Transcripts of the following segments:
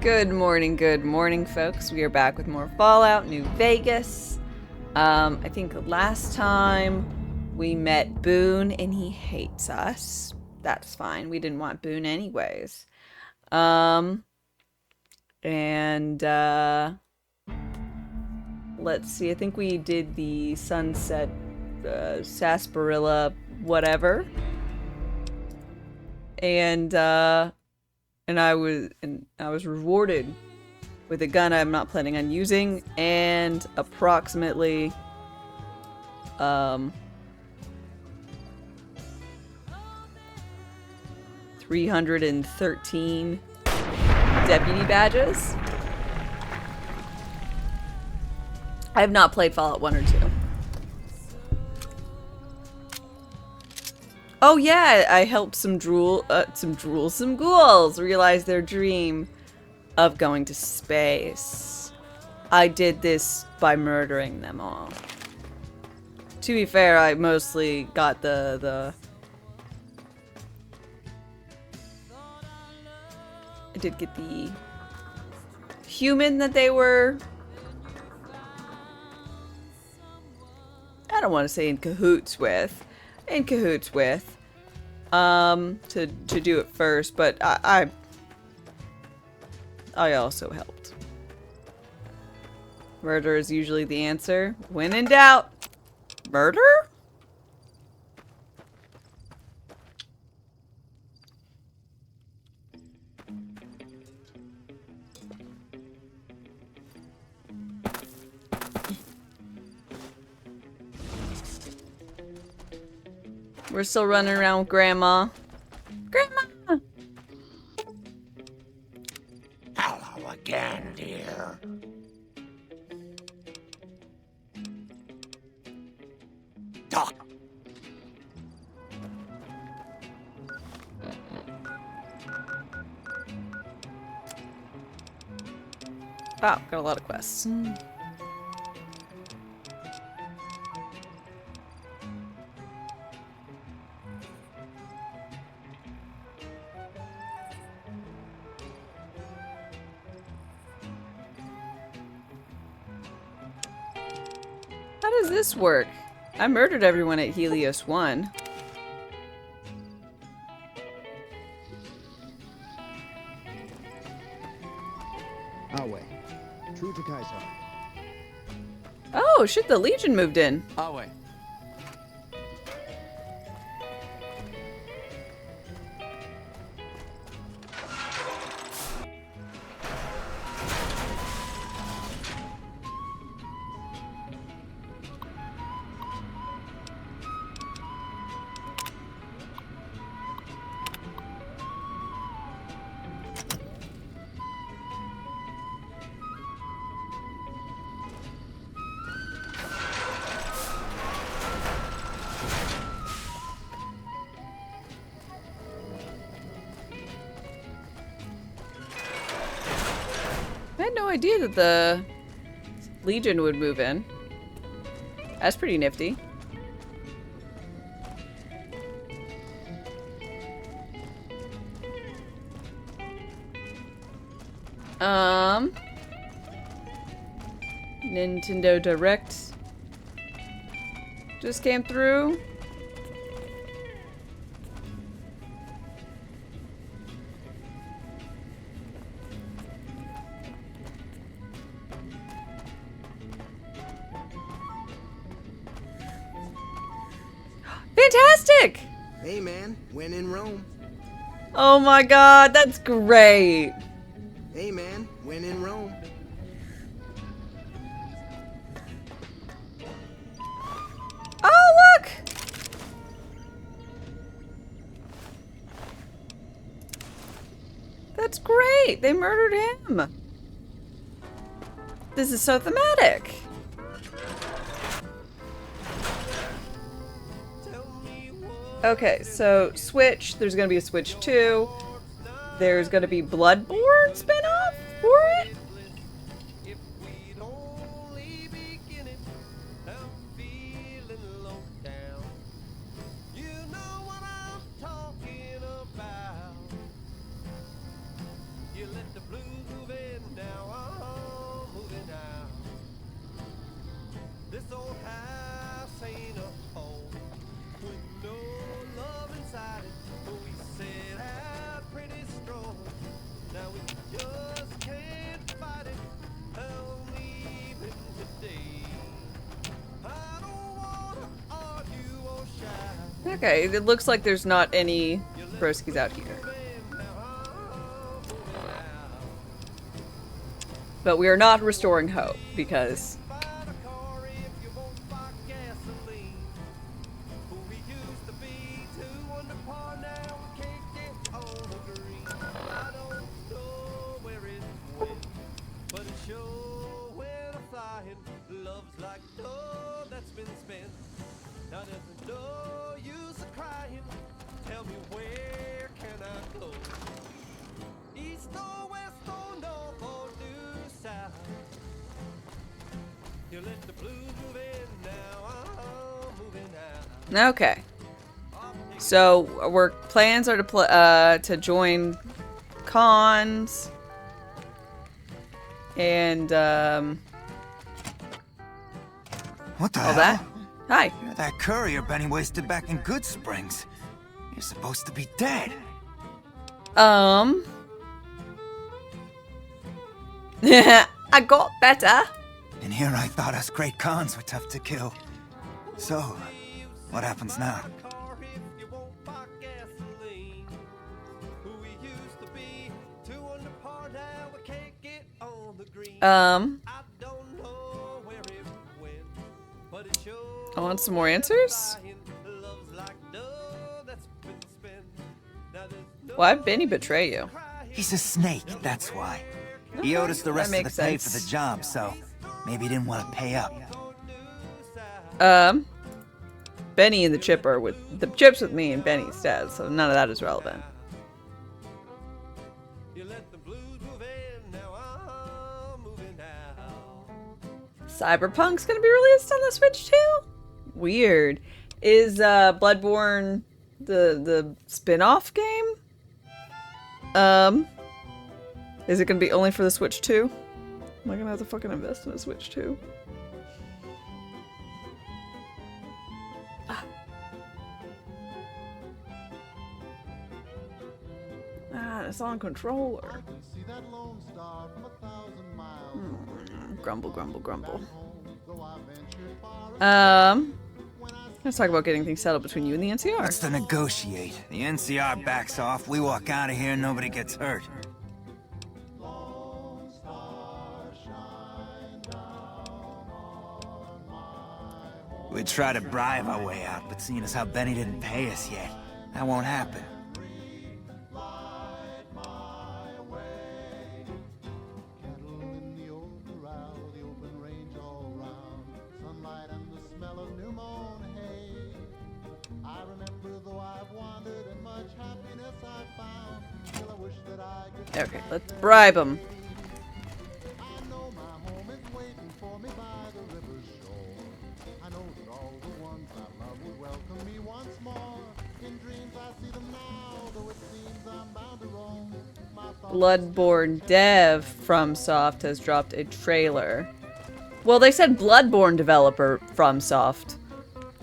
Good morning, folks. We are back with more Fallout New Vegas. I think last time we met Boone and he hates us. That's fine. We didn't want Boone anyways. And let's see. I think we did the sunset sarsaparilla whatever. And I was rewarded with a gun I'm not planning on using and approximately 313 deputy badges. I have not played Fallout 1 or 2. Oh yeah, I helped some ghouls realize their dream of going to space. I did this by murdering them all. To be fair, I mostly got I did get the human that they were... I don't want to say in cahoots with. To do it first, but I also helped. Murder is usually the answer. When in doubt, murder? We're still running around with Grandma. Grandma! Hello again, dear. Doc. Wow, got a lot of quests. How does this work? I murdered everyone at Helios 1. Our way. True to Kaiser. Oh, shit, the Legion moved in. Our way. I had no idea that the Legion would move in. That's pretty nifty. Nintendo Direct just came through. Fantastic! Hey man, when in Rome. Oh my god, that's great! Hey man, when in Rome. Oh, look! That's great! They murdered him! This is so thematic! Okay, so Switch, there's gonna be a Switch 2. There's gonna be Bloodborne spinoff for it? You let the blues move Okay, it looks like there's not any broskies out here. But we are not restoring hope, because... Okay. So our plans are to join cons and What the all hell? that. Hi. You're that courier Benny wasted back in Good Springs. You're supposed to be dead. I got better. And here I thought us great cons were tough to kill. So, what happens now? I want some more answers. Why'd Benny betray you? He's a snake, that's why. He owed us the rest of the pay for the job, so maybe he didn't want to pay up. Benny and the chip are with the chip's with me and Benny's dead, so none of that is relevant. Cyberpunk's gonna be released on the Switch too? Weird. Is Bloodborne the spin-off game? Is it gonna be only for the Switch 2? Am I gonna have to fucking invest in a Switch 2? It's on controller. Grumble, grumble, grumble. Let's talk about getting things settled between you and the NCR. What's to negotiate? The NCR backs off, we walk out of here, nobody gets hurt. We try to bribe our way out, but seeing as how Benny didn't pay us yet, that won't happen. Okay, let's bribe him. Bloodborne dev FromSoft has dropped a trailer. Well, they said Bloodborne developer FromSoft,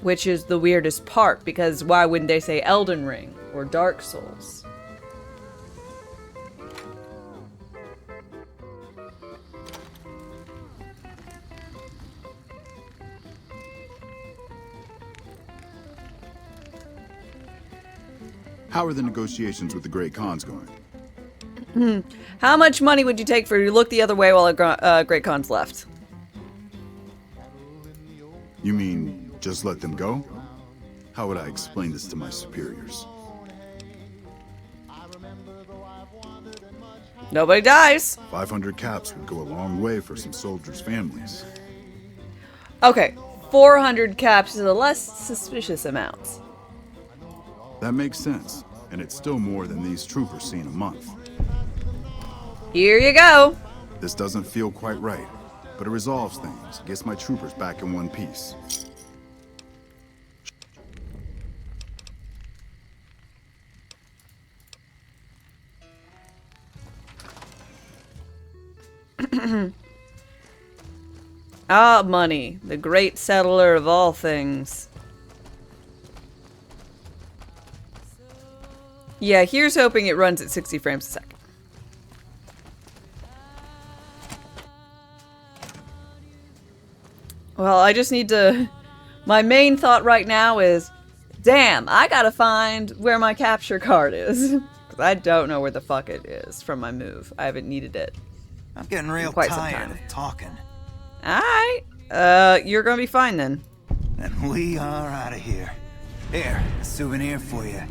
which is the weirdest part, because why wouldn't they say Elden Ring or Dark Souls? How are the negotiations with the Great Khans going? How much money would you take for you to look the other way while a Great Khan's left? You mean, just let them go? How would I explain this to my superiors? Nobody dies. 500 caps would go a long way for some soldiers' families. Okay, 400 caps is a less suspicious amount. That makes sense, and it's still more than these troopers see in a month. Here you go. This doesn't feel quite right, but it resolves things, gets my troopers back in one piece. Ah, money, the great settler of all things. Yeah, here's hoping it runs at 60 frames a second. Well, I just need to... My main thought right now is Damn, I gotta find where my capture card is. Because I don't know where the fuck it is from my move. I haven't needed it. I'm getting real quite some tired time. of talking. Alright. You're gonna be fine then. And we are out of here. Here, a souvenir for you.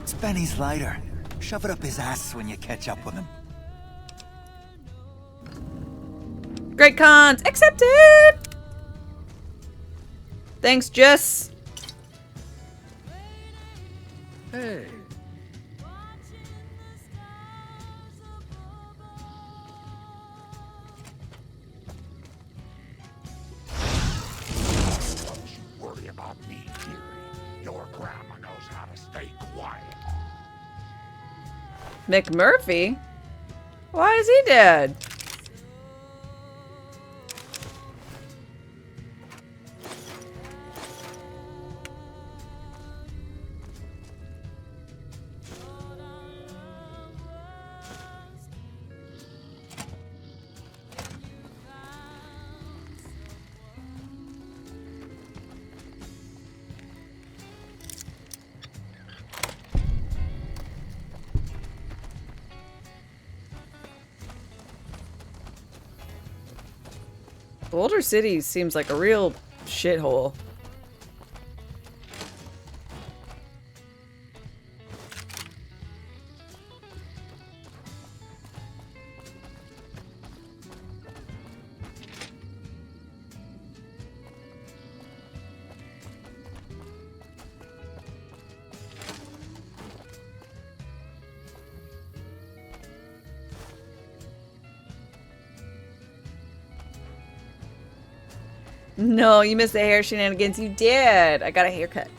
It's Benny's lighter. Shove it up his ass when you catch up with him. Great cons! Accepted! Thanks, Jess. Hey. Worry about me, dearie. Your grandma knows how to stay quiet. McMurphy? Why is he dead? Boulder City seems like a real shithole. No, you missed the hair shenanigans. You did. I got a haircut.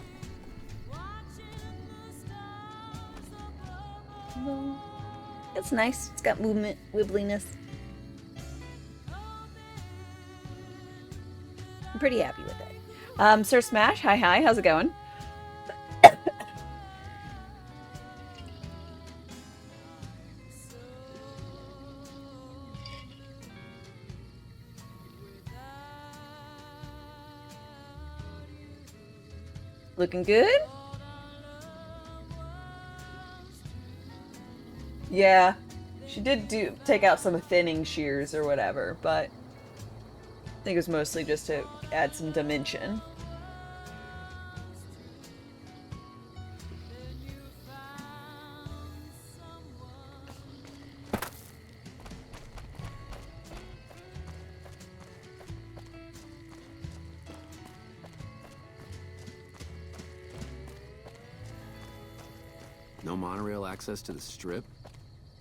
It's nice. It's got movement, wibbliness. I'm pretty happy with it. Sir Smash, hi, how's it going? Looking good? Yeah, she did take out some thinning shears or whatever, but I think it was mostly just to add some dimension. No monorail access to the strip?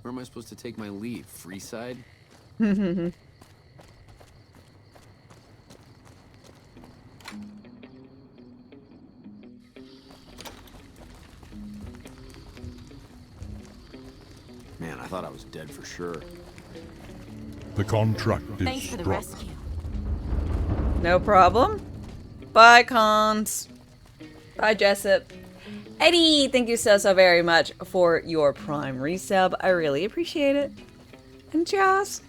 Where am I supposed to take my leave? Freeside? Man, I thought I was dead for sure. The contract is Thanks for the struck. rescue. No problem. Bye, Cons. Bye, Jessup. Eddie, thank you so very much for your Prime resub. I really appreciate it. And Joss.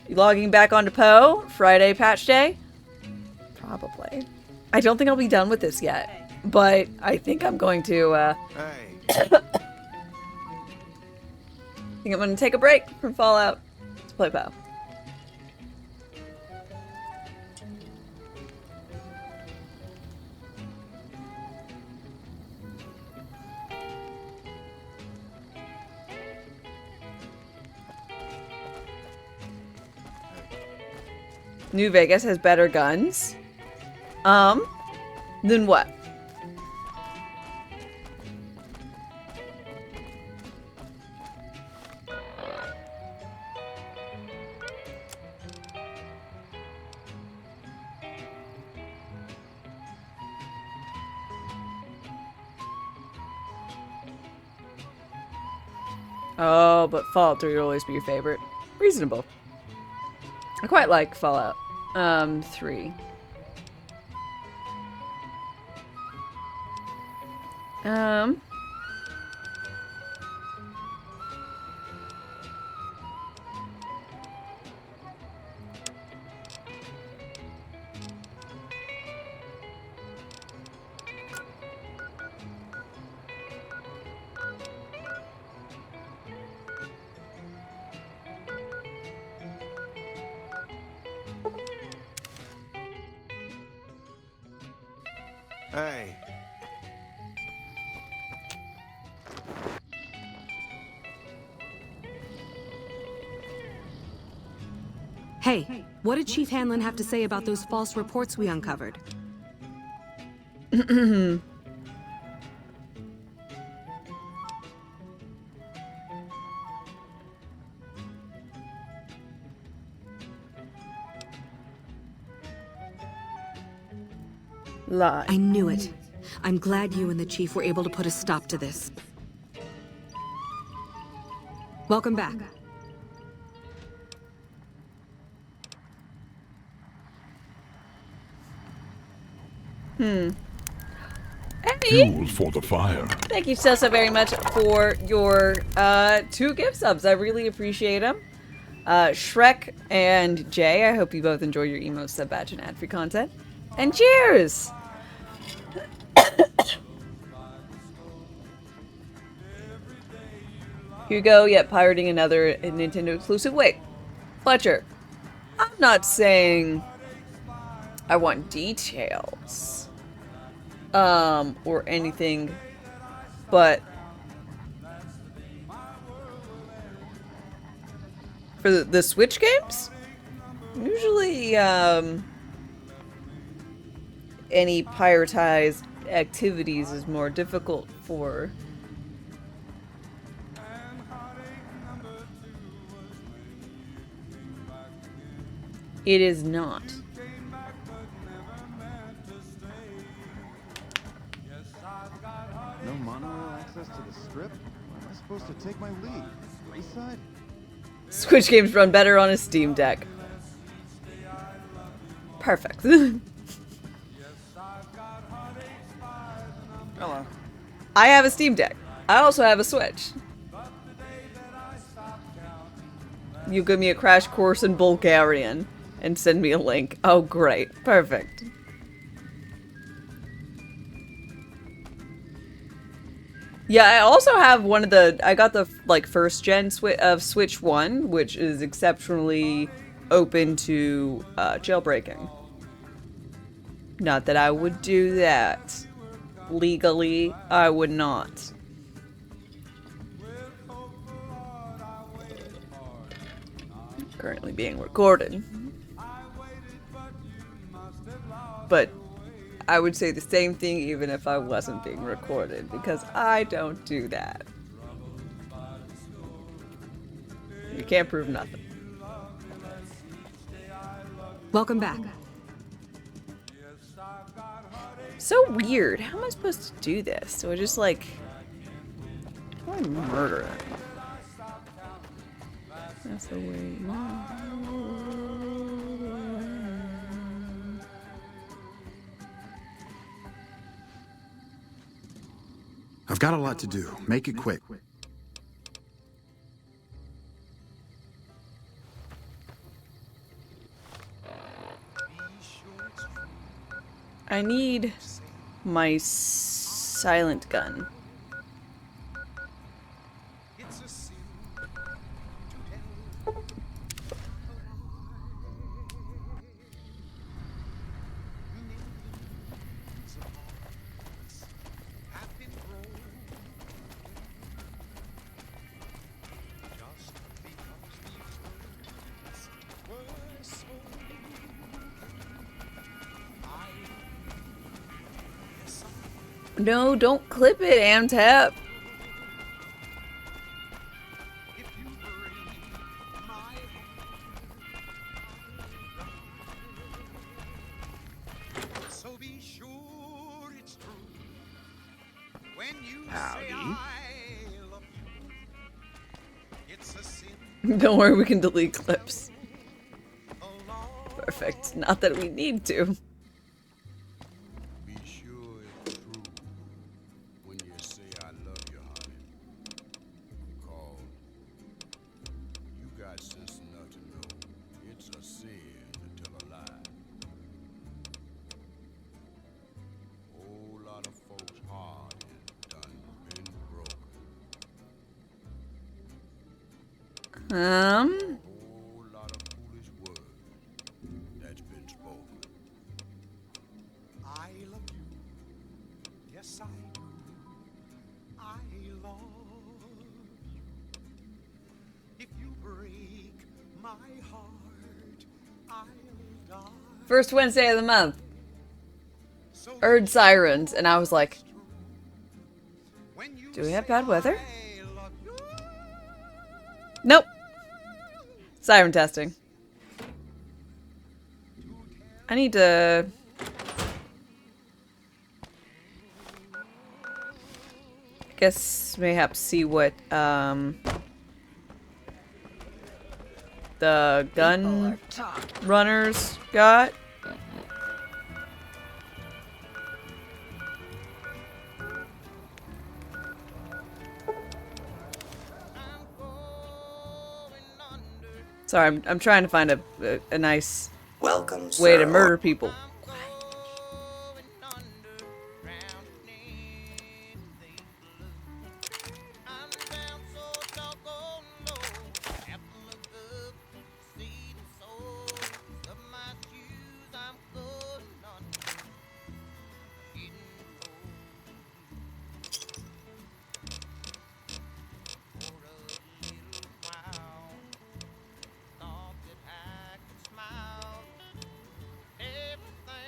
You logging back onto Poe? Friday patch day? Probably. I don't think I'll be done with this yet. But I think I'm going to, Hey, I think I'm going to take a break from Fallout to play Poe. New Vegas has better guns. Then what? Oh, but Fallout 3 will always be your favorite. Reasonable. I quite like Fallout 3. Hey. Hey, what did Chief Hanlon have to say about those false reports we uncovered? Lie. I knew it. I'm glad you and the Chief were able to put a stop to this. Welcome back. Hey! Fuel for the fire. Thank you so very much for your 2 gift subs. I really appreciate them. Shrek and Jay, I hope you both enjoy your emo sub badge and ad-free content. And cheers! Hugo, yet pirating another Nintendo exclusive. Wait, Fletcher, I'm not saying I want details, or anything, but for the Switch games, usually, any prioritized activities is more difficult for it is not. No monorail access to the strip? Where am I supposed to take my leave? Freeside? Switch games run better on a Steam Deck. Perfect. Hello. I have a Steam Deck. I also have a Switch. You give me a crash course in Bulgarian and send me a link. Oh, great. Perfect. Yeah, I also have one of the... I got the, like, first gen of Switch 1, which is exceptionally open to jailbreaking. Not that I would do that. Legally, I would not. Currently being recorded. But I would say the same thing even if I wasn't being recorded, because I don't do that. You can't prove nothing. Welcome back. So weird. How am I supposed to do this? So I just like... How do I murder it? That's the way... I've got a lot to do. Make it quick. I need my silent gun. No, don't clip it, Amtap. So be sure it's true when you Howdy. say I love you. It's a sin. Don't worry, we can delete clips. Perfect. Not that we need to. Be sure it's true when you say I love you, honey. 'Cause you got sense enough to know it's a sin to tell a lie. Whole lot of folks' heart is done been broken. Whole lot of foolish words that's been spoken. I love you. First Wednesday of the month. Heard sirens, and I was like, do we have bad weather? Nope. Siren testing. I need to... I guess mayhaps see what, the gun runners got. Sorry, I'm trying to find a nice way to murder people.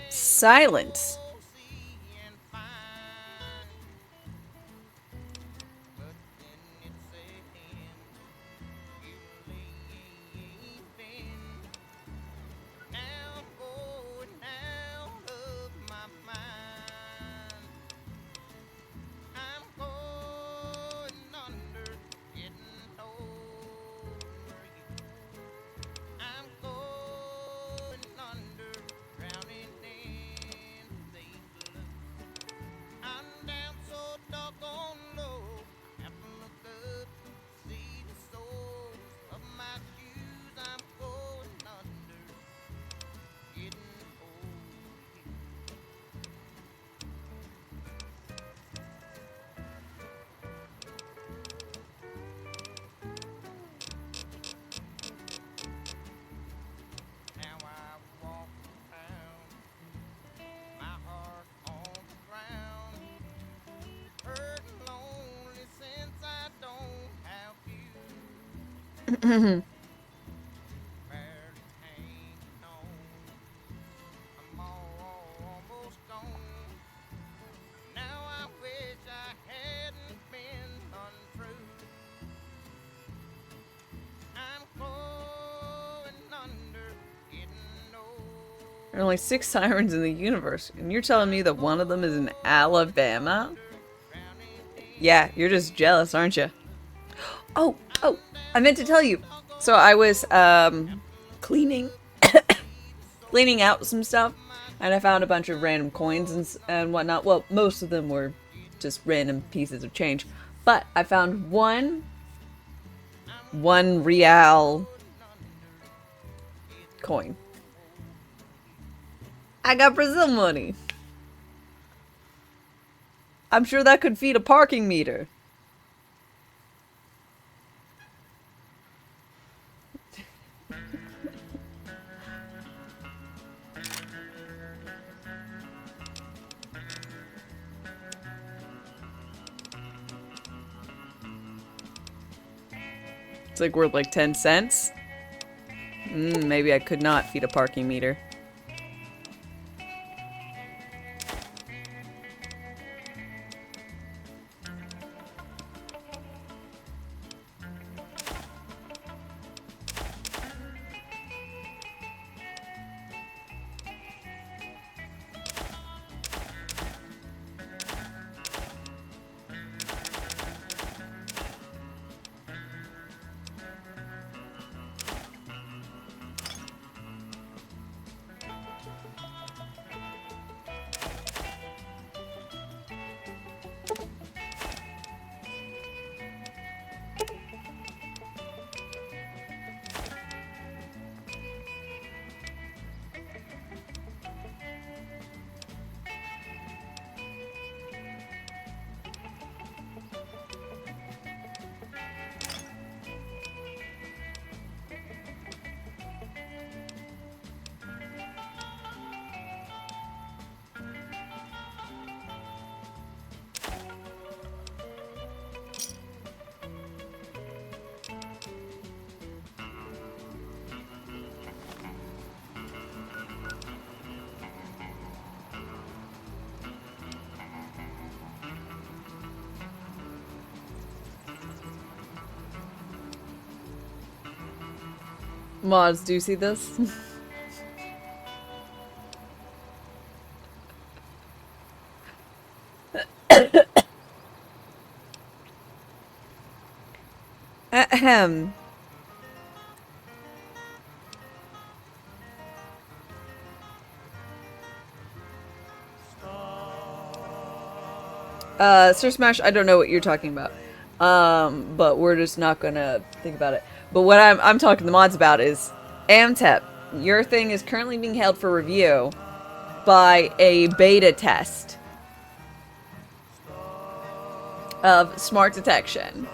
Silence. There are only 6 sirens in the universe, and you're telling me that one of them is in Alabama? Yeah, you're just jealous, aren't you? Oh, I meant to tell you. So I was, cleaning, cleaning out some stuff, and I found a bunch of random coins and whatnot. Well, most of them were just random pieces of change. But I found one real coin. I got Brazil money. I'm sure that could feed a parking meter. It's like worth like 10 cents. Maybe I could not feed a parking meter. Mods, do you see this? Ahem. Sir Smash, I don't know what you're talking about. But we're just not gonna think about it. But what I'm talking to the mods about is Amtep. Your thing is currently being held for review by a beta test of smart detection.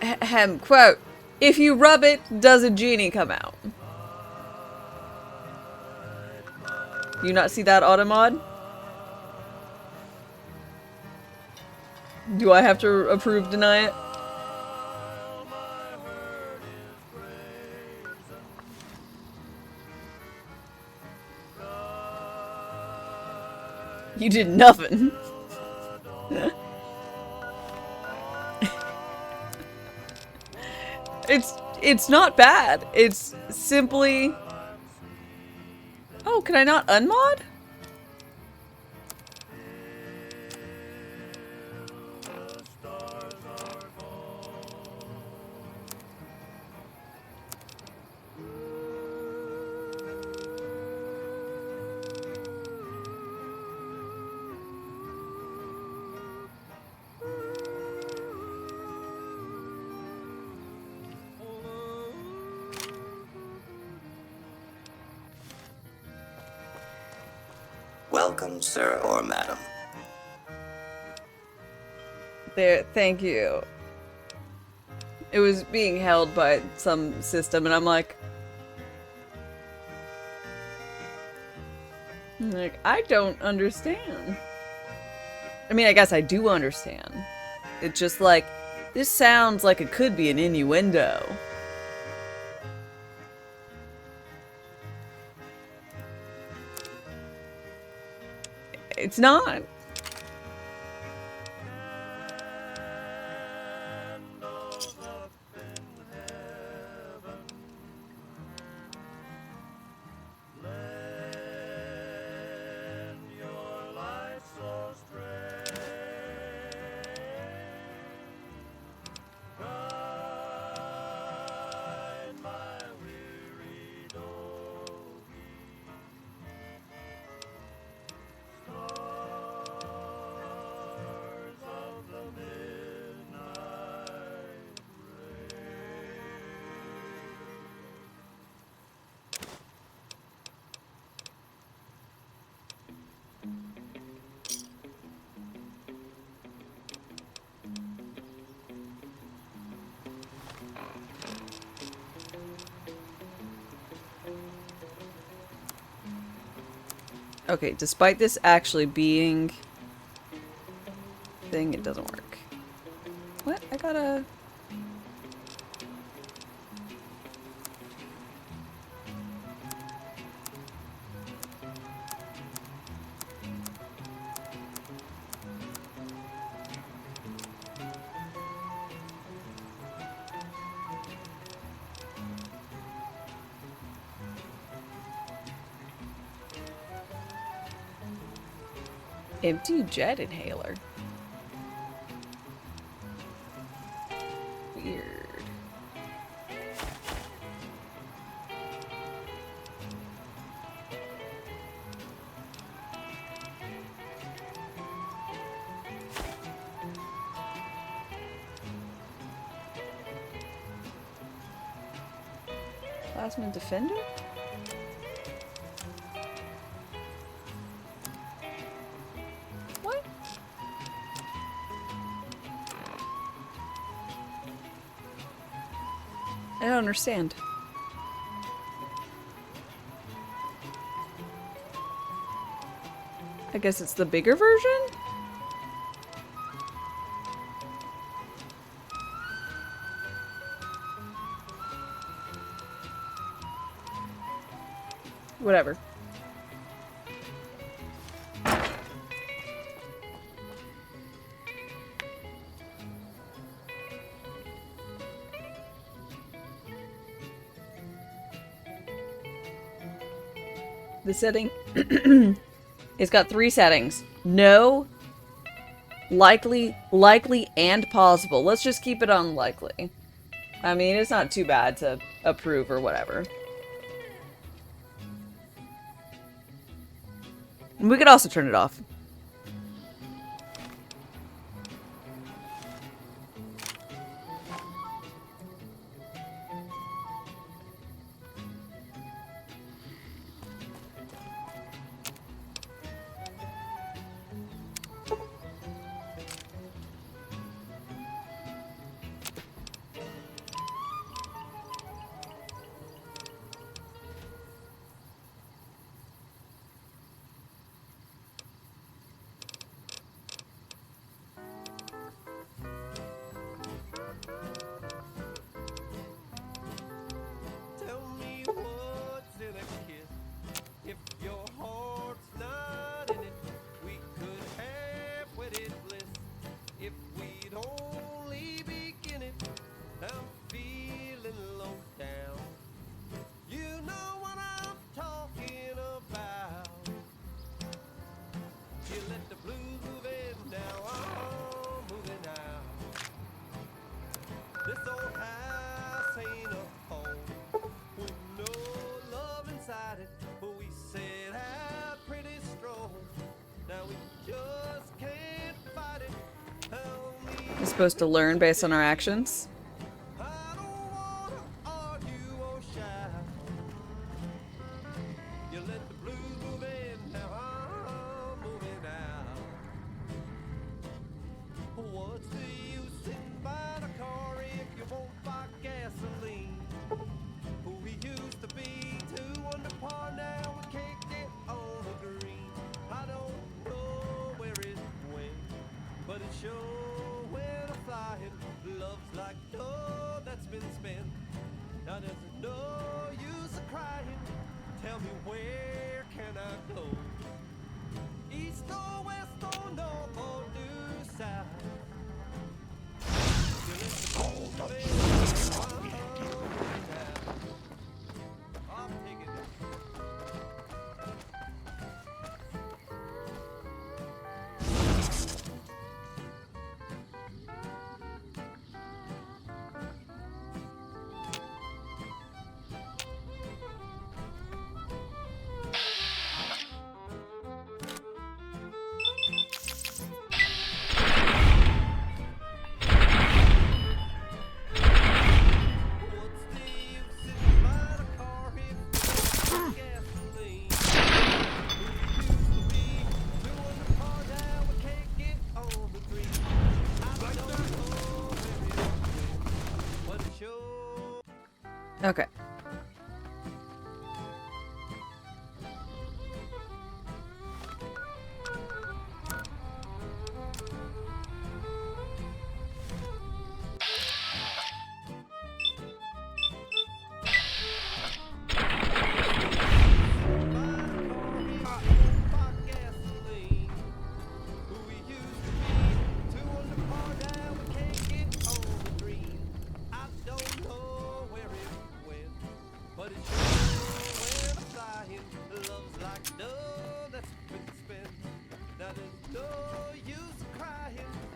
Ahem, quote, if you rub it, does a genie come out? You not see that automod? Do I have to approve, deny it? You did nothing. It's not bad. It's simply... Oh, can I not unmod? Welcome, sir or madam. There, thank you. It was being held by some system, and I'm like, I don't understand. I mean, I guess I do understand. It's just like, this sounds like it could be an innuendo. It's not. Okay, despite this actually being thing, it doesn't work. What? I gotta... Empty jet inhaler. Weird. Plasma defender? What? I don't understand. I guess it's the bigger version? Whatever. The setting. It's got 3 settings. No, likely, likely, and possible. Let's just keep it on likely. I mean, it's not too bad to approve or whatever. And we could also turn it off. We're supposed to learn based on our actions. Okay.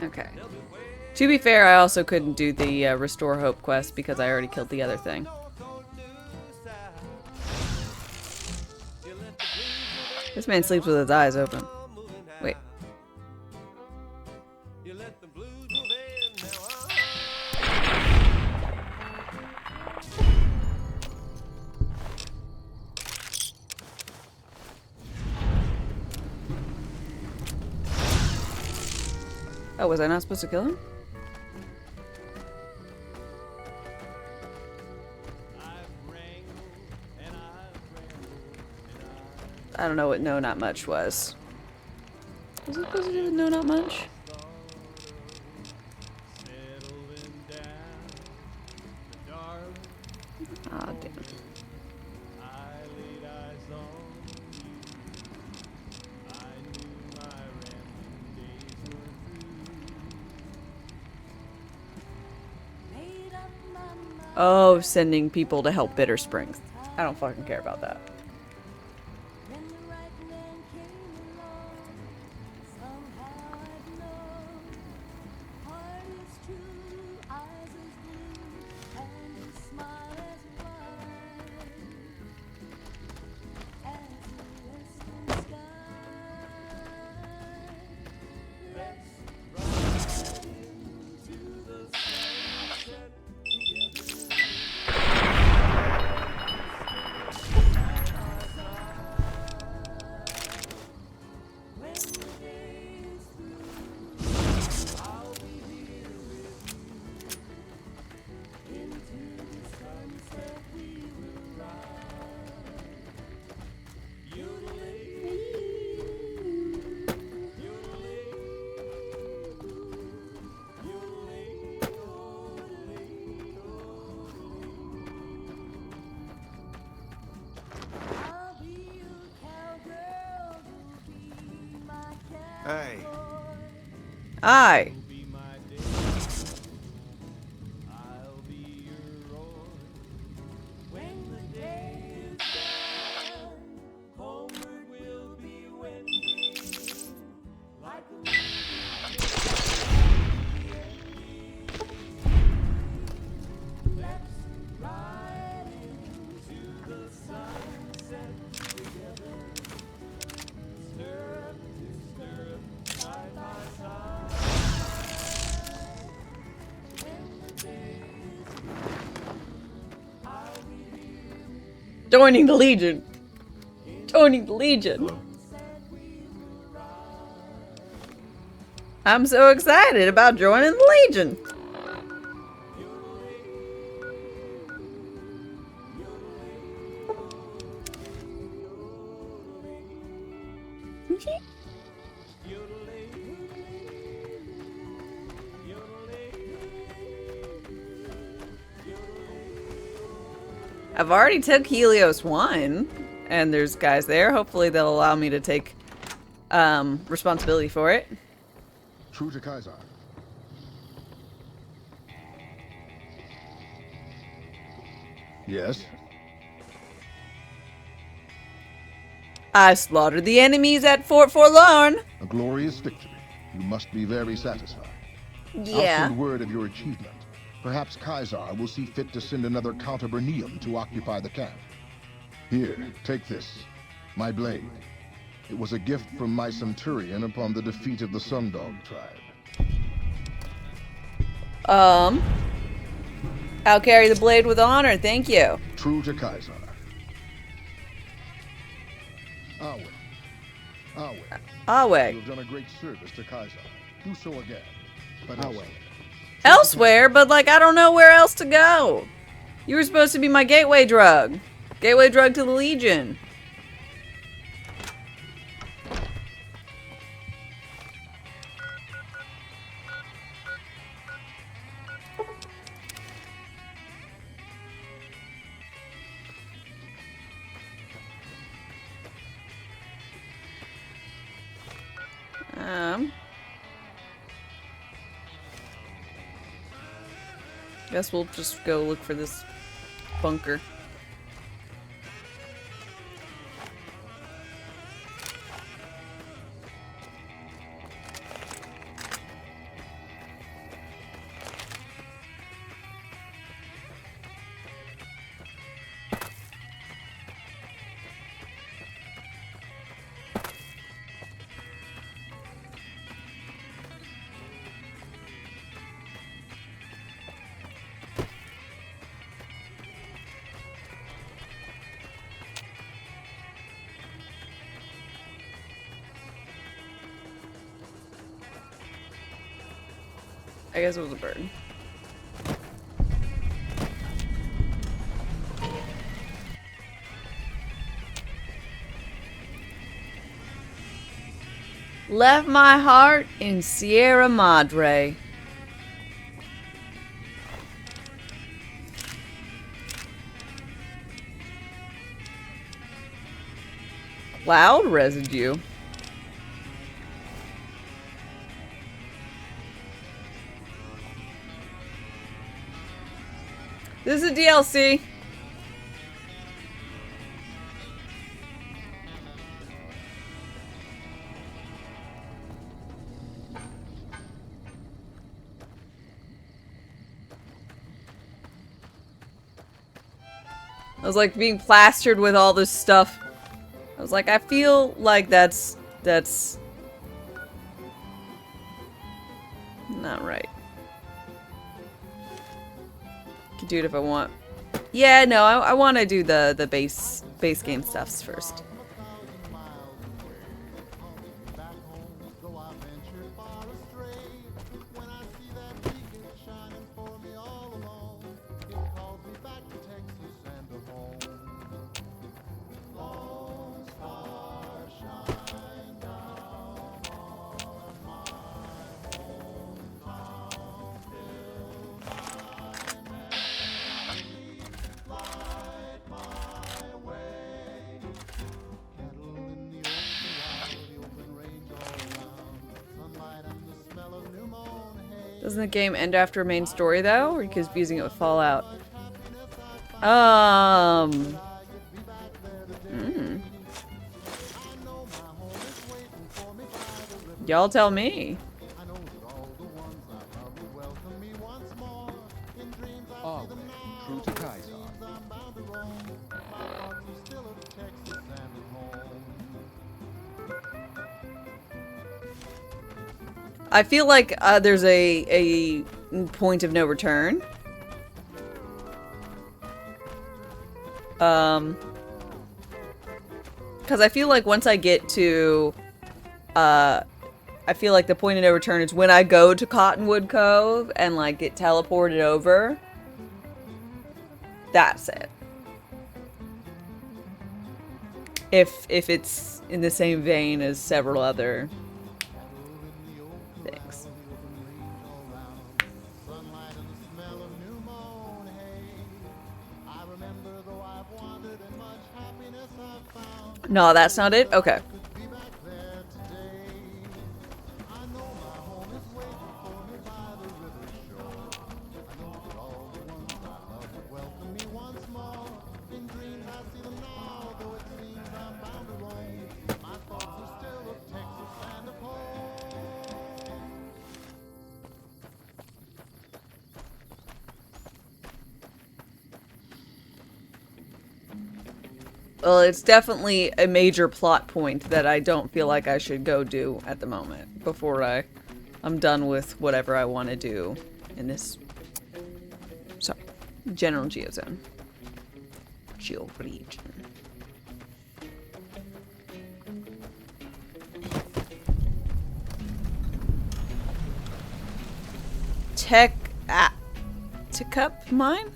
Okay. To be fair, I also couldn't do the Restore Hope quest because I already killed the other thing. This man sleeps with his eyes open. Wait. Oh, was I not supposed to kill him? I don't know what No Not Much was. Was it supposed to do with No Not Much? Ah, damn. Oh, sending people to help Bitter Springs. I don't fucking care about that. Hey. Aye. Joining the Legion. Joining the Legion. Hello? I'm so excited about joining the Legion. I've already took Helios 1, and there's guys there. Hopefully they'll allow me to take responsibility for it. True to Kaiser. Yes? I slaughtered the enemies at Fort Forlorn. A glorious victory. You must be very satisfied. I'll Yeah. send word of your achievement. Perhaps Kaiser will see fit to send another Count Bernium to occupy the camp. Here, take this. My blade. It was a gift from my Centurion upon the defeat of the Sundog tribe. I'll carry the blade with honor, thank you. True to Kaiser. Awe. You have done a great service to Kaiser. Do so again. But Elsewhere, but like I don't know where else to go. You were supposed to be my gateway drug. Gateway drug to the Legion. Guess we'll just go look for this bunker. I guess it was a bird. Left my heart in Sierra Madre. Cloud residue. This is a DLC. I was like being plastered with all this stuff. I was like, I feel like that's not right. Can do it if I want. Yeah, no, I want to do the base game stuffs first. Doesn't the game end after main story though? Or are you confusing it with Fallout? Y'all tell me. True to Kaiser. I feel like there's a point of no return. Because I feel like once I get to, I feel like the point of no return is when I go to Cottonwood Cove and like get teleported over. That's it. If it's in the same vein as several other things. No, that's not it? Okay. Well, it's definitely a major plot point that I don't feel like I should go do at the moment before I'm done with whatever I want to do in this general geozone. Georegion. Teacup mine?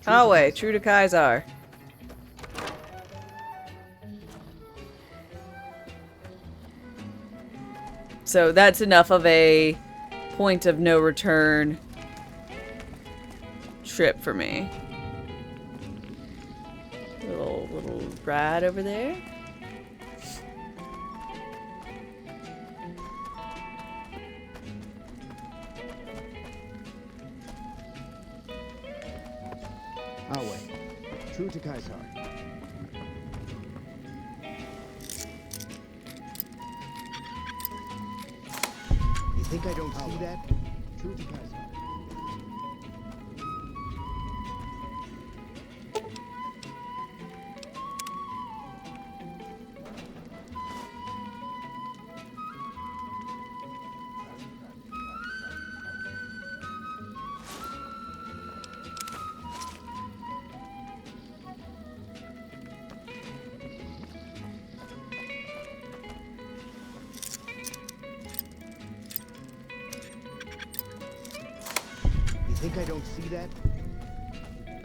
Away, true to Kaiser. So that's enough of a point of no return trip for me. Little rat over there. True to Kaiser. You think I don't see that? True to Kaiser. Think I don't see that?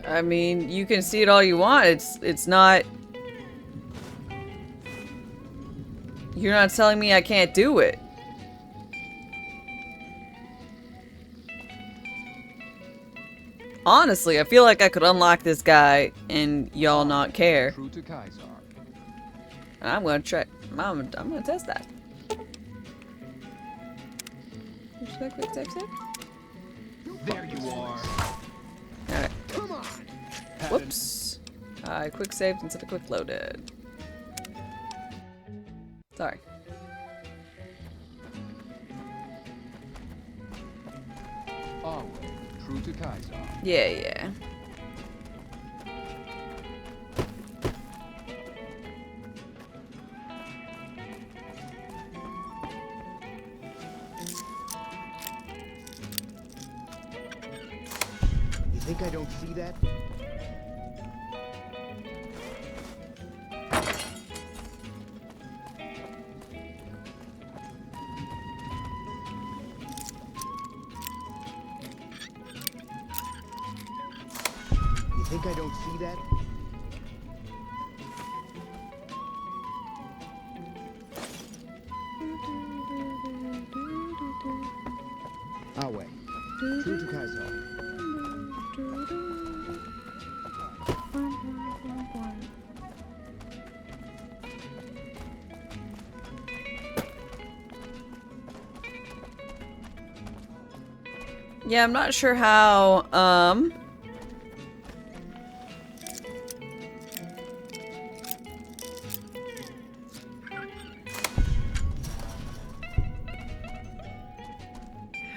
I mean, you can see it all you want. It's not... You're not telling me I can't do it. Honestly, I feel like I could unlock this guy and y'all not care. True to Kaiser. And I'm gonna try... I'm gonna test that. Just quick save. There you are. Alright. Come on. Whoops. I quick saved instead of quick loaded. Sorry. Always true to Kaiser. Yeah. Think I don't see that? You think I don't see that? Our way. True to Kaiser. Yeah, I'm not sure how,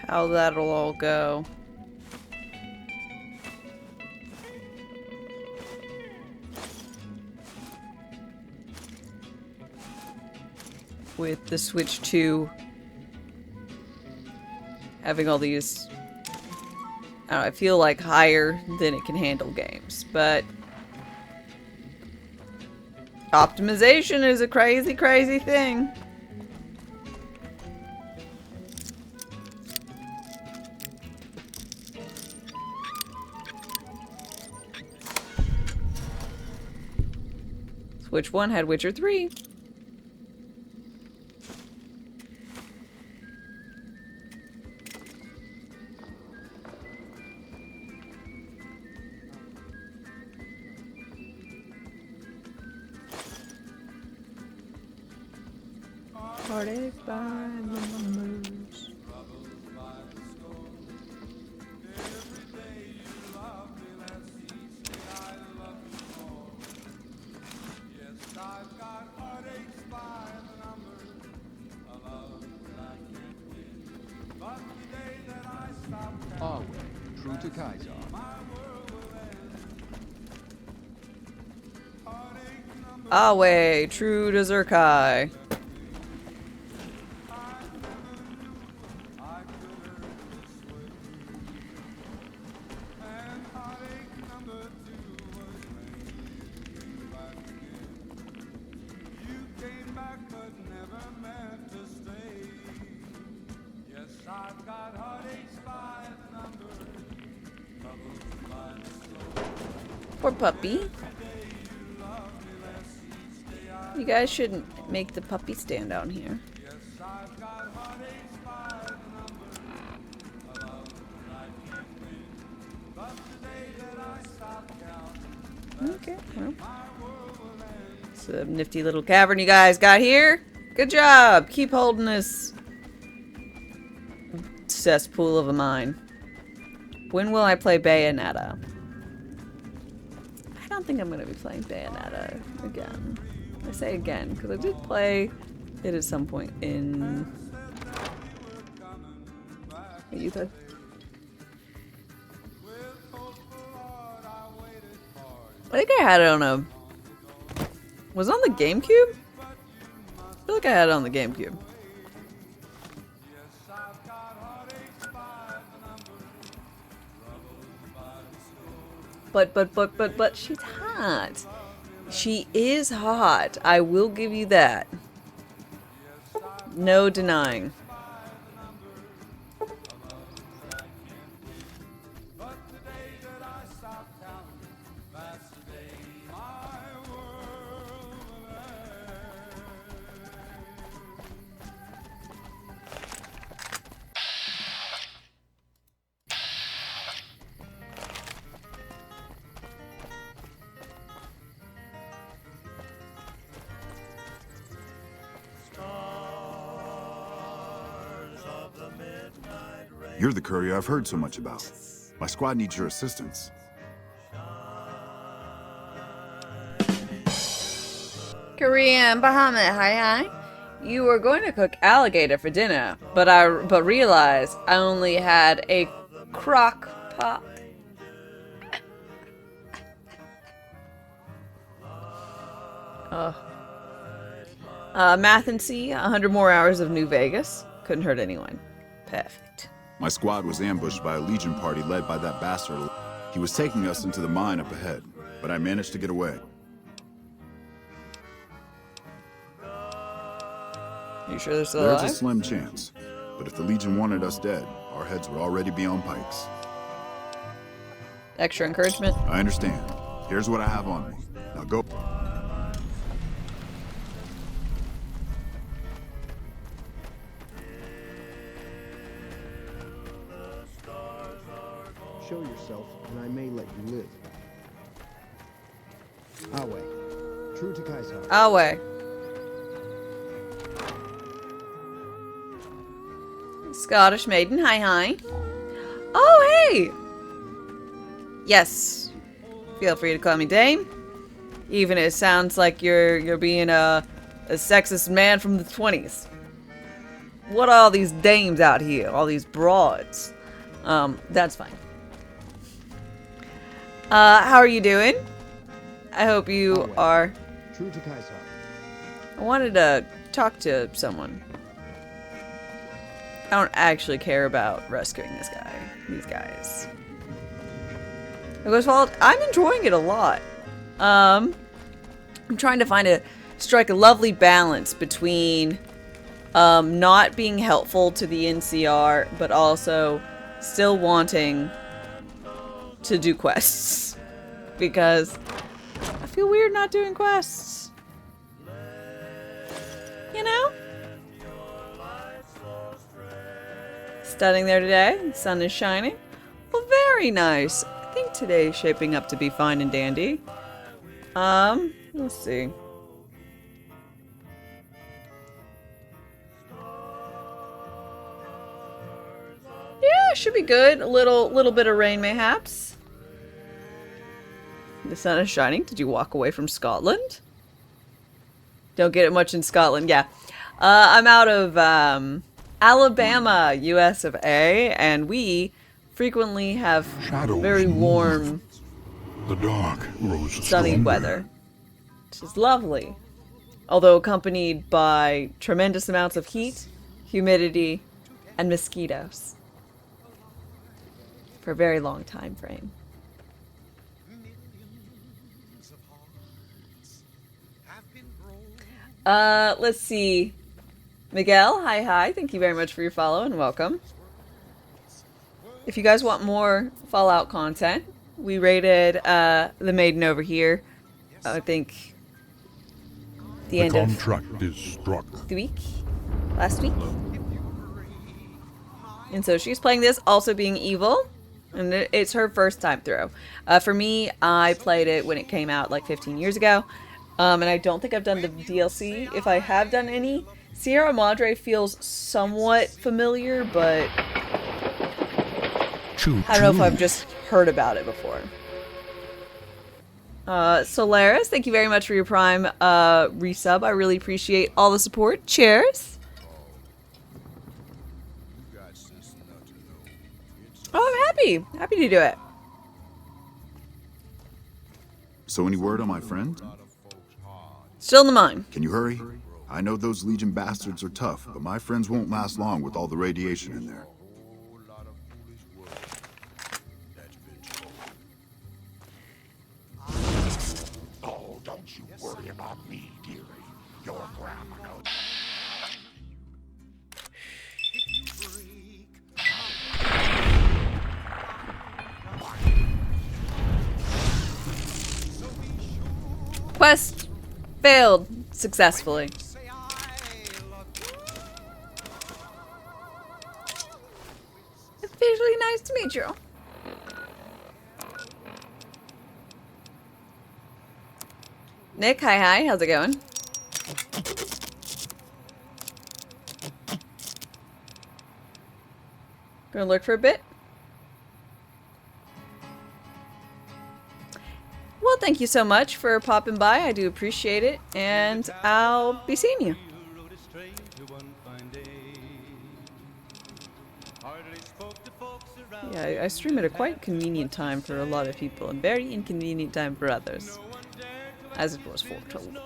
how that'll all go. With the Switch 2 having all these, I don't know, I feel like higher than it can handle games, but optimization is a crazy, crazy thing. Switch 1 had Witcher 3. Heartache by the numbers. Our way, true to Kaiser. Awe, true to Zurkai. Poor puppy. You guys shouldn't make the puppy stand down here. Okay, well. It's a nifty little cavern you guys got here. Good job. Keep holding this cesspool of a mine. When will I play Bayonetta? I don't think I'm going to be playing Bayonetta again. I say again, because I did play it at some point in youthhood. I think I had it on a... Was it on the GameCube? I feel like I had it on the GameCube. But she's hot. She is hot. I will give you that. No denying. You're the courier I've heard so much about. My squad needs your assistance. Korean Bahamut, hi. You were going to cook alligator for dinner, but realized I only had a crock pot. Math and C, 100 more hours of New Vegas. Couldn't hurt anyone. Perfect. My squad was ambushed by a Legion party led by that bastard. He was taking us into the mine up ahead, but I managed to get away. You sure they're still alive? There's a slim chance, but if the Legion wanted us dead, our heads would already be on pikes. Extra encouragement? I understand. Here's what I have on me. Now go. Show yourself, and I may let you live. Our way, true to Kaiser. Our way. Scottish maiden, hi. Oh, hey! Yes. Feel free to call me Dame. Even if it sounds like you're being a sexist man from the 20s. What are all these dames out here? All these broads. That's fine. How are you doing? I hope you are... True to Kaiser. I wanted to talk to someone. I don't actually care about rescuing these guys. I'm enjoying it a lot. I'm trying to strike a lovely balance between not being helpful to the NCR, but also still wanting to do quests. Because I feel weird not doing quests. You know? Stunning there today. The sun is shining. Well, very nice. I think today's shaping up to be fine and dandy. Let's see. Yeah, should be good. A little bit of rain, mayhaps. The sun is shining. Did you walk away from Scotland? Don't get it much in Scotland. Yeah. I'm out of Alabama, US of A, and we frequently have very warm, The dark grows sunny stronger. weather, which is lovely. Although accompanied by tremendous amounts of heat, humidity, and mosquitoes. For a very long time frame. Let's see. Miguel, hi. Thank you very much for your follow and welcome. If you guys want more Fallout content, we raided the Maiden over here. I think the end of contract is struck. the week, last week. And so she's playing this, also being evil, and it's her first time through. For me, I played it when it came out like 15 years ago, and I don't think I've done the DLC. If I have done any, Sierra Madre feels somewhat familiar, but I don't know if I've just heard about it before. Solaris, thank you very much for your Prime resub. I really appreciate all the support. Cheers. Oh, I'm happy to do it. So any word on my friend? Still in the mine. Can you hurry? I know those Legion bastards are tough, but my friends won't last long with all the radiation in there. Oh, don't you worry about me, dearie. Your grandma knows. Quest failed successfully. Officially nice to meet you. Nick, hi, how's it going? Gonna look for a bit. Well, thank you so much for popping by. I do appreciate it, and I'll be seeing you. Yeah, I stream at a quite convenient time for a lot of people, and very inconvenient time for others, as it was foretold.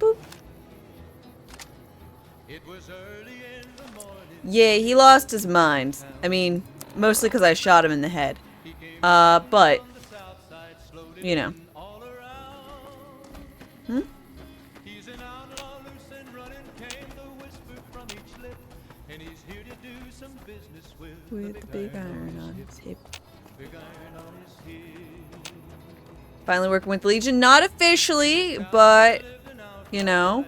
Boop. Yeah, he lost his mind. I mean, mostly because I shot him in the head. But, you know. With the big iron on his hip. Finally working with Legion. Not officially, but, you know,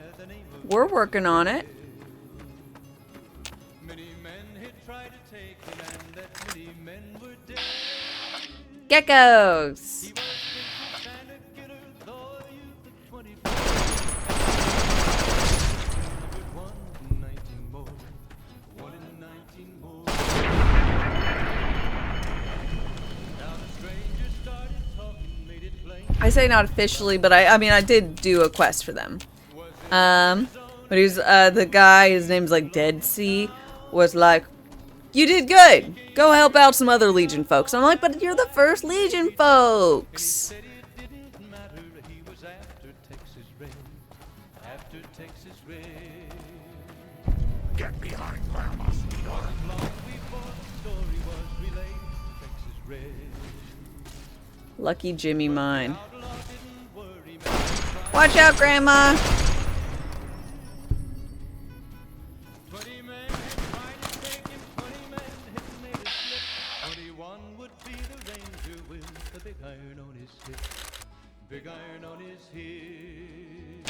we're working on it. Geckos! I say not officially, but I mean, I did do a quest for them. But he's, the guy, his name's like Dead Sea, was like, you did good! Go help out some other Legion folks. I'm like, but you're the first Legion folks! Get behind Grandma, sweetheart. Lucky Jimmy mine. Watch out, Grandma! Big iron on his hip.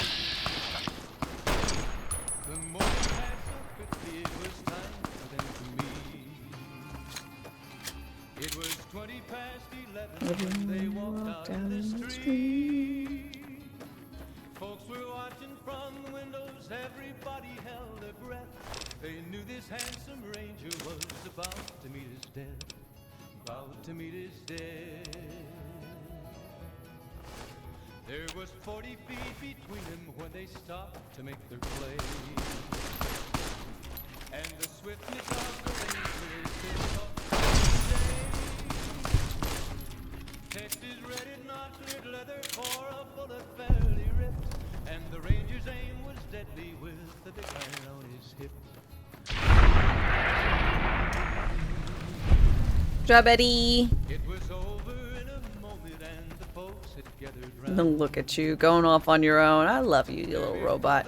The morning passed so quickly, it was time for them to meet. It was 20 past 11 when they walked out down the street. Folks were watching from the windows, everybody held their breath. They knew this handsome ranger was about to meet his death. About to meet his death. There was 40 feet between them when they stopped to make their play. And the swiftness of the ranger set off the day. Texas red not cleared leather for a bullet fairly ripped. And the ranger's aim was deadly with the big iron on his hip. Job, Eddie! It was over in a moment and the folks had gathered round. Look at you, going off on your own. I love you, you little robot.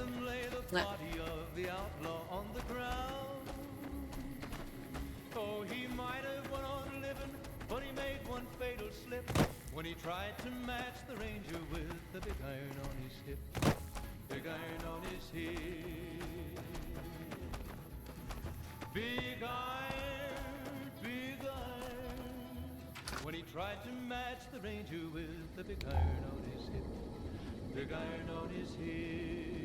Oh, he might have went on living, but he made one fatal slip when he tried to match the ranger with the big iron on his hip. Big iron on his hip. Big iron, big iron. When he tried to match the ranger with the big iron on his hip. Big iron on his hip.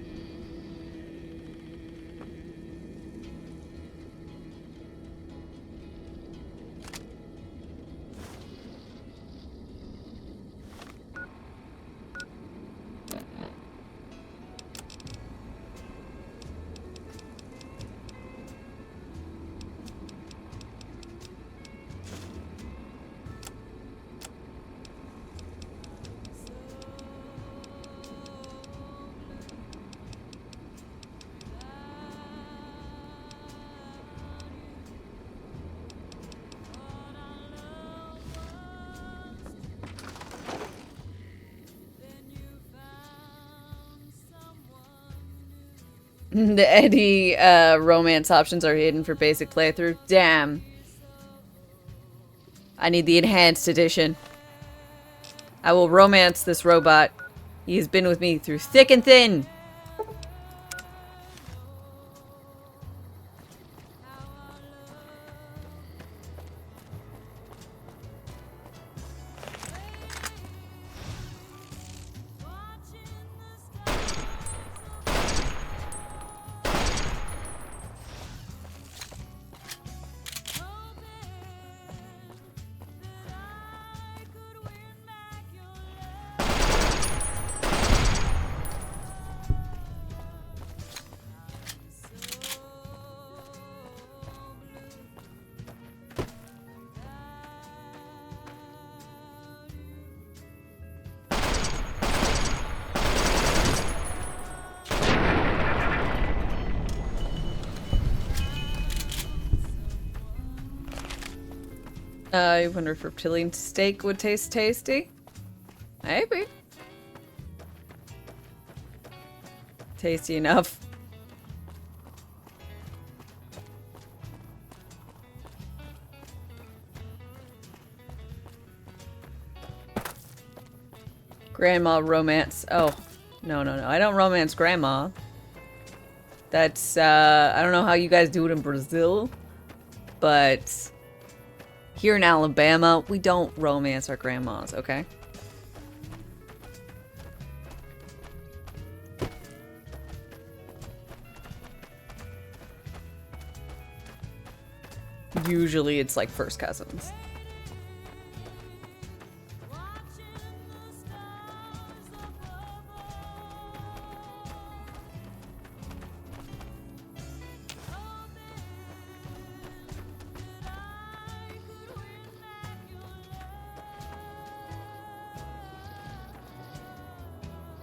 The Eddie romance options are hidden for basic playthrough. Damn. I need the enhanced edition. I will romance this robot. He has been with me through thick and thin. I wonder if reptilian steak would taste tasty. Maybe. Tasty enough. Grandma romance. Oh, no, no, no. I don't romance grandma. That's, I don't know how you guys do it in Brazil, but here in Alabama, we don't romance our grandmas, okay? Usually it's like first cousins.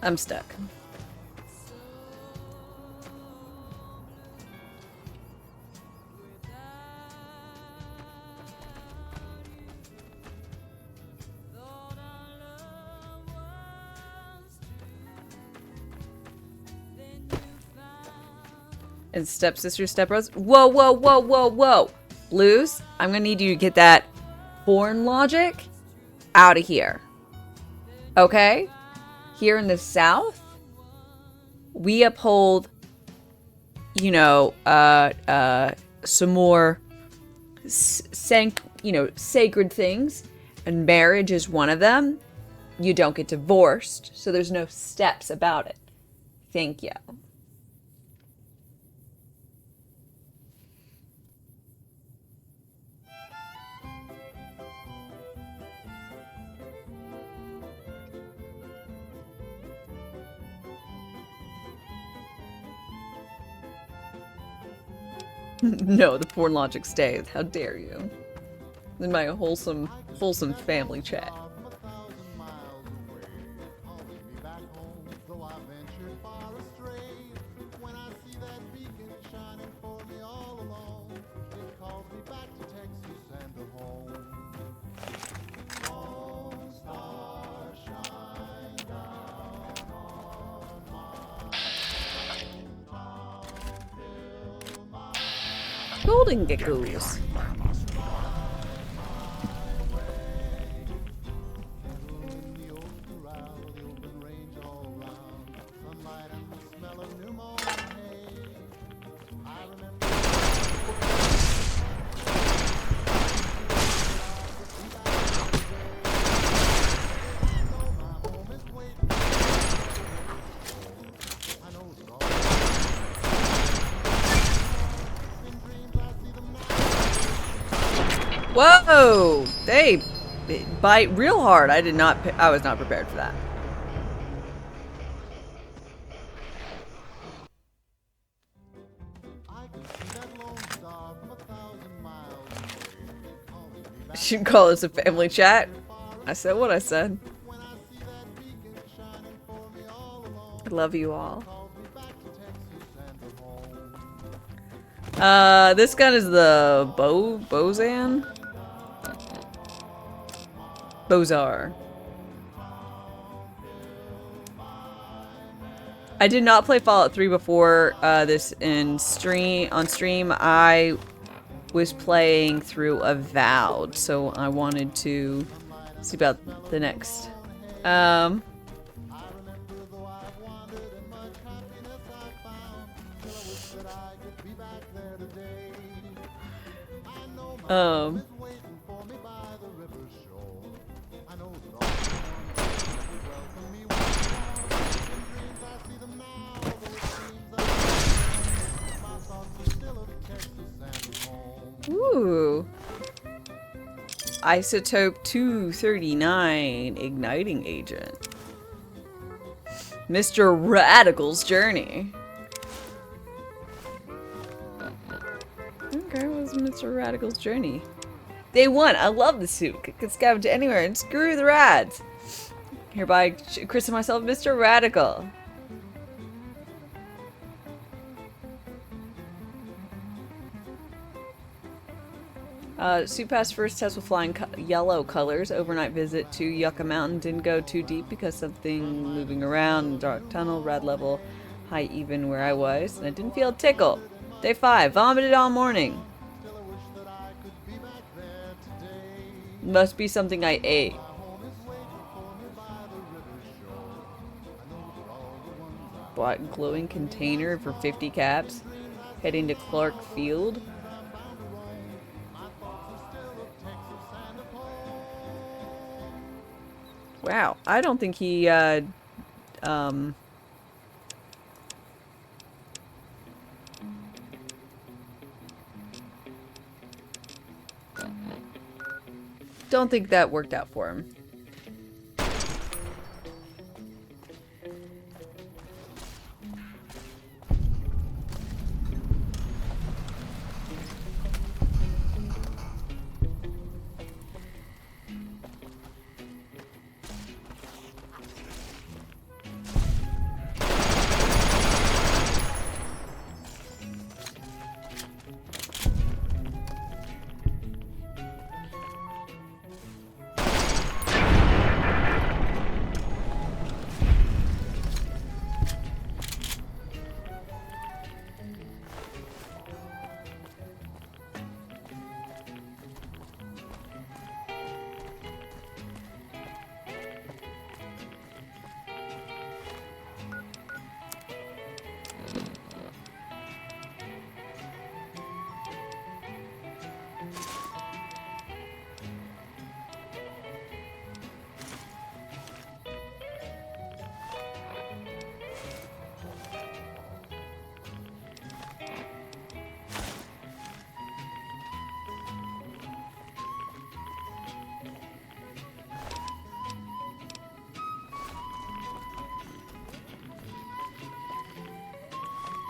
I'm stuck. And stepsister, stepbrothers. Whoa, whoa, whoa, whoa, whoa. Blues, I'm gonna need you to get that porn logic out of here. Okay? Here in the South, we uphold, you know, some more, sacred things, and marriage is one of them. You don't get divorced, so there's no steps about it. Thank you. No, the porn logic stays. How dare you? In my wholesome family chat. Golden geckos. Whoa! They bite real hard. I was not prepared for that. I should call this a family chat. I said what I said. I love you all. This gun is the Bozan? Bozar. I did not play Fallout 3 before this on stream. I was playing through Avowed, so I wanted to see about the next. Ooh. Isotope 239 igniting agent. Mr. Radical's journey. Okay, what's Mr. Radical's journey? Day 1, I love the suit. Could scavenge anywhere and screw the rads. Hereby christen myself Mr. Radical. Suit passed first test with flying yellow colors. Overnight visit to Yucca Mountain didn't go too deep because something moving around. Dark tunnel, red level, high even where I was, and I didn't feel a tickle. Day 5, vomited all morning. Must be something I ate. Bought glowing container for 50 caps. Heading to Clark Field. Wow, I don't think he, don't think that worked out for him.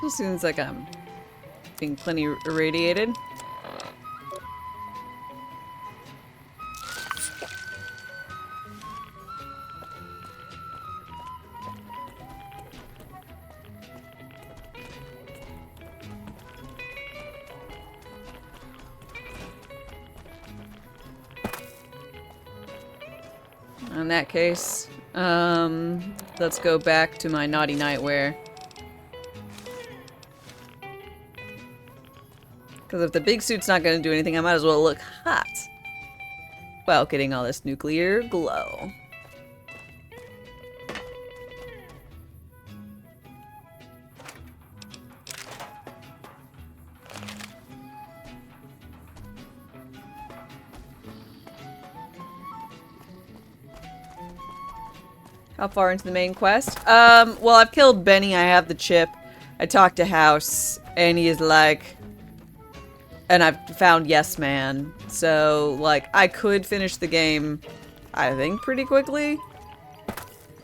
Still seems like I'm being plenty irradiated. In that case, let's go back to my naughty nightwear. Because if the big suit's not going to do anything, I might as well look hot while getting all this nuclear glow. How far into the main quest? Well, I've killed Benny. I have the chip. I talked to House, and he is like... And I've found Yes Man. So, like, I could finish the game, I think, pretty quickly.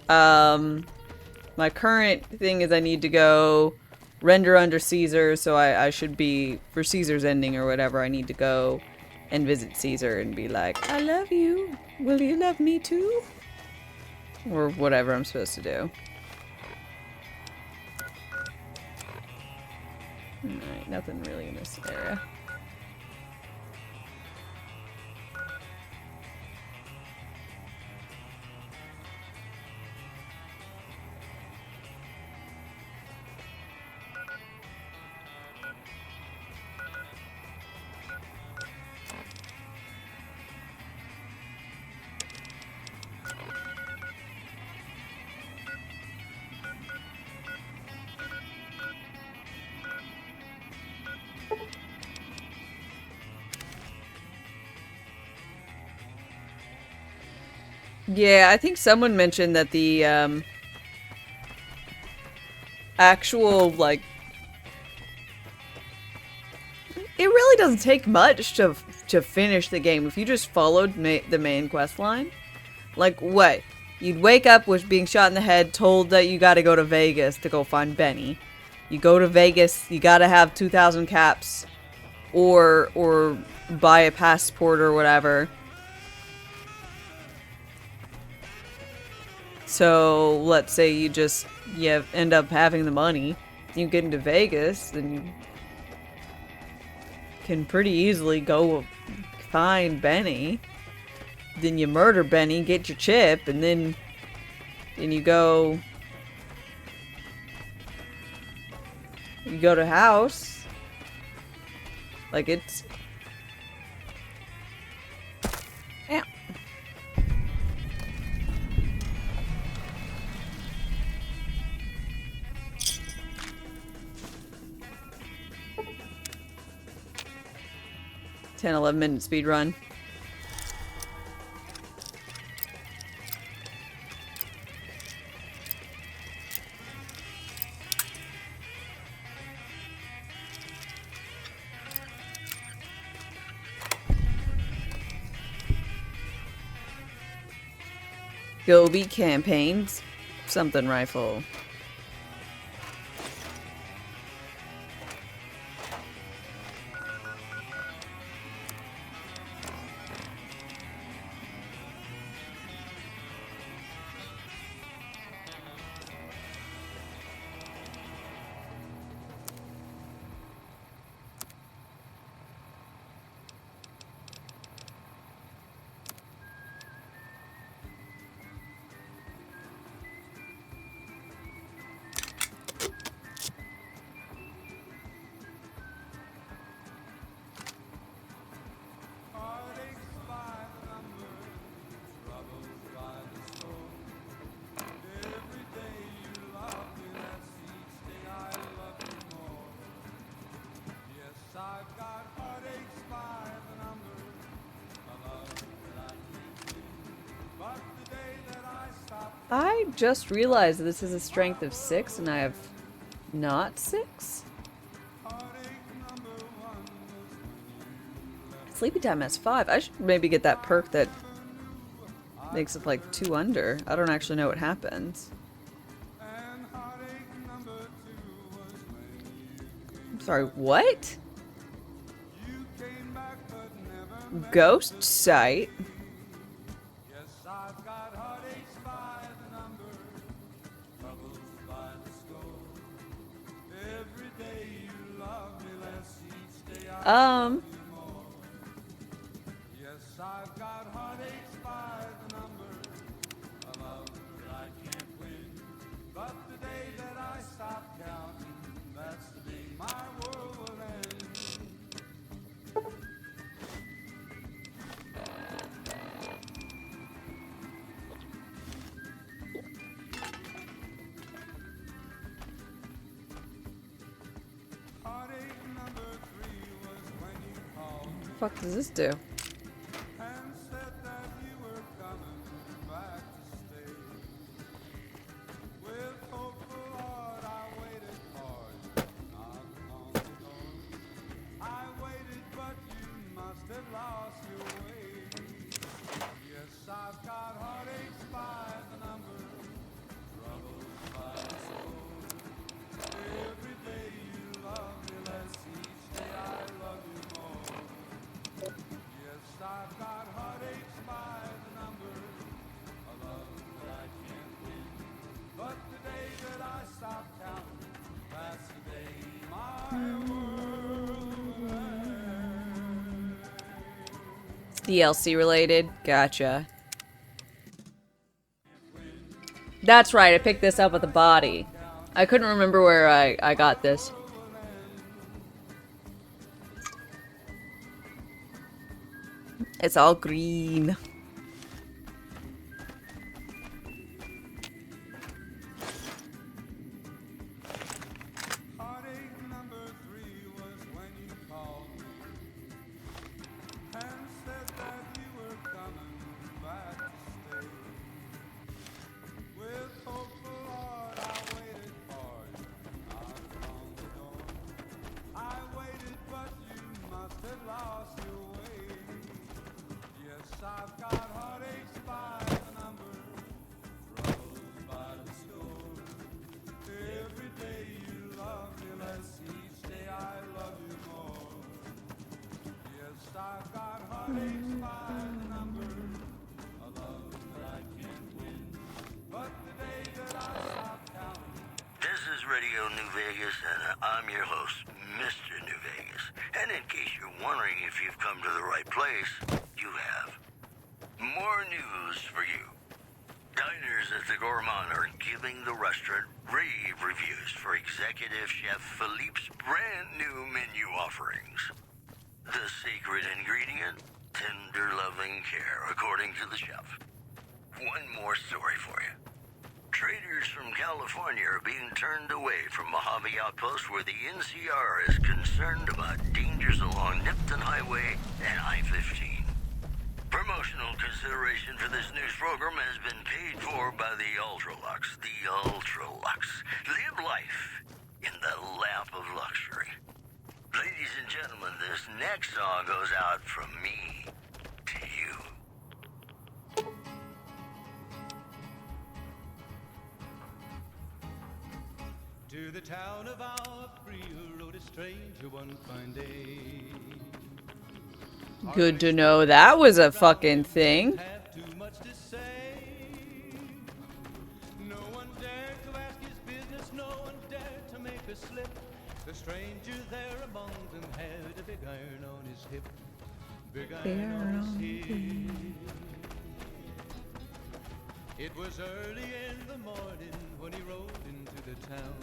My current thing is I need to go render under Caesar, so I should be... For Caesar's ending or whatever, I need to go and visit Caesar and be like, I love you. Will you love me too? Or whatever I'm supposed to do. Alright, nothing really in this area. Yeah, I think someone mentioned that the, actual, like... It really doesn't take much to finish the game if you just followed the main quest line. Like, what? You'd wake up with being shot in the head, told that you gotta go to Vegas to go find Benny. You go to Vegas, you gotta have 2,000 caps, or buy a passport or whatever. So, let's say you end up having the money, you get into Vegas, then you can pretty easily go find Benny. Then you murder Benny, get your chip, and then you go to House. Like, it's... Ow. 10-11 minute speed run. Gobi campaigns, something rifle. I just realized this is a strength of 6 and I have not 6. Sleepy time has 5. I should maybe get that perk that makes it like 2 under. I don't actually know what happens. I'm sorry, what? Ghost site? What the fuck does this do? DLC related? Gotcha. That's right, I picked this up with the body. I couldn't remember where I got this. It's all green. Radio New Vegas, and I'm your host, Mr. New Vegas. And in case you're wondering if you've come to the right place, you have. More news for you. Diners at the Gourmand are giving the restaurant rave reviews for Executive Chef Philippe's brand new menu offerings. The secret ingredient? Tender loving care, according to the chef. One more story for you. Traders from California are being turned away from Mojave Outpost where the NCR is concerned about dangers along Nipton Highway and I-15. Promotional consideration for this news program has been paid for by the Ultralux. The Ultralux. Live life in the lap of luxury. Ladies and gentlemen, this next song goes out from me to you. To the town of our free rode a stranger one fine day. Good to know that was a fucking thing. Have too much to say. No one dared to ask his business, no one dared to make a slip. The stranger there among them had a big iron on his hip. Big iron on his hip. It was early in the morning when he rode into the town.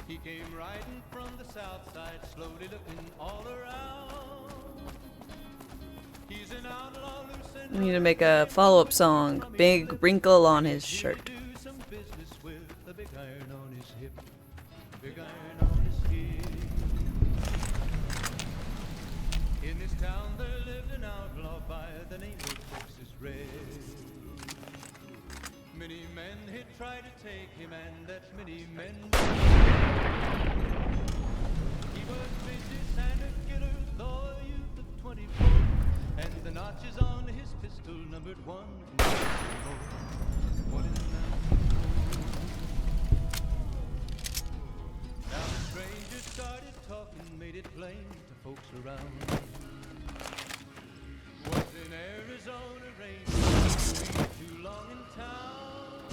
He came riding from the south side, slowly looking all around. He's an outlaw loose and We need to make a follow-up song. Big wrinkle on his shirt. do some business with a big iron on his hip. Big iron on his hip. In this town there lived an outlaw by the name of Texas Red. Many men had tried to take him, and that many men. He was vicious and a killer, though a youth of 24, and the notches on his pistol numbered 1 in 94. 1 in 94. Down started talking, made it plain to folks around. Was in Arizona, rain too long in town.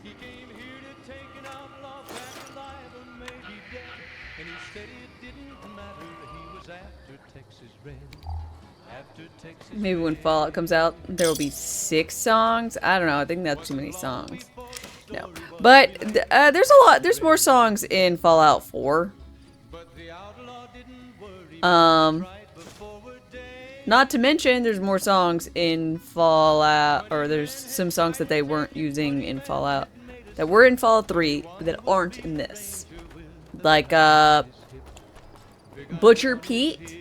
He came here to take an outlaw back alive or maybe dead, and he said it didn't matter. He was after Texas Red. After Texas Maybe when Fallout comes out, there will be 6 songs. I don't know. I think that's too many songs. No, but there's more songs in Fallout 4. Not to mention, there's more songs in Fallout, or there's some songs that they weren't using in Fallout, that were in Fallout 3, that aren't in this. Like, Butcher Pete,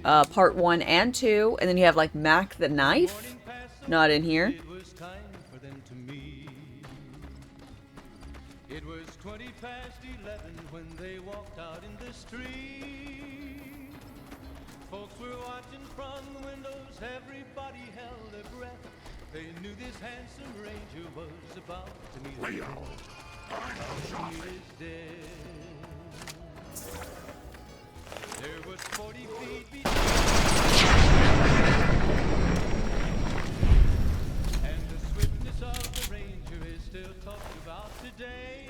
part 1 and 2, and then you have, like, Mac the Knife, not in here. It was 20 past 11 when they walked out in the street. Folks were watching from the windows, everybody held their breath. They knew this handsome ranger was about to meet his death. There was 40 feet between, and the swiftness of the ranger is still talked about today.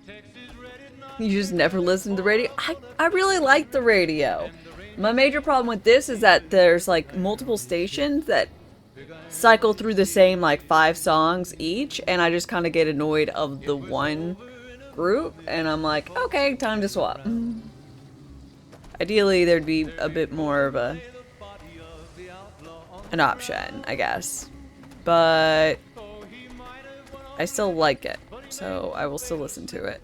Texas Red at night. You just never listen to the radio? I really like the radio. My major problem with this is that there's like multiple stations that cycle through the same like 5 songs each, and I just kind of get annoyed of the one group, and I'm like, okay, time to swap. Ideally, there'd be a bit more of an option, I guess. But I still like it, so I will still listen to it.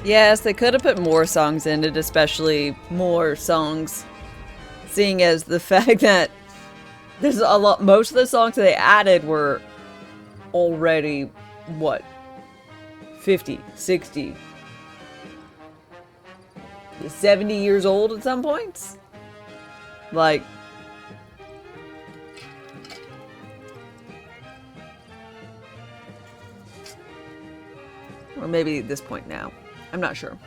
Yes, they could have put more songs in it, especially more songs, seeing as the fact that there's a lot, most of the songs that they added were already, what, 50, 60, 70 years old at some points? Like, or maybe at this point now. I'm not sure.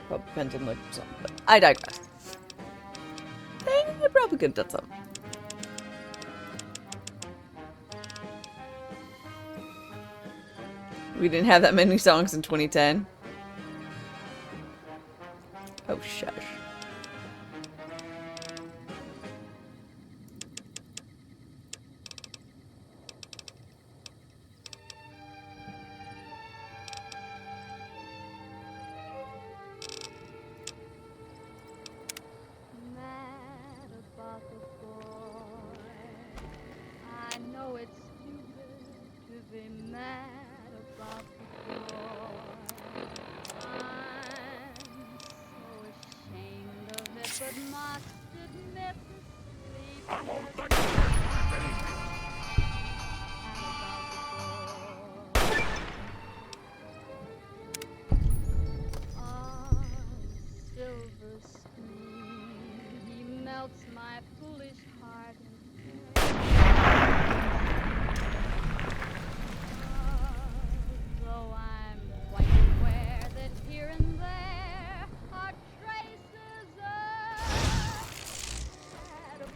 Probably depends on the song, but I digress. I probably could have done something. We didn't have that many songs in 2010. Oh, shush.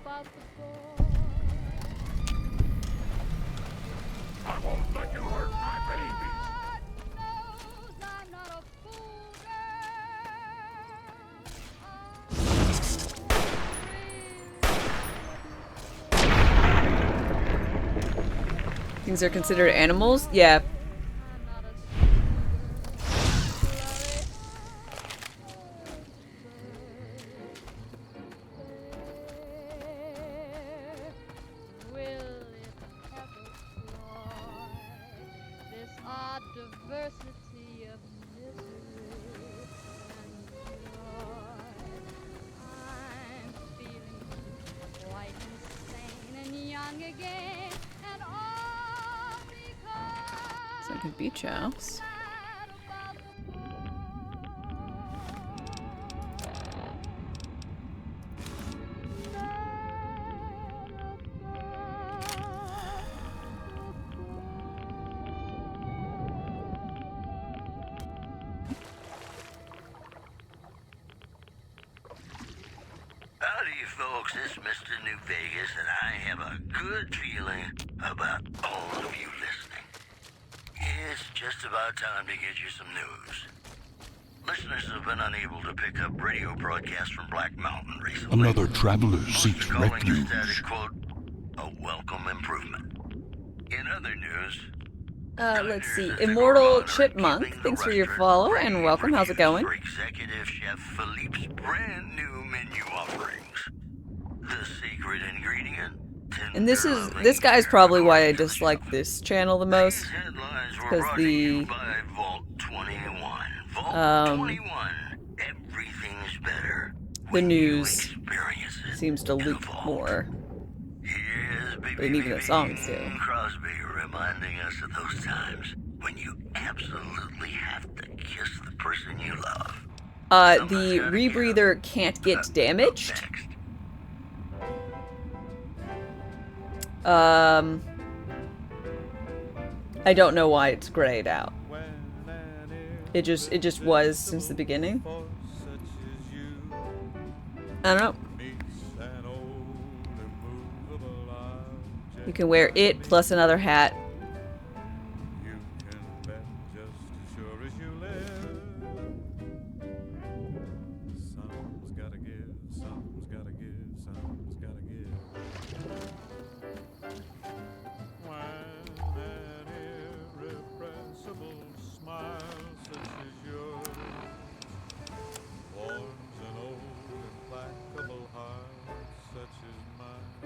I won't let you hurt my babies. Things are considered animals? Yeah. It's like a beach house. Howdy, folks. It's Mr. New Vegas, and I have a good feeling about all of you listening. It's just about time to get you some news. Listeners have been unable to pick up radio broadcasts from Black Mountain recently. Another traveler Most seeks are calling refuge. the status quote a welcome improvement. In other news, Let's see. Immortal Chipmunk, thanks for your follow and welcome. How's it going? for Executive Chef Philippe's brand new menu offerings. The secret ingredient. And this guy's probably why I dislike this channel the most. Because the Vault 21. Vault 21. Everything's better. the news seems to loop more than even the songs do. Crosby reminding us of those times when you absolutely have to kiss the person you love. The rebreather can't get damaged. I don't know why it's grayed out. It just was since the beginning. I don't know. You can wear it plus another hat.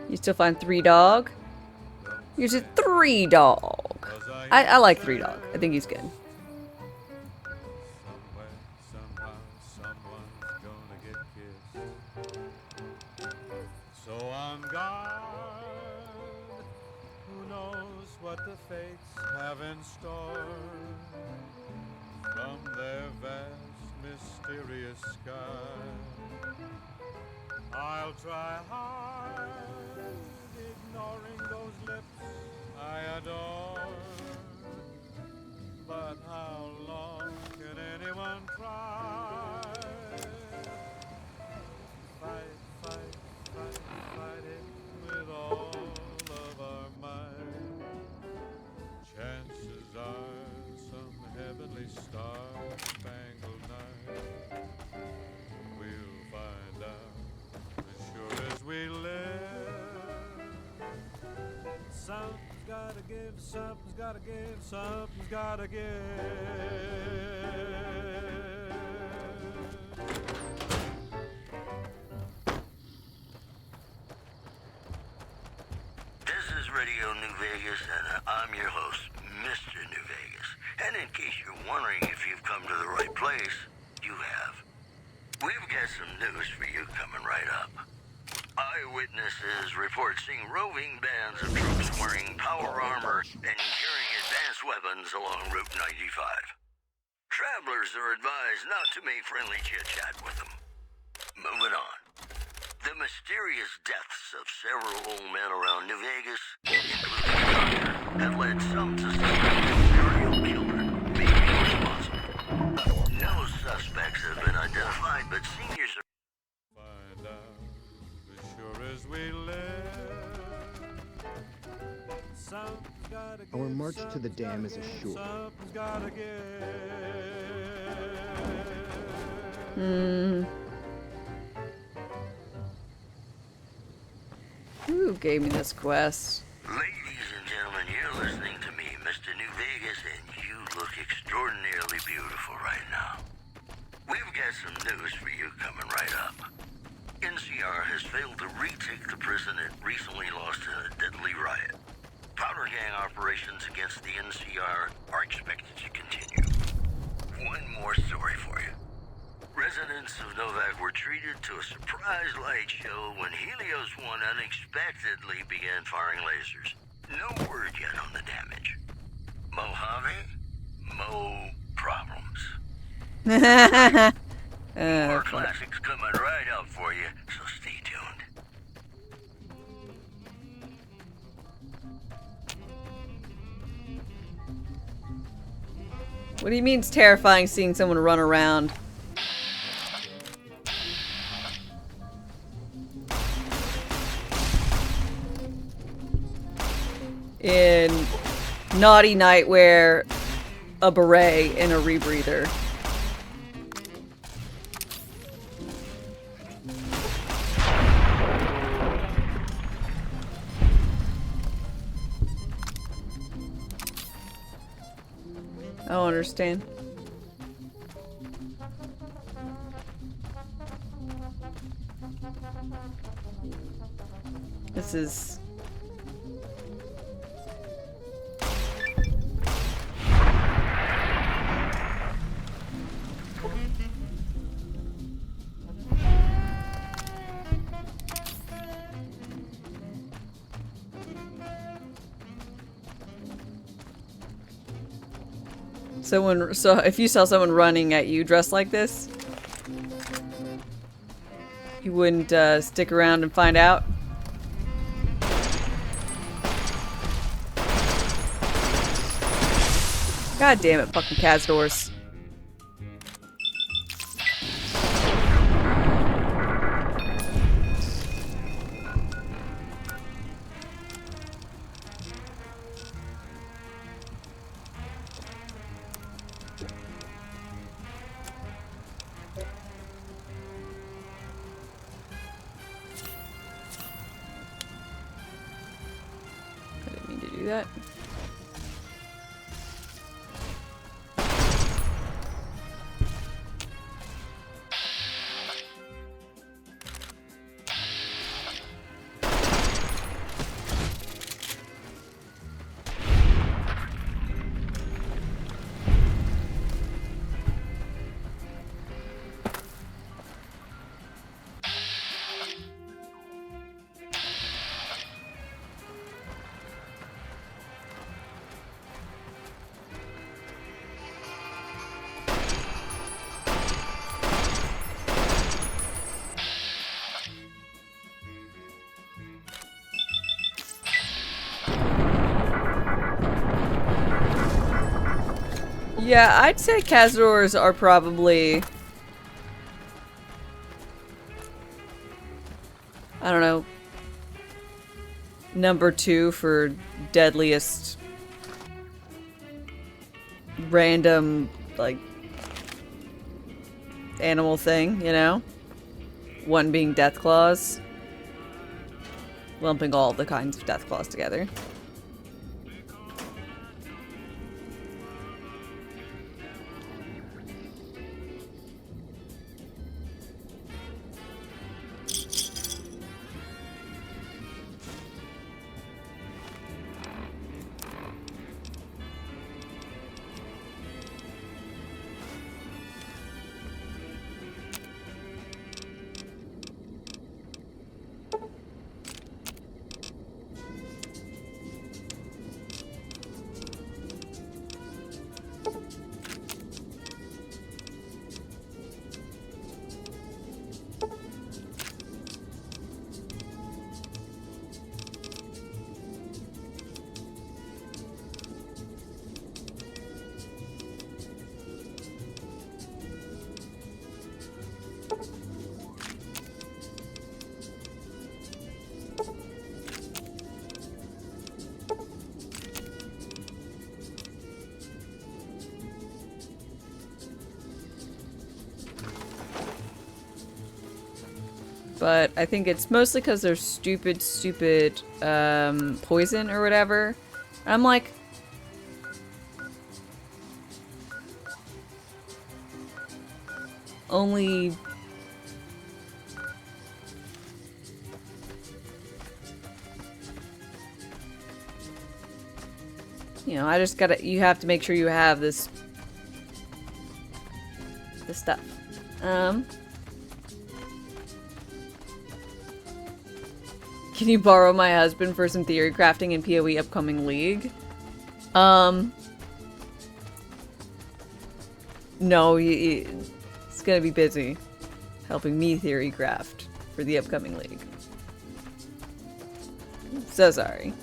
You still find 3 Dog? Here's a 3 Dog. I like 3 Dog. I think he's good. So on guard, who knows what the fates have in store from their vast, mysterious sky. I'll try hard, ignoring those lips I adore. But how long can anyone try? Fight, fight, fight, fight it with all of our might. Chances are some heavenly star-spangled night we'll find out as sure as we live. Something's gotta give, something's gotta give, something's gotta give. This is Radio New Vegas, and I'm your host, Mr. New Vegas. And in case you're wondering if you've come to the right place, you have. We've got some news for you coming right up. Eyewitnesses report seeing roving bands of troops wearing power armor and carrying advanced weapons along Route 95. Travelers are advised not to make friendly chit-chat with them. Moving on. The mysterious deaths of several old men around New Vegas, including a doctor, have led some to suspect a serial killer may be responsible. No suspects have been identified, but seniors are... Find out as sure as we live. Our march to the dam is assured. Who gave me this quest? Ladies and gentlemen, you're listening to me, Mr. New Vegas, and you look extraordinarily beautiful right now. We've got some news for you coming right up. NCR has failed to retake the prison it recently lost in a deadly riot. Powder gang operations against the NCR are expected to continue. One more story for you. Residents of Novak were treated to a surprise light show when Helios 1 unexpectedly began firing lasers. No word yet on the damage. Mojave? Mo problems. More classics coming right up for you, so stay tuned. What do you mean it's terrifying seeing someone run around? In Naughty Nightwear, a beret, and a rebreather. I don't understand. This is... So if you saw someone running at you dressed like this, you wouldn't stick around and find out? God damn it, fucking Cazadors. That. Yeah, I'd say Cazadors are probably... I don't know. Number 2 for deadliest... random, like... animal thing, you know? 1 being Deathclaws. Lumping all the kinds of Deathclaws together. but I think it's mostly because they're stupid poison or whatever. I'm like, only you know, I just gotta, you have to make sure you have this stuff. Can you borrow my husband for some theory crafting in PoE upcoming league? No, he's gonna be busy helping me theory craft for the upcoming league. So sorry.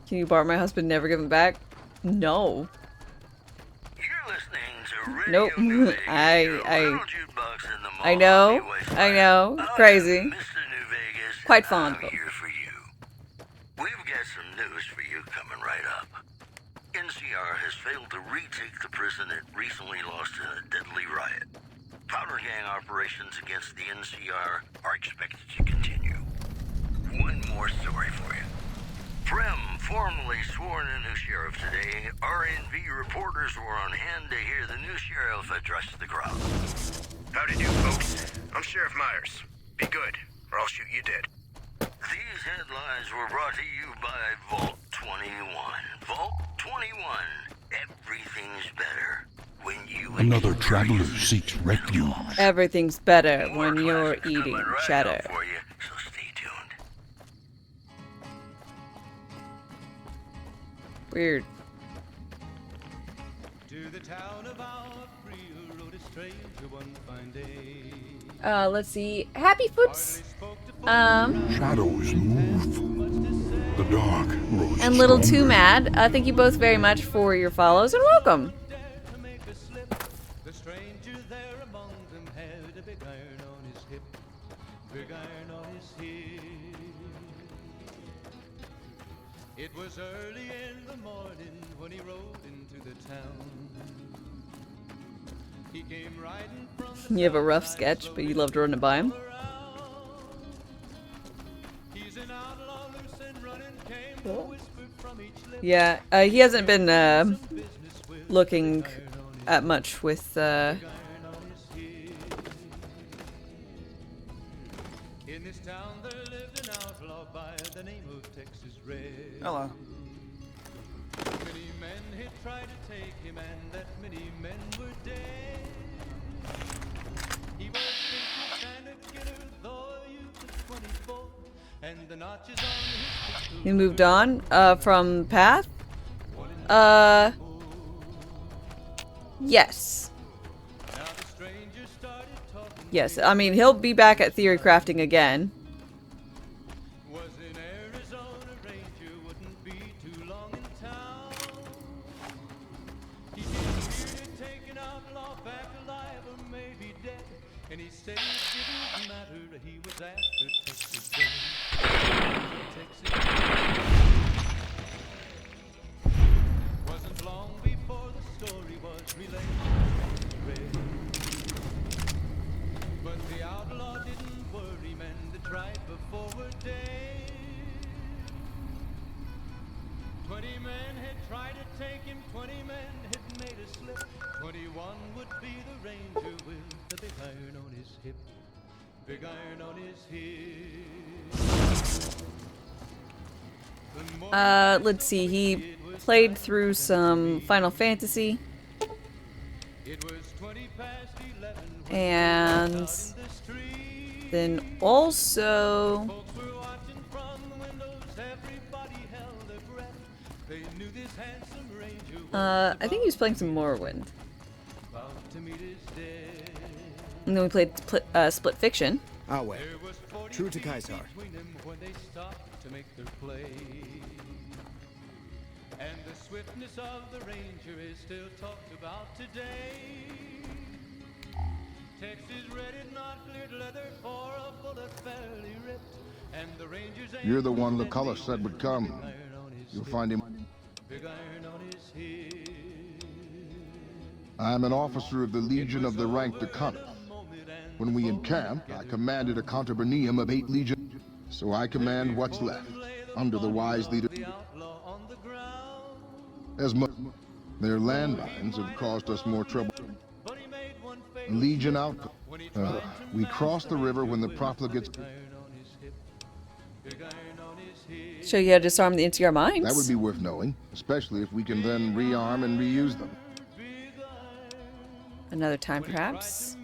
Can you borrow my husband, never give him back? No. You're listening to Radio Nope. New Vegas, your little jukebox in the mall. I know. Crazy. Mr. New Vegas, Quite fond of I'm him. here for you. We've got some news for you coming right up. NCR has failed to retake the prison it recently lost in a deadly riot. Powder gang operations against the NCR are expected to continue. One more story for you. Prem formally sworn a new sheriff today. RNV reporters were on hand to hear the new sheriff address the crowd. Howdy do, folks. I'm Sheriff Myers. Be good, or I'll shoot you dead. These headlines were brought to you by Vault 21. Vault 21. Everything's better when you... Another traveler seeks refuge. Everything's better when you're eating cheddar. For you, so stay tuned. Weird. To the town of our free rode a stranger one fine day. Let's see. Happy Foots. Shadows move. The dark grows And Little Too stronger. Mad. Thank you both very much for your follows and welcome. The stranger there among them had a big iron on his hip. Big iron on his hip. It was early in the morning when he rode into the town. He came riding from the You have a rough sketch, but you love to run it by him. He's an outlaw loose and running, came the whisper from each lip. Yeah, he hasn't been looking at much with In this town there lived an outlaw by the name of Texas Red. Hello. Many men had tried to take him, and that many men were dead. He was thinking and a killer, though a youth of 24, and the notches on his pistol. he moved on from Path. Yes. Now the stranger started talking. Yes, I mean, he'll be back at theory crafting again. Was in Arizona, ranger wouldn't be too long in town. He came here to take an outlaw back alive or maybe dead, and he said it didn't matter. He was after Texas Red. Texas wasn't long before the story was relayed. But the outlaw didn't worry, men that tried before were dead. 20 men had tried to take him, 20 men had made a slip. 21 would be the ranger with the big iron on his hip. Big iron on his hip. Let's see, he played through some Final Fantasy. It was 20 past 11 And then also, folks were watching from the windows. Everybody held their breath. They knew this handsome ranger was I think he was playing some Morrowind. about to meet his death. And then we played Split Fiction. Ah, well. There was 40 True to feet Kaisar. between them when they stopped to make their play. And the swiftness of the ranger is still talked about today. Texas Red had not cleared leather for a bullet fairly ripped. And the ranger's You're the one aim Lucullus said would come. iron on his you'll find him. Big iron on his head. I am an officer of the Legion of the rank Decanic. When we encamped, I commanded a counterbarnium of 8 legion, so I command what's left, under the wise leader. As much, their landmines have caused us more trouble. Legion outpost. We crossed the river when the profligates. Show you how to disarm the NCR mines? That would be worth knowing, especially if we can then rearm and reuse them. Another time, perhaps.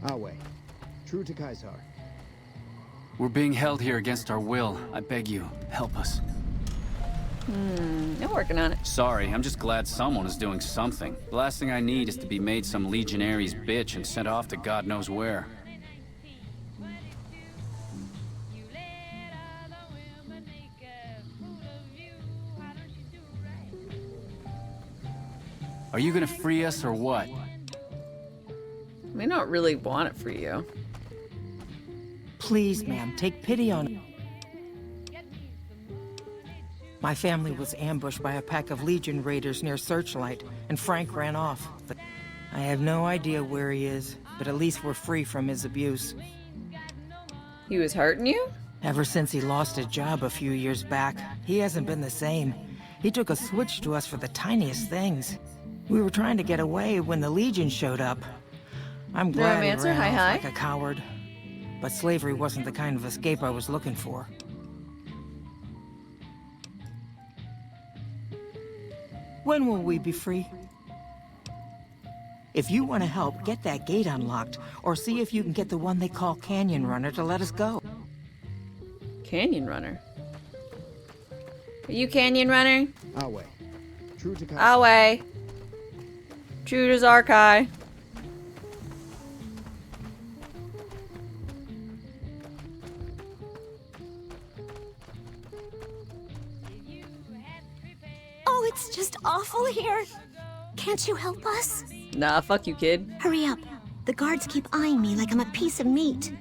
Our way. True to Kaisar. We're being held here against our will. I beg you, help us. I'm working on it. Sorry, I'm just glad someone is doing something. The last thing I need is to be made some legionary's bitch and sent off to God knows where. Are you gonna free us or what? We don't really want it for you. Please, ma'am, take pity on me. My family was ambushed by a pack of Legion raiders near Searchlight, and Frank ran off. But I have no idea where he is, but at least we're free from his abuse. He was hurting you? Ever since he lost his job a few years back, he hasn't been the same. He took a switch to us for the tiniest things. We were trying to get away when the Legion showed up. I'm glad he ran off like a coward. But slavery wasn't the kind of escape I was looking for. When will we be free? If you want to help, get that gate unlocked, or see if you can get the one they call Canyon Runner to let us go. Canyon Runner? Are you Canyon Runner? Our way. True to Kaisar. Our way. True to Zarkai. Oh, it's just awful here. Can't you help us? Nah, fuck you, kid. Hurry up. The guards keep eyeing me like I'm a piece of meat.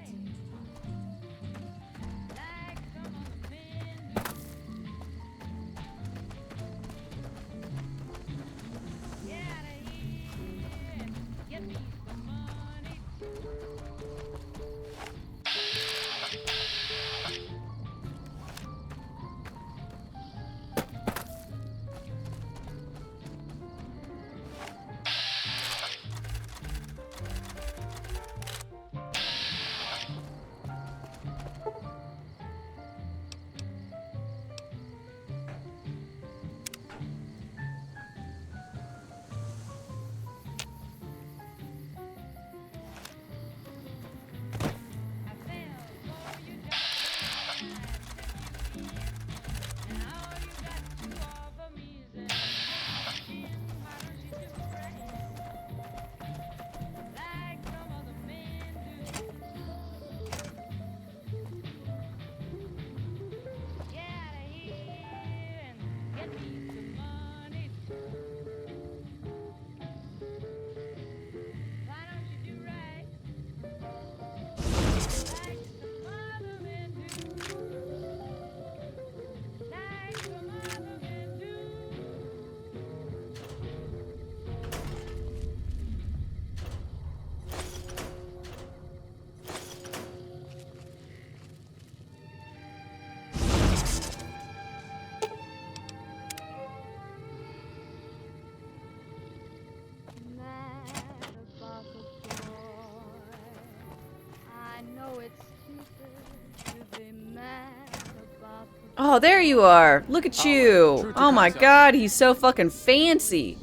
Oh, there you are. Look at you. Oh my god, he's so fucking fancy.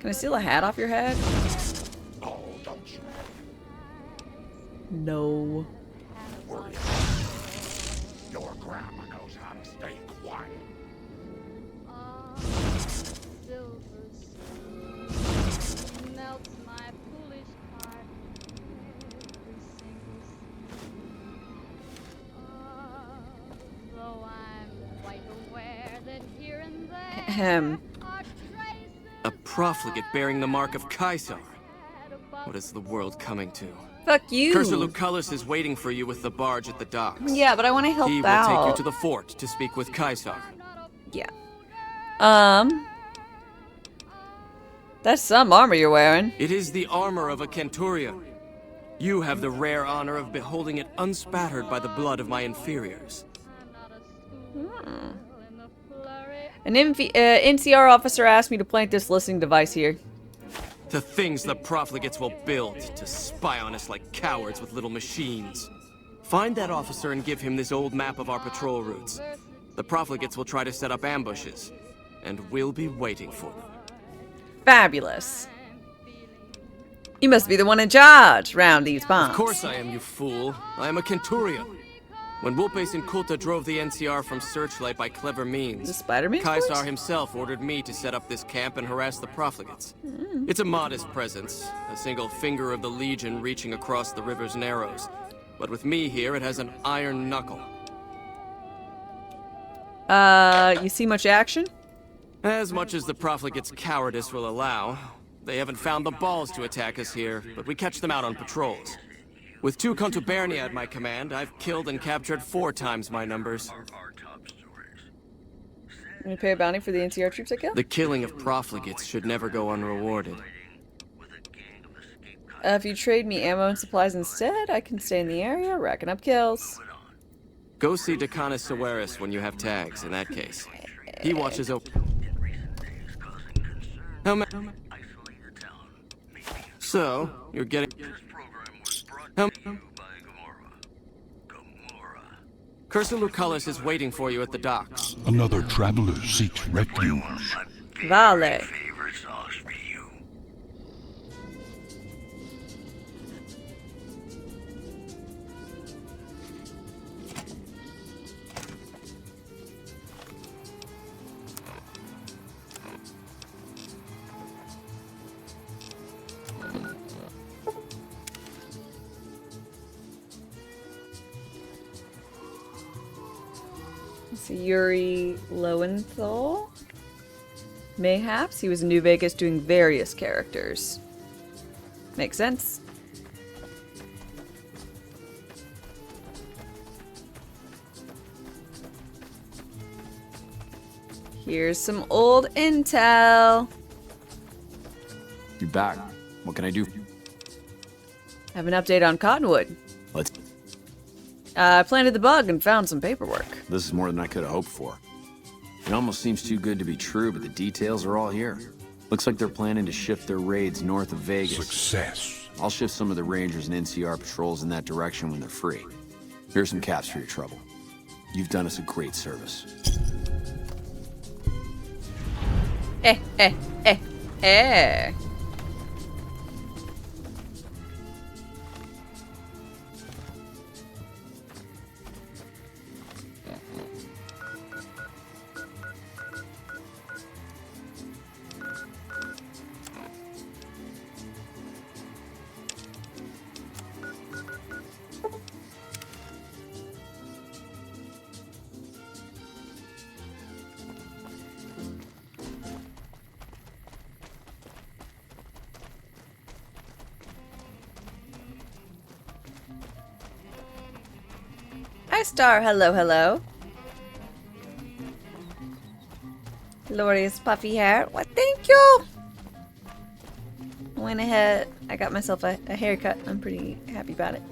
Can I steal a hat off your head? Oh, don't you? No. Worry. Your grandma knows how to stay quiet. Ahem. A profligate bearing the mark of Caesar. What is the world coming to? Fuck you. Cursor Lucullus is waiting for you with the barge at the docks. Yeah, but I want to help He will out. take you to the fort to speak with Caesar. Yeah. That's some armor you're wearing. It is the armor of a Centurion. You have the rare honor of beholding it unspattered by the blood of my inferiors. An NCR officer asked me to plant this listening device here. The things the profligates will build to spy on us like cowards with little machines. Find that officer and give him this old map of our patrol routes. The profligates will try to set up ambushes, and we'll be waiting for them. Fabulous. You must be the one in charge round these bombs. Of course I am, you fool. I am a Centurion. When Wulpes and Kulta drove the NCR from Searchlight by clever means, the Spider-Man Caesar voice? himself ordered me to set up this camp and harass the profligates. It's a modest presence, a single finger of the Legion reaching across the river's narrows. But with me here, it has an iron knuckle. You see much action? As much as the profligates' cowardice will allow. They haven't found the balls to attack us here, but we catch them out on patrols. With 2 contubernia at my command, I've killed and captured 4 times my numbers. You gonna pay a bounty for the NCR troops I killed? The killing of profligates should never go unrewarded. If you trade me ammo and supplies instead, I can stay in the area, racking up kills. Go see Decanus Severus when you have tags, in that case. He watches over... How many... So, you're getting... How... Cursor Lucullus is waiting for you at the docks. Another traveler seeks refuge. Vale. It's Yuri Lowenthal. Mayhaps he was in New Vegas doing various characters. Makes sense. Here's some old intel. You back. What can I do? I have an update on Cottonwood. Let's... I planted the bug and found some paperwork. This is more than I could have hoped for. It almost seems too good to be true, but the details are all here. Looks like they're planning to shift their raids north of Vegas. Success. I'll shift some of the Rangers and NCR patrols in that direction when they're free. Here's some caps for your trouble. You've done us a great service. Eh. Hi, Star. Hello. Glorious puffy hair. What? Thank you. Went ahead. I got myself a haircut. I'm pretty happy about it.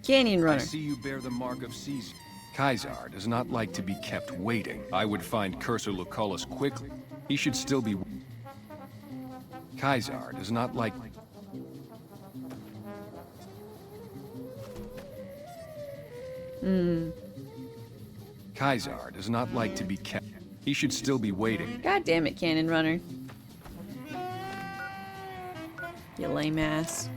Canyon Runner. I see you bear the mark of Caesar. Caesar does not like to be kept waiting. I would find Cursor Lucullus quickly. He should still be... Caesar does not like... Caesar does not like to be kept... He should still be waiting. God damn it, Cannon Runner. You lame ass.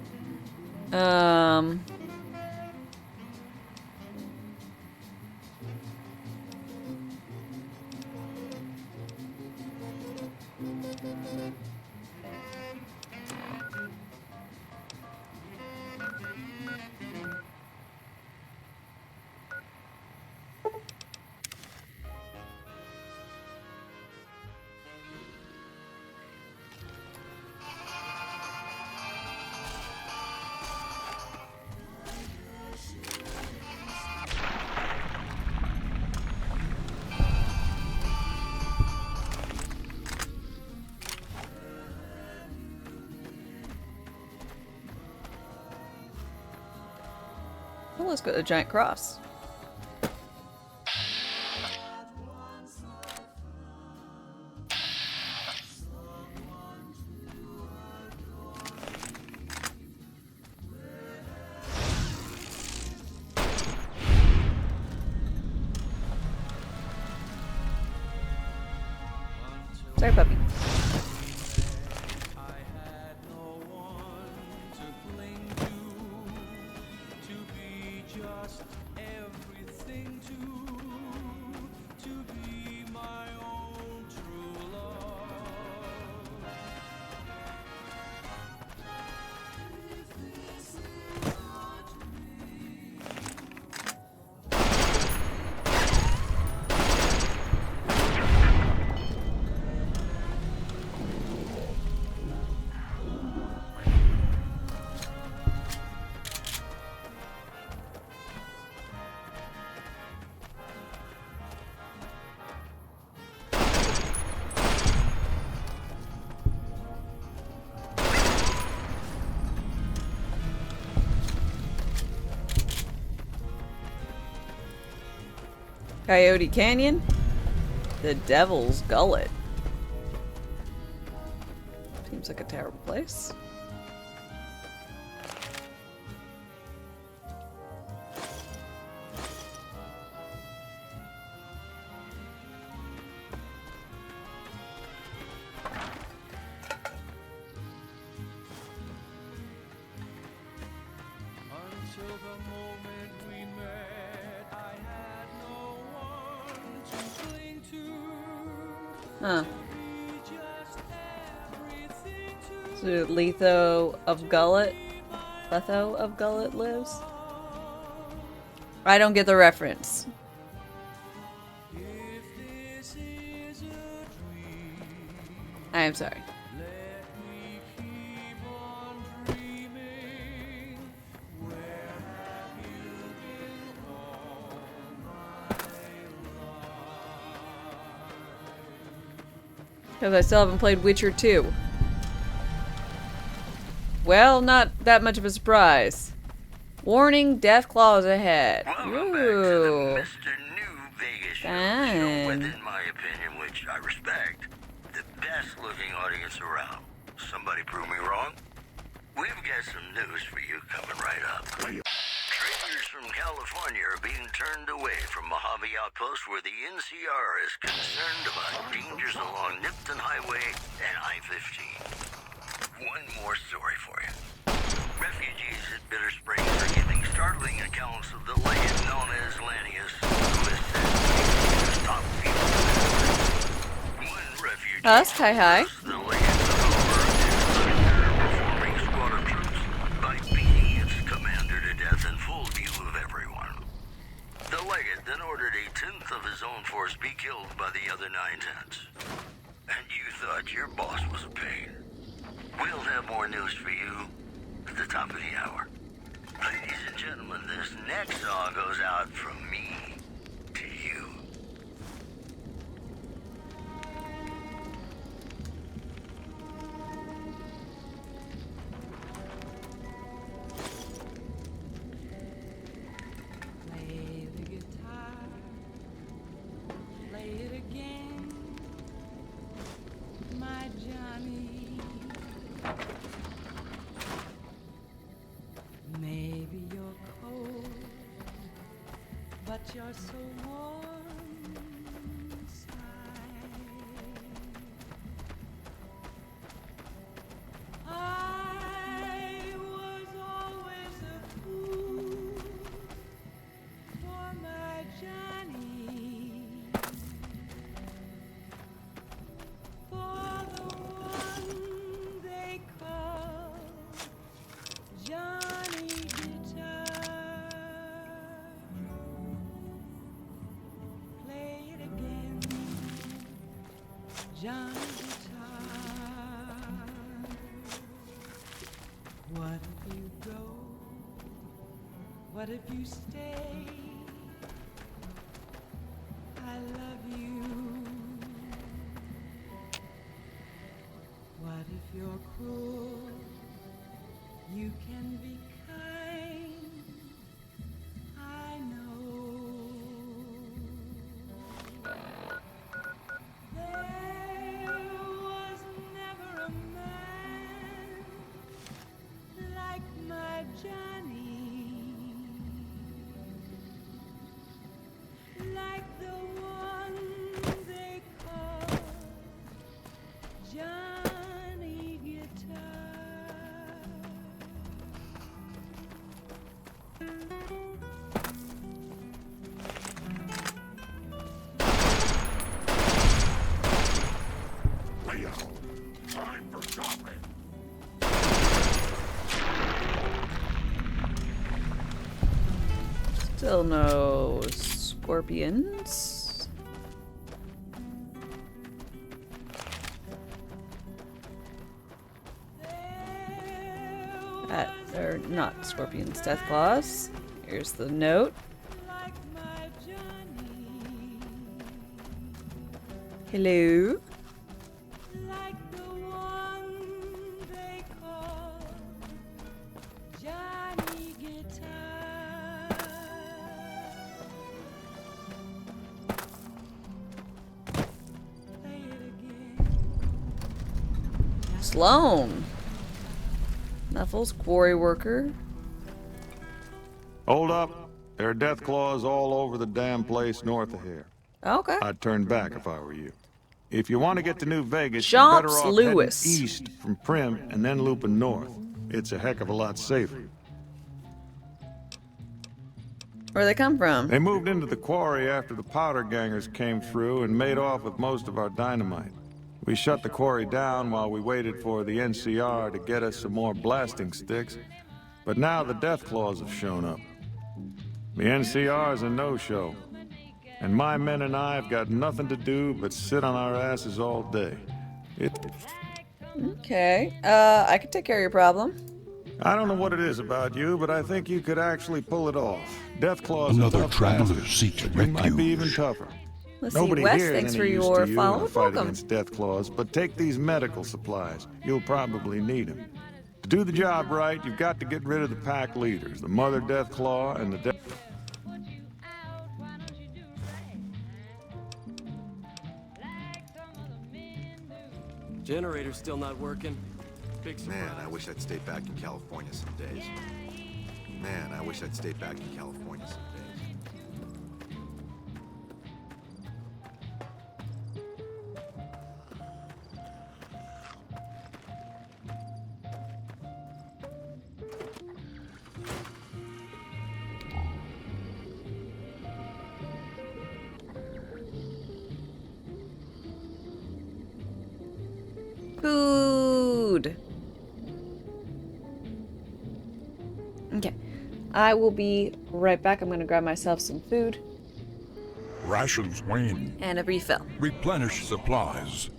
Well, let's go to the giant cross. Sorry, puppy. Coyote Canyon? The Devil's Gullet. Seems like a terrible place. Until the moment we met, I had no one to cling to. Huh. So Letho of Gullet? Letho of Gullet lives? I don't get the reference. I am sorry. Because I still haven't played Witcher 2. Well, not that much of a surprise. Warning, death claws ahead. Ooh. Mr. New Vegas show, within my opinion, which I respect, the best looking audience around. Somebody prove me wrong? We've got some news for you coming right up. Traders from California are being turned away from Mojave Outpost where the NCR is concerned about dangers along Nipton Highway and I-15. One more story for you. Refugees at Bitter Springs are giving startling accounts of the legend known as Lanius, who is said to stop people. One refugee Us, hi. the legend performing squad of troops by beating its commander to death in full view of everyone. The legate then ordered a tenth of his own force be killed by the other 9/10. And you thought your boss was a pain. We'll have more news for you at the top of the hour. Ladies and gentlemen, this next song goes out from me to you. Play the guitar, play it again, my Johnny. Maybe you're cold, but you're so warm inside. I was always a fool for my Johnny, for the Johnny Guitar. What if you go? What if you stay? I love you. What if you're cruel? You can be kind. I know. There was never a man like my Johnny, like the one they call Johnny Guitar. Leo, time for shopping. Still no scorpions. They're not scorpions, death claws. Here's the note. Hello. Like the one they call Johnny Guitar. Play it again. Sloan. Knuffles, quarry worker. Hold up. There are death claws all over the damn place north of here. Okay. I'd turn back if I were you. If you want to get to New Vegas, you're better Shops off Lewis. heading east from Prim and then looping north. It's a heck of a lot safer. Where they come from? They moved into the quarry after the powder gangers came through and made off with most of our dynamite. We shut the quarry down while we waited for the NCR to get us some more blasting sticks, but now the death claws have shown up. The NCR's a no-show, and my men and I have got nothing to do but sit on our asses all day. Okay, I can take care of your problem. I don't know what it is about you, but I think you could actually pull it off. Death claws Another are tough traveler bastards, seeks but you might be even refuge. tougher. Let's see, Nobody Wes, here is thanks any for use your to you in a follow. fight Welcome. against death claws, but take these medical supplies. You'll probably need them. To do the job right, you've got to get rid of the pack leaders, the mother death claw and the death... Generator's still not working. Big surprise. Man, I wish I'd stayed back in California some days. Man, I wish I'd stayed back in California some days. Food. Okay. I will be right back. I'm going to grab myself some food Rations wane. and a refill. Replenish supplies.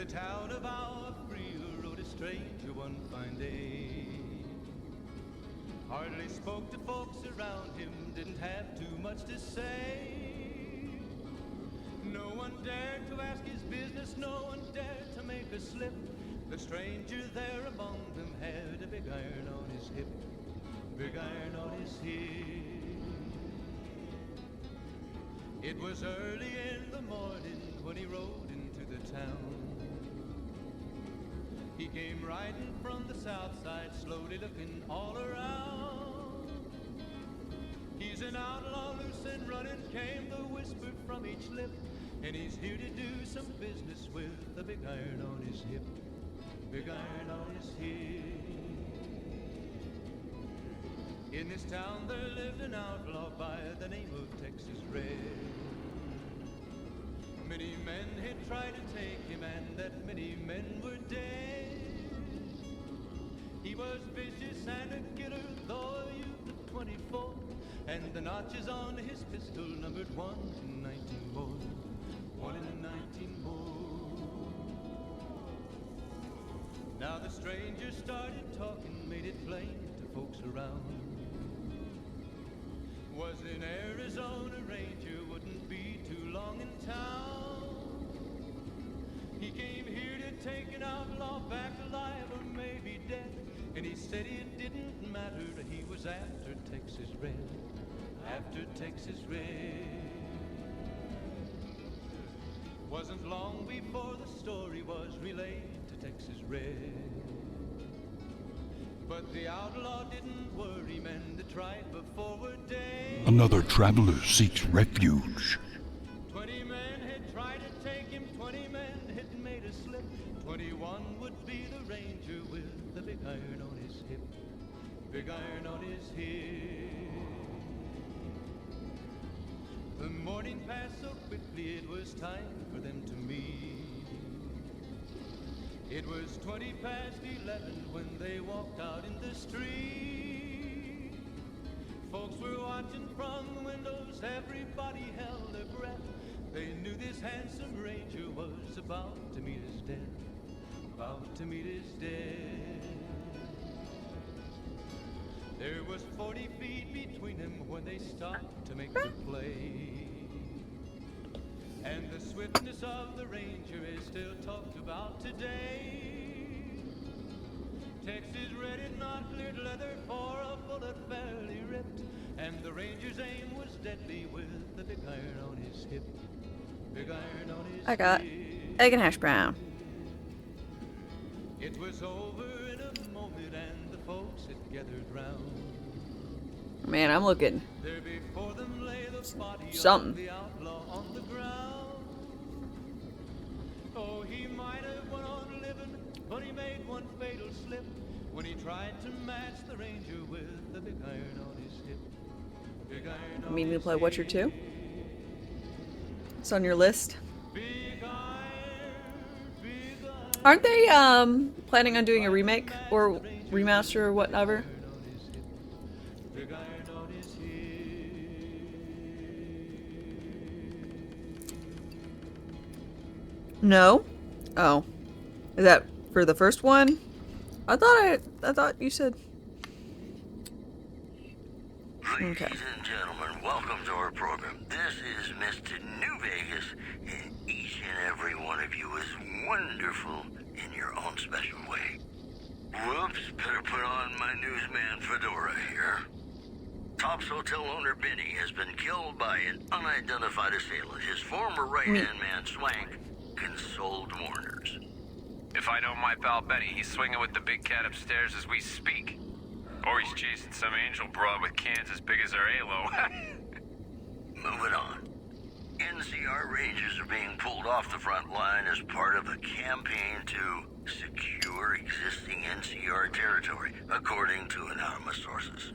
the town of our Freer rode a stranger one fine day. Hardly spoke to folks around him, didn't have too much to say. No one dared to ask his business, no one dared to make a slip. The stranger there among them had a big iron on his hip, big iron on his hip. It was early in the morning when he rode into the town. He came riding from the south side, slowly looking all around. He's an outlaw, loose and running, came the whisper from each lip. And he's here to do some business with a big iron on his hip, big iron on his hip. In this town there lived an outlaw by the name of Texas Red. Many men had tried to take him, and that many men were dead. He was vicious and a killer, though a youth of 24, and the notches on his pistol numbered 1 in 19 more. 1 in 19 more. Now the stranger started talking, made it plain to folks around. Was an Arizona Ranger, wouldn't be too long in town. He came here to take an outlaw back alive or maybe dead. And he said it didn't matter, he was after Texas Red, after Texas Red. Wasn't long before the story was relayed to Texas Red. But the outlaw didn't worry, men that tried before were dead. Another traveler seeks refuge. 20 men had tried to take him, 20 men had made a slip. 21 would be the ranger with the big iron on his hip, big iron on his hip. The morning passed so quickly, it was time for them to meet. It was 20 past 11 when they walked out in the street. Folks were watching from the windows, everybody held their breath. They knew this handsome ranger was about to meet his death, about to meet his death. There was 40 feet between them when they stopped to make their play. And the swiftness of the ranger is still talked about today. Texas Red had not cleared leather for a bullet fairly ripped, and the ranger's aim was deadly with the big iron on his hip, big iron on his I got egg and hash brown. It was over in a moment and the folks had gathered round. Man, I'm looking There before them lay the body something. of the outlaw on the ground. Oh, he might have went on living, but he made one fatal slip when he tried to match the ranger with the big iron on his hip, big iron on Mean to his play hip. Witcher 2? It's on your list. Aren't they planning on doing a remake or remaster or whatever? No? Oh. Is that for the first one? I thought you said. Ladies and gentlemen, welcome to our program. This is Mr. New Vegas, and each and every one of you is wonderful in your own special way. Whoops, better put on my newsman fedora here. Top's hotel owner Benny has been killed by an unidentified assailant. His former right-hand man, Swank, consoled mourners. If I know my pal Benny, he's swinging with the big cat upstairs as we speak. Or he's chasing some angel broad with cans as big as her halo. Moving on. NCR Rangers are being pulled off the front line as part of a campaign to secure existing NCR territory, according to anonymous sources.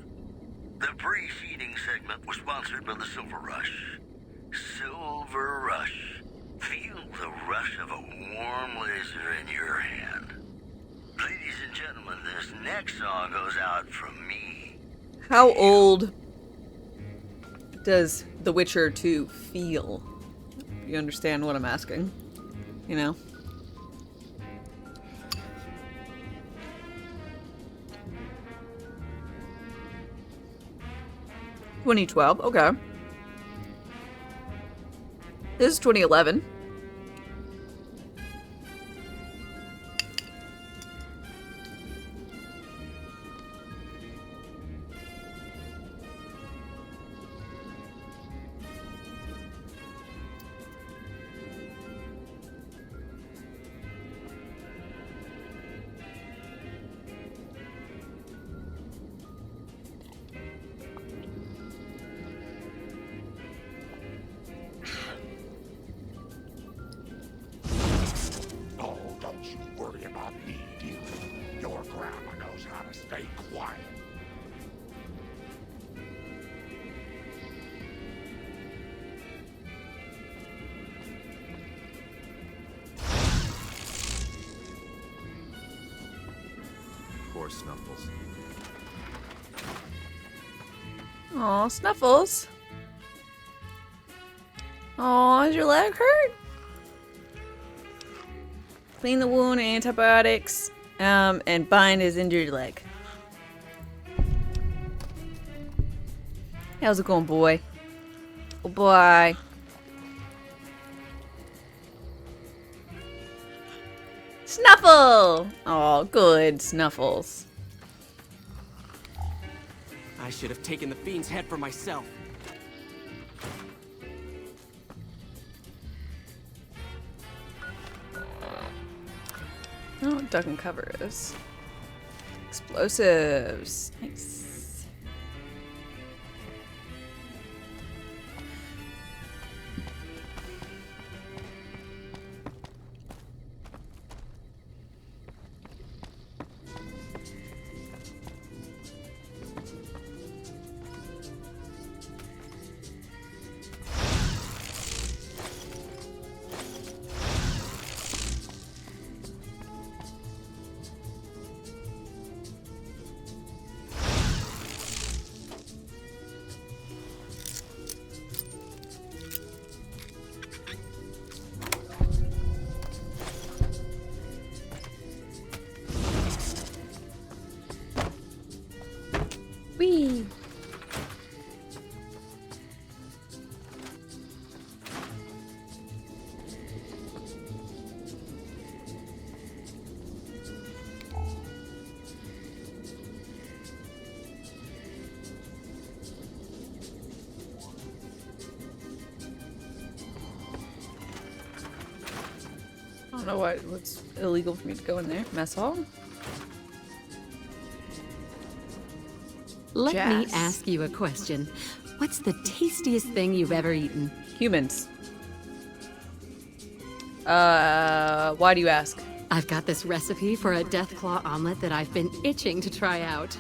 The preceding segment was sponsored by the Silver Rush. Silver Rush. Feel the rush of a warm laser in your hand. Ladies and gentlemen, this next song goes out from me. How old does The Witcher 2 feel? You understand what I'm asking? You know? 2012. Okay. This is 2011. Oh, don't you worry about me, dearie. Your grandma knows how to stay quiet. Poor Snuffles. Aw, Snuffles. Aw, does your leg hurt? Clean the wound, antibiotics, and bind his injured leg. How's it going, boy? Oh, boy. Snuffle! Oh, good, Snuffles. I should have taken the fiend's head for myself. Oh, duck and cover is. Explosives. Nice. Whee! I don't know what's illegal for me to go in there. Mess hall? Let me Jazz. ask you a question. What's the tastiest thing you've ever eaten? Humans. Why do you ask? I've got this recipe for a Deathclaw omelet that I've been itching to try out.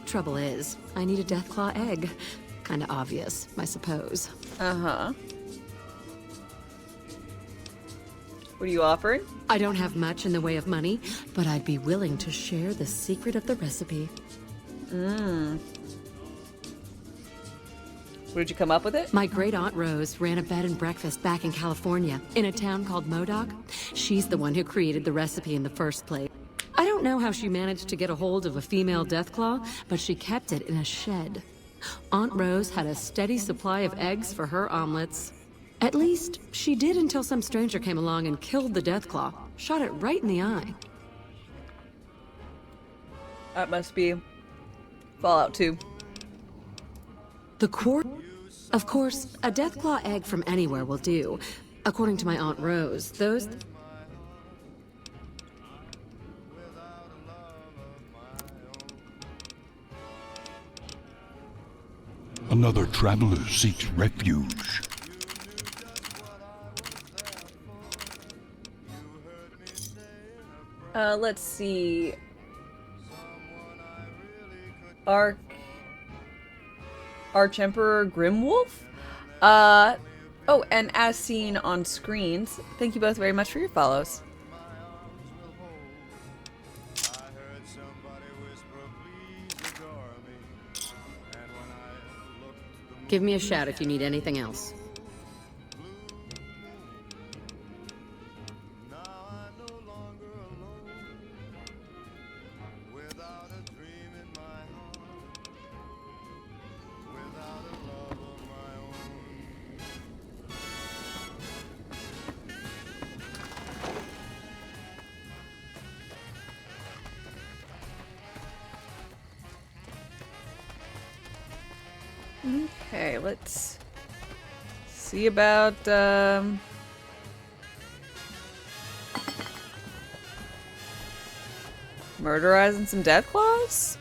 Trouble is, I need a Deathclaw egg. Kinda obvious, I suppose. Uh-huh. What are you offering? I don't have much in the way of money, but I'd be willing to share the secret of the recipe. Mmm. Where did you come up with it? My great-aunt Rose ran a bed and breakfast back in California, in a town called Modoc. She's the one who created the recipe in the first place. I don't know how she managed to get a hold of a female Deathclaw, but she kept it in a shed. Aunt Rose had a steady supply of eggs for her omelets. At least, she did until some stranger came along and killed the Deathclaw. Shot it right in the eye. That must be Fallout 2. The core... Of course, a Deathclaw egg from anywhere will do. According to my Aunt Rose, those... Another traveler seeks refuge. Let's see. Arch-Emperor Grimwolf? Oh, and as seen on screens, thank you both very much for your follows. Give me a shout if you need anything else. Okay, let's see about murderizing some Deathclaws?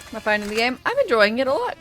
Am I finding the game? I'm enjoying it a lot.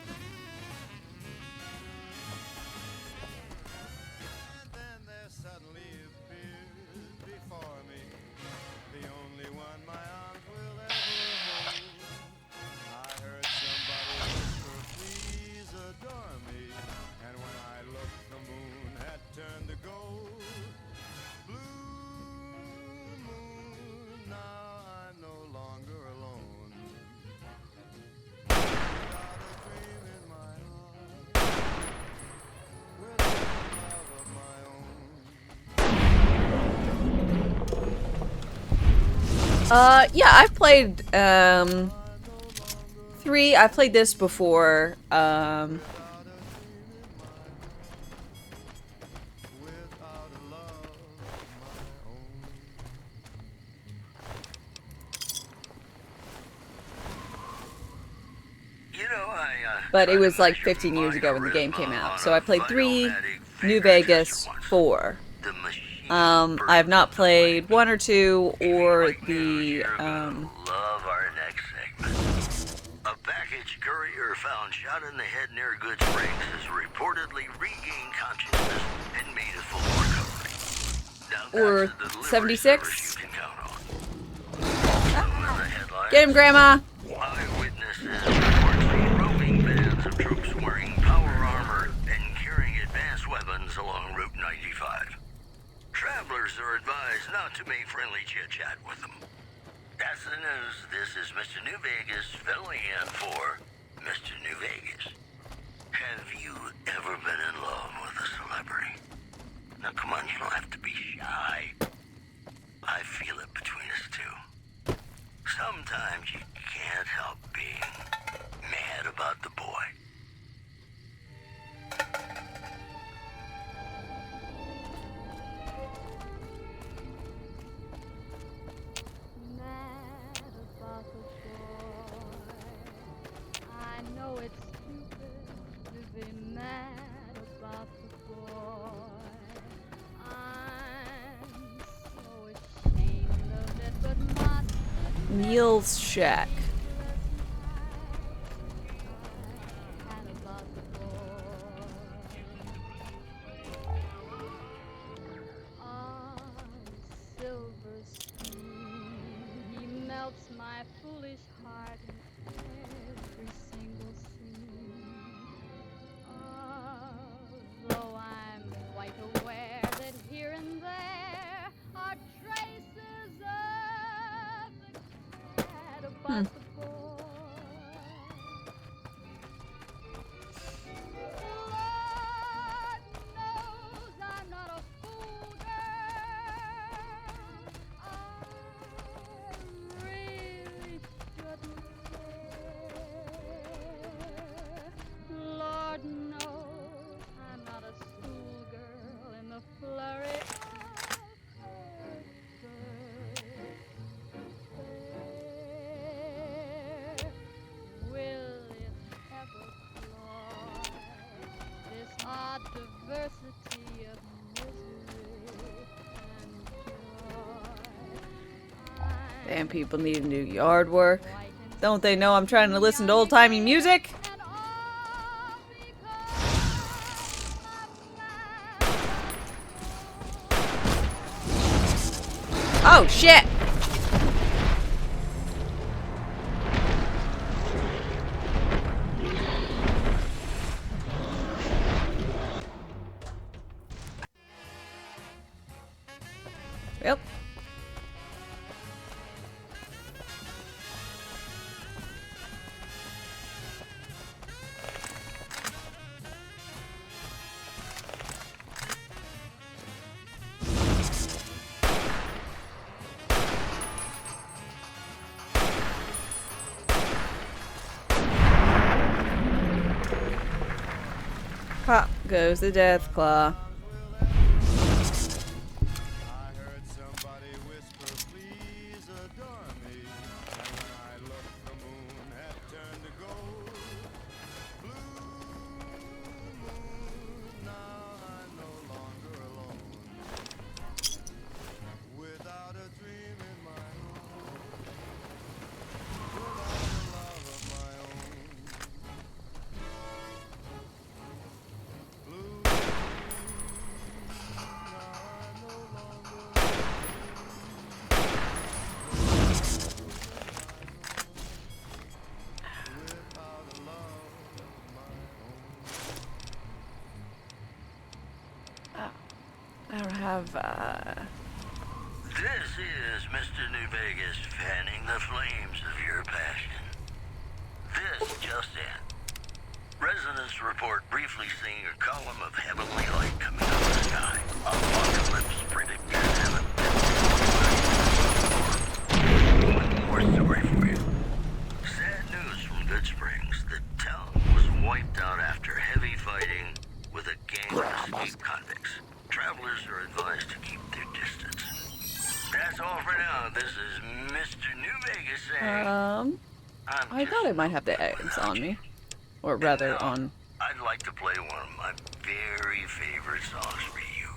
Yeah, I've played, 3. I've played this before, but it was like 15 years ago when the game came out. So I played 3, New Vegas, 4. I have not played 1 or 2 or the, Love our next segment. A package courier found shot in the head near Good Springs has reportedly regained consciousness and made a full recovery. Now, or 76. Get him, Grandma! Eyewitnesses report seen roving bands of troops wearing power armor and carrying advanced weapons along Route 95. Travelers are advised not to make friendly chit-chat with them. That's the news. This is Mr. New Vegas filling in for Mr. New Vegas. Have you ever been in love with a celebrity? Now come on, you don't have to be shy. I feel it between us two. Sometimes you can't help being mad about the boy. I know it's stupid to be mad about the boy. I'm so ashamed of it, but must Neil's Shack. silver spoon. He melts my foolish heart in every single scene. Although I'm quite aware that here and there are traces of the cat about the boy. Lord knows I'm not a fool, girl. I really shouldn't care. Lord knows I'm not a schoolgirl in the flurry of her despair. Will it ever cloy this odd diversity of misery and joy? Damn, people need to do yard work. Don't they know I'm trying to listen to old-timey music? Oh, shit! Yep. Pop goes the Deathclaw. I don't have, This is Mr. New Vegas fanning the flames of your passion. This just in. Residents report briefly seeing a column of heavenly light coming out of the sky. Apocalypse predicted heaven. One more story for you. Sad news from Good Springs. The town was wiped out after heavy fighting with a gang of escaped convicts. Travelers are advised to keep their distance. That's all for now. This is Mr. New Vegas saying... I thought I might have the eggs on me. Or rather, on... I'd like to play one of my very favorite songs for you.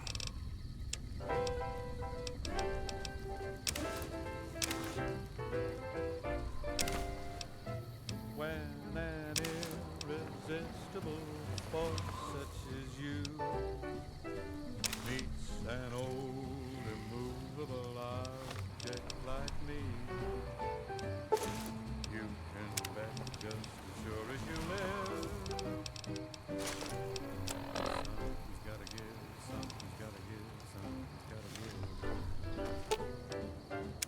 When an irresistible force such as you meets an old immovable object like me, you can bet just as sure as you live. Something's gotta give, something's gotta give, something's gotta give.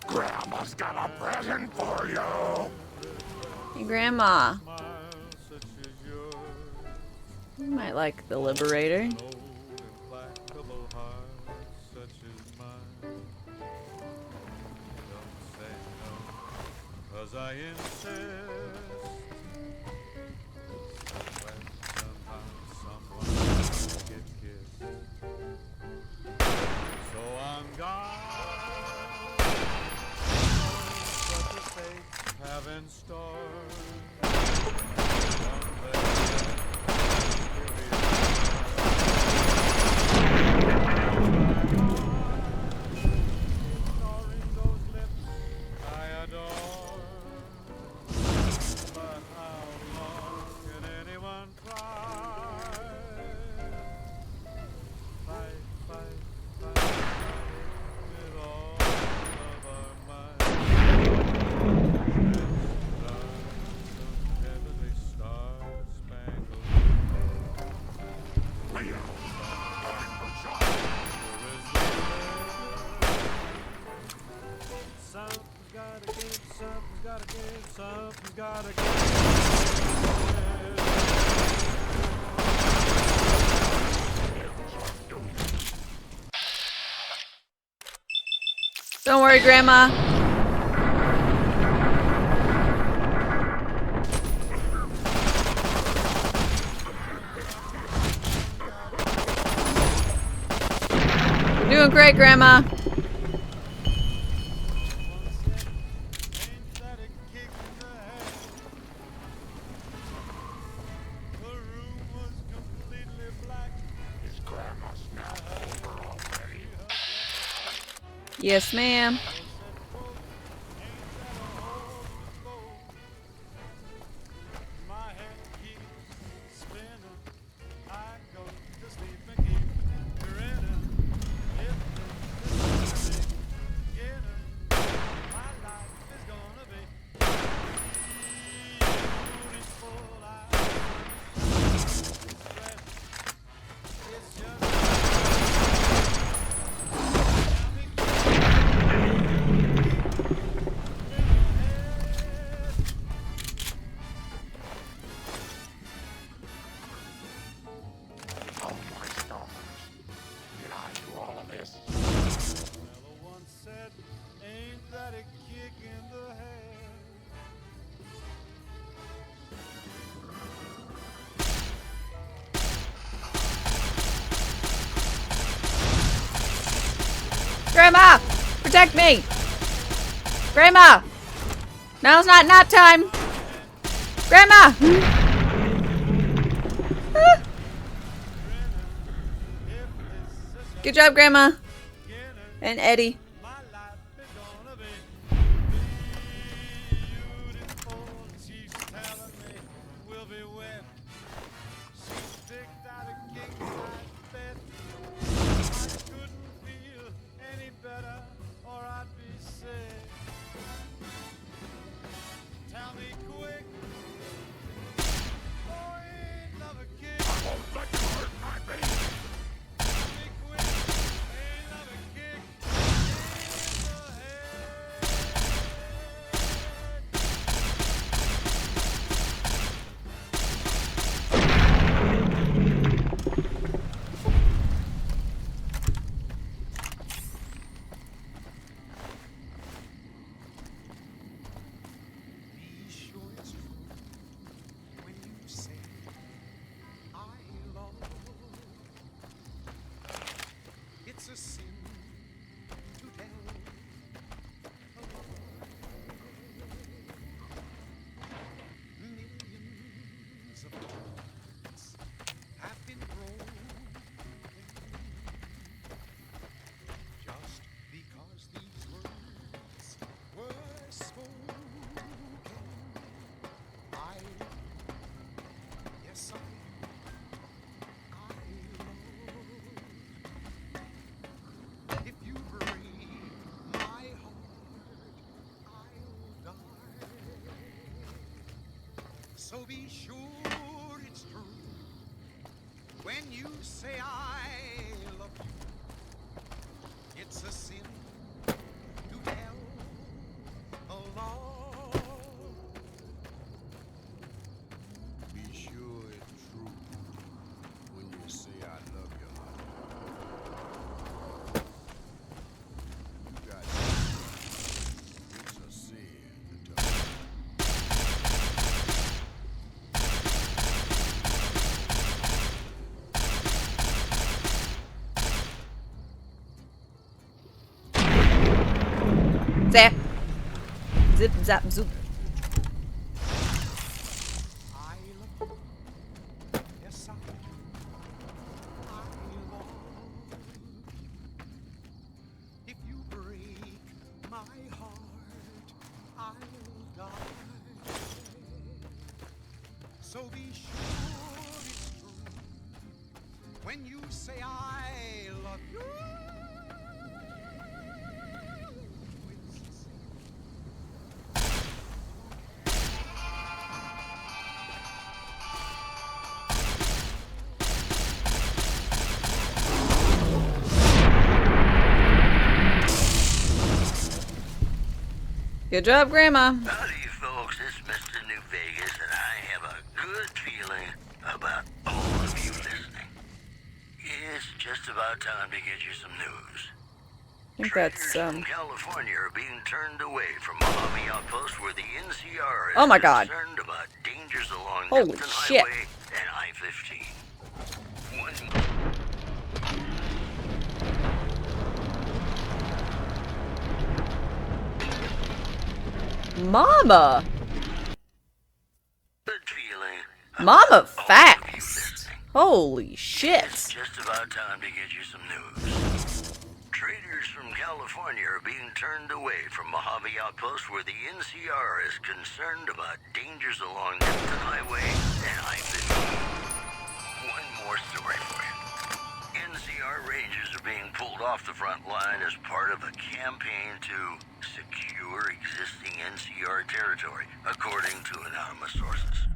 Grandma's got a present for you. Hey, Grandma. You might like the Liberator. Cause I insist. Somehow, someone will get kissed. So I'm gone. Such a fate have in store. Ignoring those lips I adore. But how long can anyone try? Fight, fight, fight with all of our might. Some heavenly star-spangled Leo, something's gotta give, something's gotta give, something's gotta give. Don't worry, Grandma. You're doing great, Grandma. Yes, ma'am. Grandma! Protect me! Grandma! Now's not nap time! Grandma! Good job, Grandma. And Eddie. So be sure it's true when you say I love you. It's a sin to tell a lie. Be sure it's true when you say I love you, honey. You got it. It's a sin to tell. Zap. Zip, zap, zoop. Yes, I do. I love. If you break my heart, I'll die. So be sure it's true when you say I love you. Good job, Grandma. Howdy, folks. It's Mr. New Vegas, and I have a good feeling about all of you listening. It's just about time to get you some news. I think Traders that's, from California are being turned away from Mojave Outpost where the NCR is Oh my God. concerned about dangers along Holy Neptune shit. Highway and I-15. Mama. Good feeling. Mama fast. Holy shit. It's just about time to get you some news. Traders from California are being turned away from Mojave Outpost where the NCR is concerned about dangers along Neptune Highway and I-15. One more story for you. NCR Rangers are being pulled off the front line as part of a campaign to secure existing NCR territory, according to anonymous sources.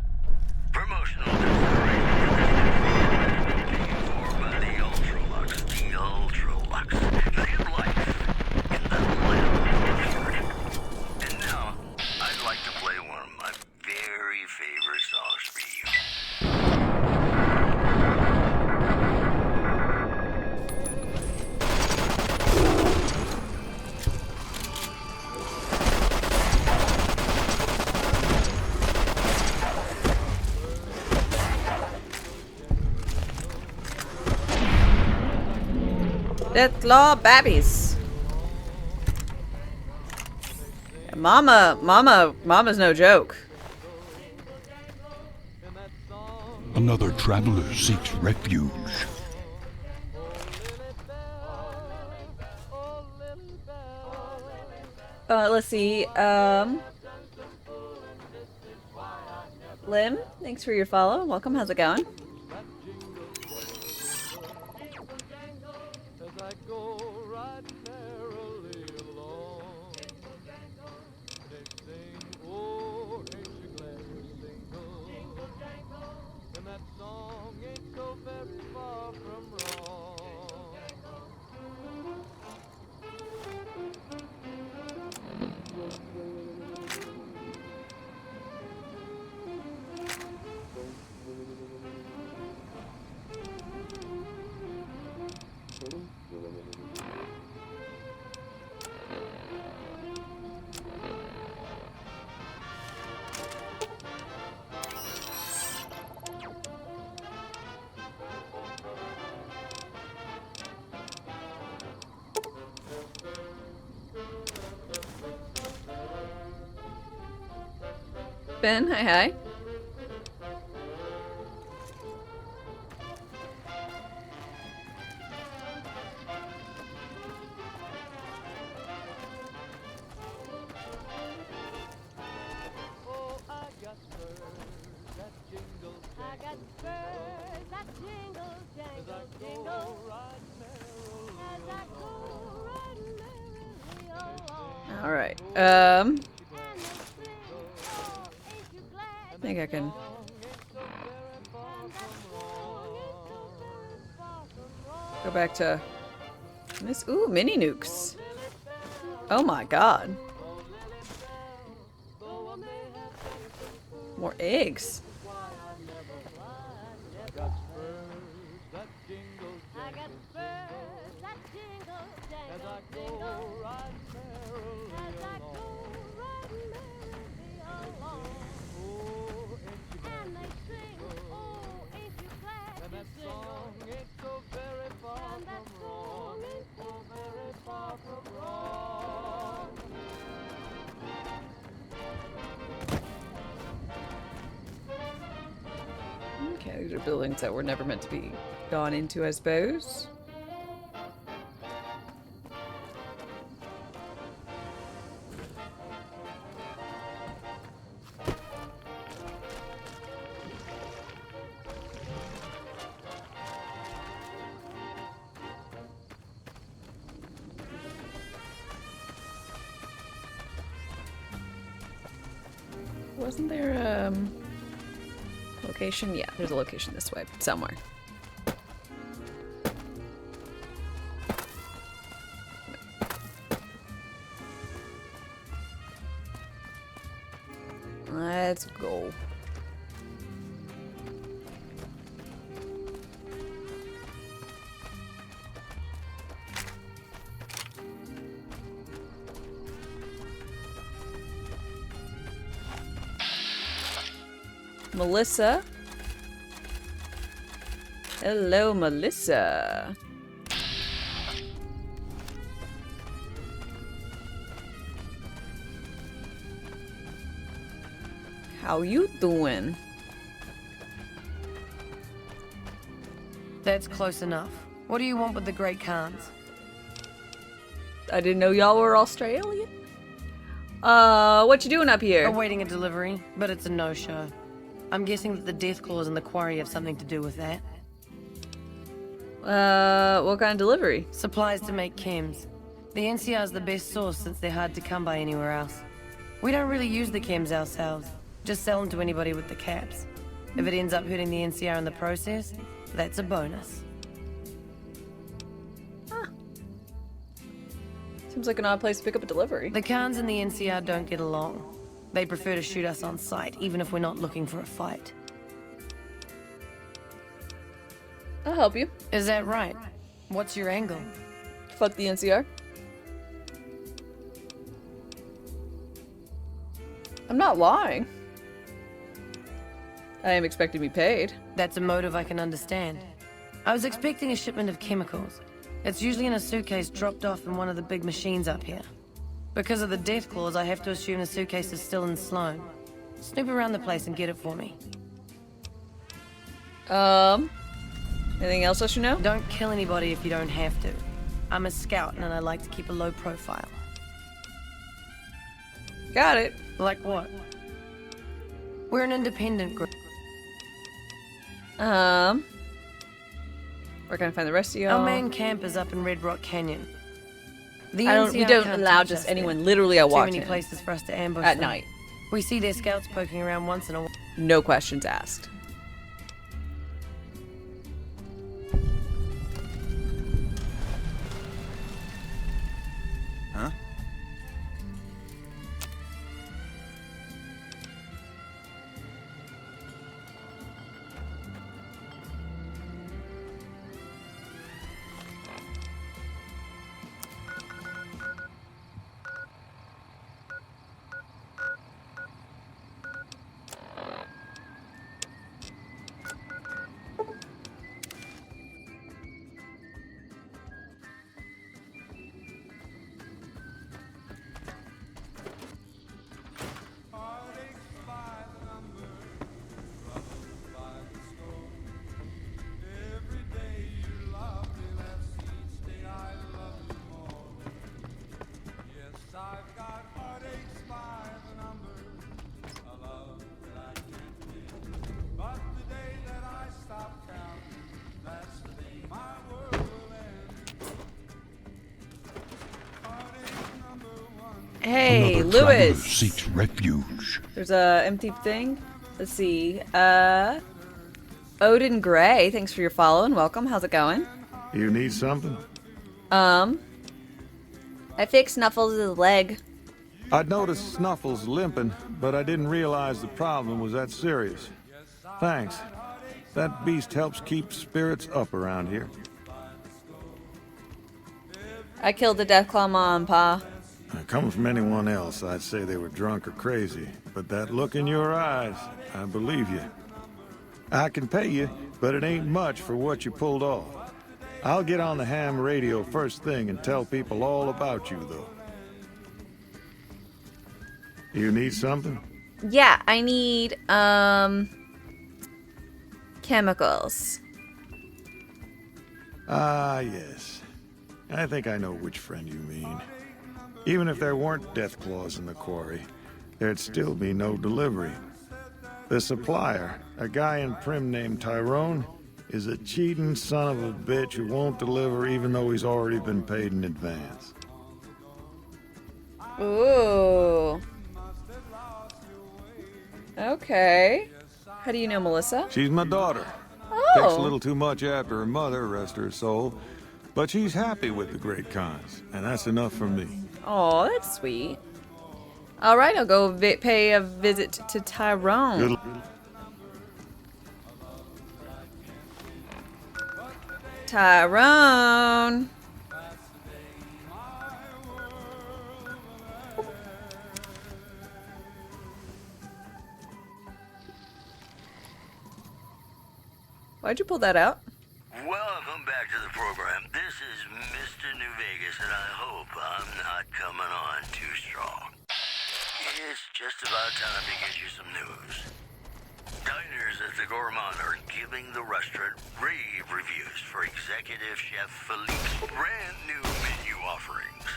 Promotional consideration for this new program has been paid for by the Ultralux. The Ultralux. Live life in the land of purity. And now, I'd like to play one of my very favorite songs for you. Deathclaw babbies. Mama's no joke. Another traveler seeks refuge. Let's see. Lim, thanks for your follow. Welcome. How's it going? Ben, hi. All right. think I can. Go back to this. Ooh, mini nukes. Oh my god. More eggs. Okay, these are buildings that were never meant to be gone into, I suppose. Wasn't there a location? Yeah, there's a location this way, somewhere. Let's go. Melissa. Hello, Melissa. How you doing? That's close enough. What do you want with the Great Khans? I didn't know y'all were Australian. What you doing up here? Awaiting a delivery, but it's a no-show. I'm guessing that the death claws in the quarry have something to do with that. What kind of delivery? Supplies to make chems. The NCR is the best source since they're hard to come by anywhere else. We don't really use the chems ourselves, just sell them to anybody with the caps. If it ends up hurting the NCR in the process, that's a bonus. Huh. Seems like an odd place to pick up a delivery. The Khans and the NCR don't get along. They prefer to shoot us on sight, even if we're not looking for a fight. I'll help you. Is that right? What's your angle? Fuck the NCR. I'm not lying. I am expecting to be paid. That's a motive I can understand. I was expecting a shipment of chemicals. It's usually in a suitcase dropped off in one of the big machines up here. Because of the death clause, I have to assume the suitcase is still in Sloan. Snoop around the place and get it for me. Anything else I should know? Don't kill anybody if you don't have to. I'm a scout and I like to keep a low profile. Got it. Like what? We're an independent group. Where can I find the rest of y'all? Our main camp is up in Red Rock Canyon. We don't allow just anyone literally I walk in. Too many places for us to ambush at them. night. We see their scouts poking around once in a while. No questions asked. Huh? Hey, Another Lewis. traveler seeks refuge. There's a empty thing. Let's see. Odin Gray, thanks for your follow and welcome. How's it going? You need something? I fixed Snuffles' leg. I'd noticed Snuffles limping, but I didn't realize the problem was that serious. Thanks. That beast helps keep spirits up around here. I killed the Deathclaw Mom, Pa. Coming from anyone else, I'd say they were drunk or crazy. But that look in your eyes, I believe you. I can pay you, but it ain't much for what you pulled off. I'll get on the ham radio first thing and tell people all about you, though. You need something? Yeah, I need, chemicals. Ah, yes. I think I know which friend you mean. Even if there weren't Deathclaws in the quarry, there'd still be no delivery. The supplier, a guy in Prim named Tyrone, is a cheating son of a bitch who won't deliver even though he's already been paid in advance. Ooh. Okay. How do you know Melissa? She's my daughter. Oh. Takes a little too much after her mother, rest her soul. But she's happy with the Great Khans, and that's enough for me. Oh, that's sweet. All right, I'll go pay a visit to Tyrone. Good. Tyrone. Why'd you pull that out? Welcome back to the program. This is Mr. New Vegas, and I hope I'm not coming on too strong. It's just about time to get you some news. Diners at the Gourmand are giving the restaurant rave reviews for Executive Chef Philippe's brand new menu offerings.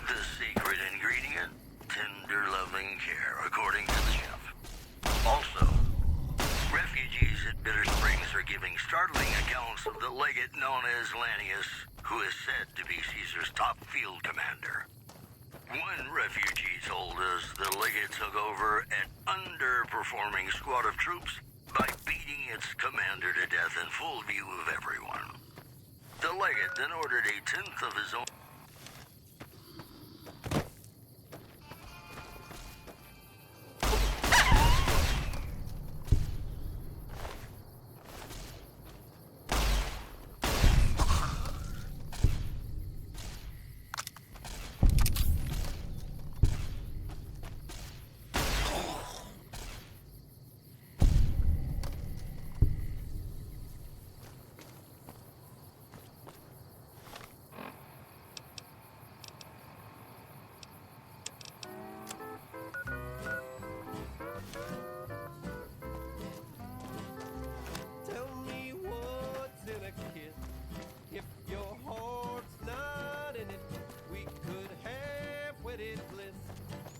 The secret ingredient? Tender loving care, according to the chef. Also, refugees at Bitter Springs are giving startling accounts of the legate known as Lanius, who is said to be Caesar's top field commander. One refugee told us the legate took over an underperforming squad of troops by beating its commander to death in full view of everyone. The legate then ordered a tenth of his own... Tell me what's in a kiss. If your heart's not in it, we could have wedded bliss.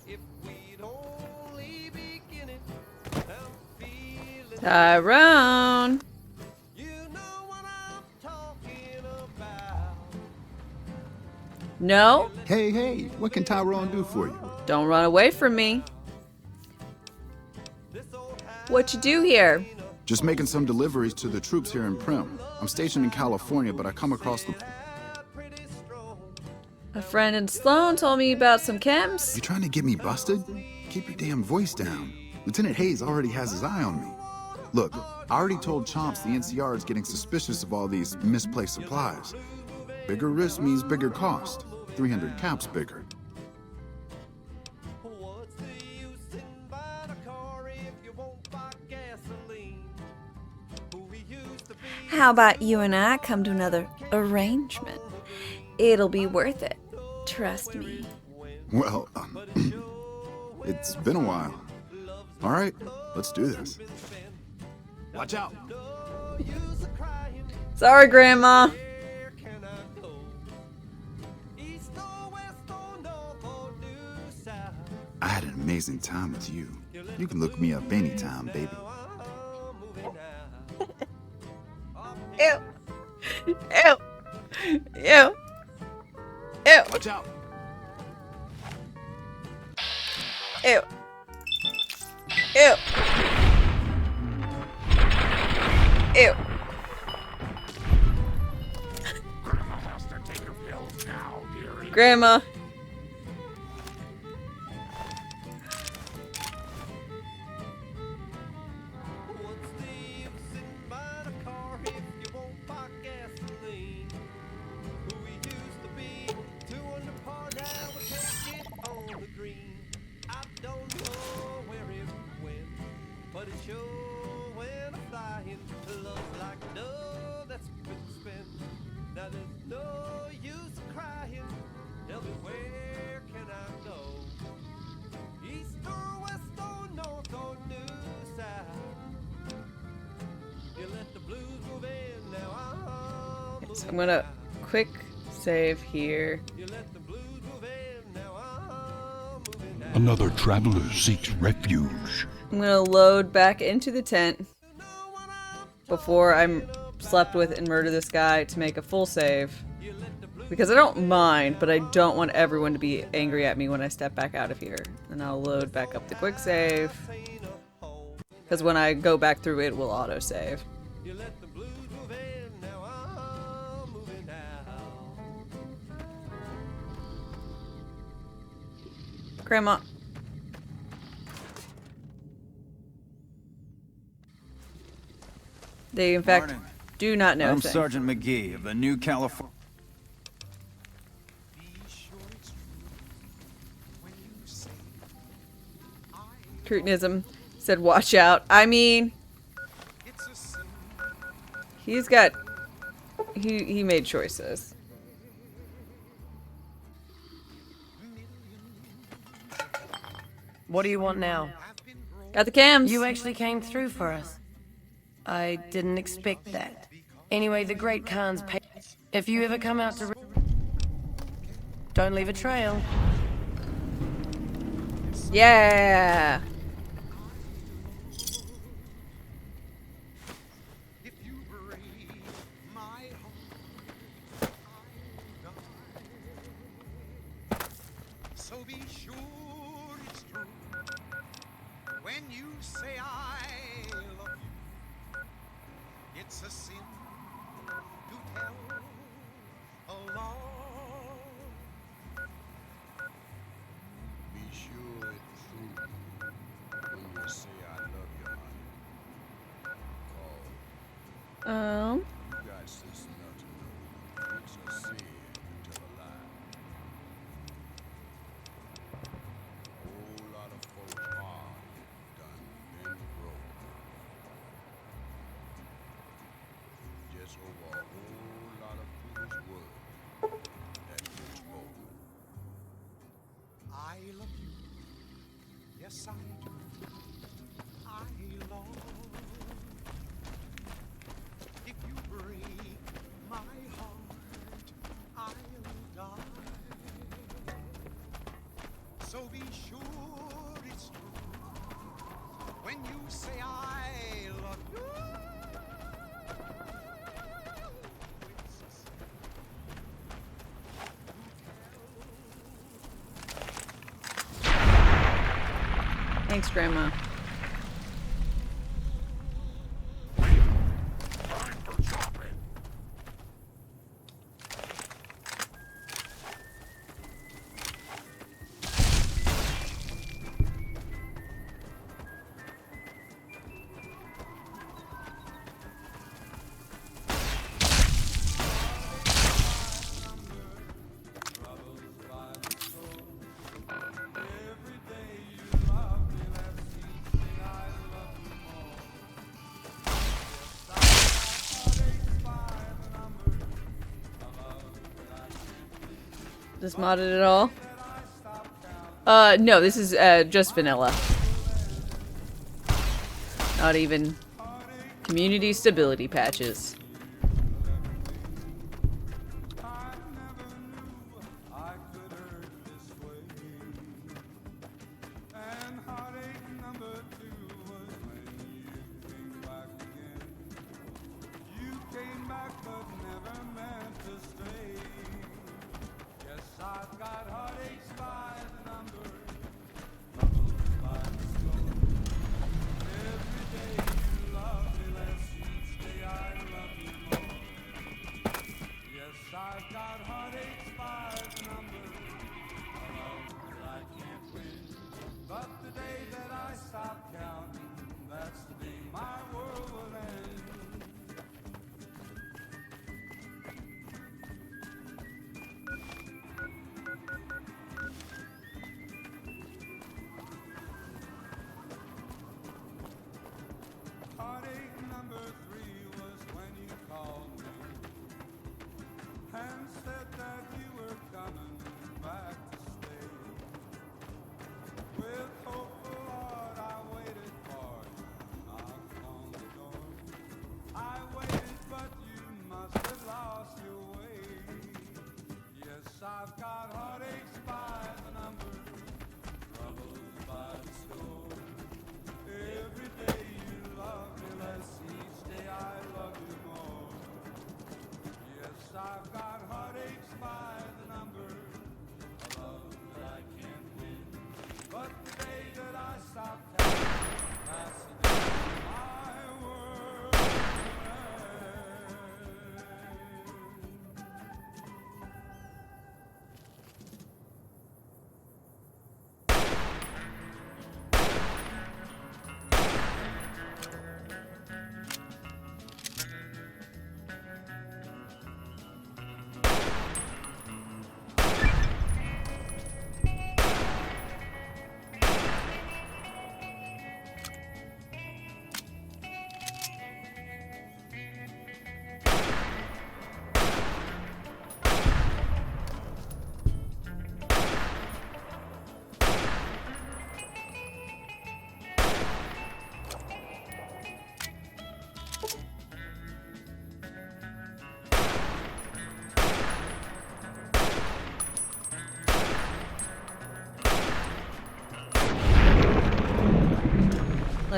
If we'd only begin it, I'm feeling Tyrone. You know what I'm talking about. No? Hey, what can Tyrone do for you? Don't run away from me. What you do here? Just making some deliveries to the troops here in Prim. I'm stationed in California, but I come across the... A friend in Sloan told me about some chems. You trying to get me busted? Keep your damn voice down. Lieutenant Hayes already has his eye on me. Look, I already told Chomps the NCR is getting suspicious of all these misplaced supplies. Bigger risk means bigger cost. 300 caps bigger. How about you and I come to another arrangement? It'll be worth it. Trust me. Well, it's been a while. All right, let's do this. Watch out. Sorry, Grandma. I had an amazing time with you. You can look me up anytime, baby. Ew. Ew. Ew. Ew. Watch out. Ew. Ew. Ew. Grandma has to take her pills now, dearie. Grandma. So I'm gonna quick save here. Another traveler seeks refuge. I'm gonna load back into the tent before I'm slept with and murder this guy to make a full save. Because I don't mind, but I don't want everyone to be angry at me when I step back out of here. And I'll load back up the quick save. Because when I go back through it will auto-save. Grandma. They, in fact, Morning. do not know I'm things. Sergeant McGee of the New California. Cretinism said, watch out. I mean, he's got, he made choices. What do you want now? Got the cams. You actually came through for us. I didn't expect that. Anyway, the Great Khan's pay. If you ever come out to... Don't leave a trail. Yeah. So be sure it's true when you say I love you. It's a sin to tell a lie. Be sure it's true when you say I love you, honey. You got sense enough to know it's a sin to tell a lie. Whole lot of folks hard done been broke. Just over a whole lot of foolish words that's been spoken. I love you. Yes, I do. I love. If you break my heart, I'll die. So be sure it's true when you say I love you. Thanks, Grandma. This modded at all? No, this is just vanilla. Not even community stability patches.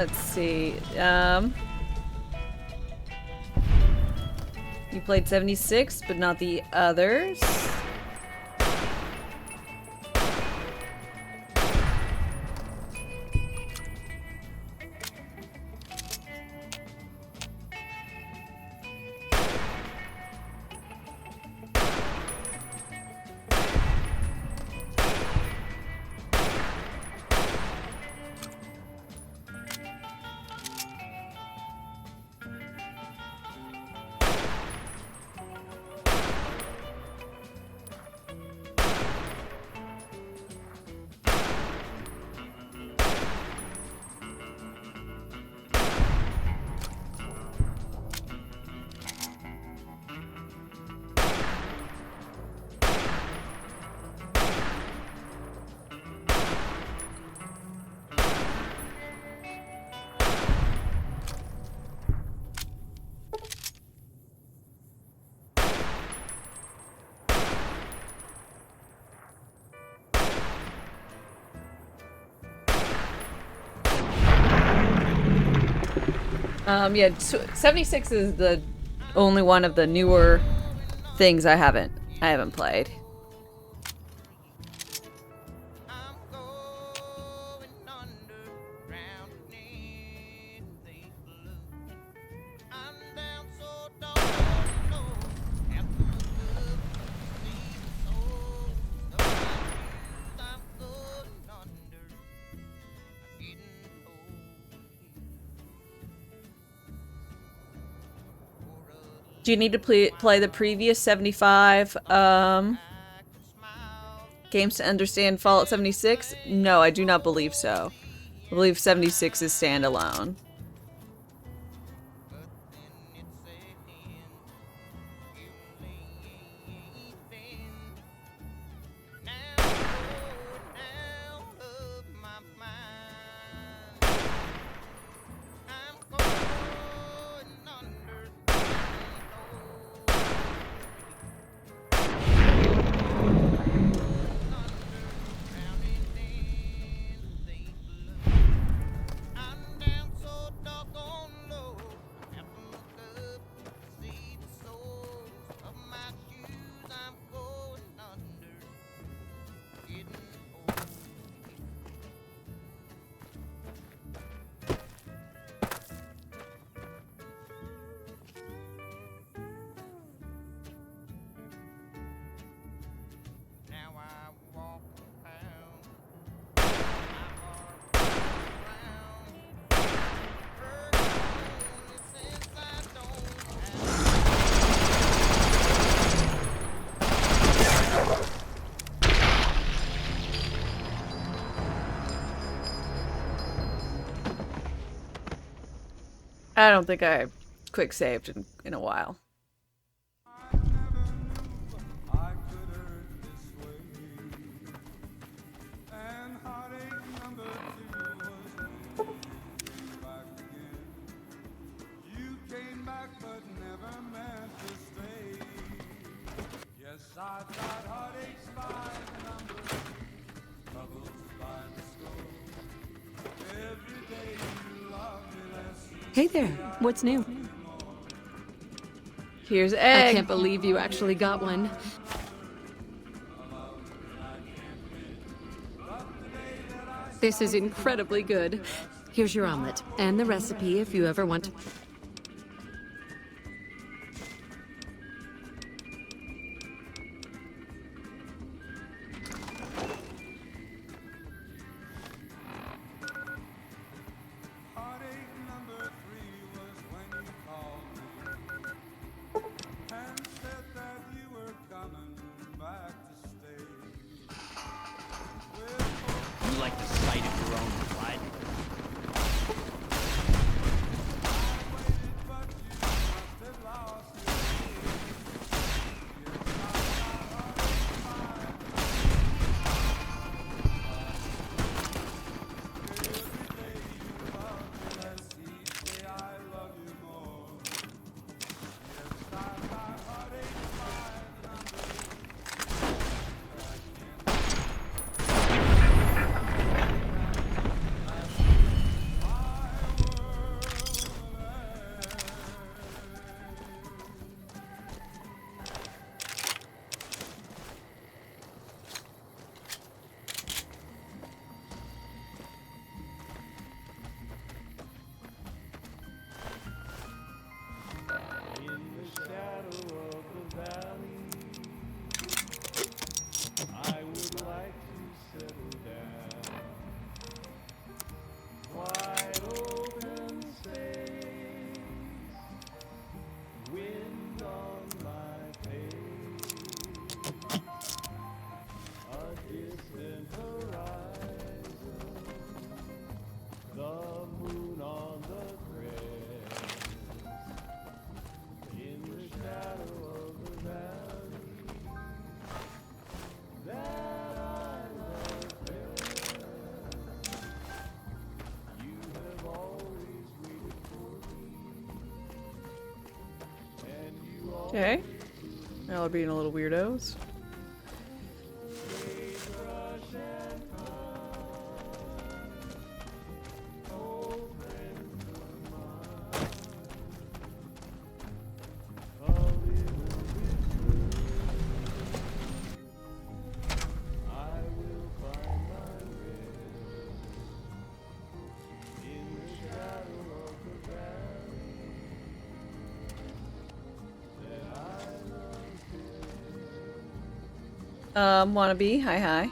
Let's see. You played 76, but not the others. Yeah, 76 is the only one of the newer things I haven't played. Do you need to play the previous 75 games to understand Fallout 76? No, I do not believe so. I believe 76 is standalone. I don't think I quick saved in a while. Hey there, what's new? Here's egg. I can't believe you actually got one. This is incredibly good. Here's your omelet, and the recipe if you ever want to... Okay. Y'all are being a little weirdos. Wannabe, hi.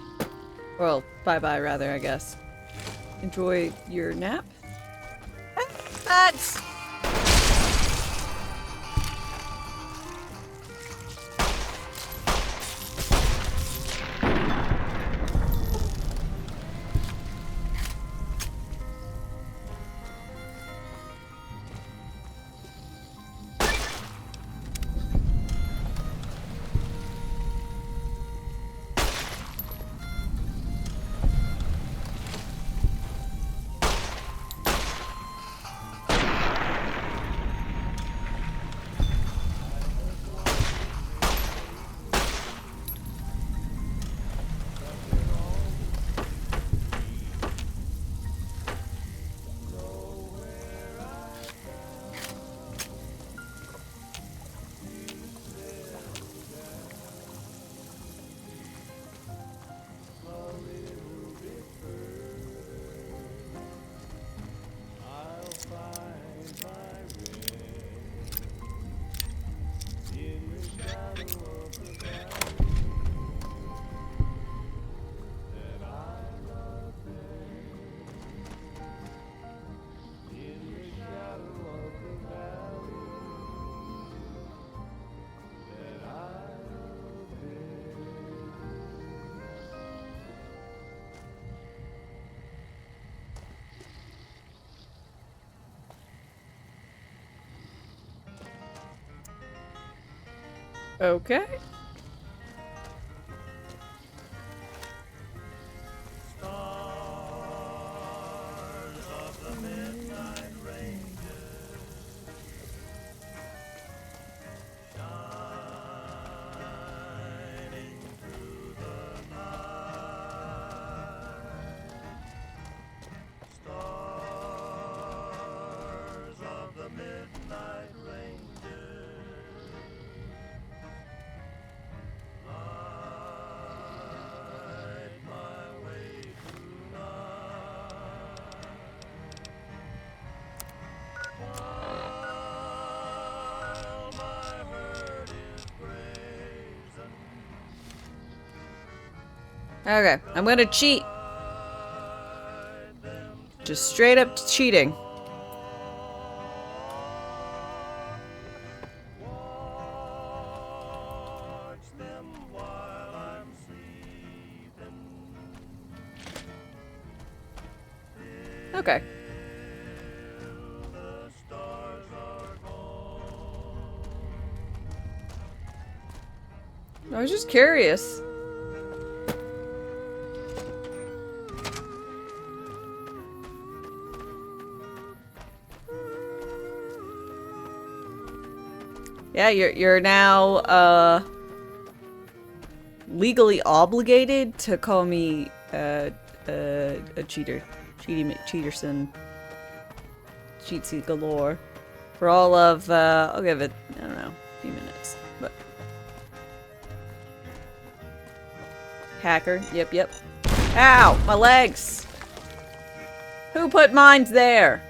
Well, bye rather, I guess. Enjoy your nap. That's... Okay. Okay, I'm gonna cheat. Just straight up cheating. Okay. I was just curious. Yeah, you're now legally obligated to call me a cheater. Cheaterson. Cheatsy galore. For all of I'll give it, I don't know, a few minutes. But hacker, yep. Ow! My legs! Who put mines there?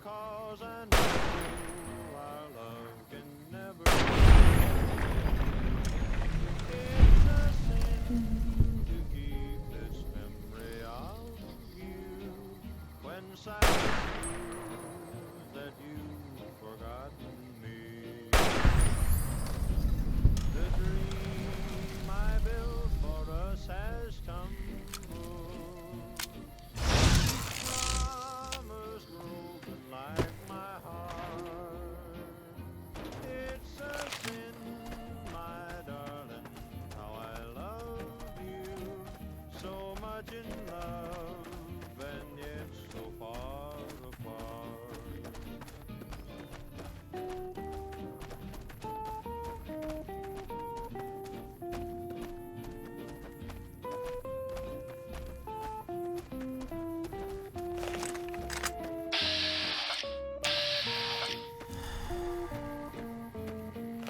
because I know our love can never it's a sin to keep this memory of you when silence proves that you've forgotten me. The dream I built for us has tumbled. Promise broken like my heart. It's a sin, my darling, how I love you. So much in love, and yet so far apart.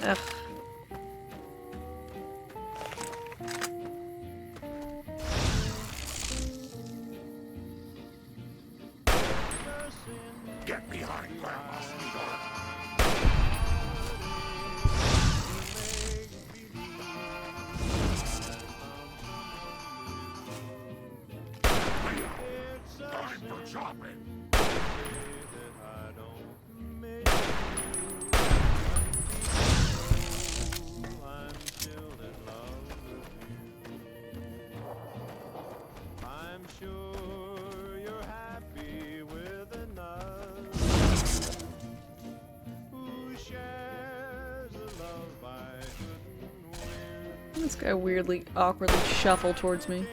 Ugh. Get behind Grandma's door. Time for shopping. I'm sure you're happy with another who shares a love I couldn't win. This guy weirdly, awkwardly shuffle towards me.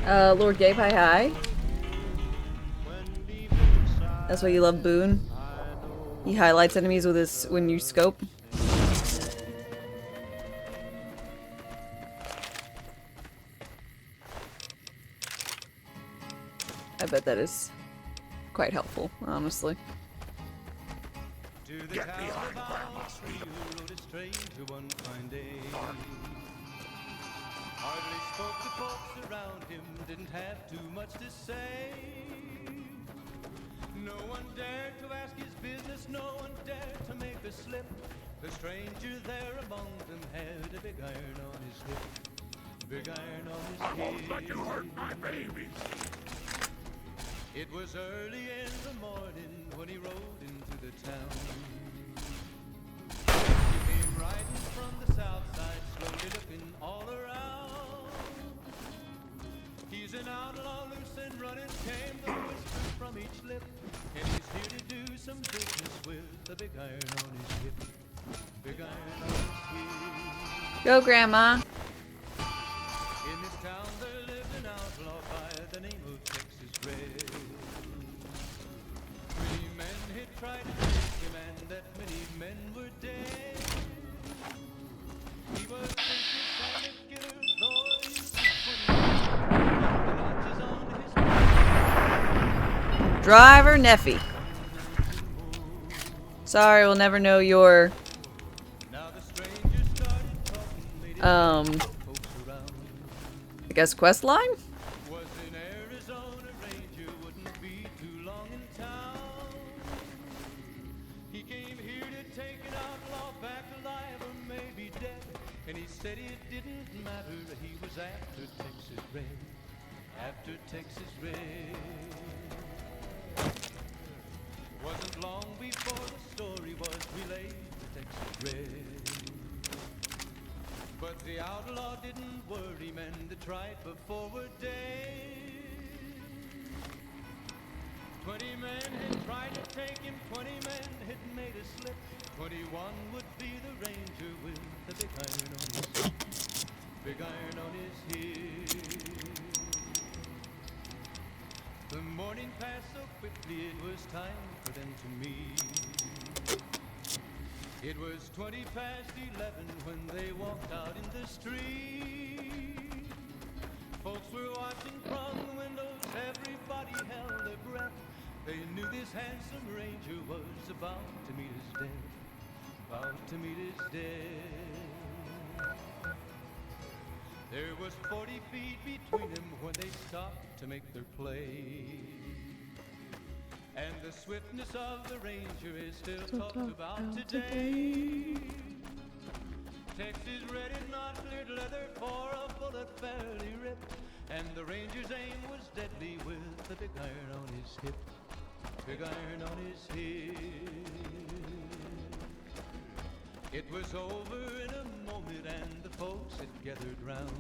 Lord Gabe, hi hi. That's why you love Boone. He highlights enemies with his when you scope. I bet that is quite helpful, honestly. Get behind Grandma's Hardly spoke to folks around him, didn't have too much to say. No one dared to ask his business, no one dared to make a slip. The stranger there among them had a big iron on his hip. Big iron on his hip. I won't let you hurt my babies. It was early in the morning when he rode into the town. He came riding from the south side, slowly looking all around. He's an outlaw, loose and running, came the whisper from each lip. And he's here to do some business with the big iron on his hip. Big iron on his hip. Go, Grandma. In this town there lived an outlaw by the name of Texas Red. Many men had tried to take him, and that many men were dead. He was vicious and a killer, though he used to put the notches on his back. Driver Neffy. Sorry, we'll never know your I guess quest line? Was an Arizona ranger, wouldn't be too long in town. He came here to take an outlaw back alive or maybe dead. And he said it didn't matter, he was after Texas Red. After Texas Red. Wasn't long before the story was relayed to Texas Red. But the outlaw didn't worry, men that tried before were dead. 20 men had tried to take him, 20 men had made a slip. 21 would be the ranger with the big iron on his hip. Big iron on his hip. The morning passed so quickly, it was time for them to meet. It was 20 past 11 when they walked out in the street. Folks were watching from the windows, everybody held their breath. They knew this handsome ranger was about to meet his death. About to meet his death. There was 40 feet between them when they stopped to make their play. And the swiftness of the Ranger is still talked about today. Texas red is not cleared leather for a bullet fairly ripped. And the Ranger's aim was deadly with the big iron on his hip. Big iron on his hip. It was over in a moment and the folks had gathered round.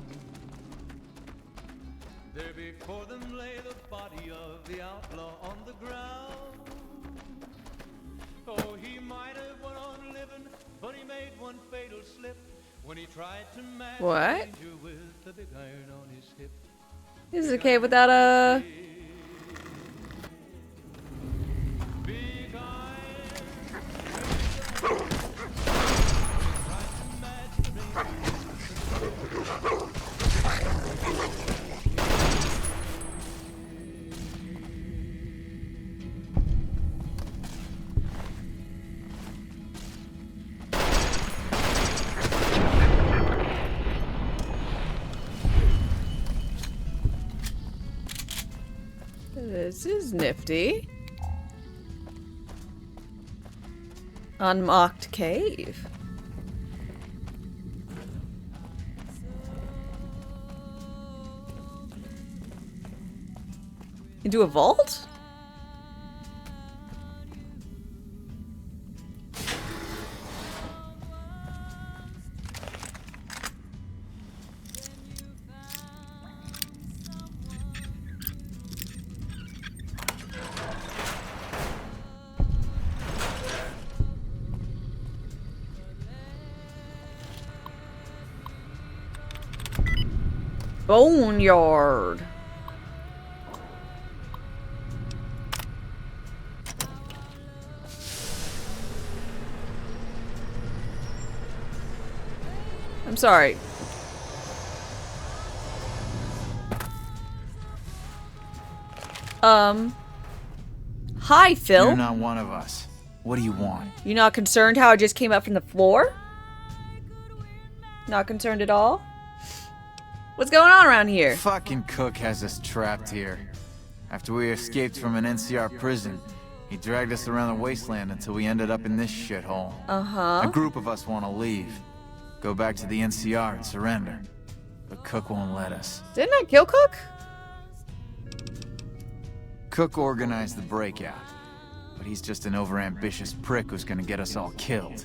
There before them lay the body of the outlaw on the ground. Oh, he might have went on living, but he made one fatal slip when he tried to match What? the Ranger with the big iron on his hip. This is okay without a... Big iron. This is nifty. Unlocked cave. Into a vault? Boneyard. I'm sorry. Hi, Phil. You're not one of us. What do you want? You not concerned how I just came up from the floor? Not concerned at all? What's going on around here? Fucking Cook has us trapped here. After we escaped from an NCR prison, he dragged us around the wasteland until we ended up in this shithole. Uh-huh. A group of us want to leave. Go back to the NCR and surrender. But Cook won't let us. Didn't I kill Cook? Cook organized the breakout. But he's just an overambitious prick who's gonna get us all killed.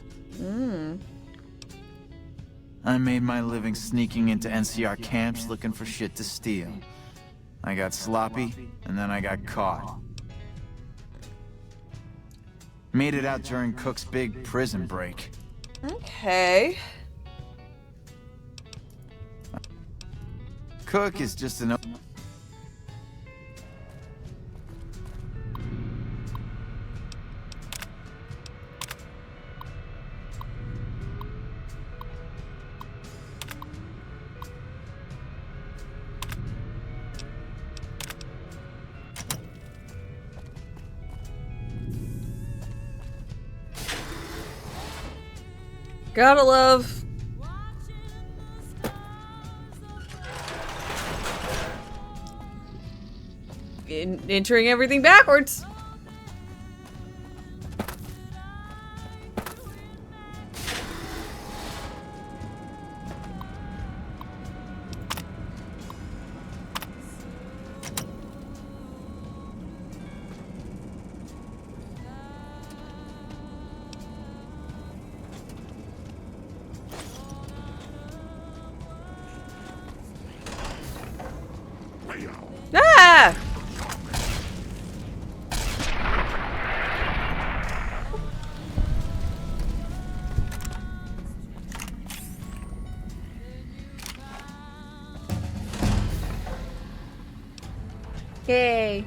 I made my living sneaking into NCR camps looking for shit to steal. I got sloppy, and then I got caught. Made it out during Cook's big prison break. Okay. Cook is just an... Gotta love. Entering everything backwards. Ah! Yay.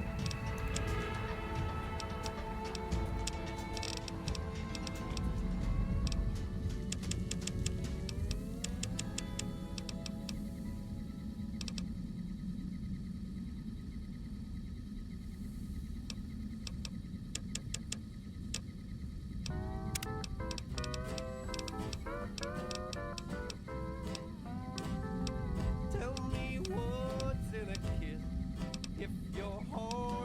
Tell me what's in a kiss if your heart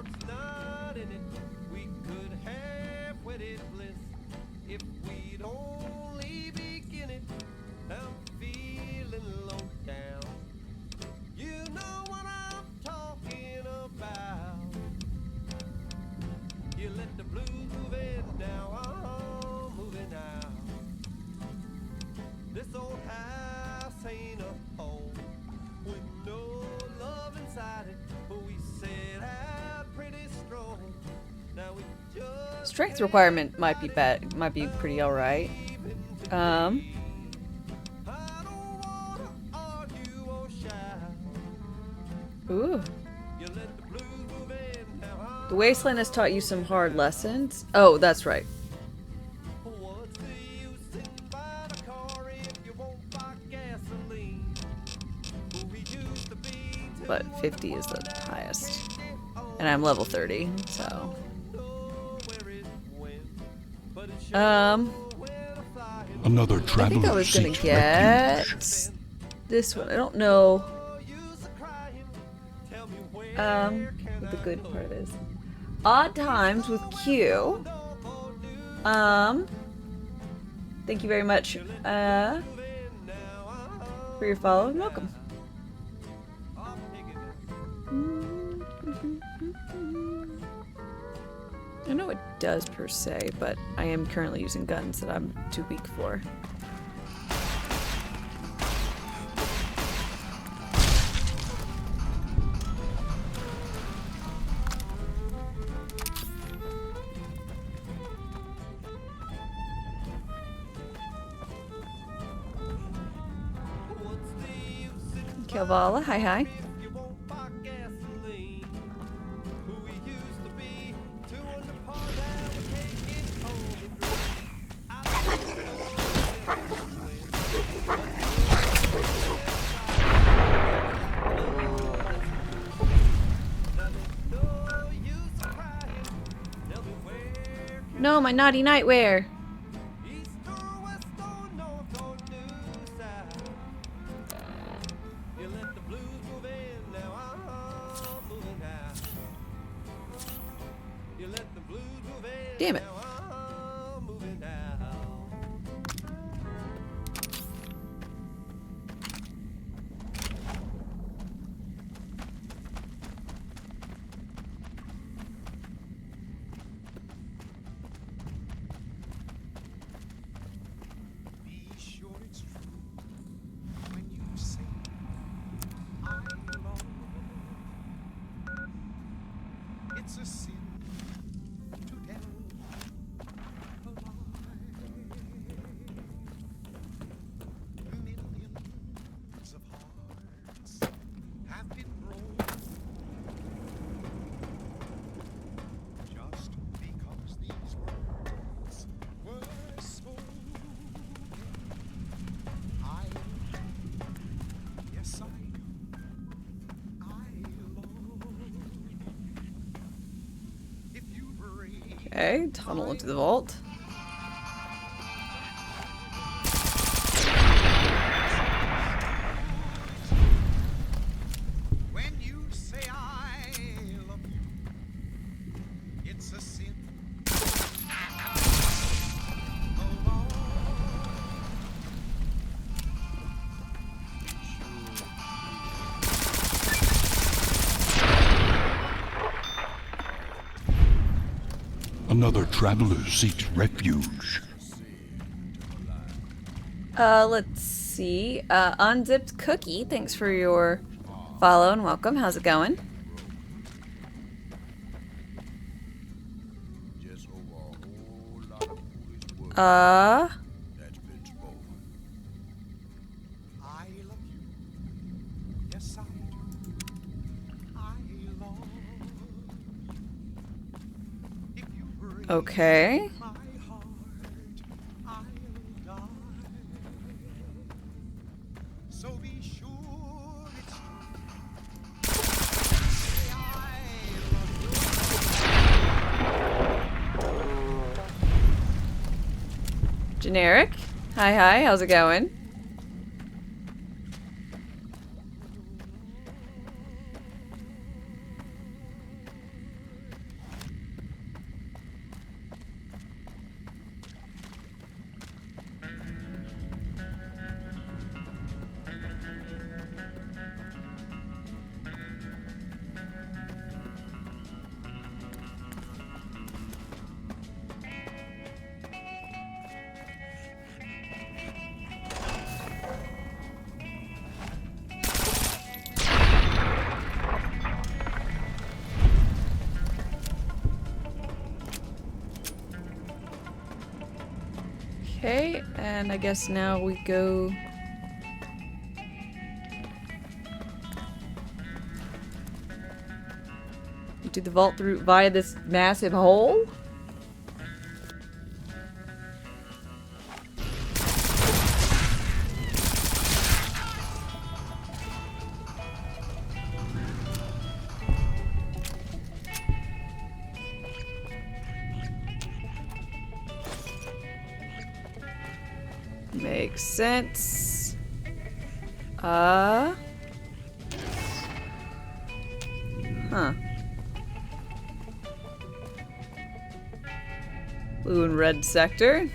Strength requirement might be pretty alright. Ooh. The Wasteland has taught you some hard lessons. Oh, that's right. But 50 is the highest. And I'm level 30, so... Another I think traveler I was gonna seeks get refuge. this one. I don't know what the good part is. Odd times with Q. Thank you very much for your follow and welcome. I don't know what it does per se, but I am currently using guns that I'm too weak for. Kalvala, hi hi. No, my naughty nightwear. Damn it. It's a sin to tell a lie. Millions of hearts have been broken just because these words were spoken. I yes, I Okay, tunnel into the vault. when you say I love you, it's a sin. Another traveler seeks refuge. Let's see. Unzipped Cookie, thanks for your follow and welcome. How's it going? Okay. So be sure it's Generic. Hi, hi. How's it going? Okay, and I guess now we go... to the vault route via this massive hole? Makes sense. Huh. Blue and red sector.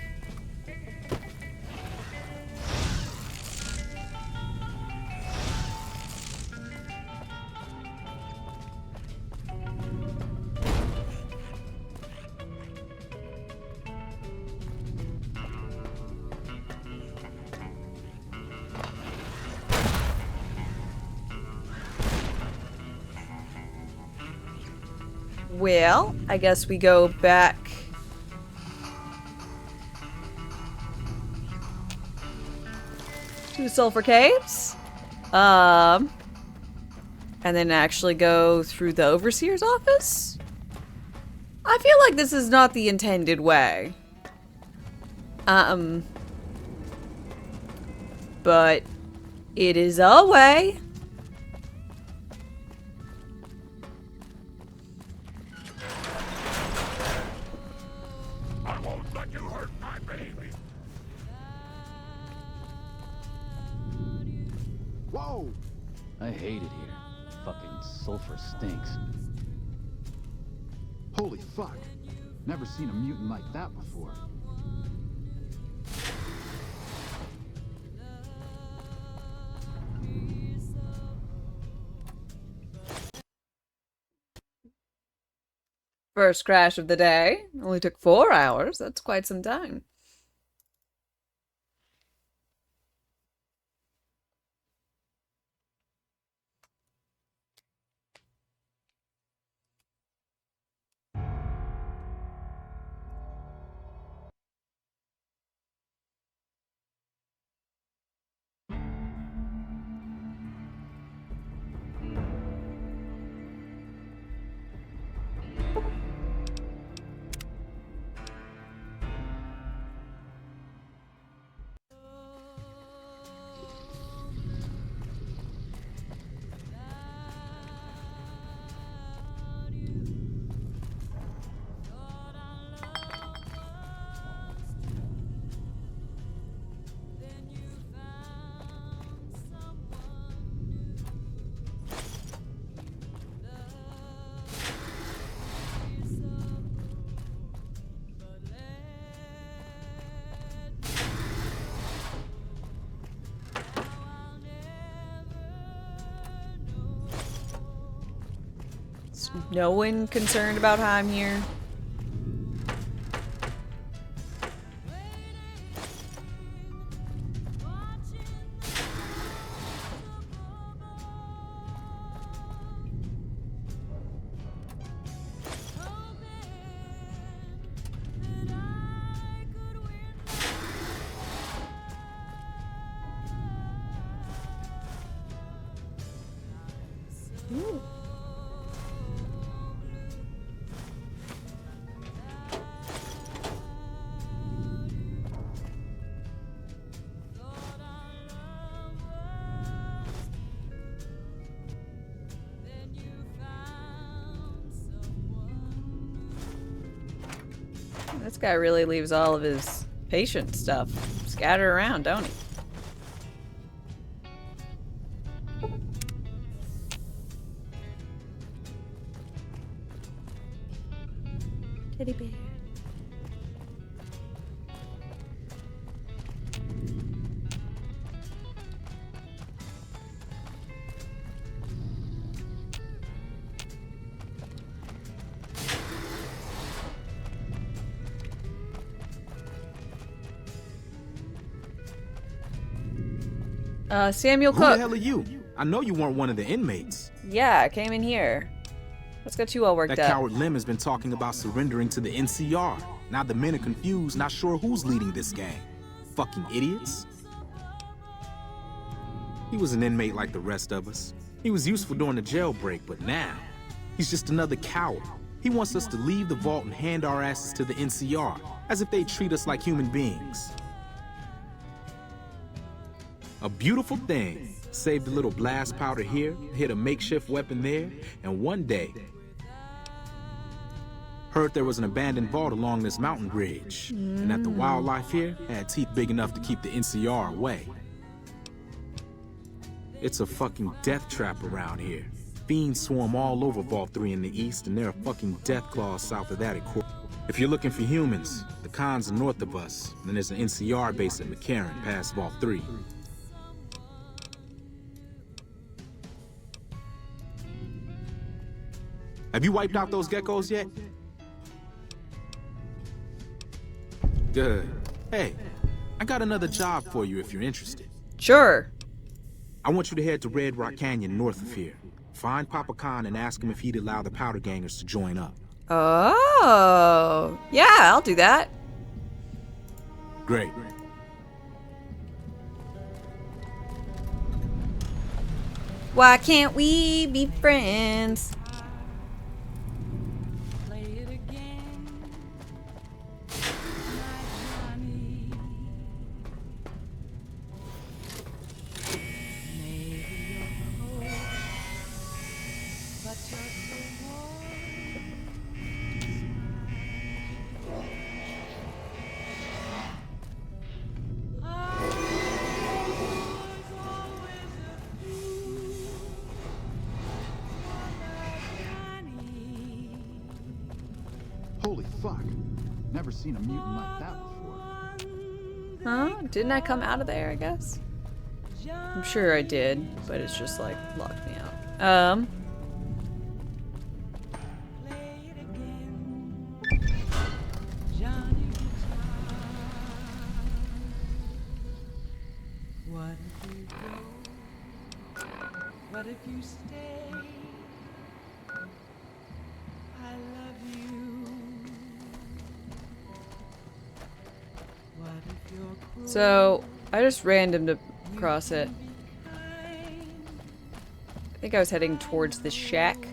Well, I guess we go back to the Sulphur Caves. And then actually go through the Overseer's office? I feel like this is not the intended way. But it is a way. I won't let you hurt my baby. Whoa! I hate it here. Fucking sulfur stinks. Holy fuck. Never seen a mutant like that before. First crash of the day. Only took 4 hours. That's quite some time. Is no one concerned about how I'm here? Ooh. This guy really leaves all of his patient stuff scattered around, don't he? Teddy bear. Samuel Cook. Who the hell are you? I know you weren't one of the inmates. Yeah, I came in here. Let's get you all worked That up. coward Lim has been talking about surrendering to the NCR. Now the men are confused, not sure who's leading this gang. fucking idiots. He was an inmate like the rest of us. He was useful during the jailbreak, but now, he's just another coward. He wants us to leave the vault and hand our asses to the NCR, as if they treat us like human beings. A beautiful thing. Saved a little blast powder here, hit a makeshift weapon there, and one day, heard there was an abandoned vault along this mountain ridge, and that the wildlife here had teeth big enough to keep the NCR away. It's a fucking death trap around here. Fiends swarm all over Vault 3 in the east, and there are fucking death claws south of that at Court. If you're looking for humans, the cons are north of us, and then there's an NCR base at McCarran past Vault 3. Have you wiped out those geckos yet? Good. Hey, I got another job for you if you're interested. Sure. I want you to head to Red Rock Canyon north of here. Find Papa Khan and ask him if he'd allow the Powder Gangers to join up. Oh, yeah, I'll do that. Great. Why can't we be friends? Holy fuck. Never seen a mutant like that before. Huh? Didn't I come out of there, I guess? I'm sure I did, but it's just like locked me out. What if you stay? I love you. What if you're cruel? So, I just random to cross it. I think I was heading towards the shack.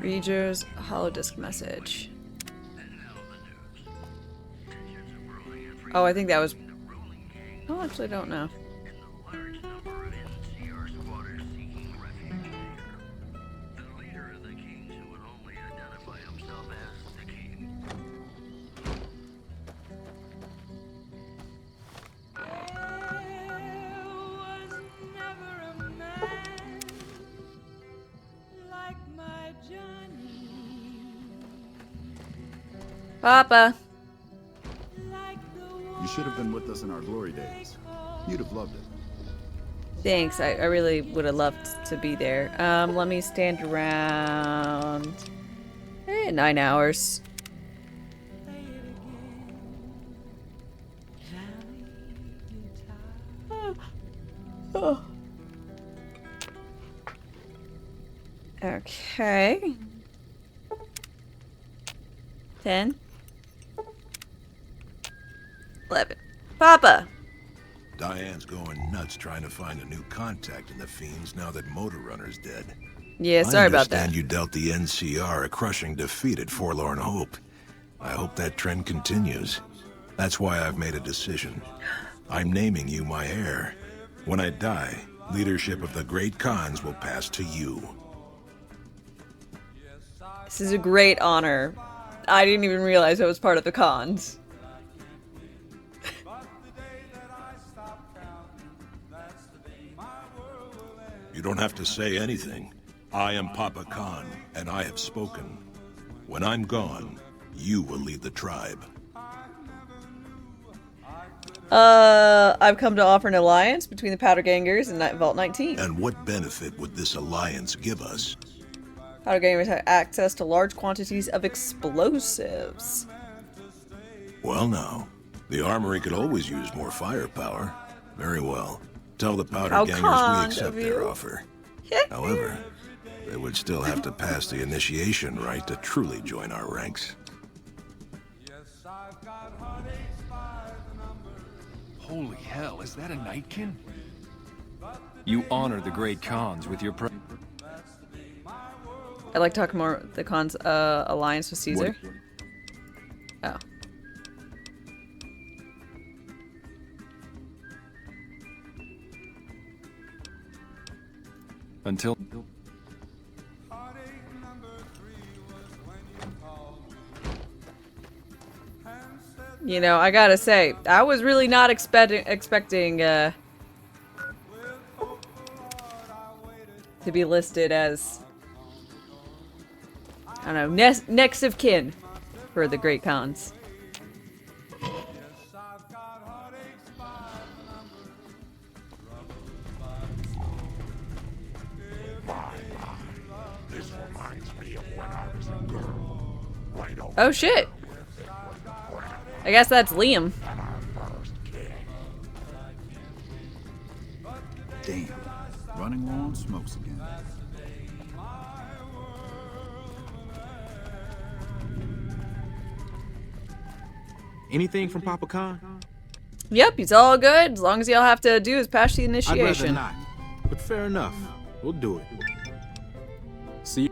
Reader's holodisk message. Oh, I think that was... Oh, actually, I don't know. Papa. You should have been with us in our glory days. You'd have loved it. Thanks, I really would have loved to be there. Let me stand around 9 hours. Oh. Okay. 10. 11. Papa! Diane's going nuts trying to find a new contact in the Fiends now that Motor Runner's dead. Yeah, sorry about that. I understand you dealt the NCR a crushing defeat at Forlorn Hope. I hope that trend continues. That's why I've made a decision. I'm naming you my heir. When I die, leadership of the Great Khans will pass to you. This is a great honor. I didn't even realize I was part of the Khans. You don't have to say anything. I am Papa Khan, and I have spoken. When I'm gone, you will lead the tribe. I've come to offer an alliance between the Powder Gangers and Vault 19. And what benefit would this alliance give us? Powder Gangers have access to large quantities of explosives. Well now, the armory could always use more firepower. Very well. Tell the Powder How Gangers kind we accept of their you. offer. However, they would still have to pass the initiation rite to truly join our ranks. Holy hell, is that a Nightkin? You honor the great Khans with your I'd like to talk more the Khan's alliance with Caesar. Oh. Until... You know, I gotta say, I was really not expecting to be listed as, I don't know, next of kin for the Great Khans. This reminds me of when I was a girl. Right over Oh shit! I guess that's Liam. Damn. Running low on smokes again. Anything from Papa Khan? Yep, he's all good. As long as y'all have to do is pass the I'd rather initiation. not, but fair enough. We'll do it. See.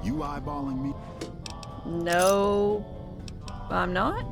You eyeballing me? No, I'm not.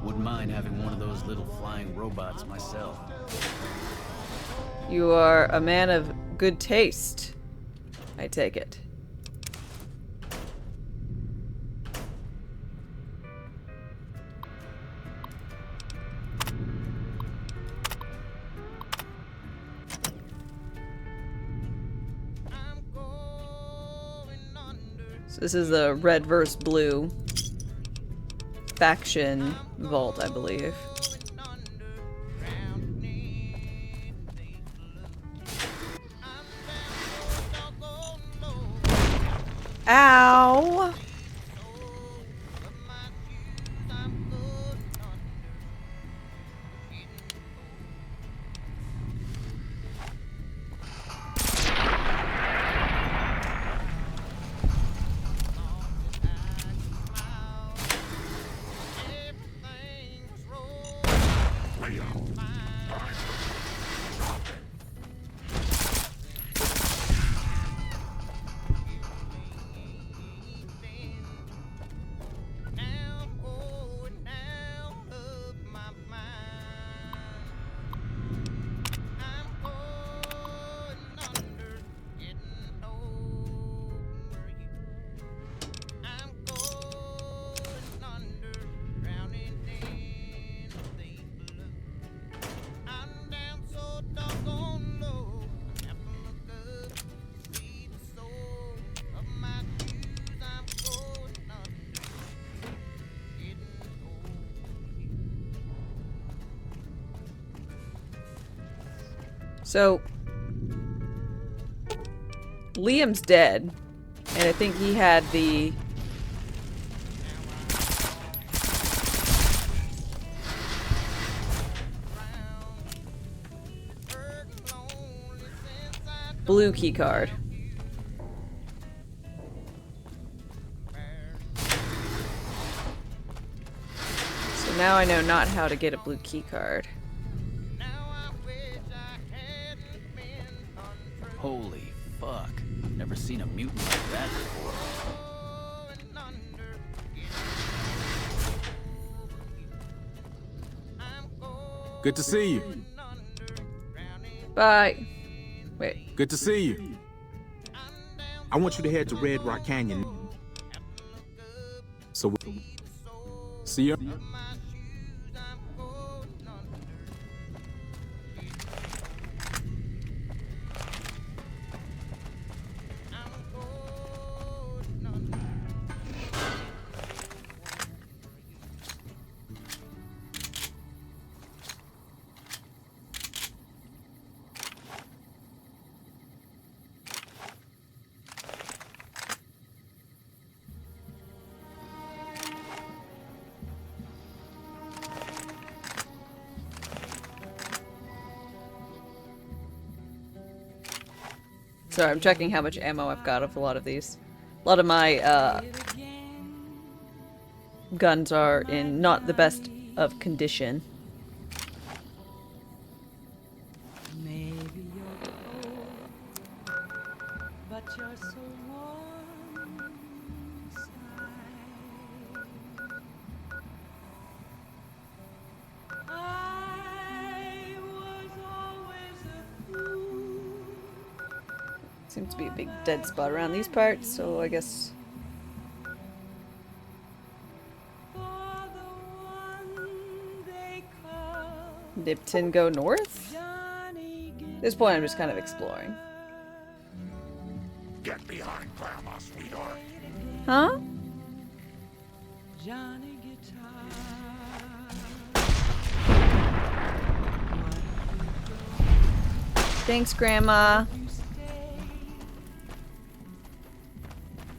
Wouldn't mind having one of those little flying robots myself. You are a man of good taste, I take it. So this is the red versus blue faction vault, I believe. Ow! So, Liam's dead, and I think he had the... blue key card. So now I know not how to get a blue key card. Holy fuck. Never seen a mutant like that before. Good to see you. Bye. Wait. Good to see you. I want you to head to Red Rock Canyon. So, see you. Sorry, I'm checking how much ammo I've got of a lot of these. A lot of my guns are in not the best of condition. Maybe you're cold, but you're so warm inside. I was always a fool. Seems to be a big dead spot around these parts, so I guess... Nipton go north? At this point I'm just kind of exploring. Get behind Grandma, sweetheart. Huh? Johnny Guitar. Thanks, Grandma.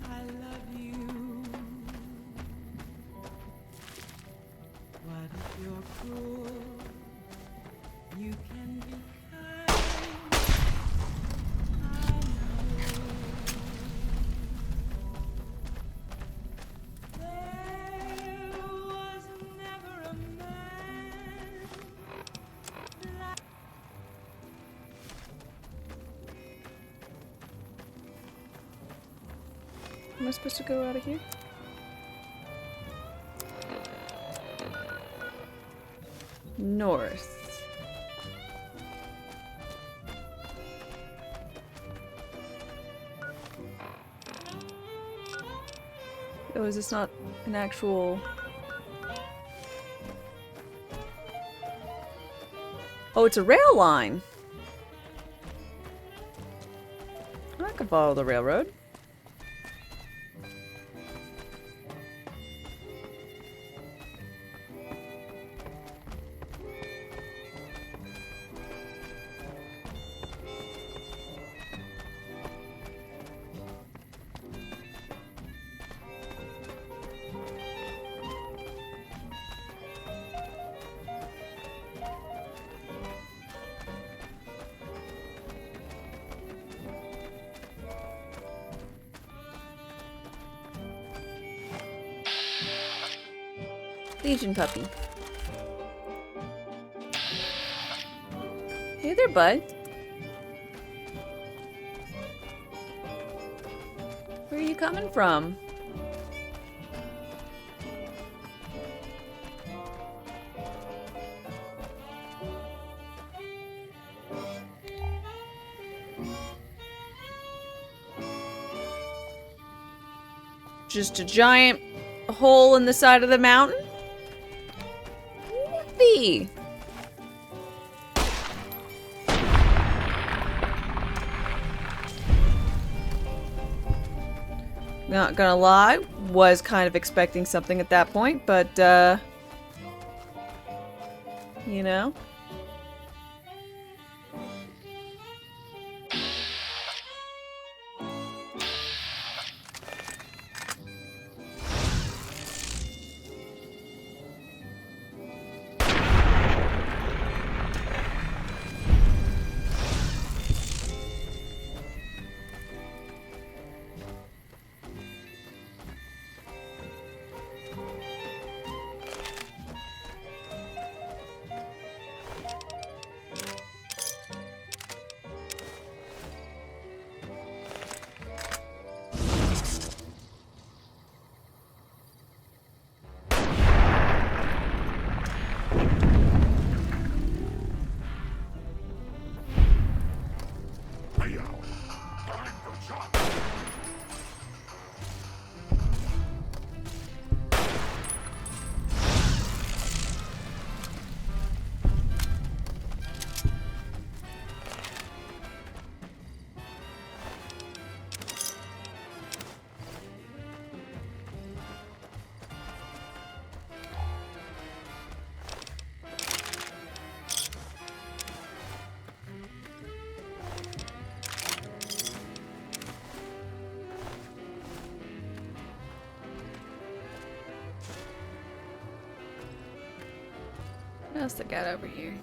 I love you. What if you're cruel? You can be kind. I know. There was never a man like... Am I supposed to go out of here? North. Oh, is this not an actual... Oh, it's a rail line! I can follow the railroad. Legion puppy. Hey there, bud. Where are you coming from? Just a giant hole in the side of the mountain? Yippee! Not gonna lie, was kind of expecting something at that point, but, you know. What else I got over here?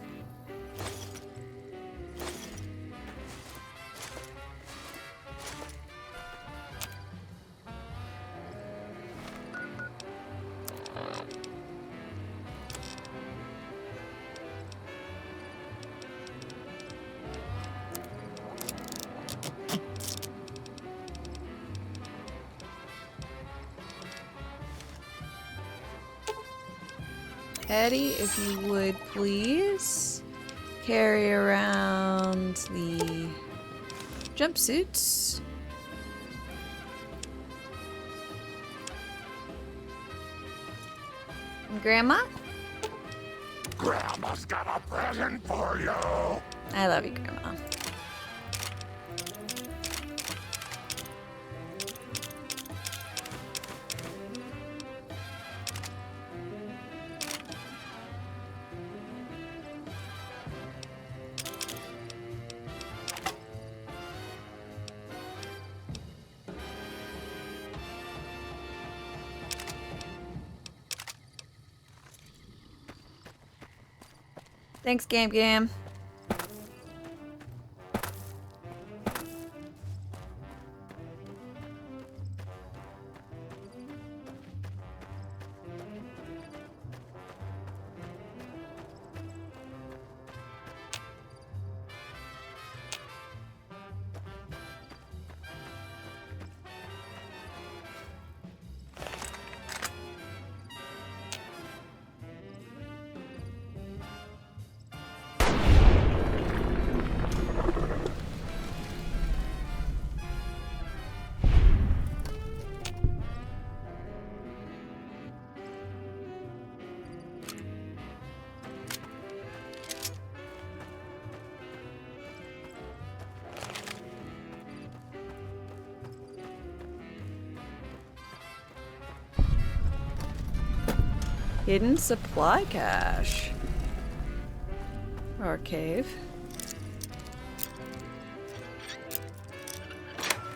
Eddie, if you would please carry around the jumpsuits. And Grandma? Grandma's got a present for you. I love you, Grandma. Thanks, Gam Gam. Hidden supply cache. Or cave.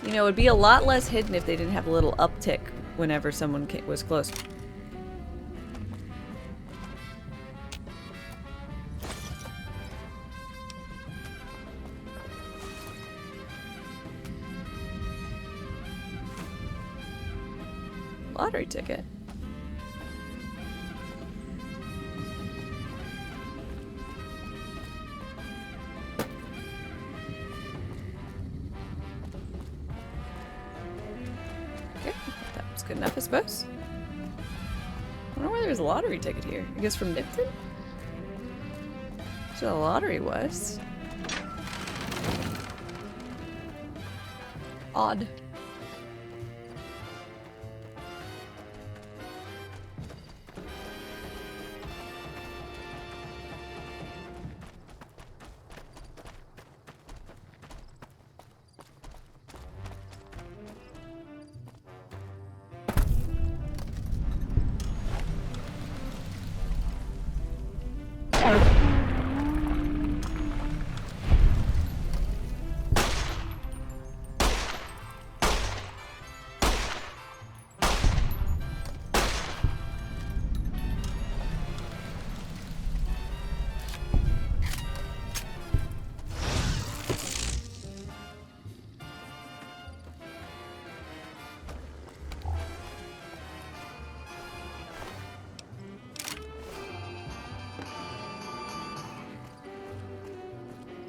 You know, it'd be a lot less hidden if they didn't have a little uptick whenever someone was close. Lottery ticket. Good enough, I suppose. I wonder why there's a lottery ticket here. I guess from Nipton? That's what the lottery was. Odd.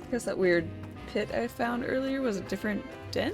I guess that weird pit I found earlier was a different den?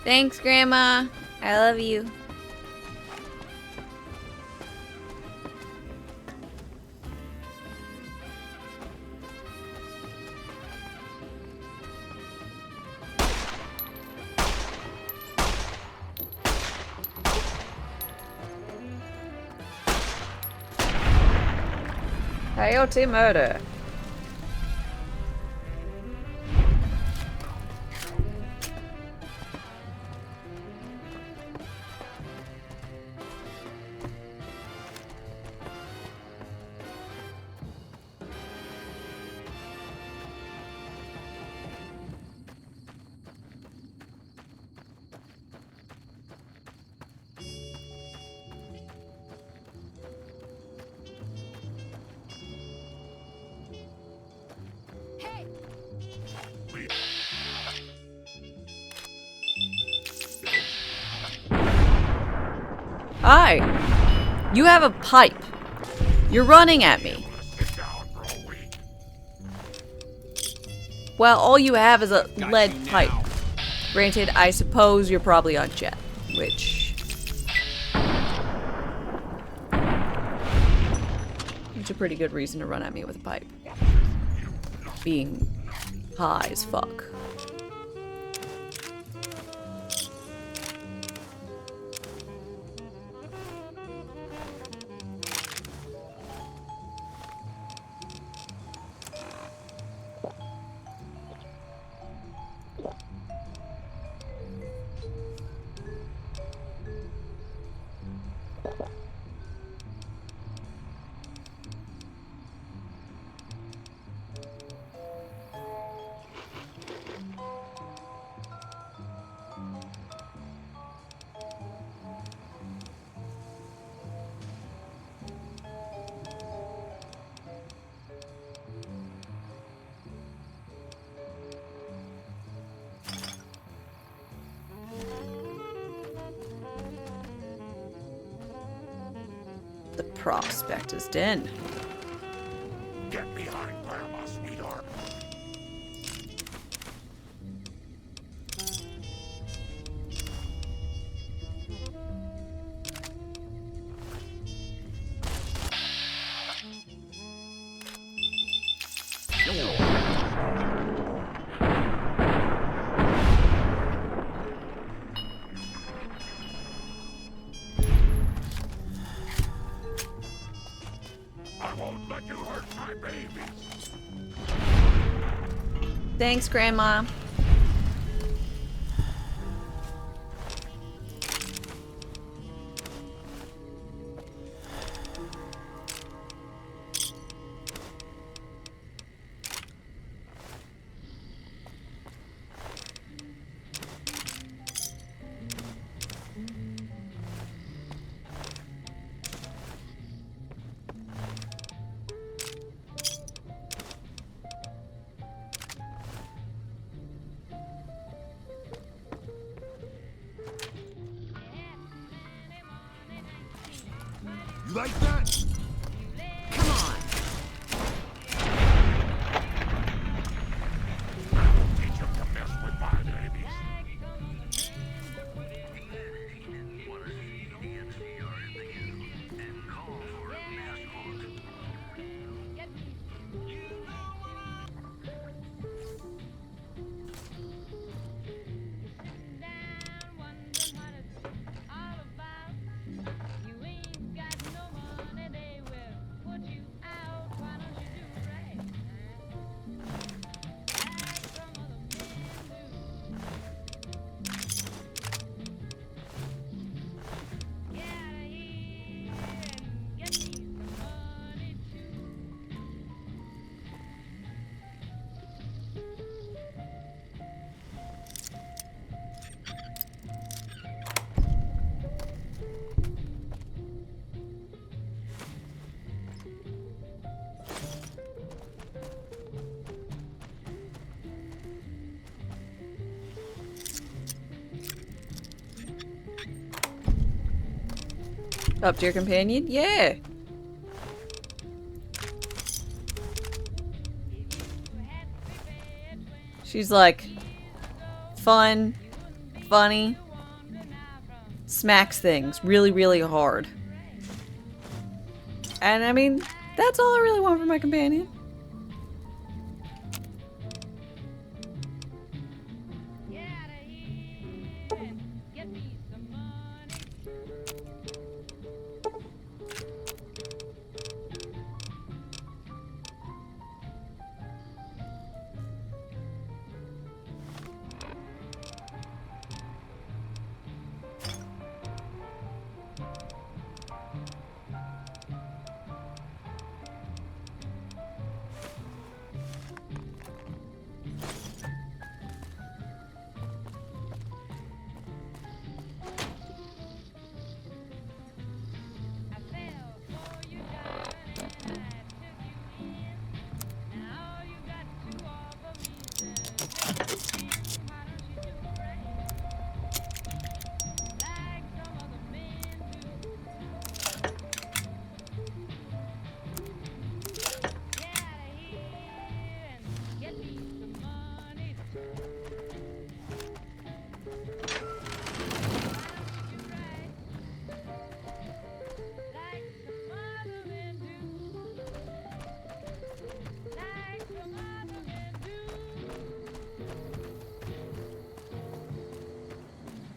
Thanks, Grandma. I love you. Coyote murder. Hi! You have a pipe. You're running at me. Well, all you have is a lead pipe. Granted, I suppose you're probably on jet, which... It's a pretty good reason to run at me with a pipe. Being high as fuck. The Prospector's Den. Get behind Grandma, sweetheart. I won't let you hurt my babies. Thanks, Grandma. Up to your companion? Yeah. She's like fun, funny, smacks things really, really hard. And I mean, that's all I really want for my companion.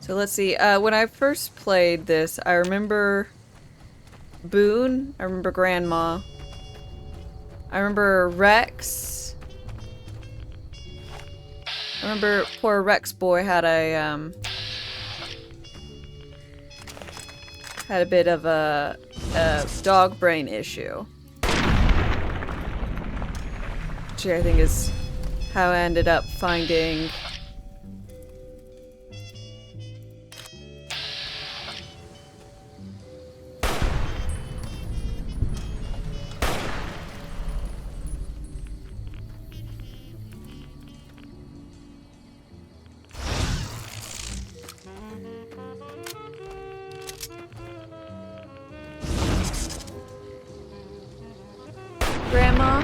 So let's see, when I first played this, I remember Boone, I remember Grandma, I remember Rex, I remember poor Rex boy had a bit of a dog brain issue. Which I think is how I ended up finding Grandma.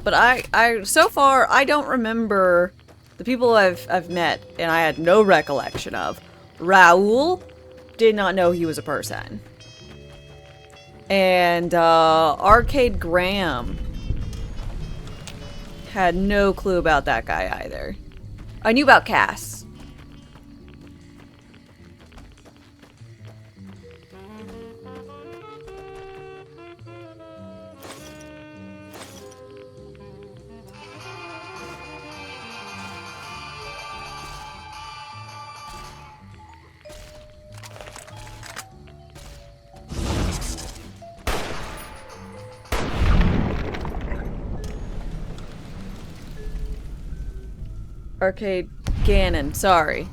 But I so far I don't remember the people I've met, and I had no recollection of. Raoul did not know he was a person, and Arcade Graham had no clue about that guy either. I knew about Cass. Arcade Ganon, sorry.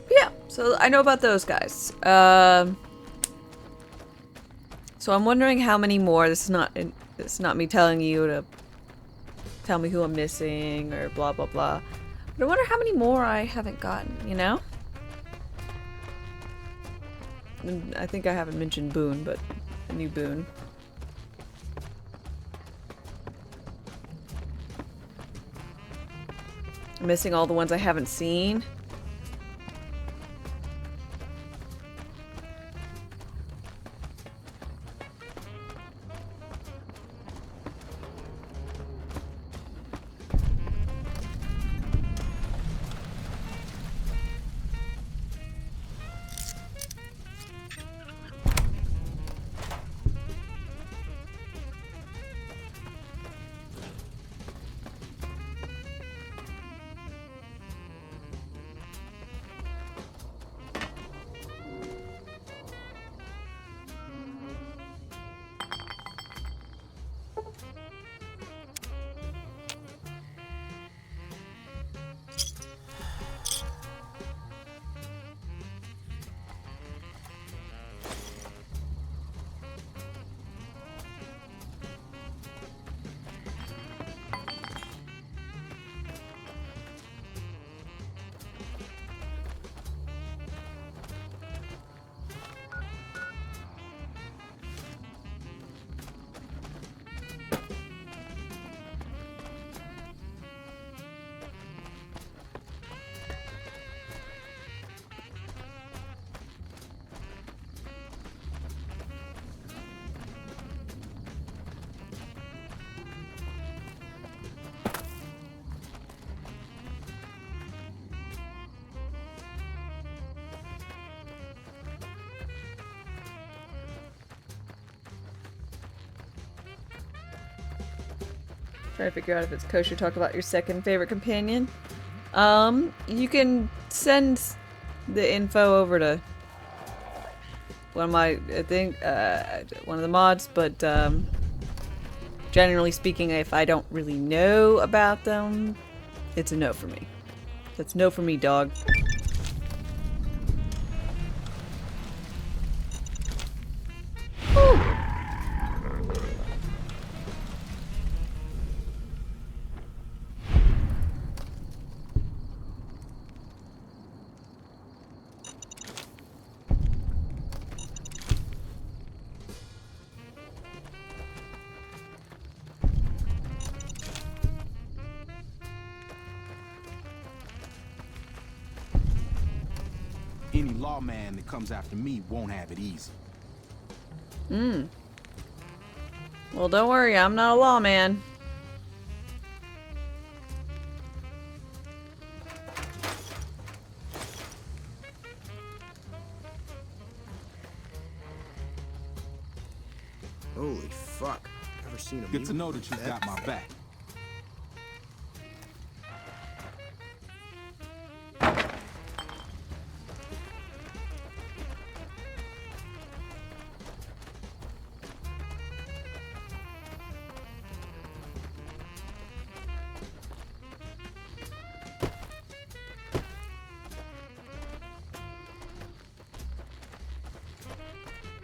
Yeah, so I know about those guys. So I'm wondering how many more. This is not me telling you to tell me who I'm missing or blah blah blah. But I wonder how many more I haven't gotten, you know? And I think I haven't mentioned Boone, but a new Boone. I'm missing all the ones I haven't seen. Trying to figure out if it's kosher to talk about your second favorite companion. You can send the info over to one of my, one of the mods, but generally speaking, if I don't really know about them, it's a no for me. That's no for me, dog. Whew. Any lawman that comes after me won't have it easy. Well, don't worry, I'm not a lawman. Holy fuck. Never seen a Good to know that you've got my back.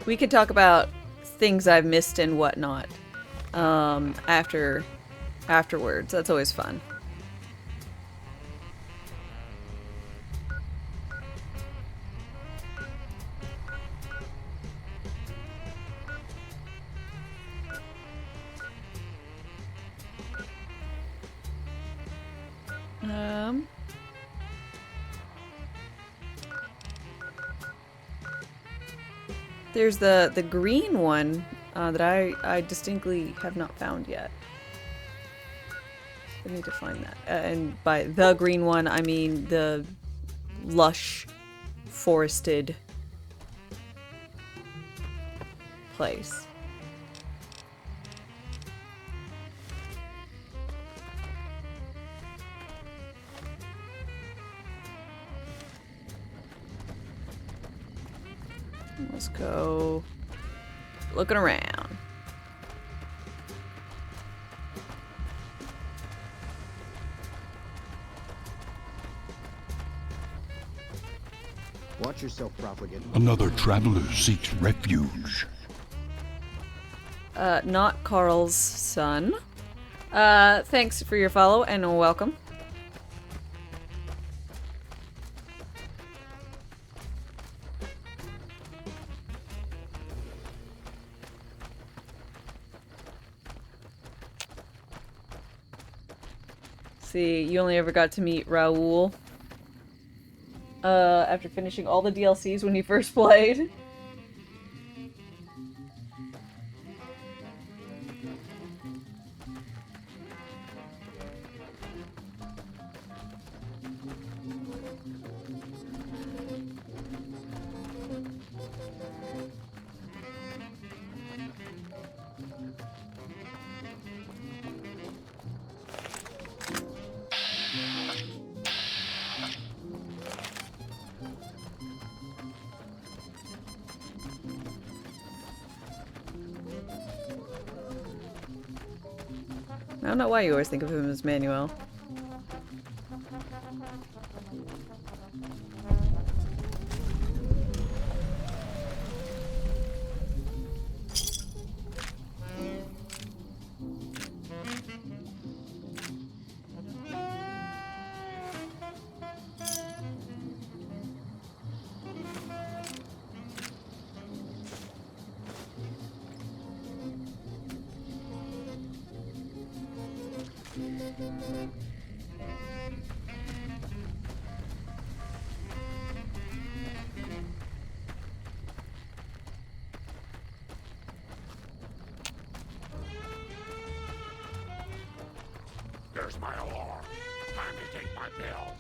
We could talk about things I've missed and whatnot afterwards. That's always fun. There's the green one that I distinctly have not found yet. I need to find that. And by the green one, I mean the lush, forested place. Let's go looking around. Watch yourself, profligate. Another traveler seeks refuge. Not Carl's son. Thanks for your follow and welcome. See, you only ever got to meet Raoul after finishing all the DLCs when he first played. I don't know why you always think of him as Manuel. There's my alarm. Time to take my pills.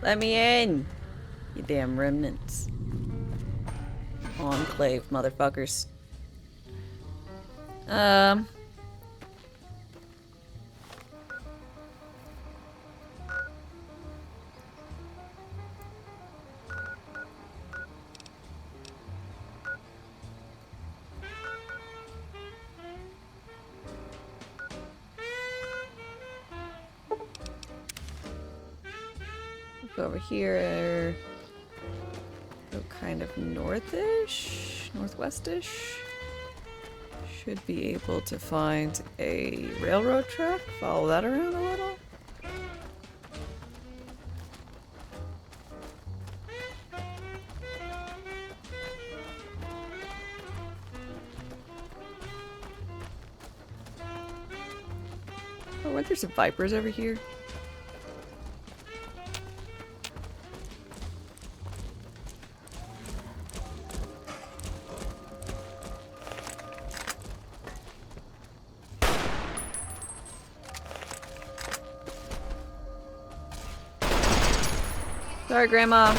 Let me in! You damn remnants. Enclave, motherfuckers. Go over here. Go kind of northish, northwestish. Should be able to find a railroad track. Follow that around a little. Oh, weren't there some vipers over here? Sorry, Grandma.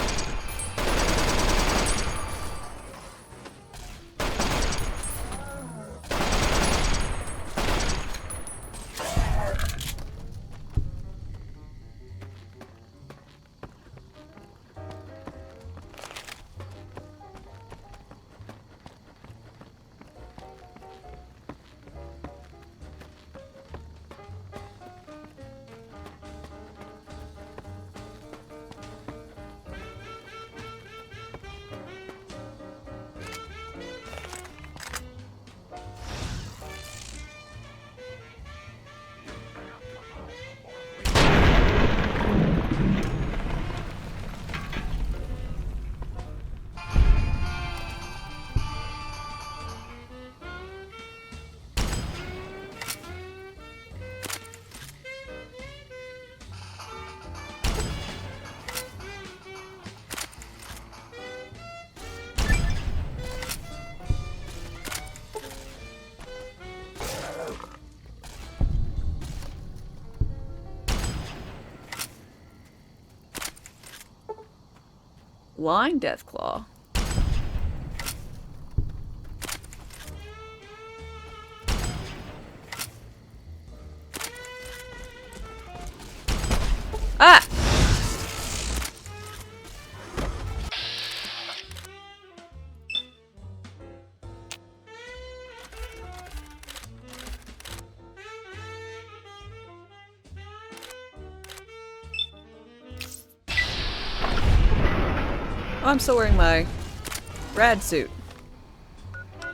Line Deathclaw. Ah! Oh, I'm still wearing my rad suit. I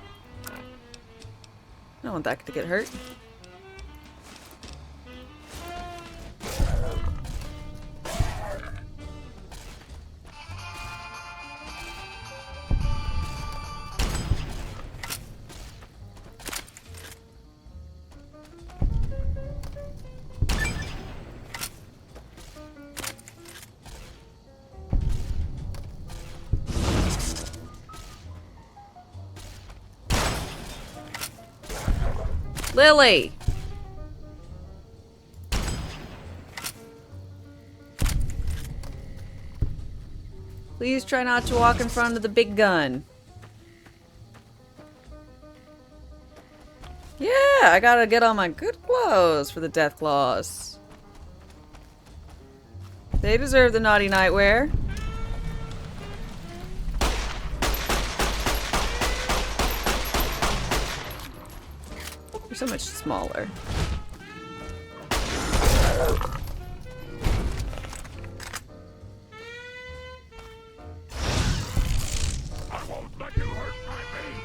don't want that to get hurt. Lily! Please try not to walk in front of the big gun. Yeah, I gotta get on my good clothes for the Deathclaws. They deserve the naughty nightwear. They're so much smaller. I won't let you hurt my baby.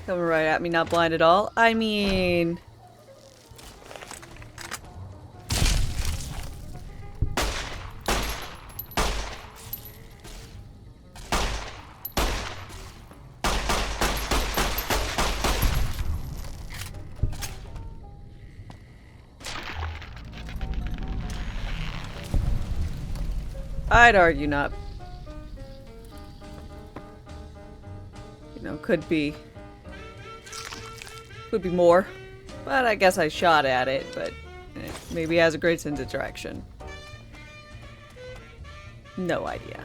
Coming right at me, not blind at all. I mean... I'd argue not. You know, could be more. But I guess I shot at it, but maybe it has a great sense of direction. No idea.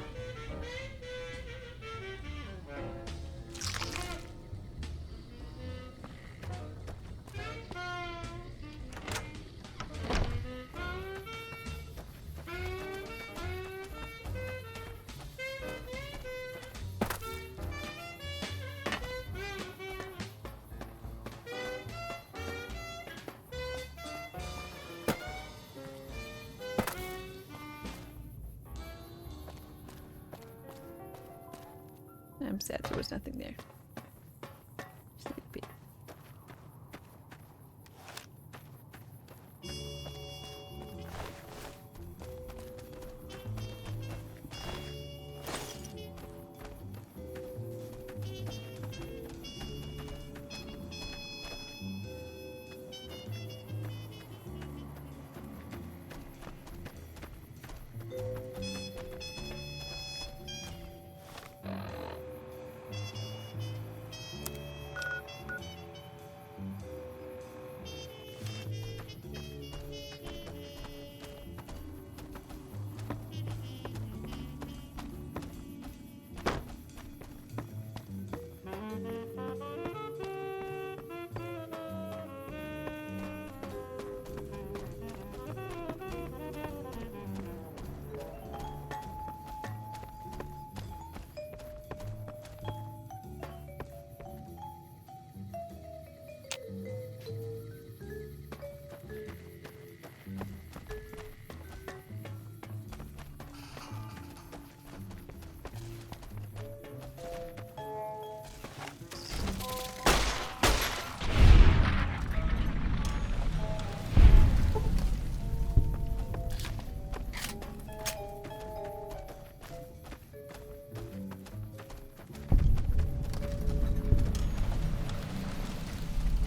I'm sad there was nothing there. Sleepy.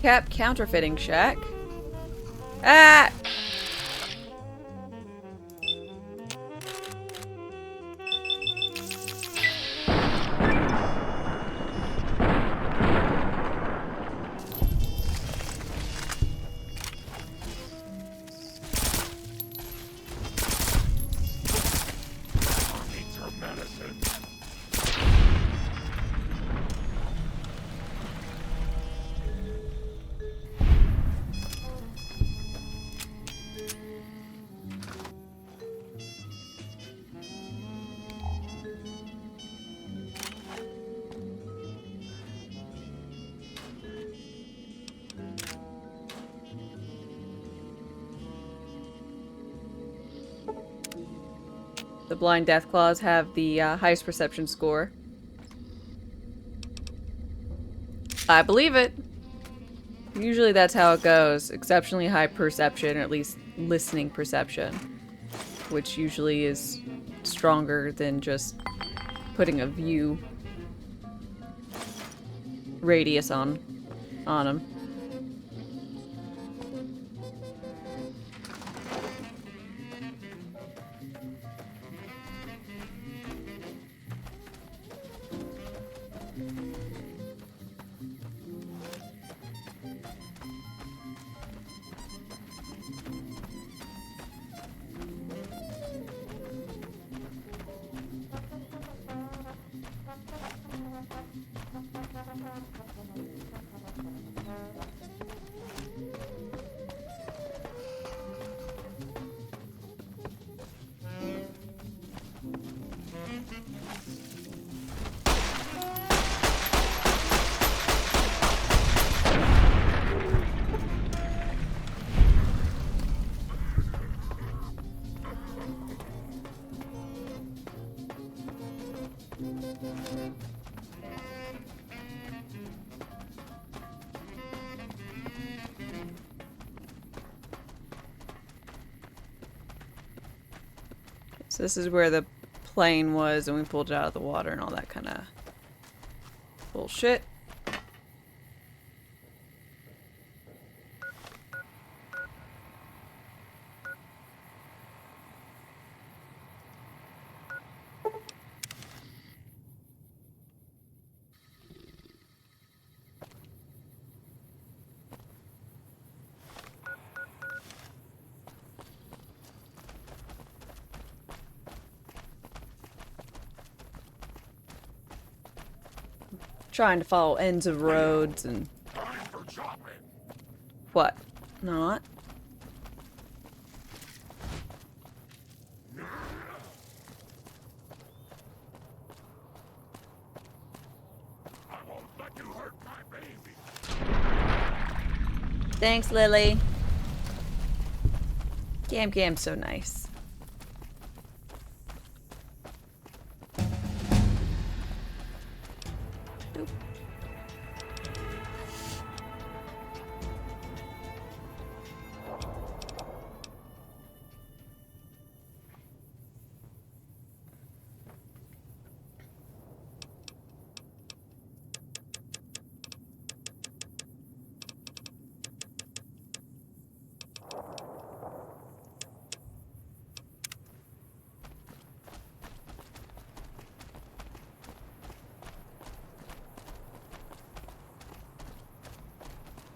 Cap counterfeiting shack. Ah! Need some medicine. The blind Deathclaws have the highest perception score. I believe it. Usually that's how it goes. Exceptionally high perception, or at least listening perception. Which usually is stronger than just putting a view radius on them. So this is where the plane was, and we pulled it out of the water and all that kind of bullshit. Trying to follow ends of roads and... What? Not? Thanks, Lily. Gam's so nice. Nope.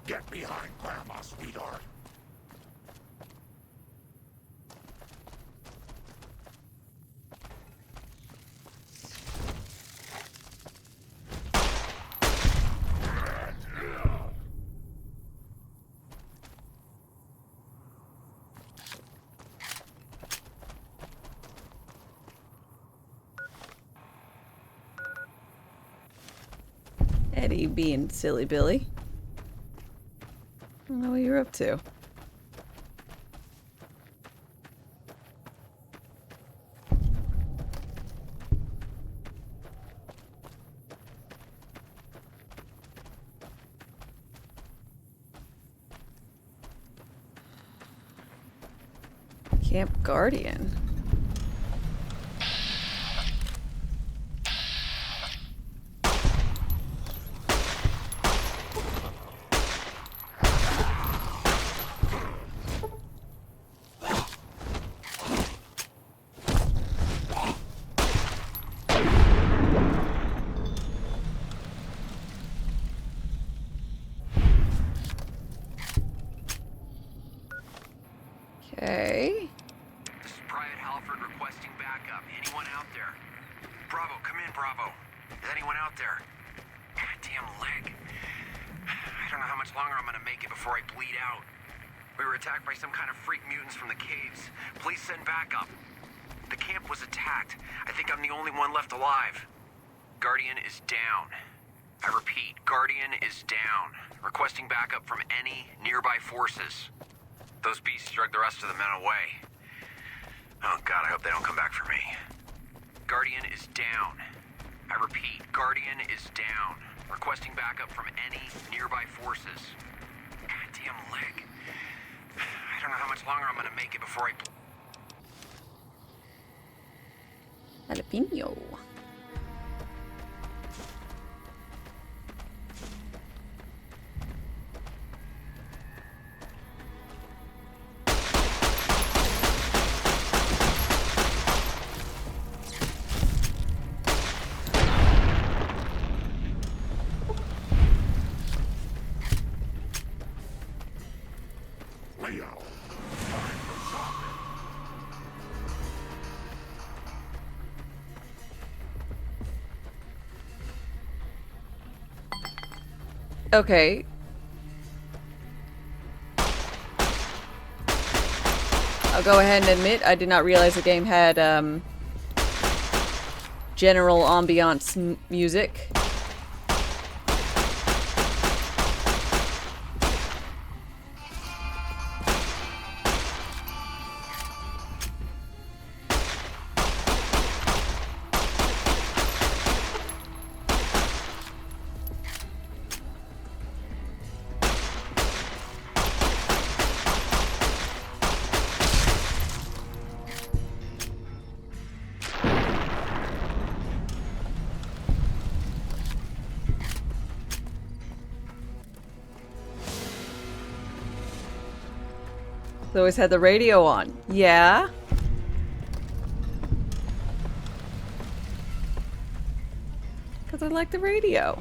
Get behind Grandma, sweetheart. Eddie being silly Billy. I don't know what you're up to. Camp Guardian. Okay. This is Private Halford requesting backup. Anyone out there? Bravo, come in, Bravo. Is anyone out there? Goddamn leg. I don't know how much longer I'm gonna make it before I bleed out. We were attacked by some kind of freak mutants from the caves. Please send backup. The camp was attacked. I think I'm the only one left alive. Guardian is down. I repeat, Guardian is down. Requesting backup from any nearby forces. Those beasts drug the rest of the men away. Oh God, I hope they don't come back for me. Guardian is down. I repeat, Guardian is down. Requesting backup from any nearby forces. Goddamn leg. I don't know how much longer I'm gonna make it before I... Jalapeno. Leo, time for shopping. Okay. I'll go ahead and admit I did not realize the game had general ambiance music. They always had the radio on. Yeah? Because I like the radio.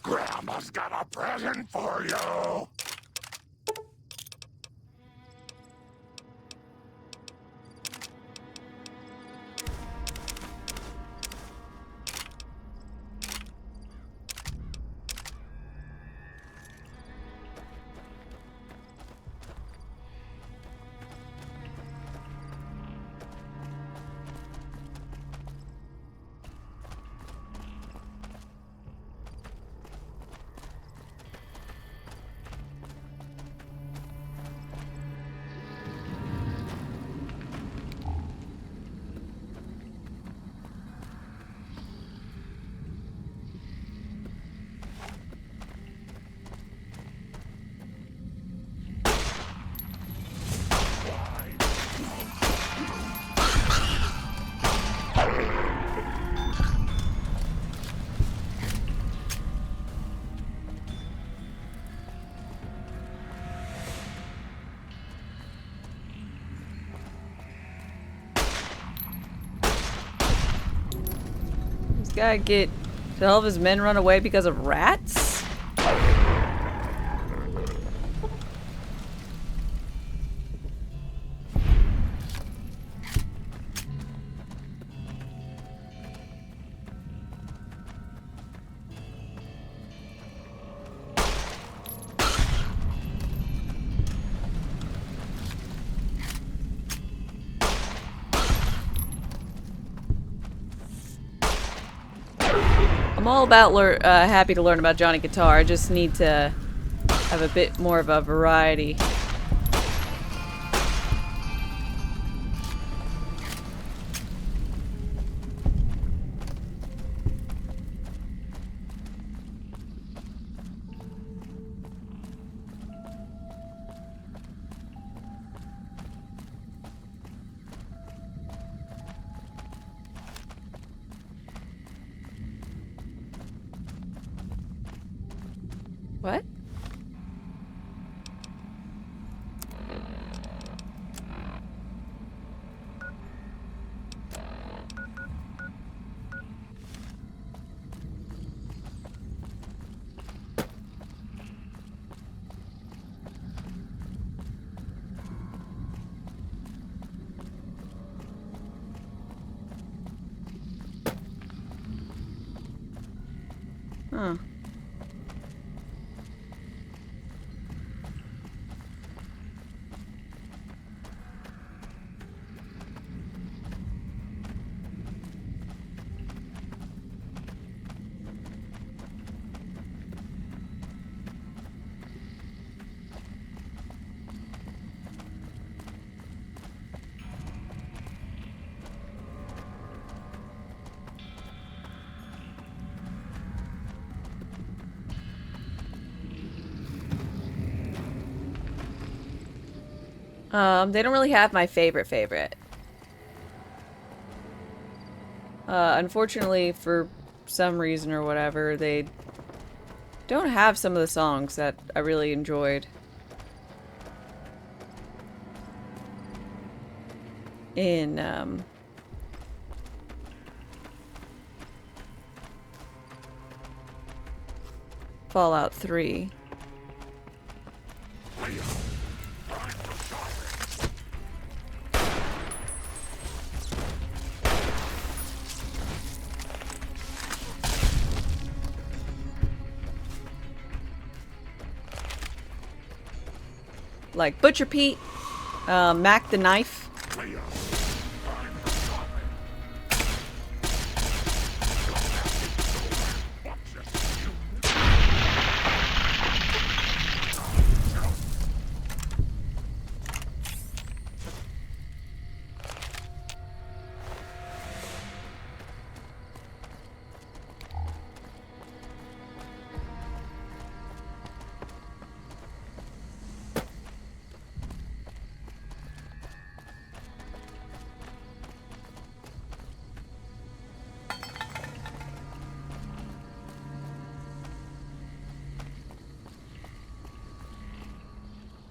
Grandma's got a present for you. guy get... Did all of his men run away because of rats? I'm all about happy to learn about Johnny Guitar. I just need to have a bit more of a variety. What? Huh. They don't really have my favorite. Unfortunately, for some reason or whatever, they don't have some of the songs that I really enjoyed in, Fallout 3. Like Butcher Pete, Mac the Knife.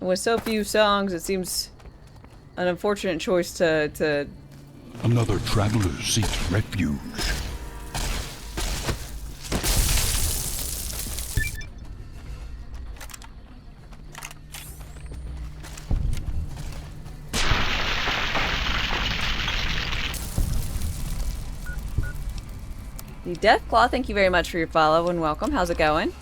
With so few songs, it seems an unfortunate choice to... Another traveler seeks refuge. The Deathclaw, thank you very much for your follow and welcome. How's it going?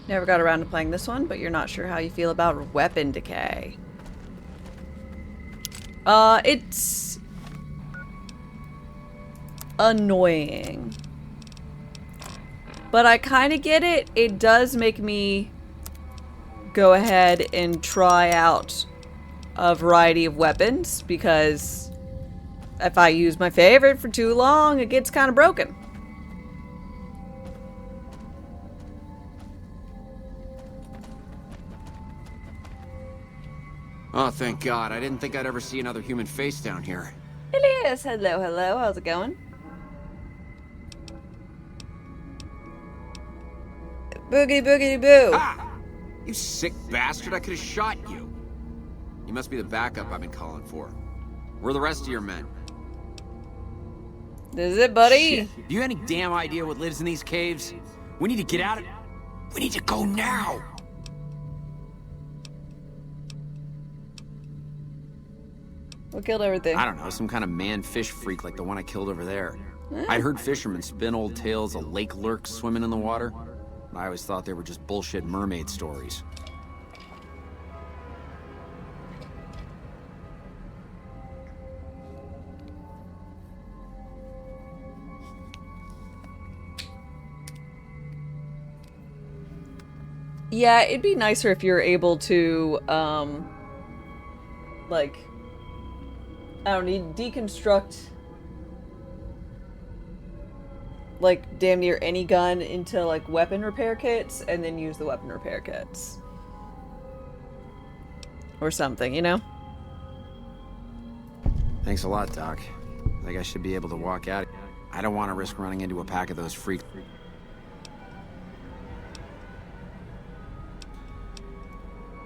Never got around to playing this one, but you're not sure how you feel about weapon decay. It's annoying. But I kind of get it. It does make me go ahead and try out a variety of weapons, because if I use my favorite for too long, it gets kind of broken. Oh, thank God. I didn't think I'd ever see another human face down here. Elias, hello, hello. How's it going? Boogity boogity boo. Ah! You sick bastard, I could have shot you. You must be the backup I've been calling for. Where are the rest of your men? This is it, buddy. Shit. Do you have any damn idea what lives in these caves? We need to get out of... We need to go now! What killed everything? I don't know, some kind of man-fish freak like the one I killed over there. I'd heard fishermen spin old tales of lake lurks swimming in the water. I always thought they were just bullshit mermaid stories. Yeah, it'd be nicer if you're able to, like, I don't need deconstruct, like, damn near any gun into, like, weapon repair kits, and then use the weapon repair kits. Or something, you know? Thanks a lot, Doc. I think I should be able to walk out. I don't want to risk running into a pack of those freaks.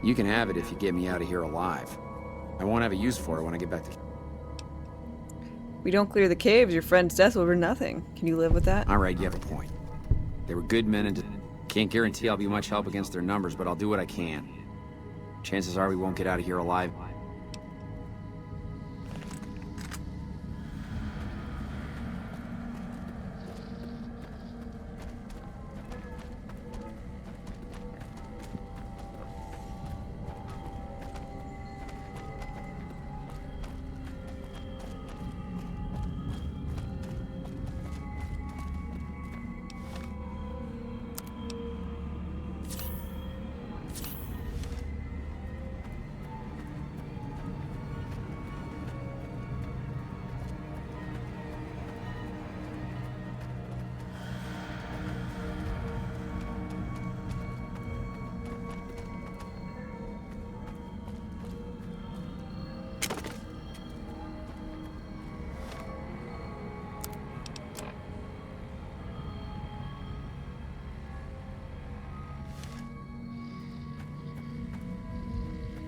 You can have it if you get me out of here alive. I won't have a use for it when I get back to... We don't clear the caves, your friend's death will be nothing. Can you live with that? Alright, you have a point. They were good men and can't guarantee I'll be much help against their numbers, but I'll do what I can. Chances are we won't get out of here alive.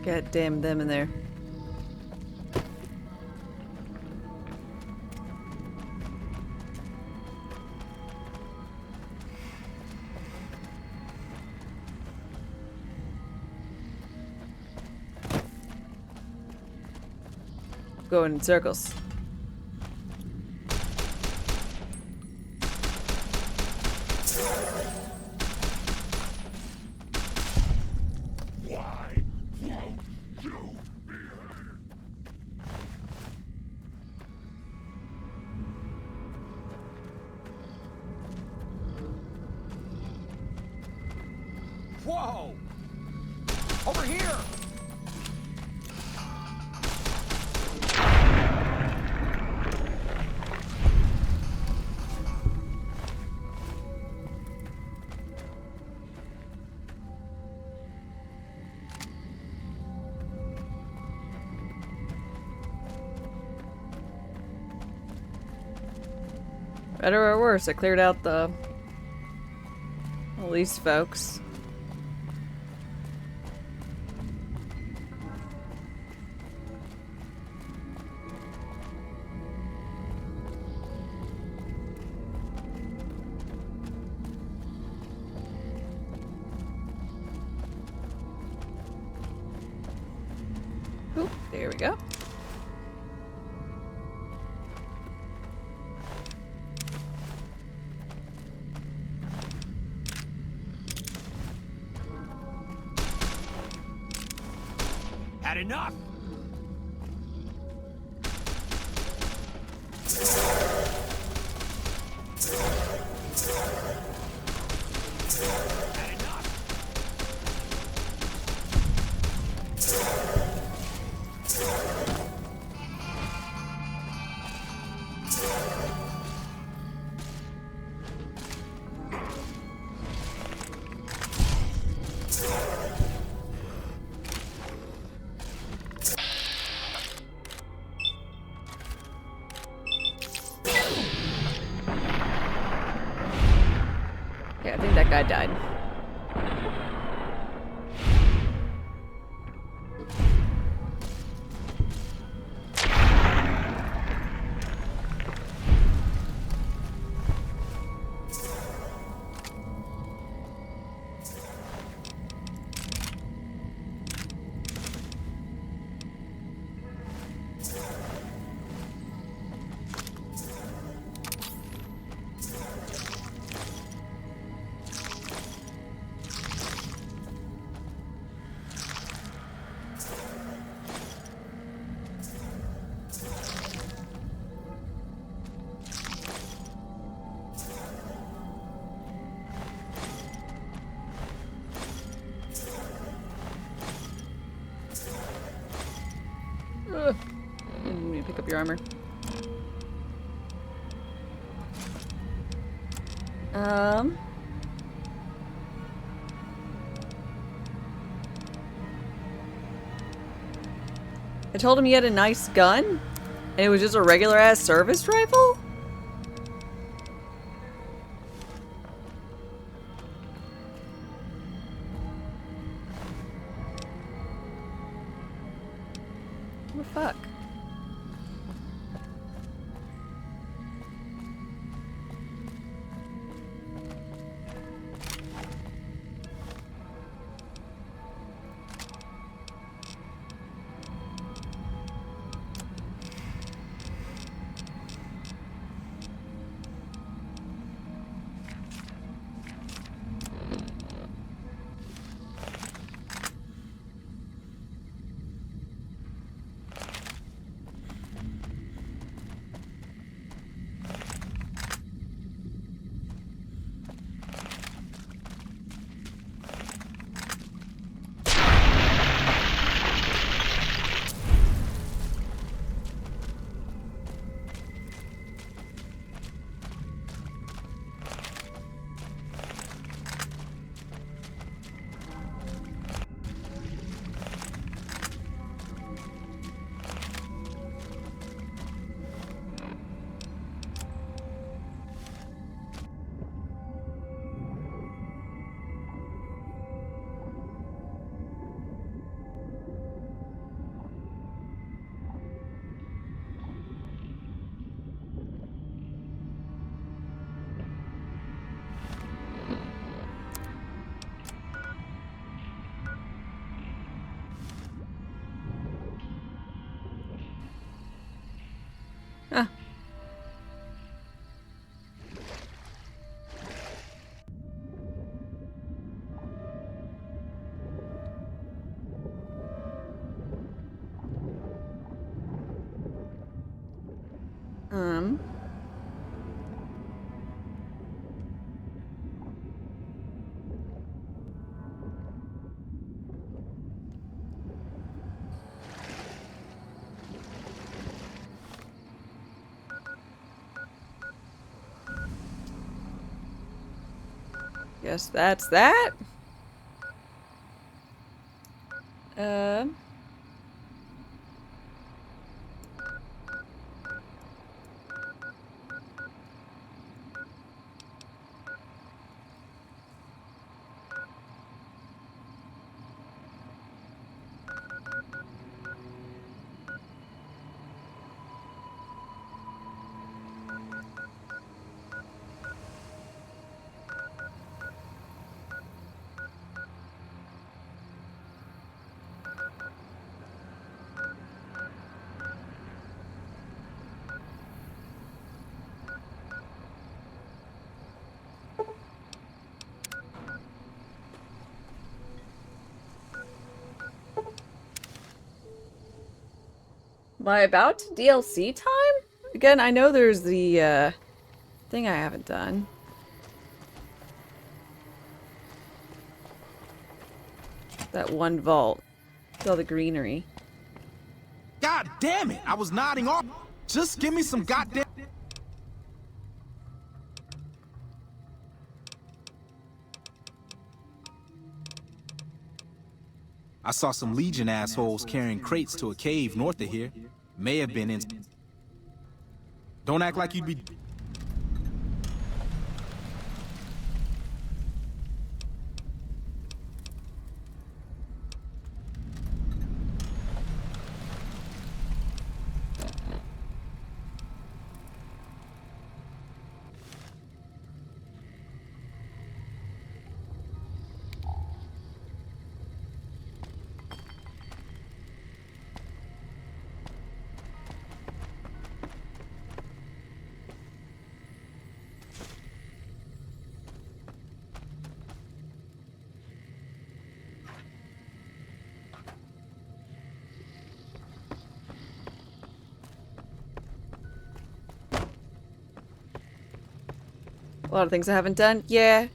God damn them in there. Going in circles. Whoa! Over here! Better or worse, I cleared out the police folks. Oop, there we go. Had enough! Yeah, I think that guy died. Ugh. Let me pick up your armor. I told him he had a nice gun, and it was just a regular ass service rifle? What the fuck? Ah. Um. Guess that's that. Am I about to DLC time? Again, I know there's the thing I haven't done. That one vault. With all the greenery. God damn it! I was nodding off. Just give me some goddamn. I saw some Legion assholes carrying crates to a cave north of here. May have been in. Don't act like you'd be. A lot of things I haven't done. Yeah.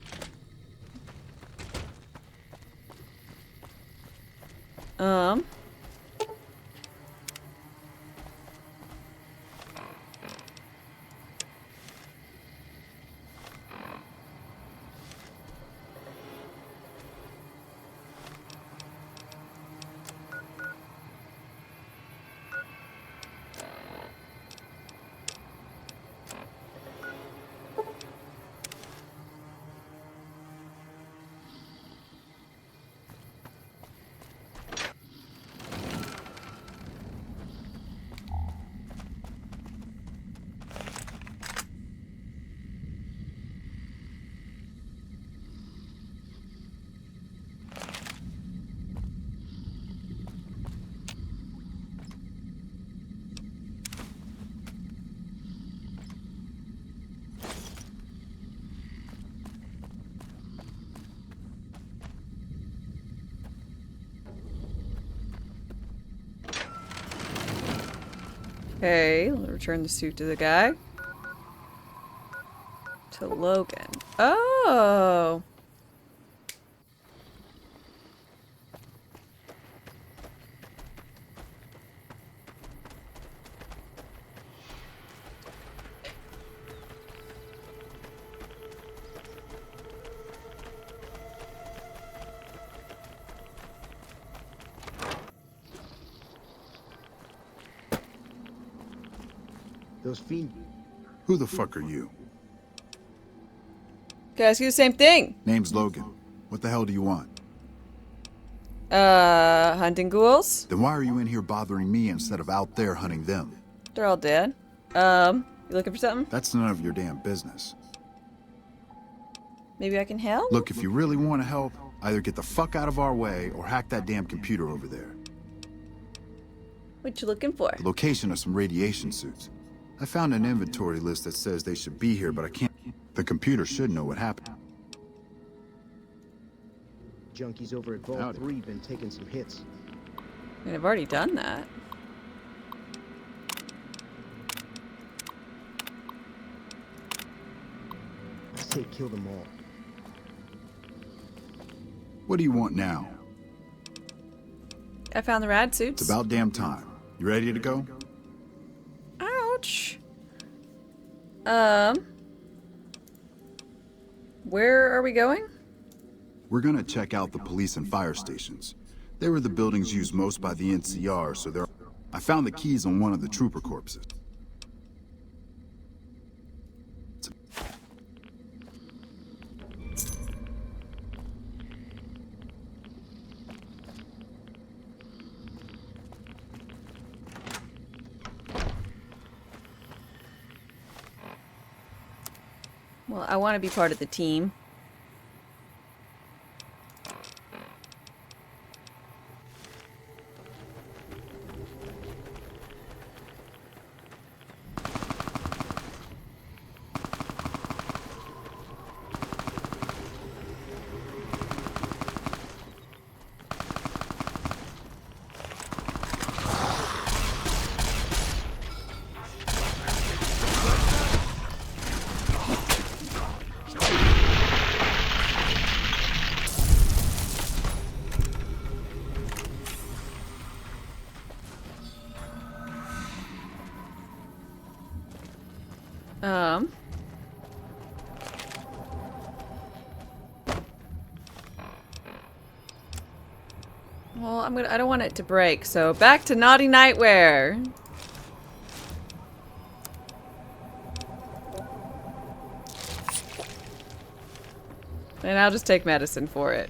Okay, I'll return the suit to the guy. To Logan. Oh! Those fiends. Who the fuck are you? Can I ask you the same thing? Name's Logan. What the hell do you want? Hunting ghouls? Then why are you in here bothering me instead of out there hunting them? They're all dead. You looking for something? That's none of your damn business. Maybe I can help? Look, if you really want to help, either get the fuck out of our way or hack that damn computer over there. What you looking for? The location of some radiation suits. I found an inventory list that says they should be here, but I can't. The computer should know what happened. Junkies over at Vault 3 been taking some hits. I mean, I've already done that. I say kill them all. What do you want now? I found the rad suits. It's about damn time. You ready to go? Ouch. Where are we going? We're gonna check out the police and fire stations. They were the buildings used most by the NCR, so there. I found the keys on one of the trooper corpses. Well, I want to be part of the team. Well, I don't want it to break, so back to naughty nightwear. And I'll just take medicine for it.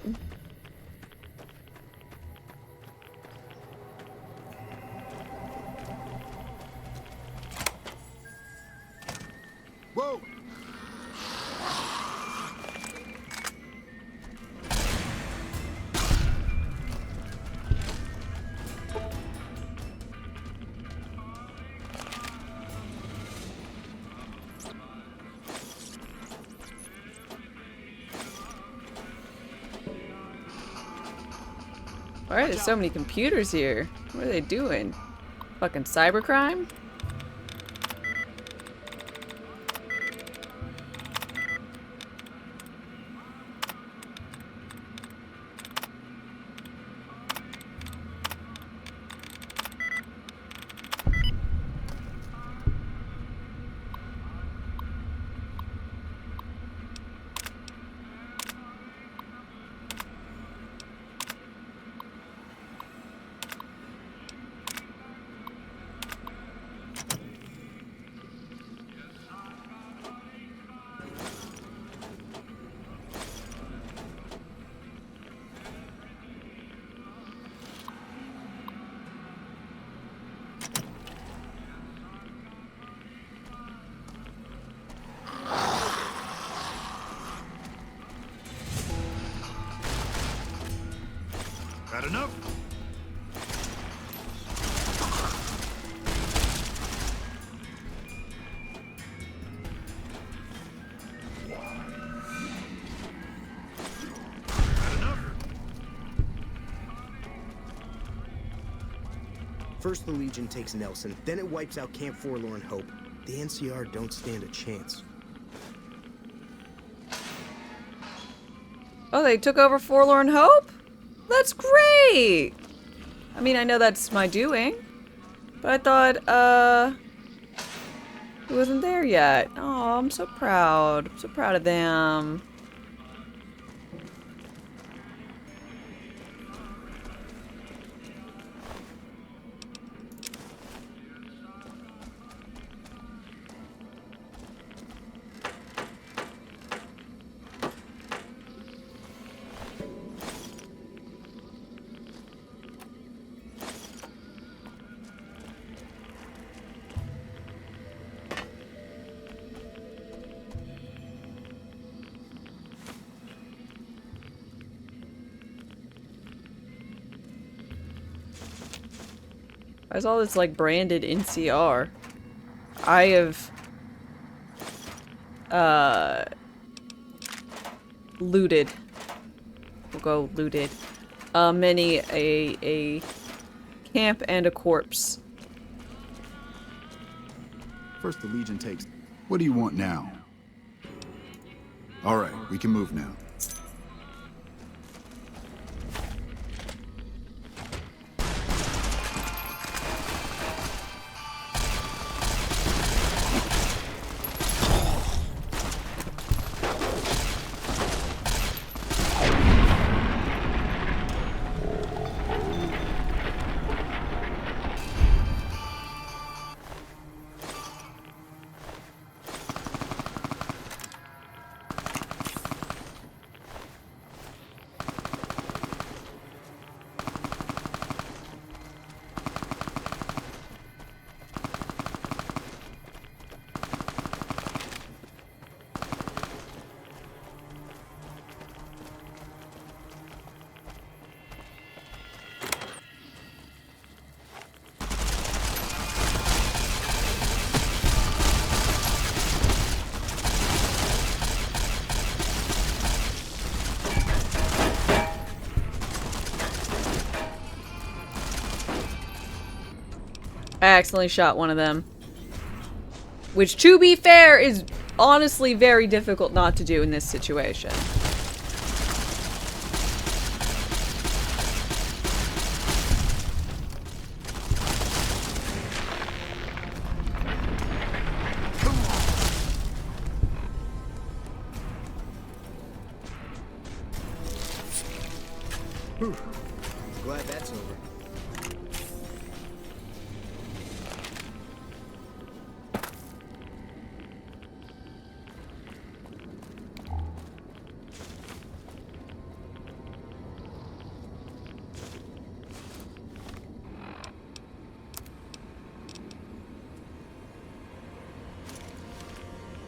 Whoa! Why are there so many computers here? What are they doing? Fucking cybercrime? Had enough? First the Legion takes Nelson, then it wipes out Camp Forlorn Hope. The NCR don't stand a chance. Oh, they took over Forlorn Hope? That's great! I mean, I know that's my doing. But I thought, it wasn't there yet. Oh, I'm so proud. I'm so proud of them. Why is all this like branded NCR? I have looted. We'll go looted. Many a camp and a corpse. First the Legion takes... What do you want now? Alright, we can move now. I accidentally shot one of them. Which, to be fair, is honestly very difficult not to do in this situation. Whew. Glad that's over.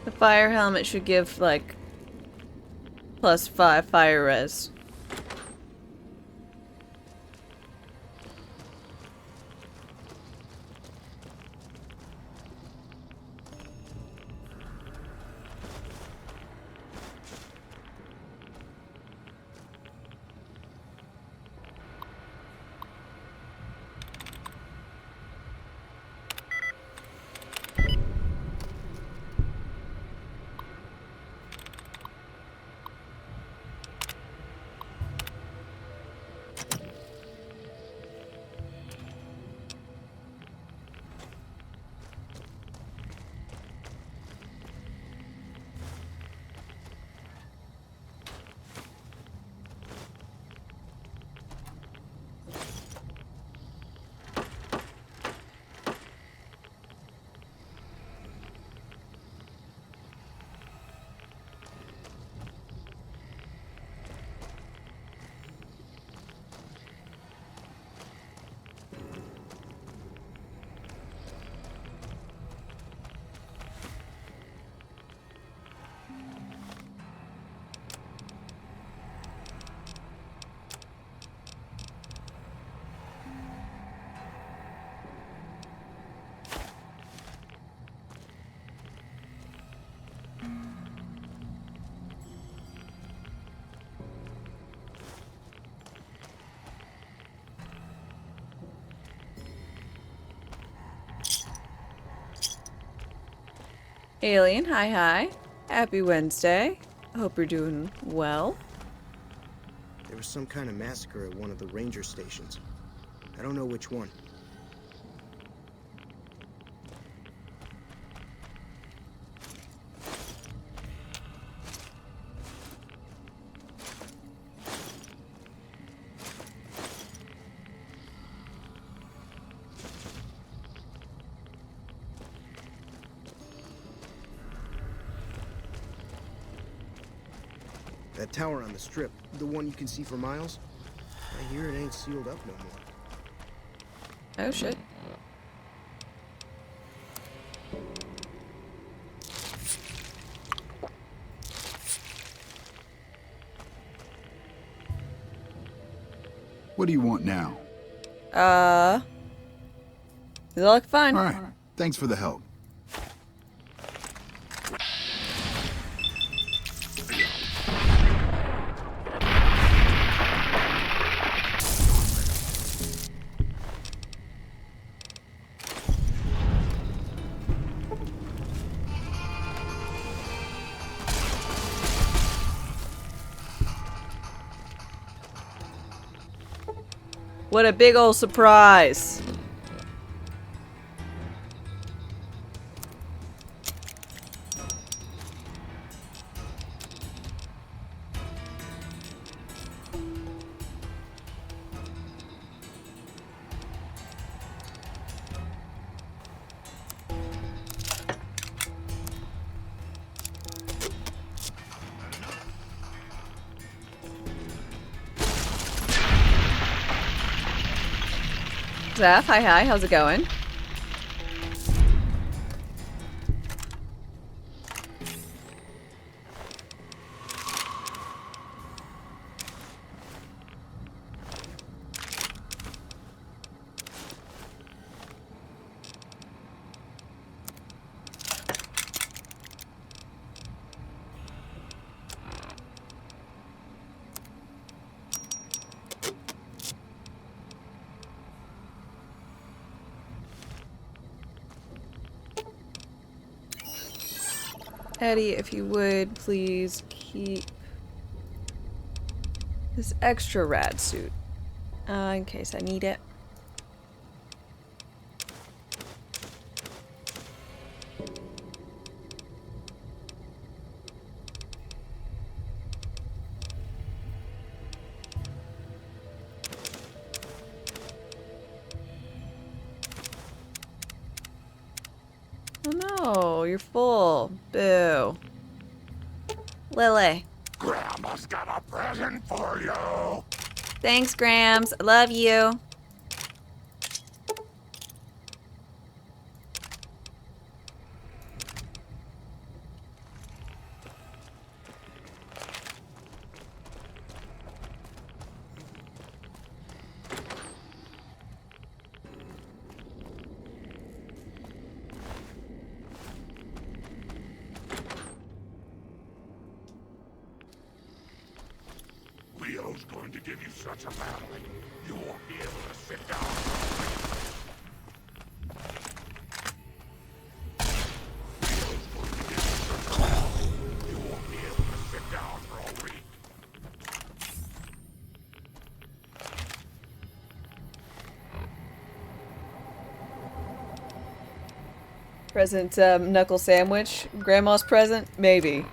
The fire helmet should give, like, +5 fire res. Alien, hi. Happy Wednesday. Hope you're doing well. There was some kind of massacre at one of the ranger stations. I don't know which one. That tower on the strip, the one you can see for miles, I hear it ain't sealed up no more. Oh shit. What do you want now? You look fine. All right. Thanks for the help. What a big old surprise. Zeph, hi, how's it going? Eddie, if you would, please keep this extra rad suit in case I need it. Lily. Grandma's got a present for you. Thanks, Grams. I love you. Leo's going to give you such a battling, you won't be able to sit down. Leo's going to give you such a battling, you won't be able to sit down for a week. Present knuckle sandwich. Grandma's present? Maybe.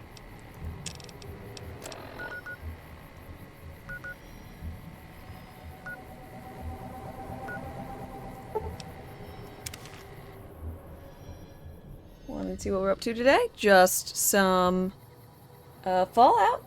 Want to see what we're up to today? Just some Fallout.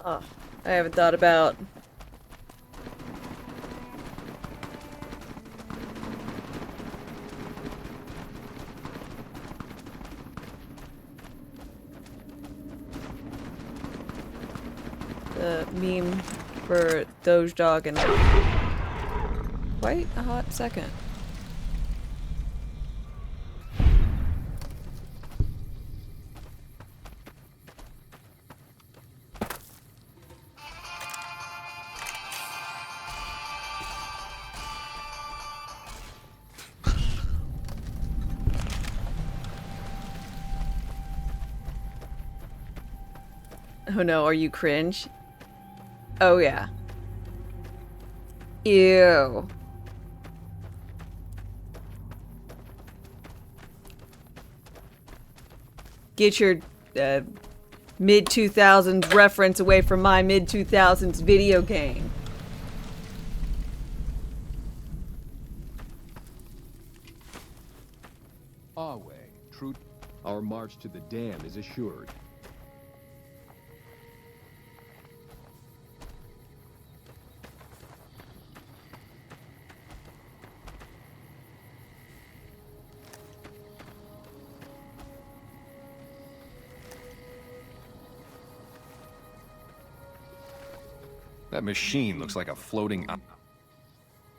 Oh, I haven't thought about the meme for Doge Dog in quite a hot second. Oh no, are you cringe? Oh yeah. Ew. Get your mid-2000s reference away from my mid-2000s video game. Away, true. Our march to the dam is assured. That machine looks like a floating...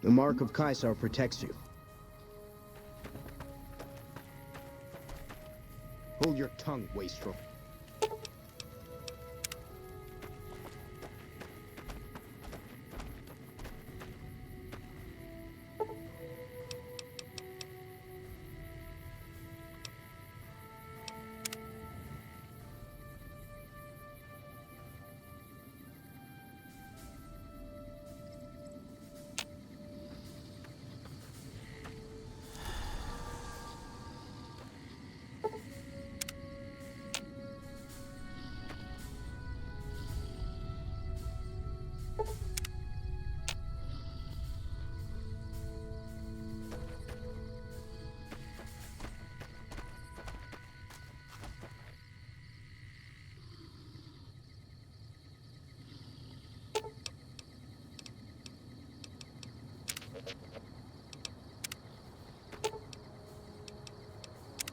The mark of Caesar protects you. Hold your tongue, wastrel.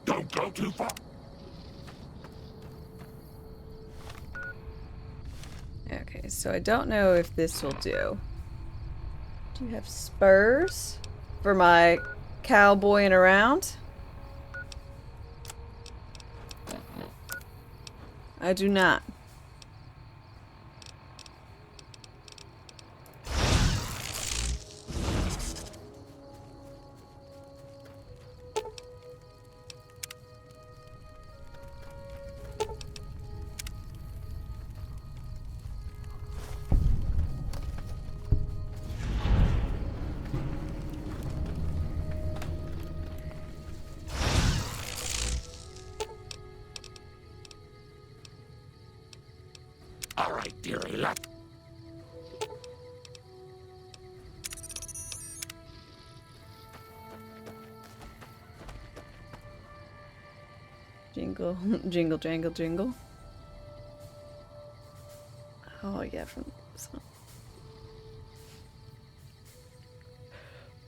Don't go too far. Okay, so I don't know if this will do. Do you have spurs for my cowboying around? I do not. right, dearie. Let Jingle, jingle, jangle, jingle. Oh yeah, from some.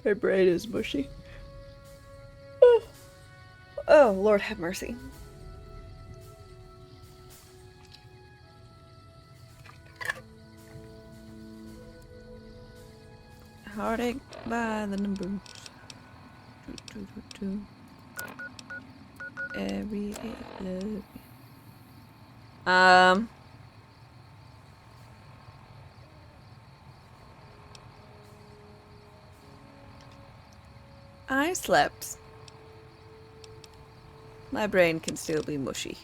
My brain is mushy. Oh, Lord have mercy. Heartache by the numbers. Every love. I slept. My brain can still be mushy.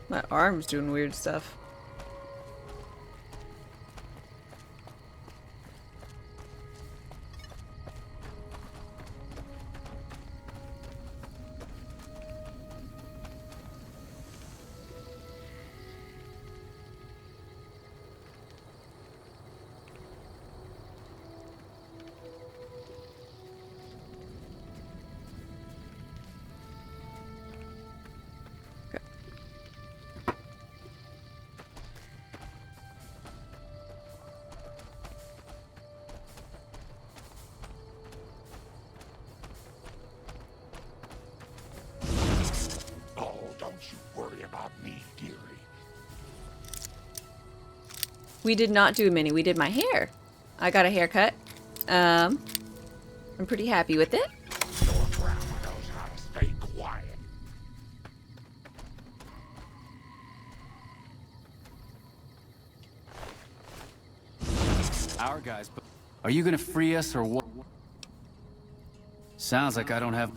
My arm's doing weird stuff. We did not do a mini. We did my hair. I got a haircut. I'm pretty happy with it. your grandma knows how to stay quiet. Our guys, but are you gonna free us or what? Sounds like I don't have.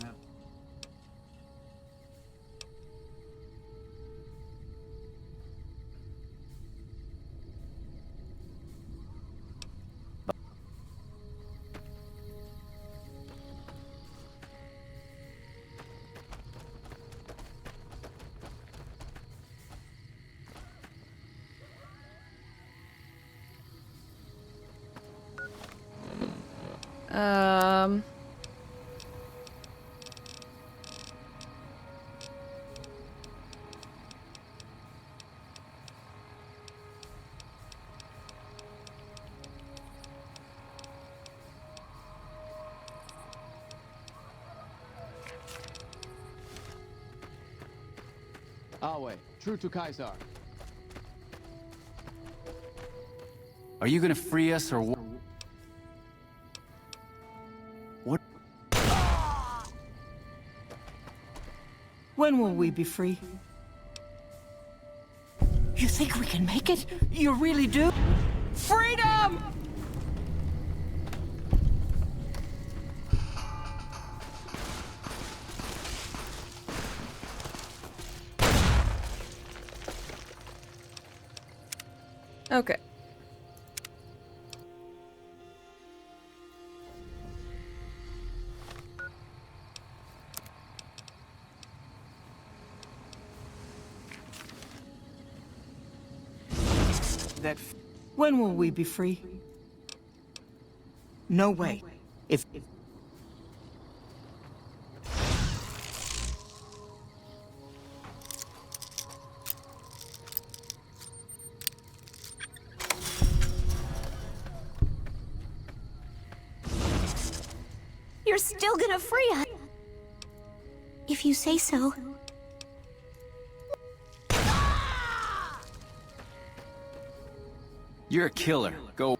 Our way, true to Kaiser. Are you gonna free us or what? What? When will we be free? You think we can make it? You really do? Freedom! Okay. When will we be free? No way. If You're still gonna free us. If you say so. You're a killer. Go.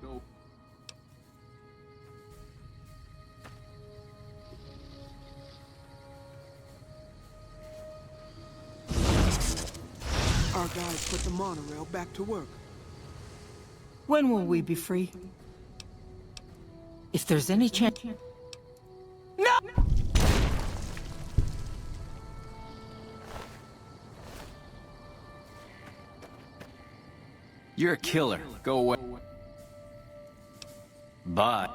Our guys put the monorail back to work. When will we be free? If there's any chance... No! You're a killer. Go away. Bye.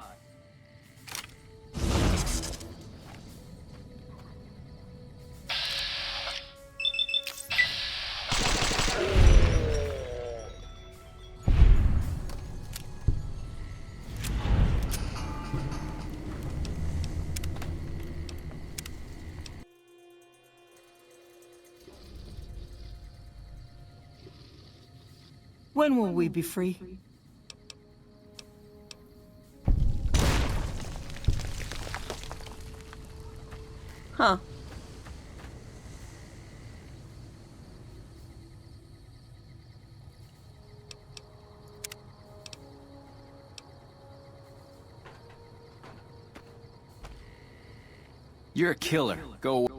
When will we be free? Huh. You're a killer. Go away.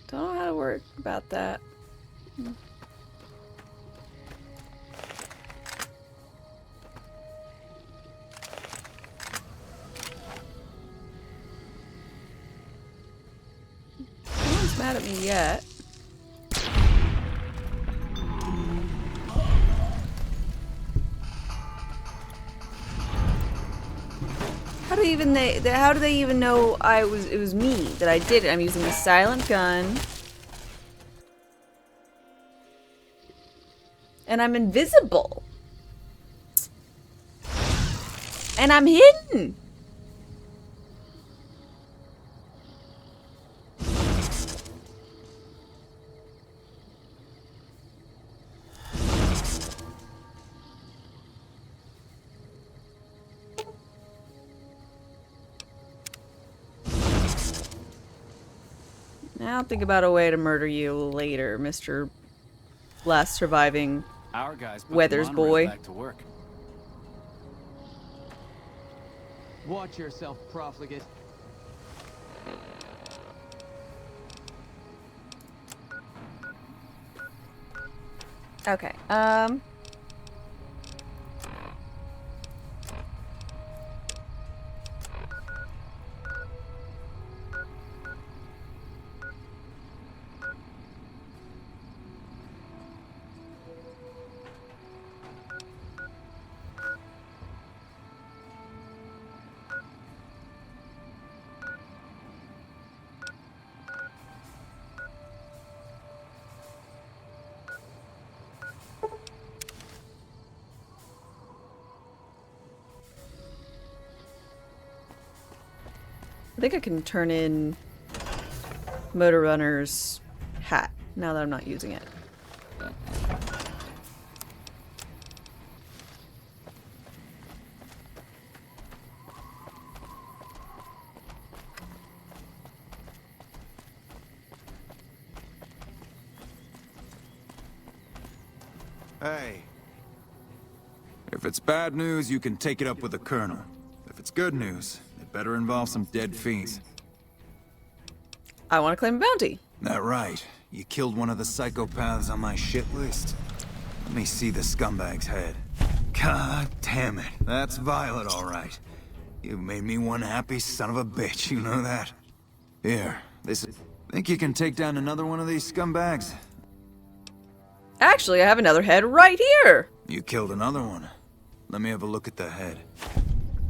Don't know how to work about that. No one's mad at me yet. How do they even know it was me that I did it? I'm using a silent gun. And I'm invisible. And I'm hidden. I'll think about a way to murder you later, Mr. Last surviving Our guys put Weathers the monorail boy. back to work. Watch yourself, profligate. Okay, I think I can turn in Motor Runner's hat now that I'm not using it. Hey. If it's bad news, you can take it up with the Colonel. If it's good news, it better involve some dead fiends. I want to claim a bounty. That right. You killed one of the psychopaths on my shit list. Let me see the scumbag's head. God damn it. That's Violet, all right. You made me one happy son of a bitch, you know that? Here, this is... Think you can take down another one of these scumbags? Actually, I have another head right here. You killed another one. Let me have a look at the head.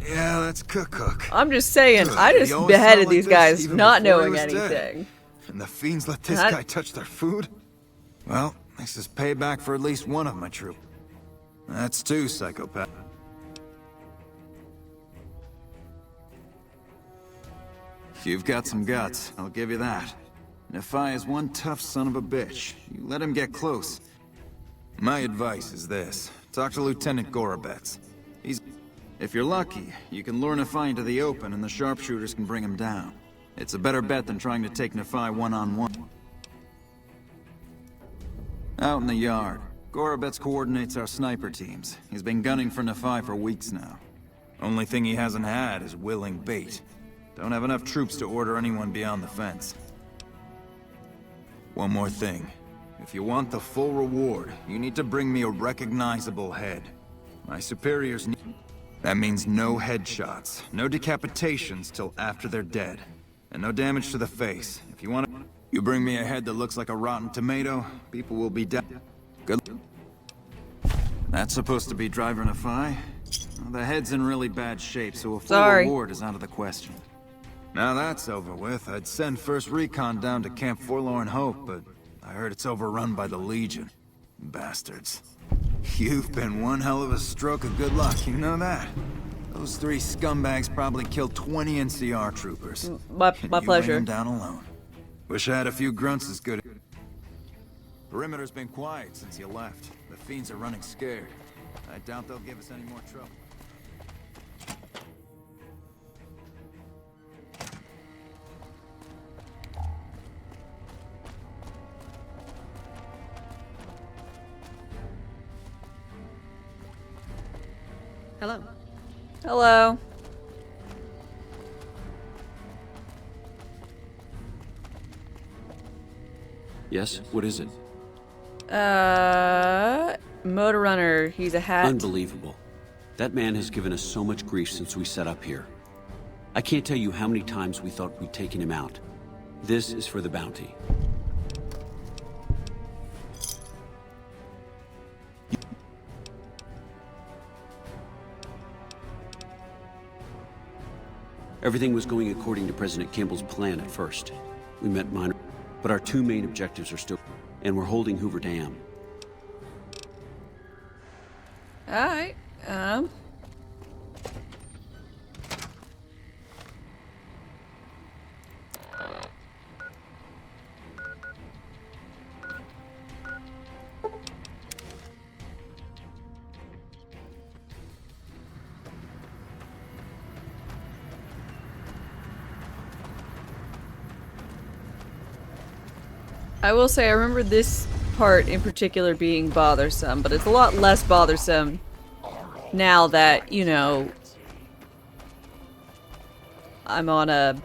Yeah, that's Cook. I'm just saying, Good. I He just always beheaded felt like these this guys even not before he knowing was dead. anything. And the fiends let this And guy touch their food? Well, this is payback for at least one of my troop. That's two, psychopath. You've got some guts, I'll give you that. Nephi is one tough son of a bitch. You let him get close. My advice is this. Talk to Lieutenant Gorobets. If you're lucky, you can lure Nephi into the open and the sharpshooters can bring him down. It's a better bet than trying to take Nephi one-on-one. Out in the yard, Gorobets coordinates our sniper teams. He's been gunning for Nephi for weeks now. Only thing he hasn't had is willing bait. Don't have enough troops to order anyone beyond the fence. One more thing. If you want the full reward, you need to bring me a recognizable head. My superiors need... That means no headshots, no decapitations till after they're dead, and no damage to the face. If you want to... You bring me a head that looks like a rotten tomato, people will be dead. Good. That's supposed to be driver Nephi? Well, the head's in really bad shape, so a full reward is out of the question. Now that's over with, I'd send first recon down to Camp Forlorn Hope, but I heard it's overrun by the Legion. Bastards. You've been one hell of a stroke of good luck, you know that? Those 3 scumbags probably killed 20 NCR troopers. My pleasure. You them down alone. Wish I had a few grunts as good. Perimeter's been quiet since you left. The fiends are running scared. I doubt they'll give us any more trouble. Hello. Hello. Yes? What is it? Motor Runner. He's a hat. Unbelievable. That man has given us so much grief since we set up here. I can't tell you how many times we thought we'd taken him out. This is for the bounty. Everything was going according to President Campbell's plan at first. We met minor, but our 2 main objectives are still, and we're holding Hoover Dam. Alright, I will say I remember this part in particular being bothersome, but it's a lot less bothersome now that, you know, I'm on a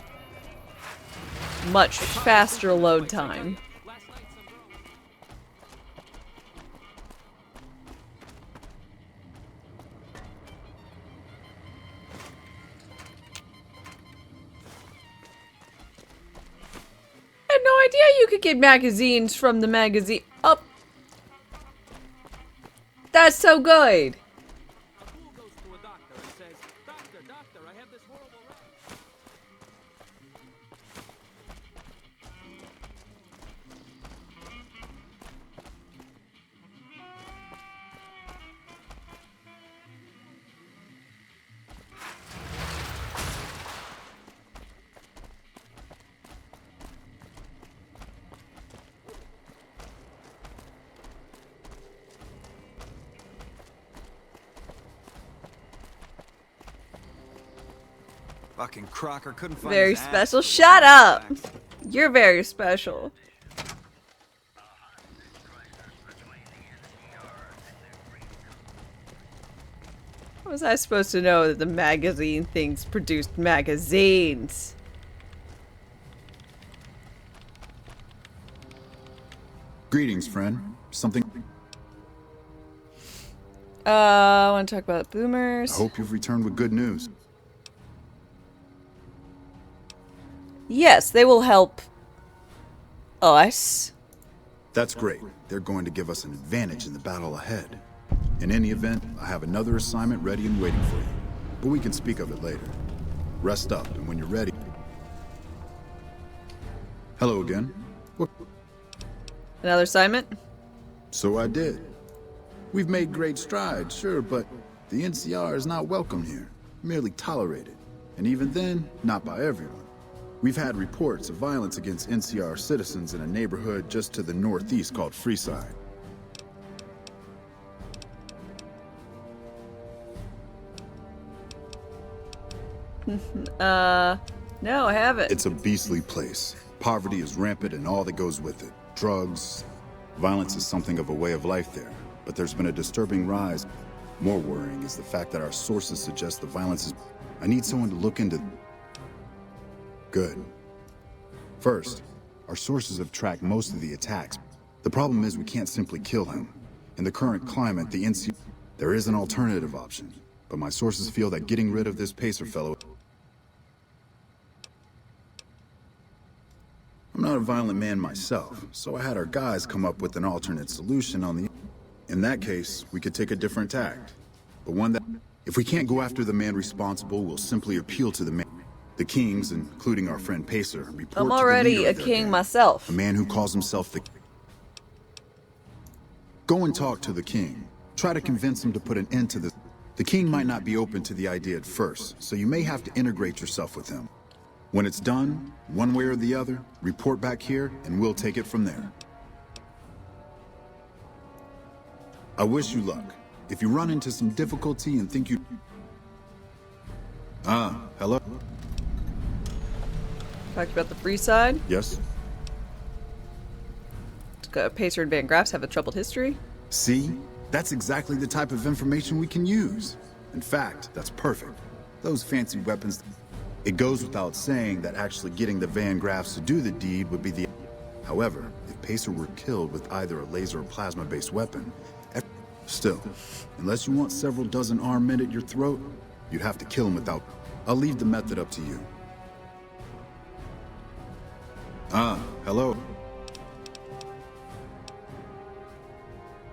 much faster load time. I had no idea you could get magazines from the magazine. Oh, that's so good. Fucking Crocker couldn't find Very his ass. special. Shut up! You're very special. How was I supposed to know that the magazine things produced magazines? Greetings, friend. Something... I want to talk about boomers. I hope you've returned with good news. Yes, they will help us. That's great. They're going to give us an advantage in the battle ahead. In any event, I have another assignment ready and waiting for you. But we can speak of it later. Rest up, and when you're ready... Hello again. What? Another assignment? So I did. We've made great strides, sure, but the NCR is not welcome here. Merely tolerated. And even then, not by everyone. We've had reports of violence against NCR citizens in a neighborhood just to the northeast called Freeside. No, I haven't. It's a beastly place. Poverty is rampant and all that goes with it. Drugs. Violence is something of a way of life there. But there's been a disturbing rise. More worrying is the fact that our sources suggest the violence is... I need someone to look into... Good. First, our sources have tracked most of the attacks. The problem is we can't simply kill him. In the current climate, the NC... There is an alternative option, but my sources feel that getting rid of this Pacer fellow... I'm not a violent man myself, so I had our guys come up with an alternate solution on the... In that case, we could take a different tact. But one that... If we can't go after the man responsible, we'll simply appeal to the man... The kings, including our friend Pacer, report I'm to the already leader a of their king gang, myself. a man who calls himself the... Go and talk to the king. Try to convince him to put an end to this. The king might not be open to the idea at first, so you may have to integrate yourself with him. When it's done, one way or the other, report back here, and we'll take it from there. I wish you luck. If you run into some difficulty and think you... Hello? Talked about the free side. Yes? Pacer and Van Graffs have a troubled history. See? That's exactly the type of information we can use. In fact, that's perfect. Those fancy weapons... It goes without saying that actually getting the Van Graffs to do the deed would be the... However, if Pacer were killed with either a laser or plasma-based weapon... Still, unless you want several dozen armed men at your throat, you'd have to kill him without... I'll leave the method up to you. Hello?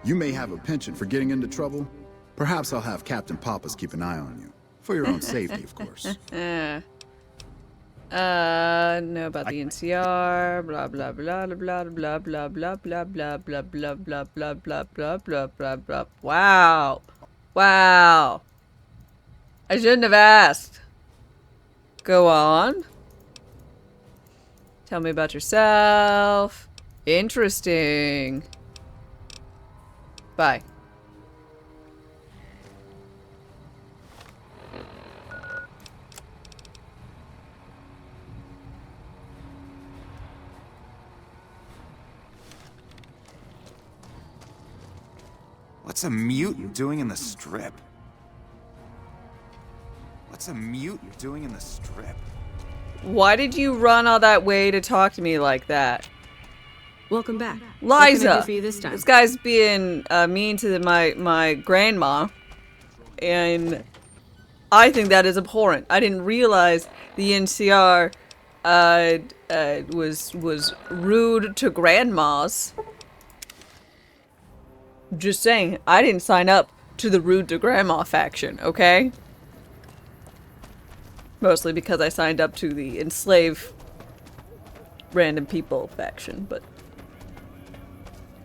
You may have a penchant for getting into trouble. Perhaps I'll have Captain Pappas keep an eye on you. For your own safety, of course. Know about the NCR, blah blah blah blah blah blah blah blah blah blah blah blah blah blah blah blah blah blah. Wow. Wow. I shouldn't have asked. Go on. Tell me about yourself. Interesting. Bye. What's a mutant doing in the strip? What's a mutant doing in the strip? Why did you run all that way to talk to me like that? Welcome back. Liza! What can I do for you this time? This guy's being mean to my grandma, and I think that is abhorrent. I didn't realize the NCR was rude to grandmas. Just saying, I didn't sign up to the rude to grandma faction, okay? Mostly because I signed up to the enslave random people faction, but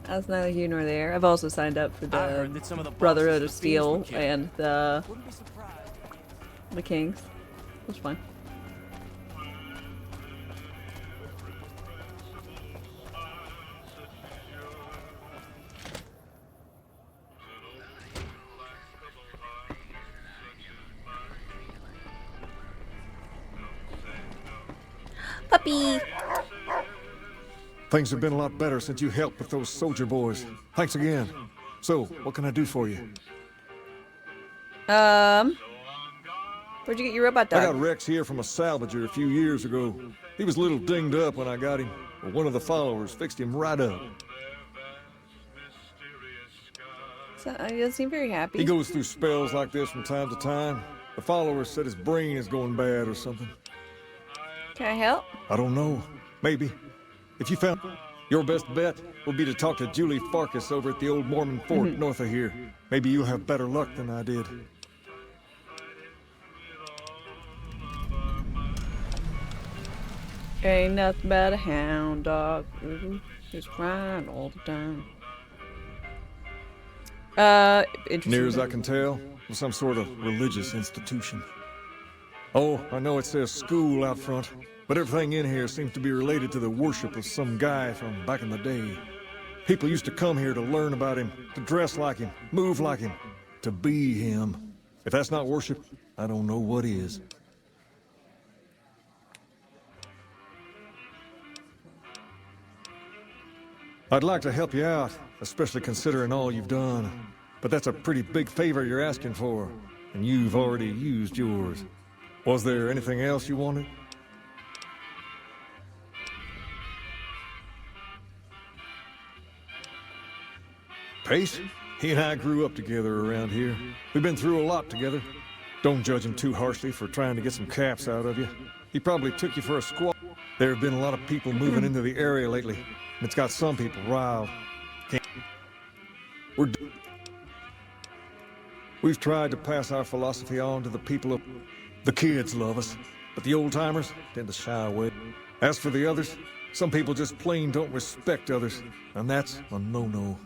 that's neither here nor there. I've also signed up for the Brotherhood of Steel and the Kings. That's fine. Puppy! Things have been a lot better since you helped with those soldier boys. Thanks again. So, what can I do for you? Where'd you get your robot dog? I got Rex here from a salvager a few years ago. He was a little dinged up when I got him, but one of the followers fixed him right up. So, he doesn't seem very happy. He goes through spells like this from time to time. The followers said his brain is going bad or something. Can I help? I don't know. Maybe. If you found... Your best bet would be to talk to Julie Farkas over at the old Mormon fort north of here. Maybe you'll have better luck than I did. Ain't nothing but a hound dog. Just crying all the time. Interesting. Near as I can tell, some sort of religious institution. Oh, I know it says school out front, but everything in here seems to be related to the worship of some guy from back in the day. People used to come here to learn about him, to dress like him, move like him, to be him. If that's not worship, I don't know what is. I'd like to help you out, especially considering all you've done. But that's a pretty big favor you're asking for, and you've already used yours. Was there anything else you wanted? Pace? He and I grew up together around here. We've been through a lot together. Don't judge him too harshly for trying to get some caps out of you. He probably took you for a squaw. There have been a lot of people moving into the area lately, and it's got some people riled. We've tried to pass our philosophy on to the people of... The kids love us, but the old-timers tend to shy away. As for the others, some people just plain don't respect others, and that's a no-no.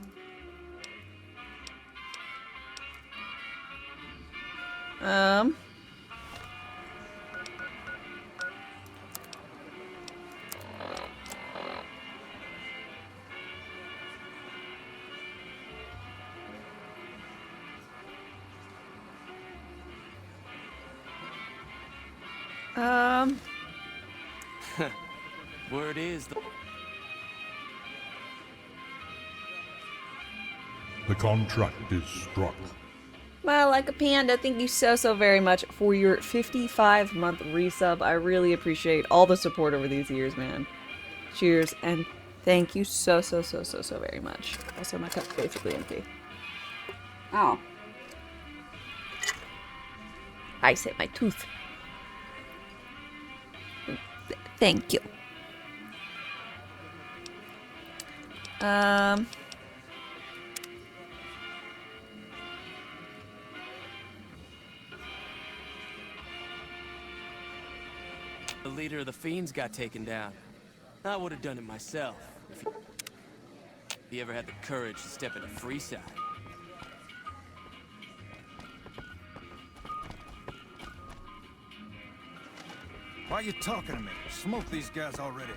Word is The contract is struck. Well, like a panda, thank you so very much for your 55-month resub. I really appreciate all the support over these years, man. Cheers, and thank you so very much. Also, my cup's basically empty. Oh. I hit my tooth. Thank you. the leader of the Fiends got taken down. I would have done it myself if he ever had the courage to step into Freeside. Why are you talking to me? Smoke these guys already.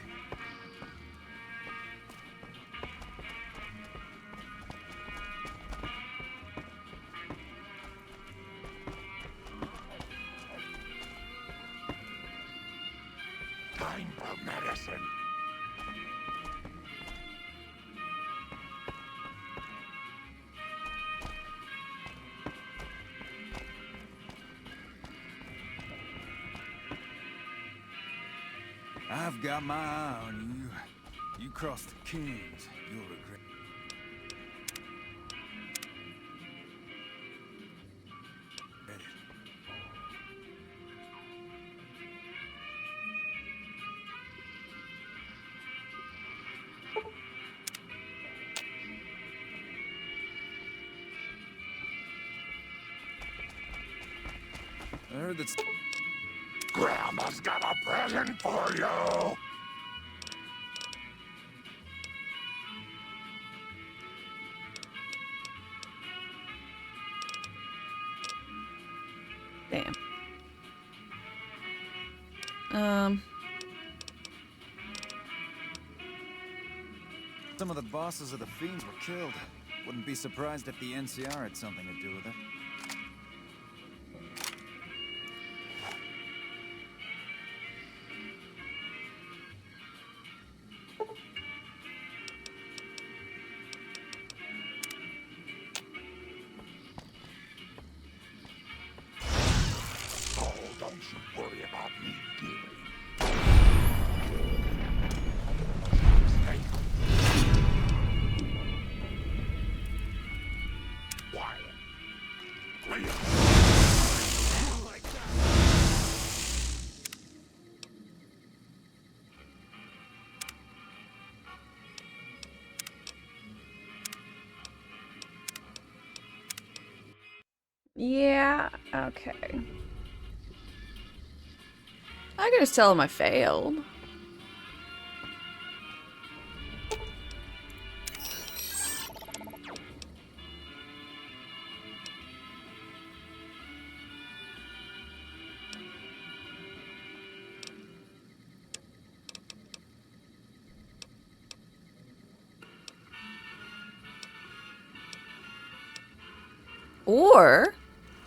Time for medicine. I've got my eye on you. You cross the Kings, you'll regret. I heard that's... Grandma's got a present for you. Damn. Some of the bosses of the Fiends were killed. Wouldn't be surprised if the NCR had something to do with it. Oh, don't you worry about me, dearie. Stay quiet. Clear. Yeah, okay. I could just tell him I failed.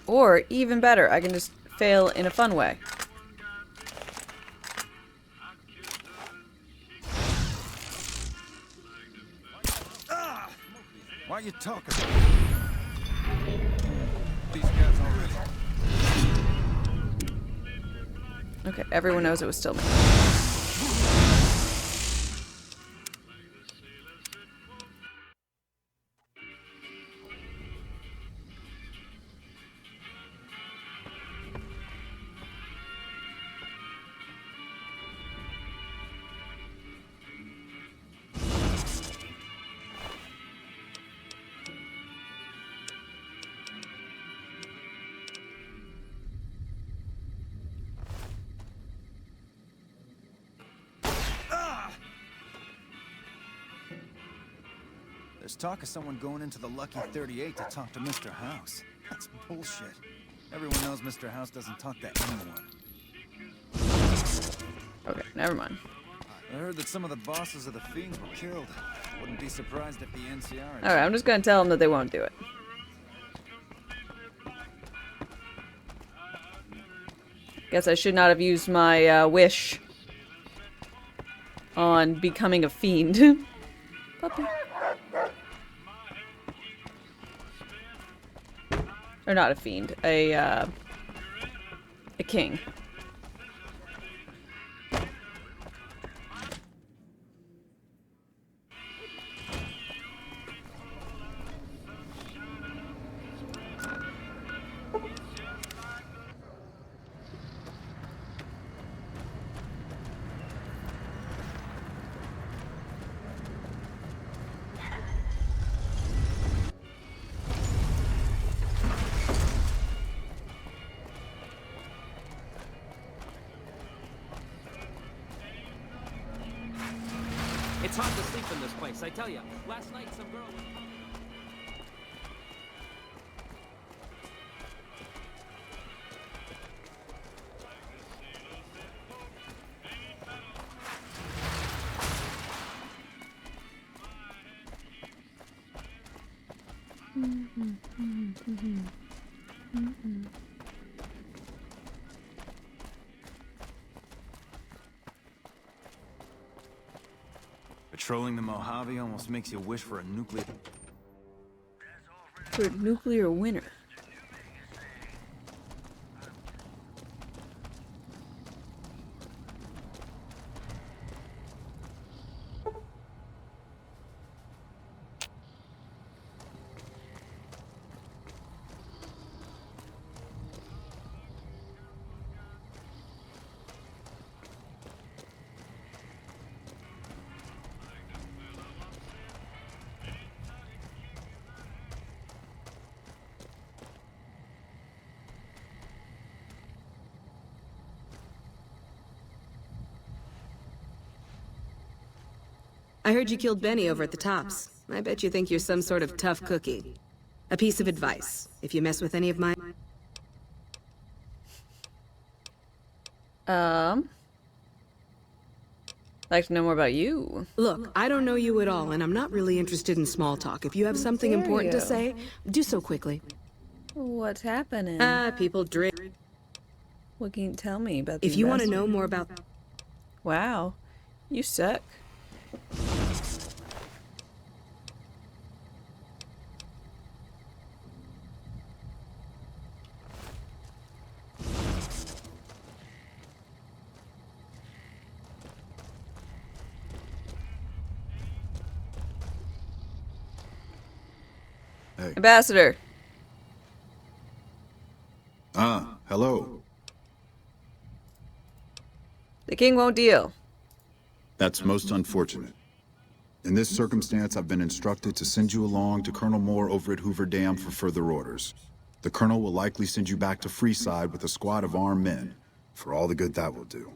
Or even better, I can just fail in a fun way. Why are you talking? These guys already. Okay, everyone knows it was still me. There's talk of someone going into the Lucky 38 to talk to Mr. House. That's bullshit. Everyone knows Mr. House doesn't talk to anyone. Okay, never mind. I heard that some of the bosses of the Fiends were killed. Wouldn't be surprised if the NCR... Alright, I'm just gonna tell them that they won't do it. Guess I should not have used my wish on becoming a fiend. Puppy. Or not a fiend, a king. It's hard to sleep in this place, I tell you. Last night some girl... Patrolling the Mojave almost makes you wish for a nuclear... For a nuclear winter. I heard you killed Benny over at the Tops. I bet you think you're some sort of tough cookie. A piece of advice. If you mess with any of my... Like to know more about you. Look, I don't know you at all, and I'm not really interested in small talk. If you have something important to say, do so quickly. What's happening? People drink. What can you tell me about the If you want to know more about... Wow. You suck. Hey. Ambassador. Hello. The king won't deal. That's most unfortunate. In this circumstance, I've been instructed to send you along to Colonel Moore over at Hoover Dam for further orders. The Colonel will likely send you back to Freeside with a squad of armed men, for all the good that will do.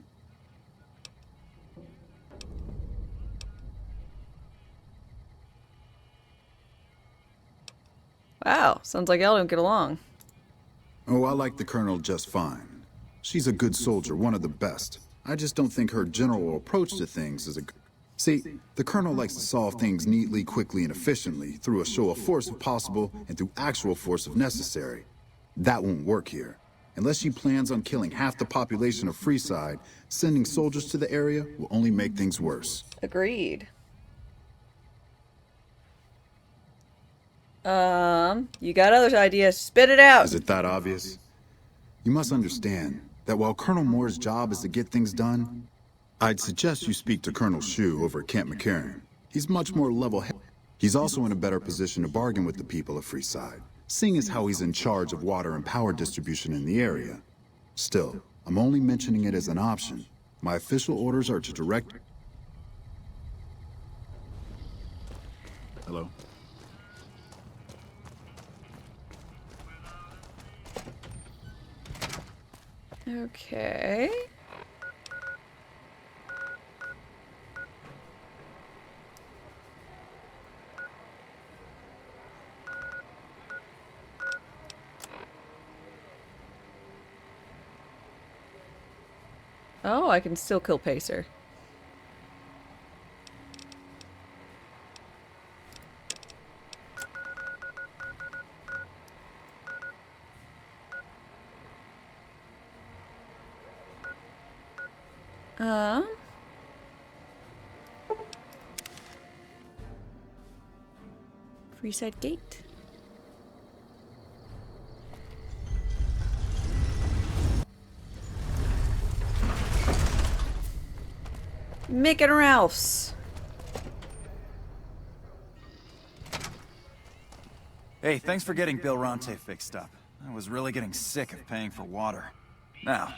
Wow, sounds like y'all don't get along. Oh, I like the Colonel just fine. She's a good soldier, one of the best. I just don't think her general approach to things is a... See, the Colonel likes to solve things neatly, quickly, and efficiently, through a show of force if possible, and through actual force if necessary. That won't work here. Unless she plans on killing half the population of Freeside, sending soldiers to the area will only make things worse. Agreed. You got other ideas. Spit it out. Is it that obvious? You must understand that while Colonel Moore's job is to get things done, I'd suggest you speak to Colonel Shu over at Camp McCarran. He's much more level-headed. He's also in a better position to bargain with the people of Freeside, seeing as how he's in charge of water and power distribution in the area. Still, I'm only mentioning it as an option. My official orders are to direct... Hello? Okay. Oh, I can still kill Pacer. Freeside Gate. Mick and Ralph's. Hey, thanks for getting Bill Ronte fixed up. I was really getting sick of paying for water. Now.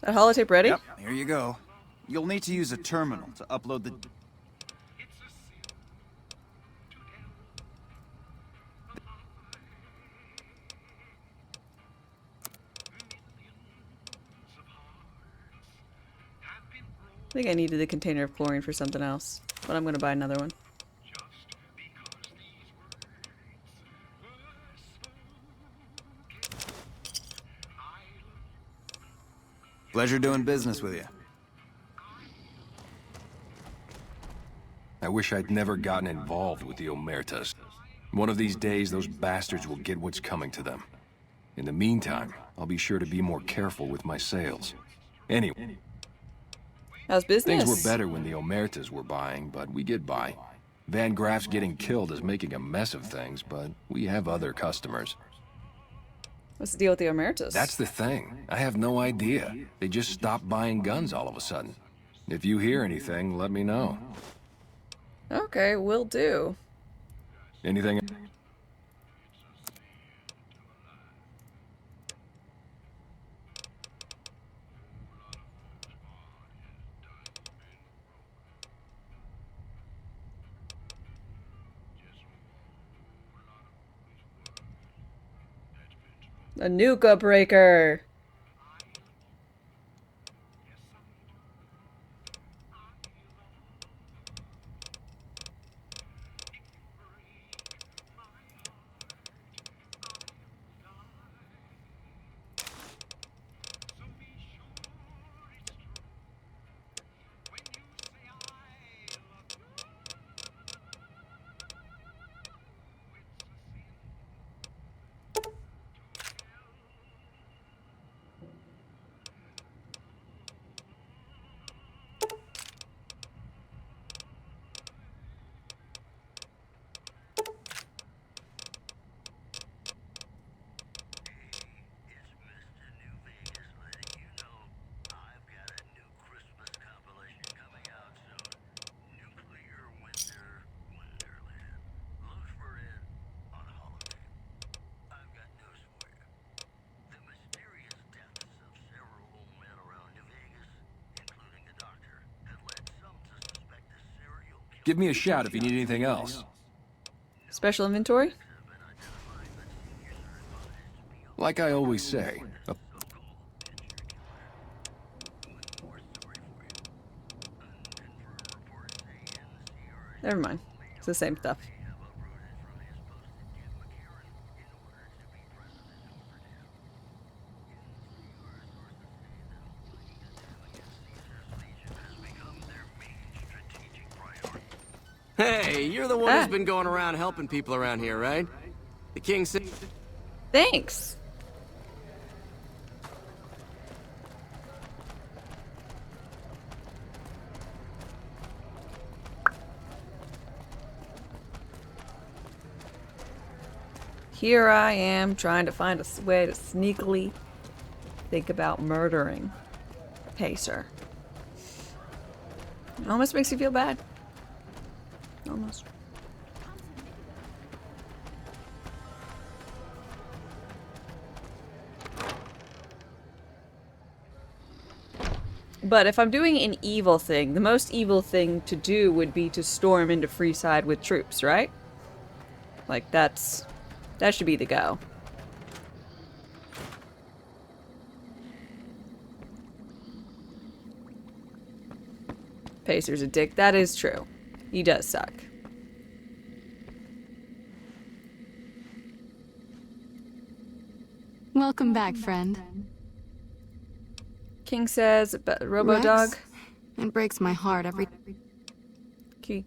That holotape ready? Yep, here you go. You'll need to use a terminal to upload the... I think I needed the container of chlorine for something else, but I'm gonna buy another one. Pleasure doing business with you. I wish I'd never gotten involved with the Omertas. One of these days, those bastards will get what's coming to them. In the meantime, I'll be sure to be more careful with my sales. Anyway. How's business? Things were better when the Omertas were buying, but we get by. Van Graff's getting killed is making a mess of things, but we have other customers. What's the deal with the Omertas? That's the thing. I have no idea. They just stopped buying guns all of a sudden. If you hear anything, let me know. Okay, will do. Anything? A Nuka breaker. Give me a shout if you need anything else. Special inventory? Like I always say, Never mind. It's the same stuff. Hey, you're the one who's been going around helping people around here, right? The king said... Thanks. Here I am trying to find a way to sneakily think about murdering Pacer. It almost makes you feel bad. Almost. But if I'm doing an evil thing, the most evil thing to do would be to storm into Freeside with troops, right? Like, that should be the go. Pacer's a dick. That is true. He does suck. Welcome back, friend. King says, Robo-Dog. Rex? It breaks my heart every... So you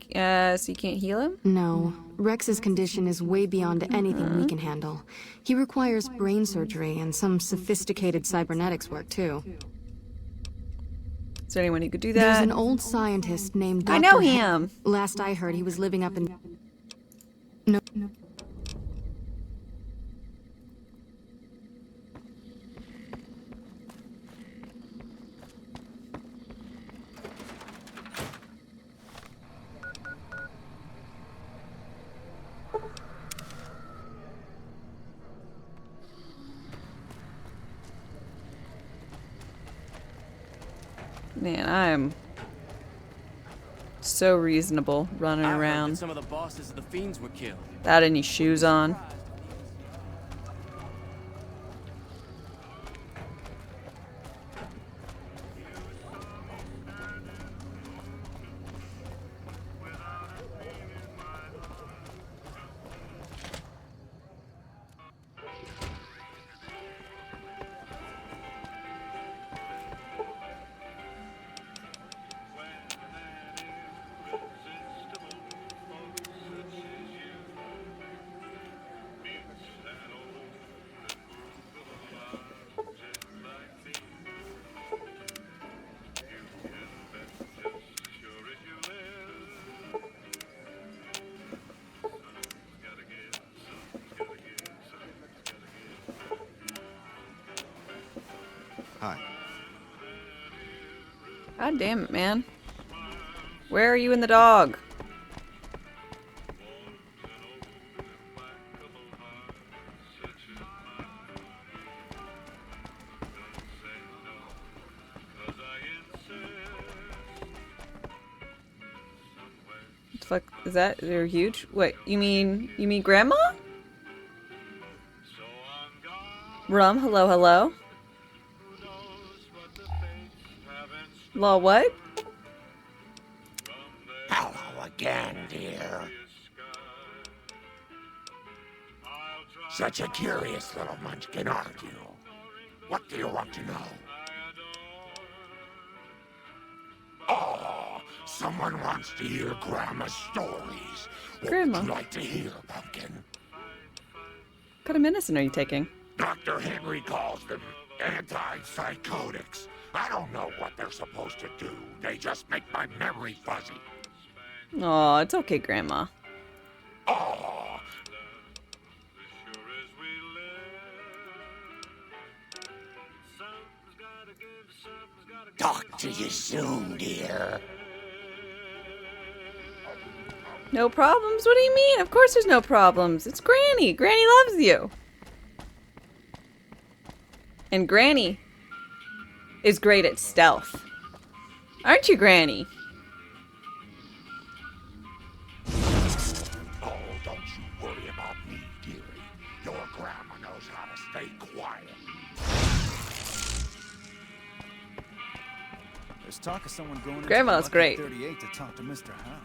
can't heal him? No. Rex's condition is way beyond anything we can handle. He requires brain surgery and some sophisticated cybernetics work, too. Is there anyone who could do that? There's an old scientist named Dr. I know him. Last I heard, he was living up in... No. Man, I'm so reasonable running I heard that around some of the bosses of the Fiends were killed. without any shoes on. Hi. God damn it, man. Where are you and the dog? What the fuck is that? They're huge? Wait, you mean grandma? Rum, hello, hello. Law, what? Hello again, dear. Such a curious little munchkin, aren't you? What do you want to know? Oh, someone wants to hear Grandma's stories. What Grandma? would you like to hear, Pumpkin? What kind of medicine are you taking? Dr. Henry calls them antipsychotics. I don't know what they're supposed to do. They just make my memory fuzzy. Oh, it's okay, Grandma. Oh. Talk to you soon, dear. No problems? What do you mean? Of course there's no problems. It's Granny. Granny loves you. And Granny is great at stealth. Aren't you, Granny? Oh, don't you worry about me, dearie. Your grandma knows how to stay quiet. There's talk of someone going Grandma's into great. 38 to talk to Mr. House.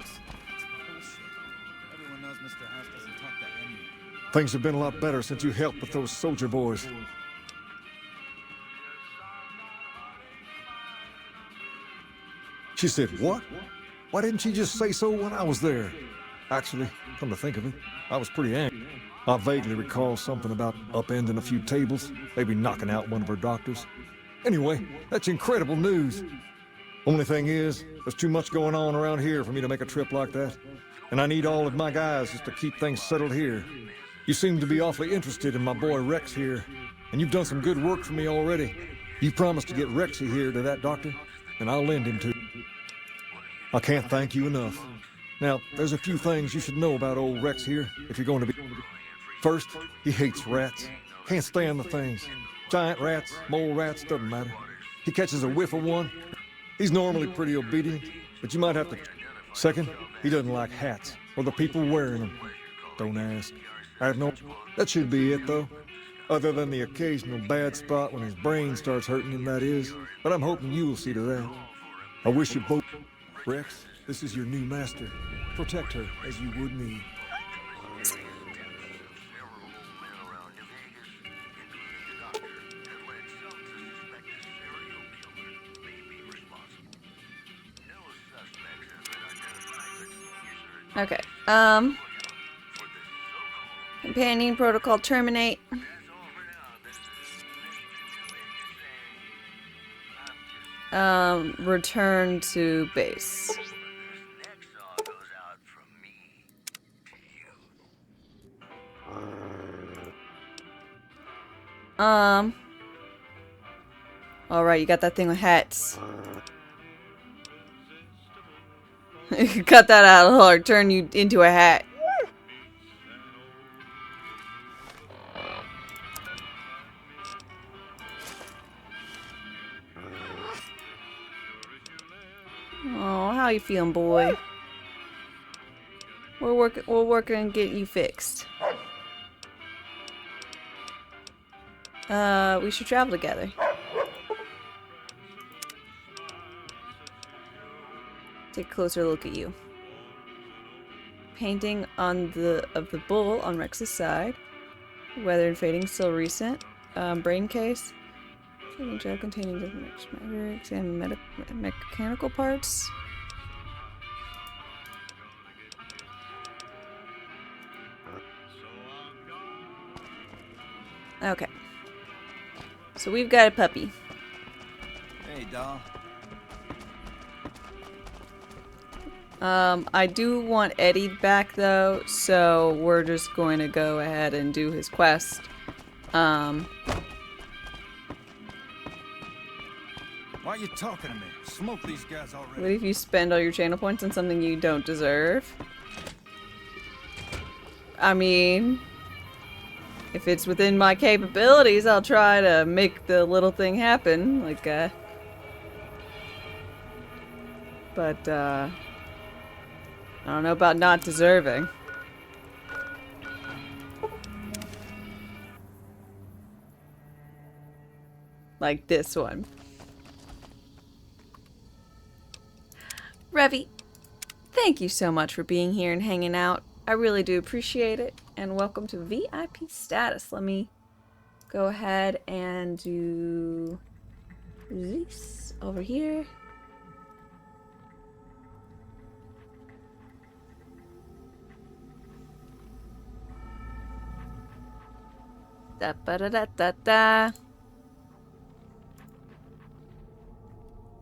It's bullshit. Everyone knows Mr. House doesn't talk to anyone. Things have been a lot better since you helped with those soldier boys. She said, what? Why didn't she just say so when I was there? Actually, come to think of it, I was pretty angry. I vaguely recall something about upending a few tables, maybe knocking out one of her doctors. Anyway, that's incredible news. Only thing is, there's too much going on around here for me to make a trip like that. And I need all of my guys just to keep things settled here. You seem to be awfully interested in my boy Rex here, and you've done some good work for me already. You promised to get Rexy here to that doctor, and I'll lend him to you. I can't thank you enough. Now, there's a few things you should know about old Rex here, if you're going to be... First, he hates rats. Can't stand the things. Giant rats, mole rats, doesn't matter. He catches a whiff of one. He's normally pretty obedient, but you might have to... Second, he doesn't like hats, or the people wearing them. Don't ask. I have no... That should be it, though. Other than the occasional bad spot when his brain starts hurting him, that is. But I'm hoping you'll see to that. I wish you both... Rex, this is your new master. Protect her as you would me. Okay. Companion protocol terminate. Return to base. Alright, you got that thing with hats. Cut that out or turn you into a hat. Oh, how you feeling, boy? We're working on getting you fixed. We should travel together. Take a closer look at you. Painting of the bull on Rex's side. Weather and fading still recent. Brain case. Gel containing different matter. Examine mechanical parts. Okay. So we've got a puppy. Hey, doll. I do want Eddie back though, so we're just going to go ahead and do his quest. Why are you talking to me? Smoke these guys already. What if you spend all your channel points on something you don't deserve? I mean, if it's within my capabilities, I'll try to make the little thing happen. Like, but, I don't know about not deserving. Like this one. Revy, thank you so much for being here and hanging out. I really do appreciate it. And welcome to VIP status. Let me go ahead and do this over here. Da ba da da da da.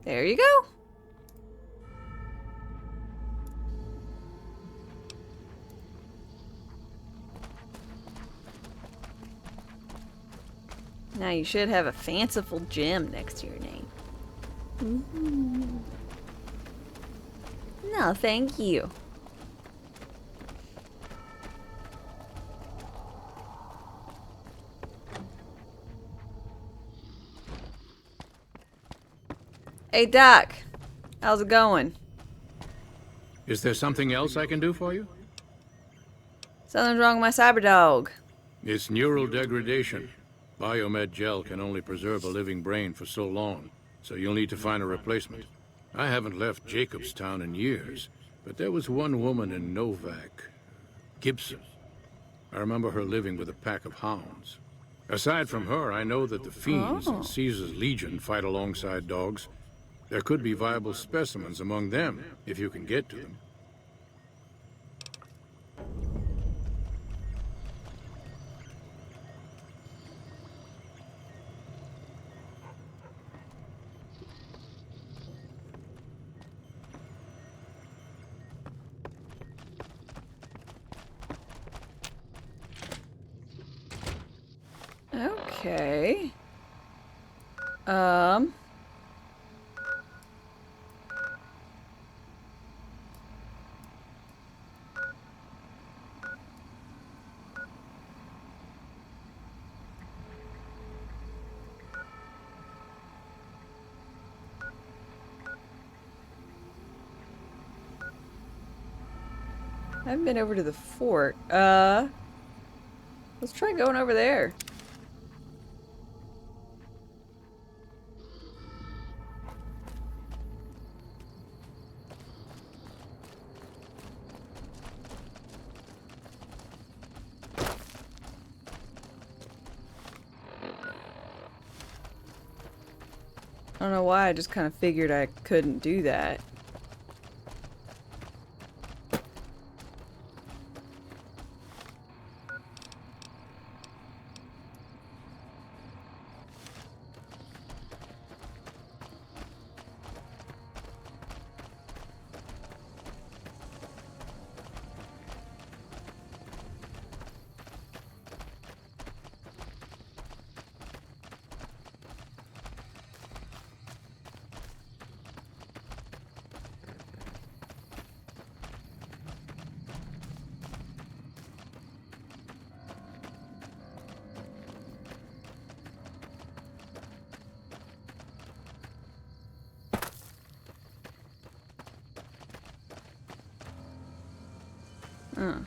There you go. Now you should have a fanciful gem next to your name. Ooh. No, thank you. Hey, Doc. How's it going? Is there something else I can do for you? Something's wrong with my cyber dog. It's neural degradation. Biomed gel can only preserve a living brain for so long, so you'll need to find a replacement. I haven't left Jacobstown in years, but there was one woman in Novak, Gibson. I remember her living with a pack of hounds. Aside from her, I know that the Fiends and Caesar's Legion fight alongside dogs. There could be viable specimens among them, if you can get to them. Okay. I haven't been over to the fort. Let's try going over there. I don't know why, I just kind of figured I couldn't do that. Huh.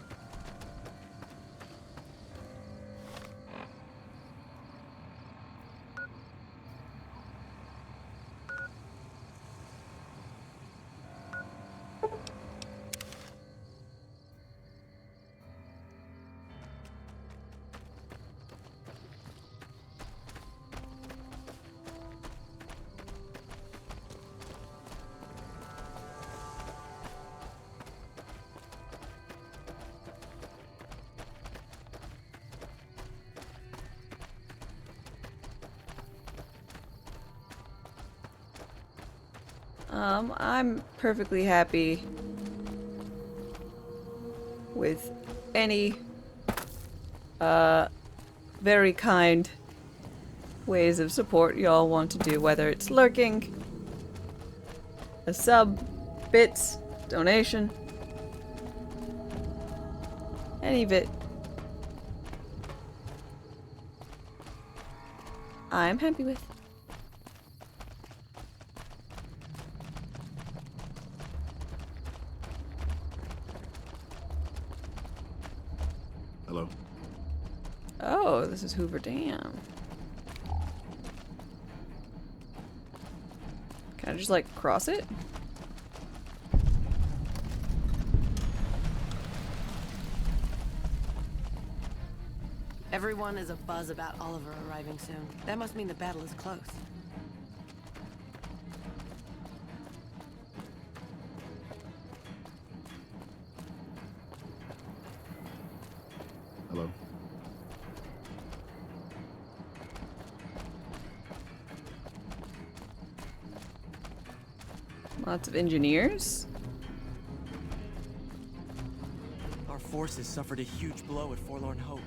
I'm perfectly happy with any very kind ways of support y'all want to do, whether it's lurking, a sub, bits, donation, any of it. I'm happy with. Hello? Oh, this is Hoover Dam. Can I just, like, cross it? Everyone is abuzz about Oliver arriving soon. That must mean the battle is close. Hello? Lots of engineers? Our forces suffered a huge blow at Forlorn Hope.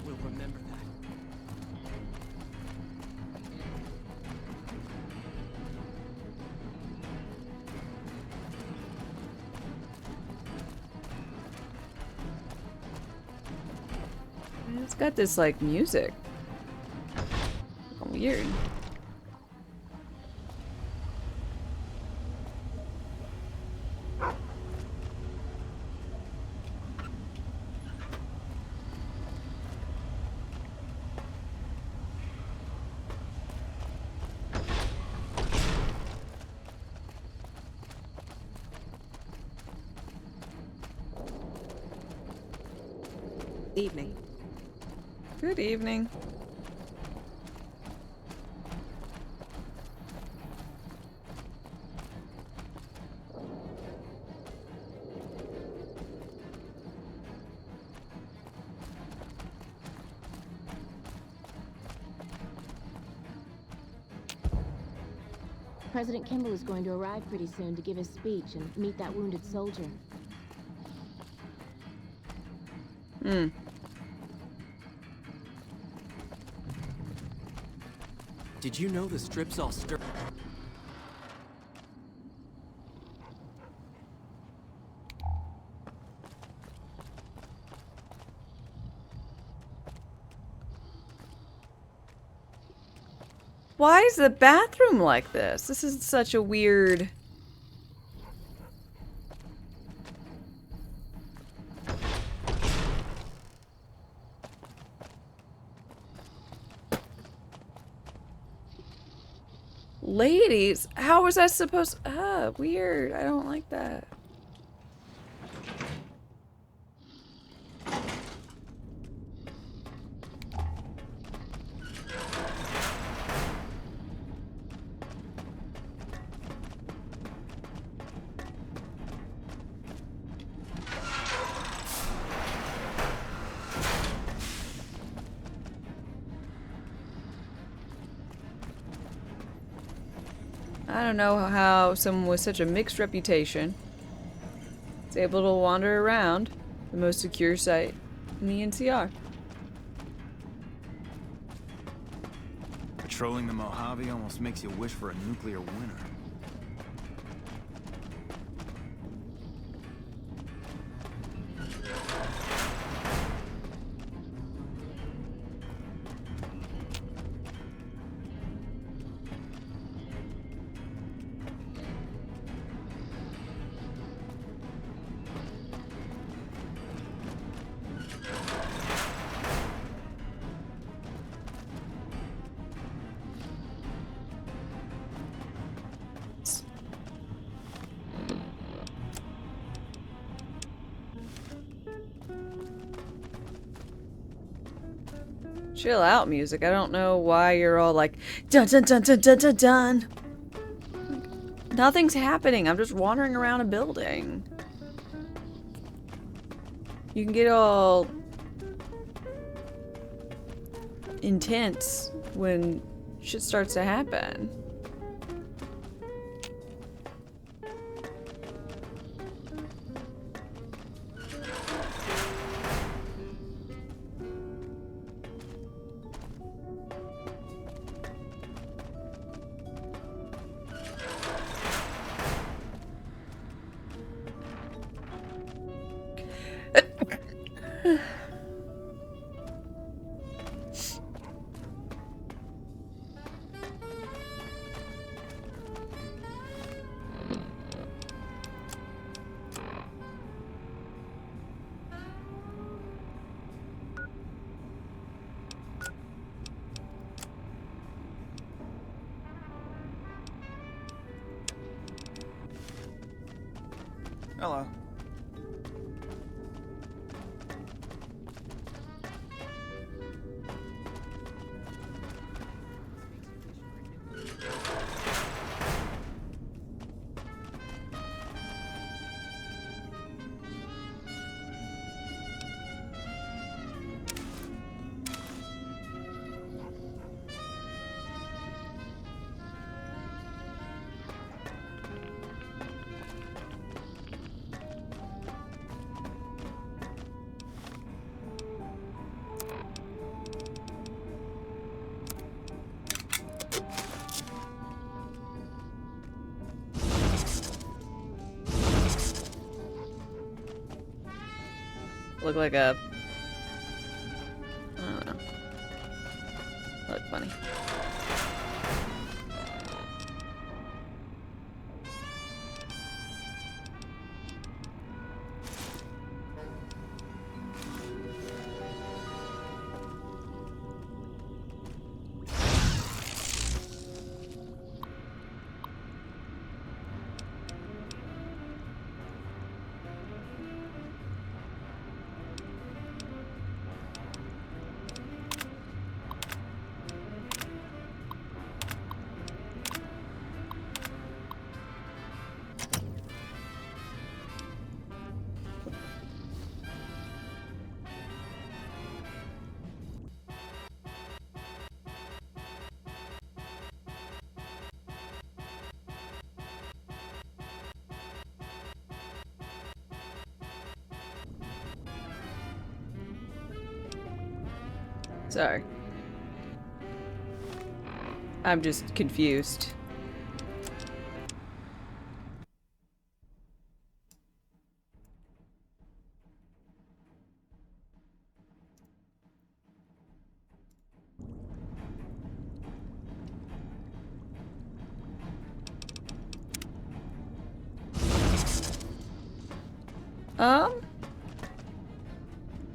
We'll remember that. It's got this, like, music. Weird. Evening. Good evening. President Kimball is going to arrive pretty soon to give his speech and meet that wounded soldier. Hmm. Did you know the strip's all stir? Why is the bathroom like this? This is such a weird... Ladies, how was I supposed... weird. I don't like that. I don't know how someone with such a mixed reputation is able to wander around the most secure site in the NCR. Patrolling the Mojave almost makes you wish for a nuclear winter. chill out music. I don't know why you're all like, dun dun dun dun dun dun dun. Nothing's happening. I'm just wandering around a building. You can get all intense when shit starts to happen. Hello. Look like a... I don't know. Look funny. Sorry. I'm just confused.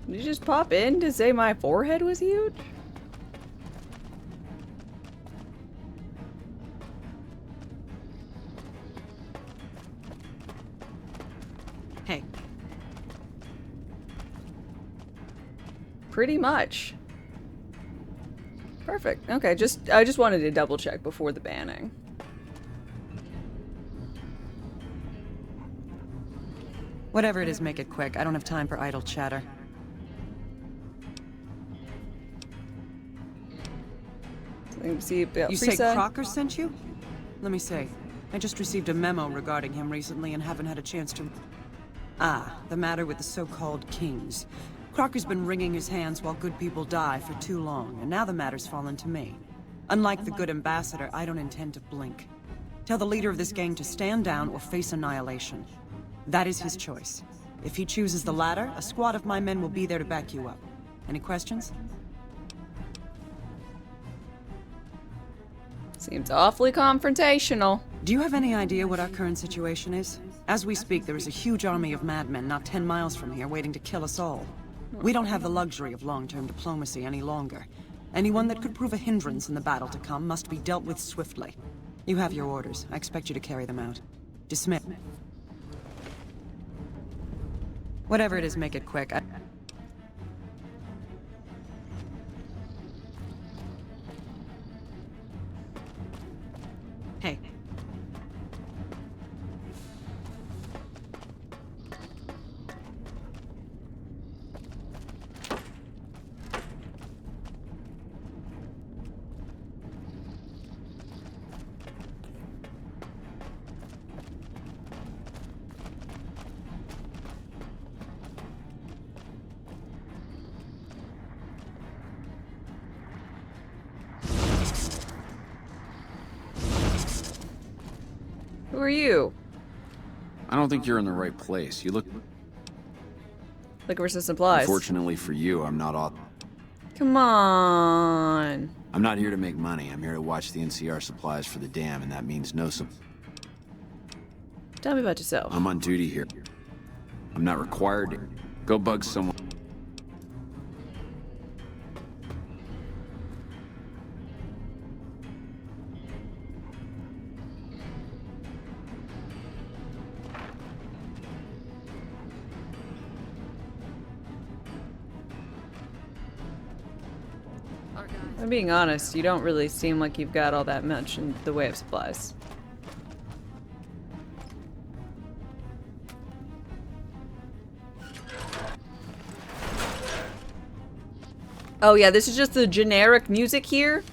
Did you just pop in to say my forehead was huge? Hey. Pretty much. Perfect. Okay, I just wanted to double check before the banning. Whatever it is, make it quick. I don't have time for idle chatter. See about You Frieza? say Crocker sent you? Let me see. I just received a memo regarding him recently and haven't had a chance to... Ah, the matter with the so-called kings. Crocker's been wringing his hands while good people die for too long, and now the matter's fallen to me. Unlike the good ambassador, I don't intend to blink. Tell the leader of this gang to stand down or face annihilation. That is his choice. If he chooses the latter, a squad of my men will be there to back you up. Any questions? Seems awfully confrontational. Do you have any idea what our current situation is? As we speak, there is a huge army of madmen not 10 miles from here waiting to kill us all. We don't have the luxury of long-term diplomacy any longer. Anyone that could prove a hindrance in the battle to come must be dealt with swiftly. You have your orders. I expect you to carry them out. Dismiss. Whatever it is, make it quick. are you? I don't think you're in the right place. You look... Looking for some supplies. Unfortunately for you, I'm not off. Come on. I'm not here to make money. I'm here to watch the NCR supplies for the dam, and that means no Tell me about yourself. I'm on duty here. I'm not required to. Go bug someone. I'm being honest, you don't really seem like you've got all that much in the way of supplies. Oh yeah, this is just the generic music here?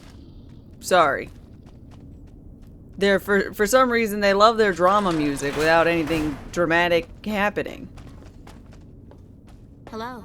Sorry. They're, for some reason, they love their drama music without anything dramatic happening. Hello.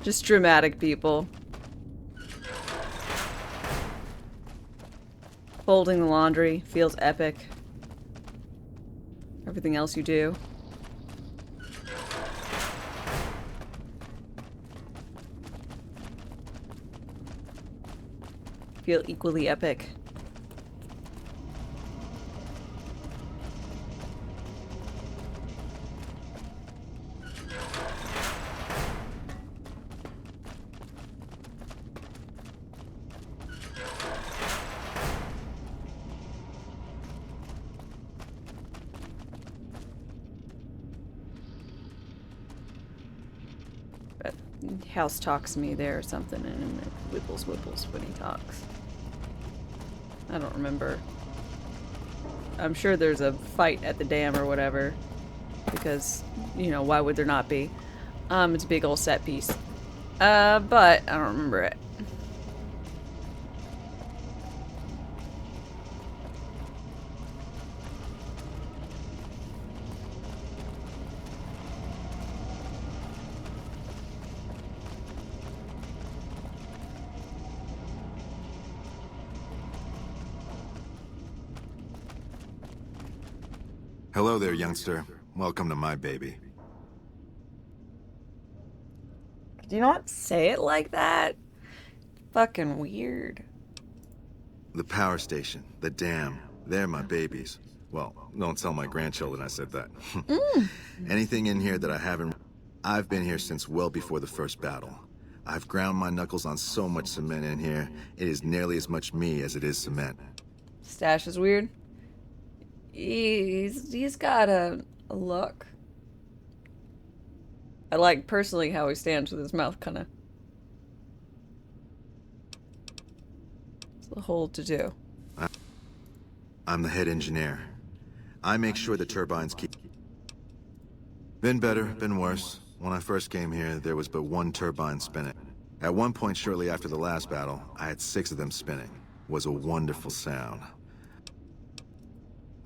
Just dramatic people. Folding the laundry feels epic. Everything else you do. Feel equally epic. House talks me there or something, and it wibbles when he talks. I don't remember. I'm sure there's a fight at the dam or whatever, because, you know, why would there not be? It's a big old set piece. But I don't remember it. Hello there, youngster. Welcome to my baby. Do you not say it like that? Fucking weird. The power station, the dam, they're my babies. Well, don't tell my grandchildren I said that. Anything in here that I haven't... I've been here since well before the first battle. I've ground my knuckles on so much cement in here, it is nearly as much me as it is cement. Stash is weird. He's got a look. I like personally how he stands with his mouth kind of. It's a whole to do. I'm the head engineer. I make sure the turbines keep... Been better, been worse. When I first came here, there was but one turbine spinning. At one point shortly after the last battle, I had 6 of them spinning. It was a wonderful sound.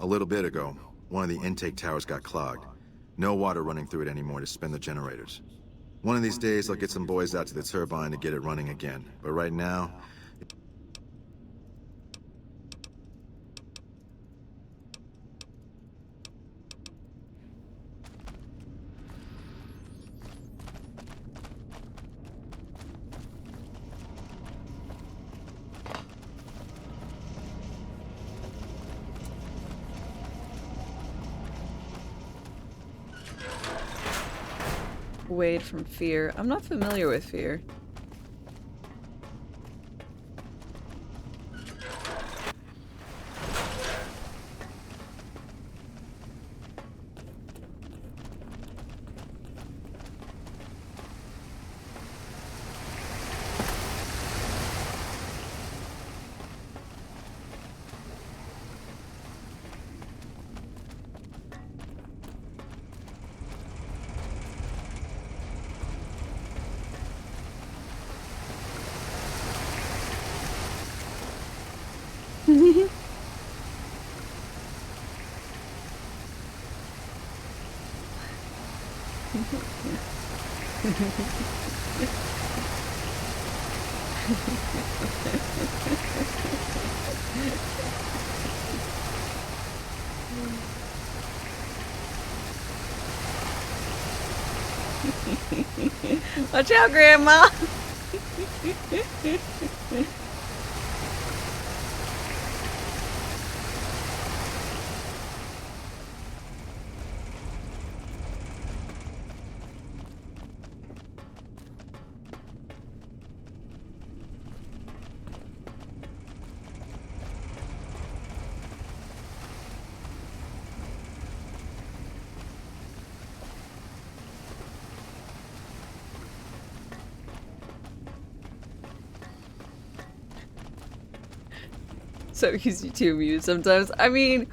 A little bit ago, one of the intake towers got clogged. No water running through it anymore to spin the generators. One of these days, I'll get some boys out to the turbine to get it running again. But right now... Wade from Fear. I'm not familiar with Fear. Watch out, Grandma! So easy to amuse sometimes. I mean,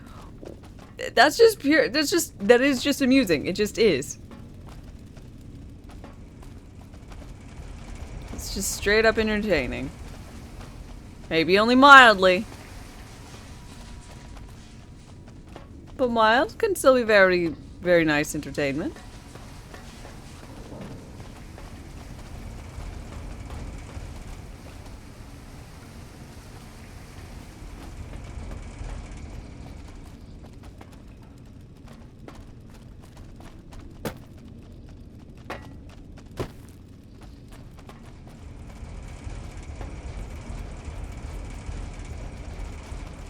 that's just pure, that is just amusing. It just is. It's just straight up entertaining. Maybe only mildly. But mild can still be very, very nice entertainment.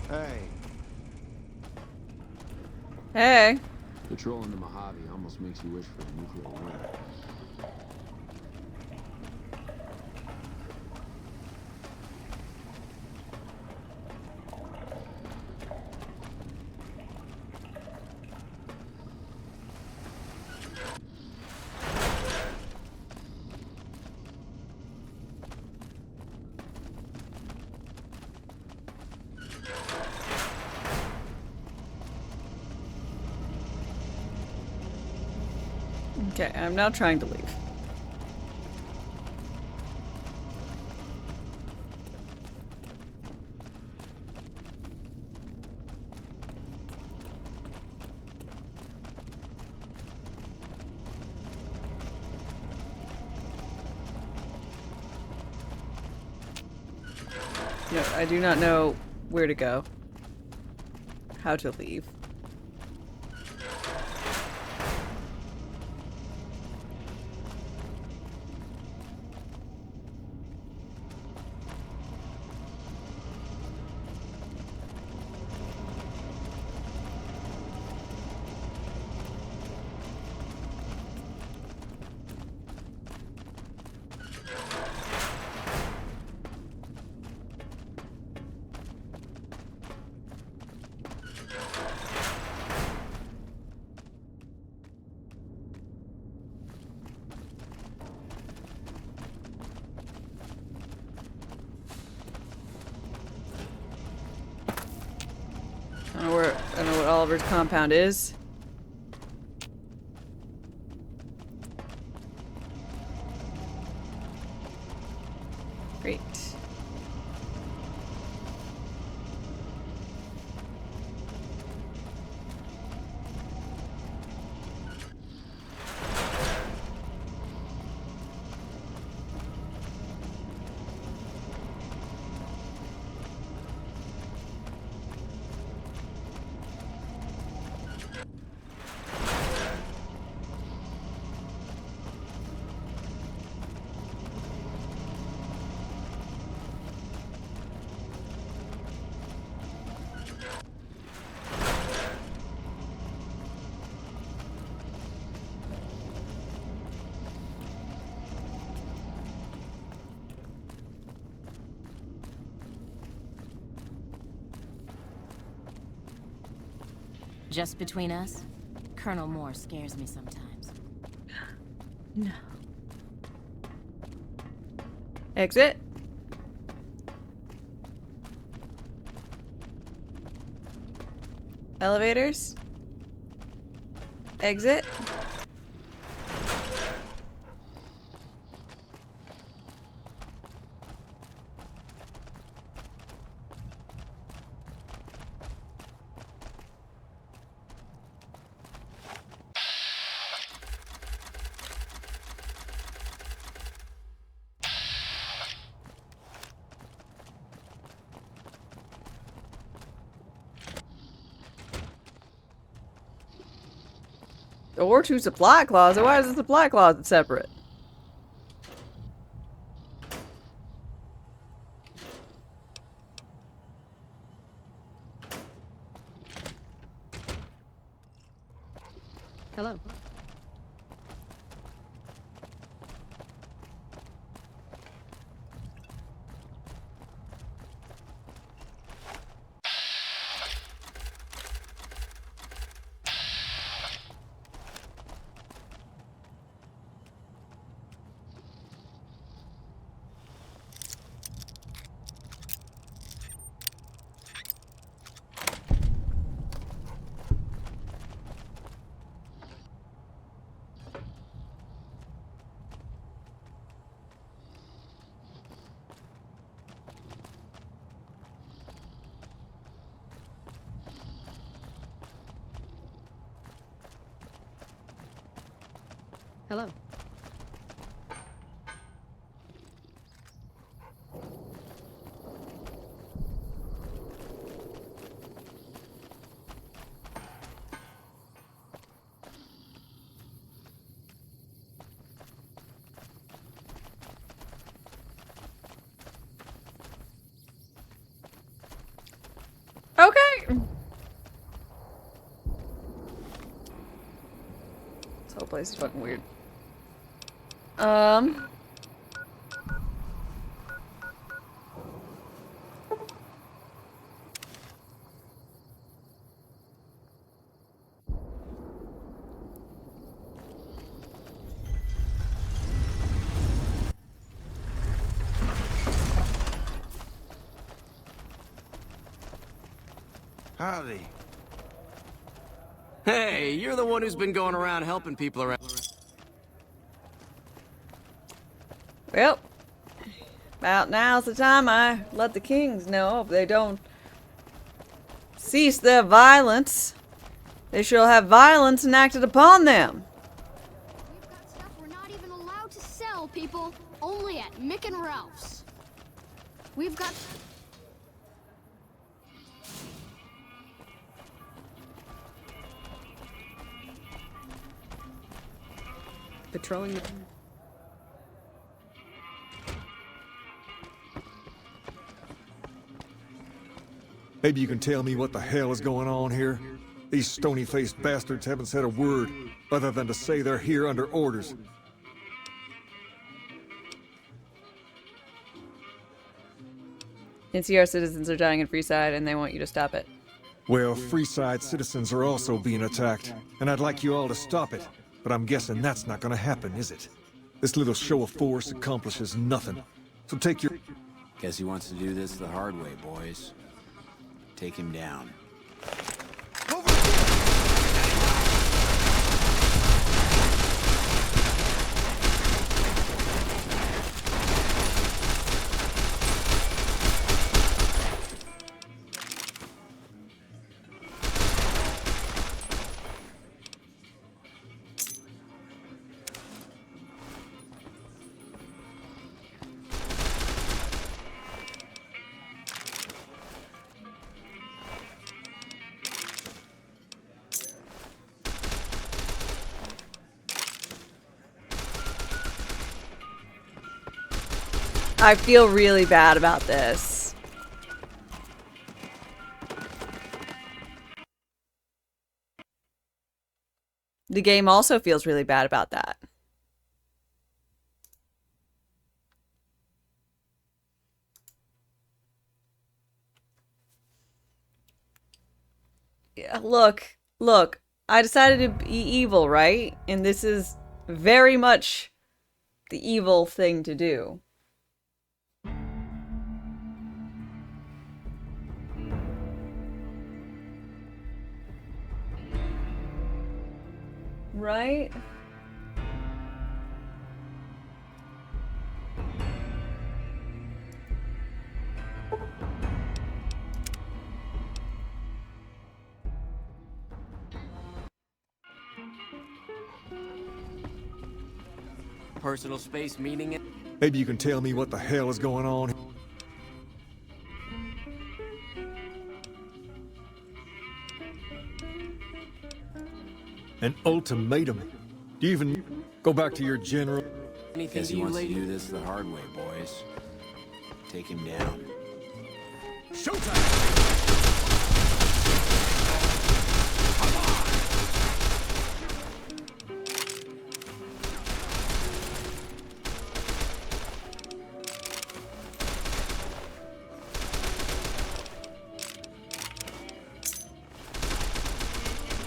Hey. Hey. Patrolling the Mojave almost makes you wish for a nuclear winter. Okay, I'm now trying to leave. No, I do not know where to go. How to leave. I don't know what Oliver's compound is. Great. Just between us, Colonel Moore scares me sometimes. No. Exit. Elevators. Exit. Or 2 supply closet. Why is the supply closet separate? Hello. Hello. Okay. This whole place is fucking weird. Howdy. Hey, you're the one who's been going around helping people around. Well, about now's the time I let the kings know if they don't cease their violence, they shall have violence enacted upon them. We've got stuff we're not even allowed to sell, people. Only at Mick and Ralph's. We've got... Patrolling the... Maybe you can tell me what the hell is going on here? These stony-faced bastards haven't said a word, other than to say they're here under orders. NCR citizens are dying in Freeside and they want you to stop it. Well, Freeside citizens are also being attacked, and I'd like you all to stop it. But I'm guessing that's not gonna happen, is it? This little show of force accomplishes nothing. So take your... Guess he wants to do this the hard way, boys. Take him down. I feel really bad about this. The game also feels really bad about that. Yeah, look. I decided to be evil, right? And this is very much the evil thing to do. Right? Personal space meaning it? Maybe you can tell me what the hell is going on. An ultimatum? Do you even go back to your general? Anything Guess to he you, wants lady? to do this the hard way, boys. Take him down.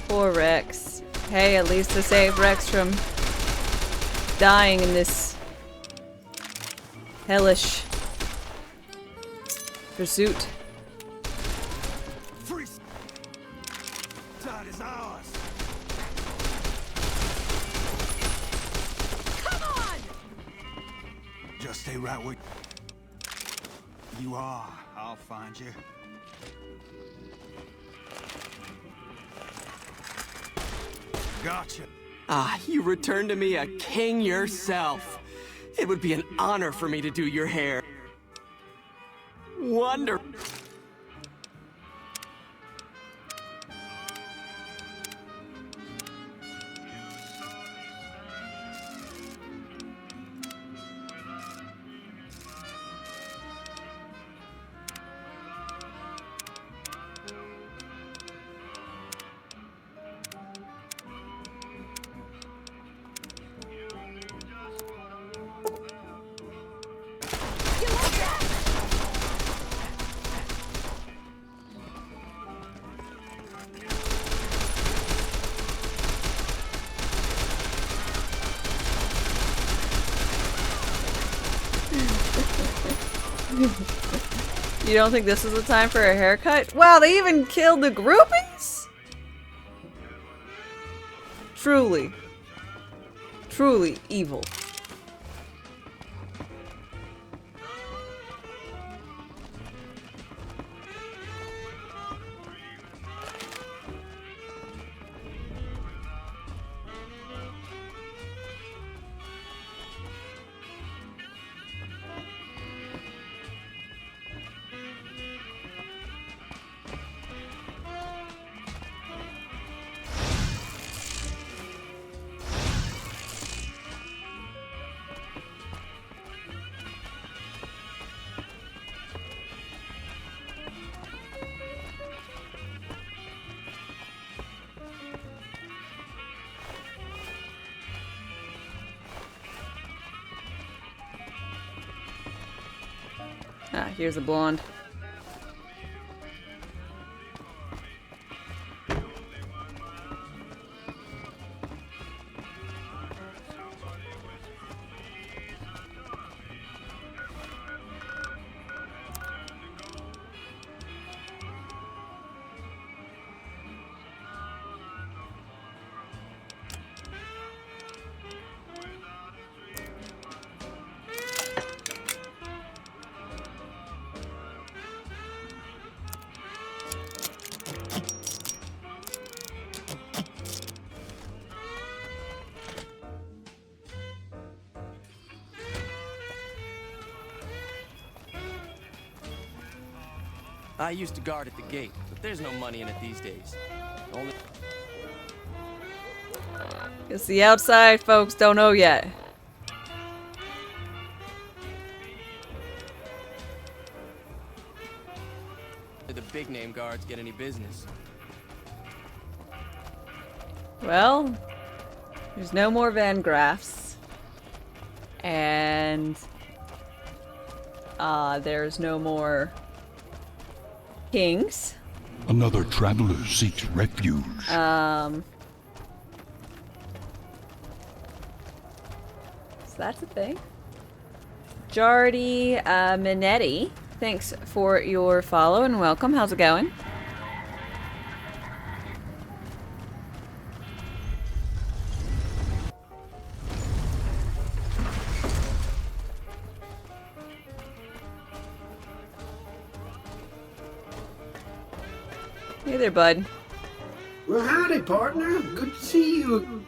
Poor Rex. Hey, at least to save Rex from dying in this hellish pursuit. That is ours. Come on! Just stay right where you are. I'll find you. Gotcha. Ah, you returned to me a king yourself. It would be an honor for me to do your hair. Wonderful. You don't think this is the time for a haircut? Wow, they even killed the groupings? Truly. Truly evil. Ah, here's a blonde. I used to guard at the gate, but there's no money in it these days. Only... Guess the outside folks don't know yet. The big name guards get any business. Well, there's no more Van Graffs. And there's no more Kings. Another traveler seeks refuge. So that's a thing. Jardy Minetti, thanks for your follow and welcome. How's it going? Hey there, bud. Well, howdy, partner. Good to see you.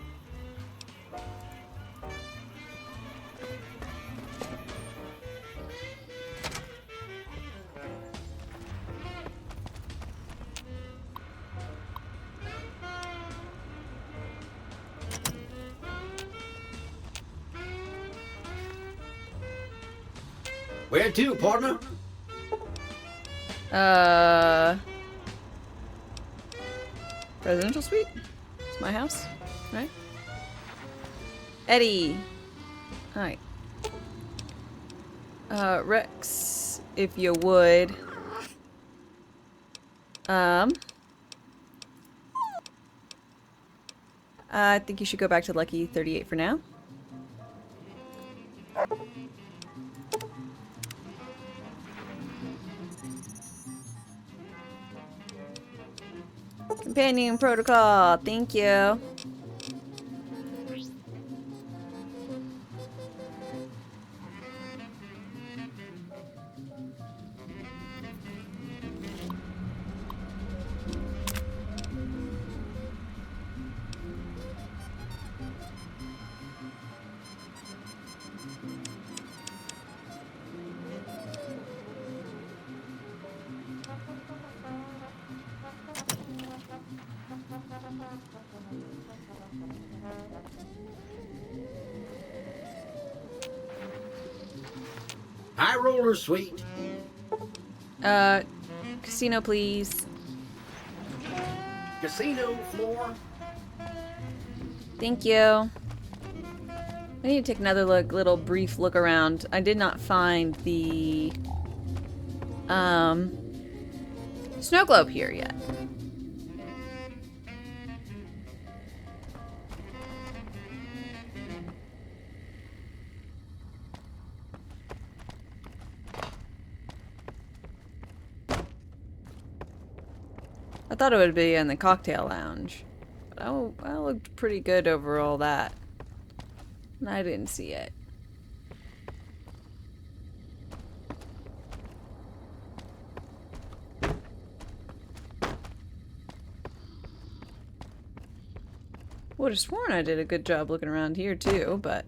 Where to, partner? Presidential suite? It's my house, right? Eddie. Alright. Rex, if you would. I think you should go back to Lucky 38 for now. Companion protocol, thank you. High roller suite. Casino, please. Casino floor. Thank you. I need to take another little brief look around. I did not find the snow globe here yet. I thought it would be in the cocktail lounge. But I looked pretty good over all that. And I didn't see it. Would have sworn I did a good job looking around here too, but...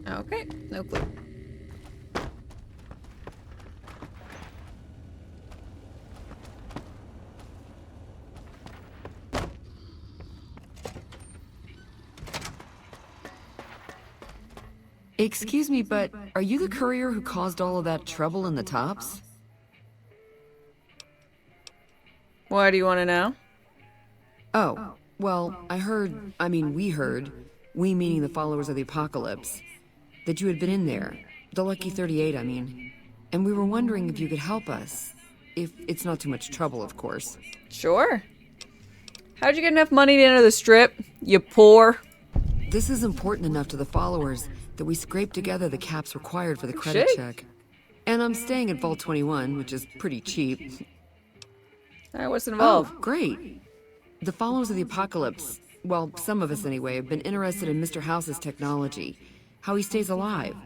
Okay, no clue. Excuse me, but are you the courier who caused all of that trouble in the tops? Why do you want to know? Oh, well, we heard, we meaning the followers of the apocalypse, that you had been in there, the Lucky 38, I mean. And we were wondering if you could help us. If it's not too much trouble, of course. Sure. How'd you get enough money to enter the strip, you poor? This is important enough to the followers that we scraped together the caps required for the credit check. And I'm staying at Vault 21, which is pretty cheap. What's involved? Oh, great. The followers of the apocalypse, well, some of us anyway, have been interested in Mr. House's technology. How he stays alive.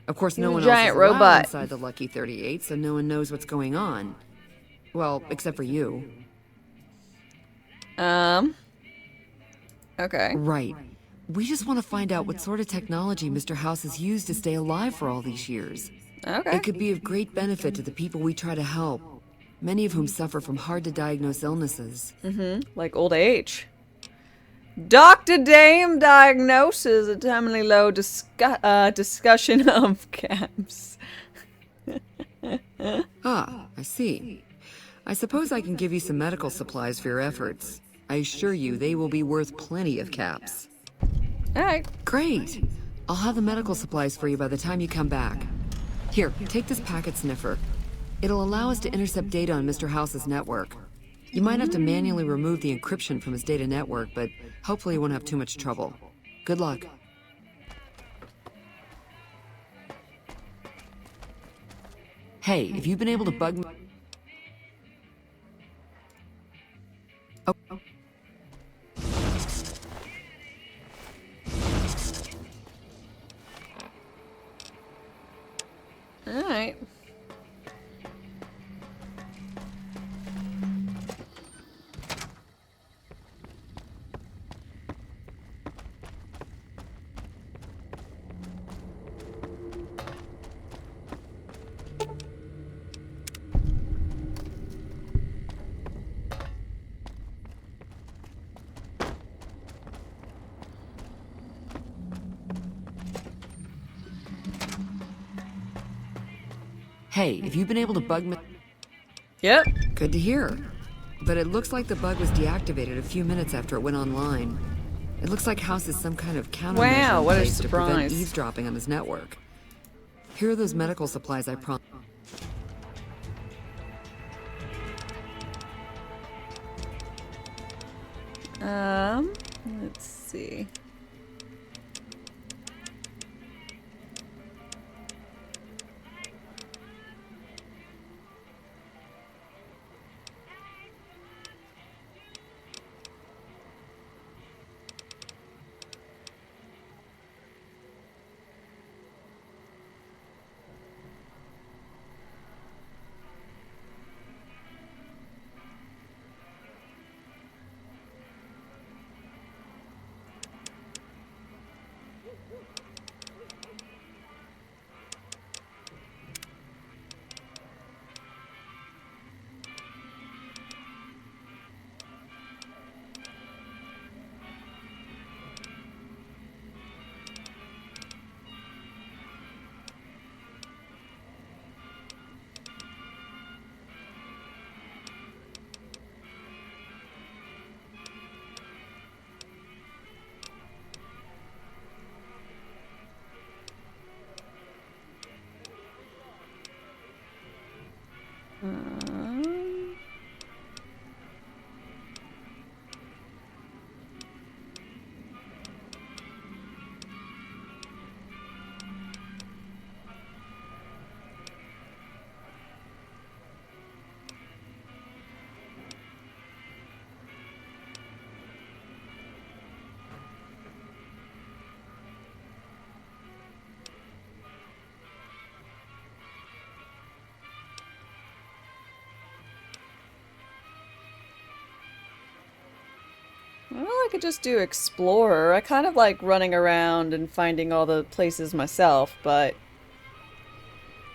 Of course, no one else is allowed inside the Lucky 38, so no one knows what's going on. Well, except for you. Okay. Right. We just want to find out what sort of technology Mr. House has used to stay alive for all these years. Okay. It could be of great benefit to the people we try to help, many of whom suffer from hard-to-diagnose illnesses. Like old age. Darkestdame diagnosis, a timely low discussion of caps. Ah, I see. I suppose I can give you some medical supplies for your efforts. I assure you they will be worth plenty of caps. Alright. Great. I'll have the medical supplies for you by the time you come back. Here, take this packet sniffer. It'll allow us to intercept data on Mr. House's network. You might have to manually remove the encryption from his data network, but hopefully you won't have too much trouble. Good luck. Hey, if you've been able to bug me... Oh. Alright. Hey, if you've been able to bug me... Yep. Good to hear. But it looks like the bug was deactivated a few minutes after it went online. It looks like House is some kind of countermeasure Wow, what a in place to prevent surprise. eavesdropping on his network. Here are those medical supplies I promised. Let's see. Well, I could just do Explorer. I kind of like running around and finding all the places myself, but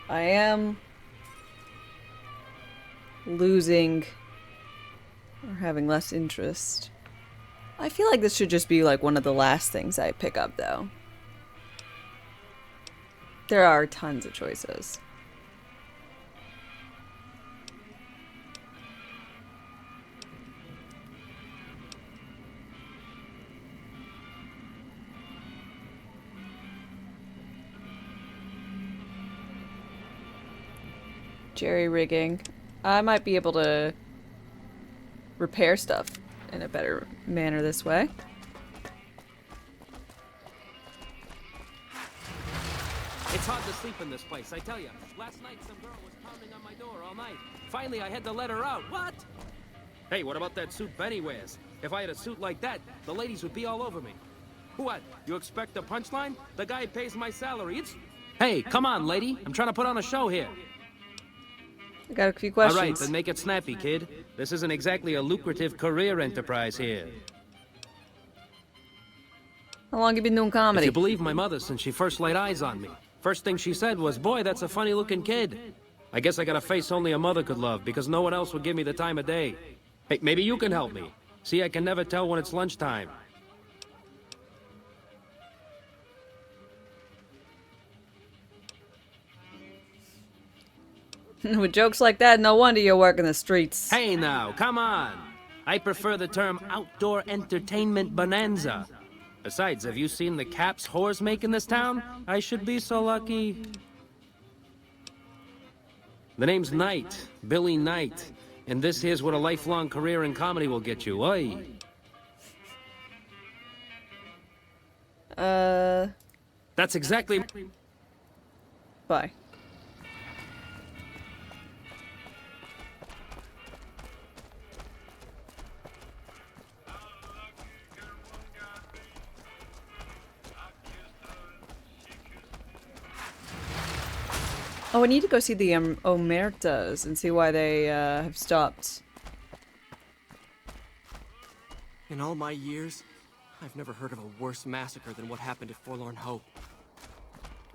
I am losing or having less interest. I feel like this should just be like one of the last things I pick up, though. There are tons of choices. Jerry rigging. I might be able to repair stuff in a better manner this way. It's hard to sleep in this place, I tell you. Last night some girl was pounding on my door all night. Finally, I had to let her out. What? Hey, what about that suit Benny wears? If I had a suit like that, the ladies would be all over me. What? You expect a punchline? The guy pays my salary. It's... Hey, come on, lady. I'm trying to put on a show here. I got a few questions. All right, then make it snappy, kid. This isn't exactly a lucrative career enterprise here. How long have you been doing comedy? If you believe my mother since she first laid eyes on me. First thing she said was, boy, that's a funny-looking kid. I guess I got a face only a mother could love, because no one else would give me the time of day. Hey, maybe you can help me. See, I can never tell when it's lunchtime. With jokes like that, no wonder you're working the streets. Hey now, come on. I prefer the term outdoor entertainment bonanza. Besides, have you seen the caps whores make in this town? I should be so lucky. The name's Knight, Billy Knight. And this here's what a lifelong career in comedy will get you. Oi. That's exactly... Bye. Oh, I need to go see the Omertas and see why they have stopped. In all my years, I've never heard of a worse massacre than what happened at Forlorn Hope.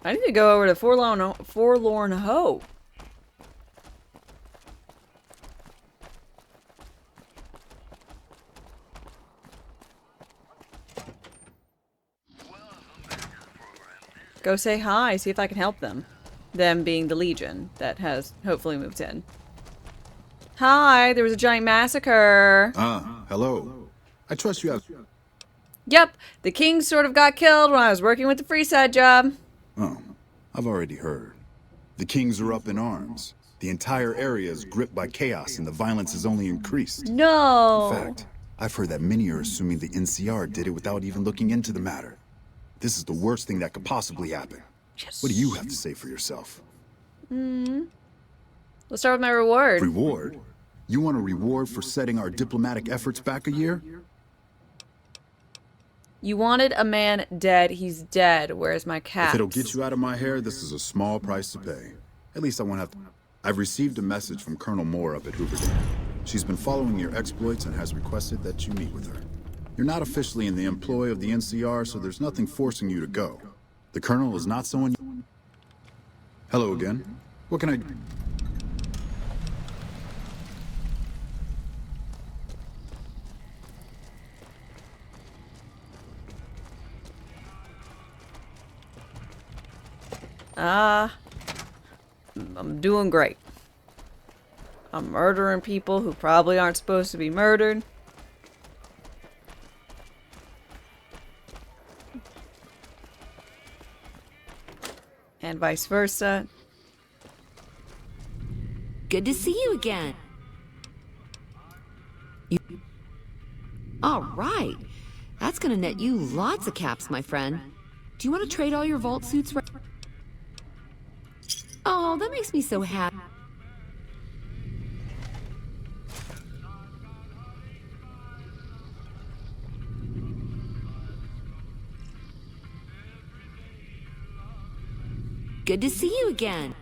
I need to go over to Forlorn Hope. Go say hi, see if I can help them. Them being the Legion that has hopefully moved in. Hi, there was a giant massacre. Hello. I trust you have... Yep, the king sort of got killed when I was working with the Freeside job. Oh, I've already heard. The kings are up in arms. The entire area is gripped by chaos and the violence has only increased. No! In fact, I've heard that many are assuming the NCR did it without even looking into the matter. This is the worst thing that could possibly happen. Yes. What do you have to say for yourself? Let's start with my reward. Reward? You want a reward for setting our diplomatic efforts back a year? You wanted a man dead, he's dead. Where's my cat? If it'll get you out of my hair, this is a small price to pay. At least I won't have to... I've received a message from Colonel Moore up at Hooverdale. She's been following your exploits and has requested that you meet with her. You're not officially in the employ of the NCR, so there's nothing forcing you to go. The Colonel is not someone... Hello again. What can I do? I'm doing great. I'm murdering people who probably aren't supposed to be murdered. And vice versa. Good to see you again. All right. That's gonna net you lots of caps, my friend. Do you want to trade all your vault suits right? Oh, that makes me so happy. Good to see you again.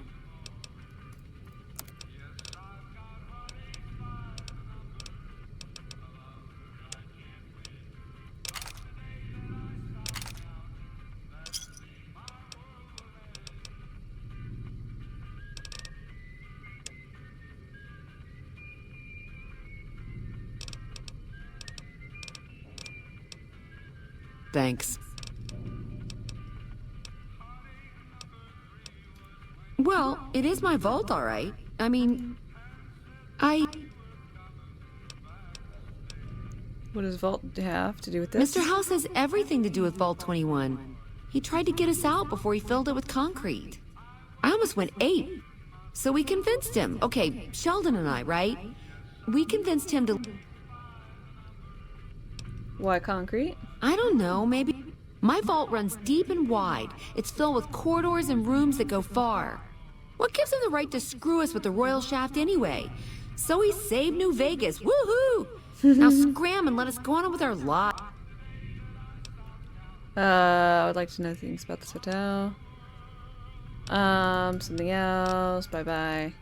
Thanks. Well, it is my vault, all right. I mean, What does Vault have to do with this? Mr. House has everything to do with Vault 21. He tried to get us out before he filled it with concrete. I almost went ape. So we convinced him. Okay, Sheldon and I, right? We convinced him to... Why concrete? I don't know, maybe... My vault runs deep and wide. It's filled with corridors and rooms that go far. What gives him the right to screw us with the royal shaft anyway? So he saved New Vegas. Woohoo! Now scram and let us go on with our lives. I would like to know things about this hotel. Something else. Bye-bye.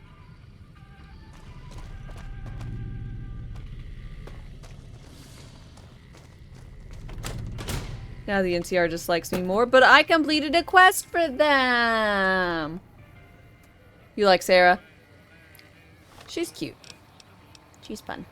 Now the NCR just likes me more, but I completed a quest for them. You like Sarah? She's cute. She's fun.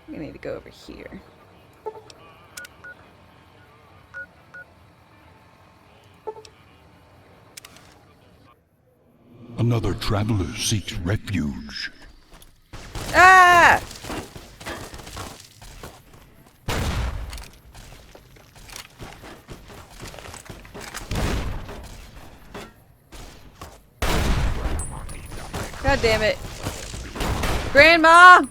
I need to go over here. Another traveler seeks refuge. Ah! God damn it. Grandma!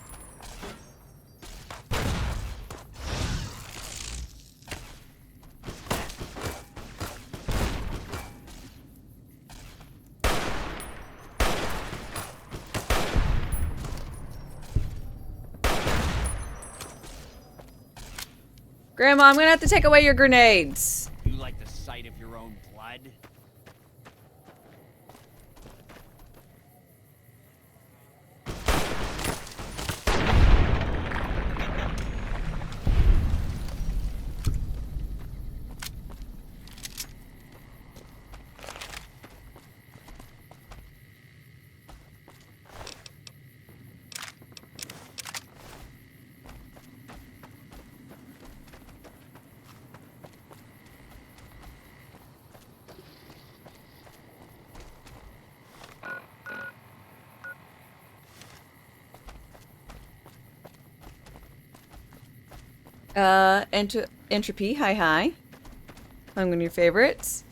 Grandma, I'm gonna have to take away your grenades. You like the sight of your own blood? Entropy, hi. I'm one of your favorites.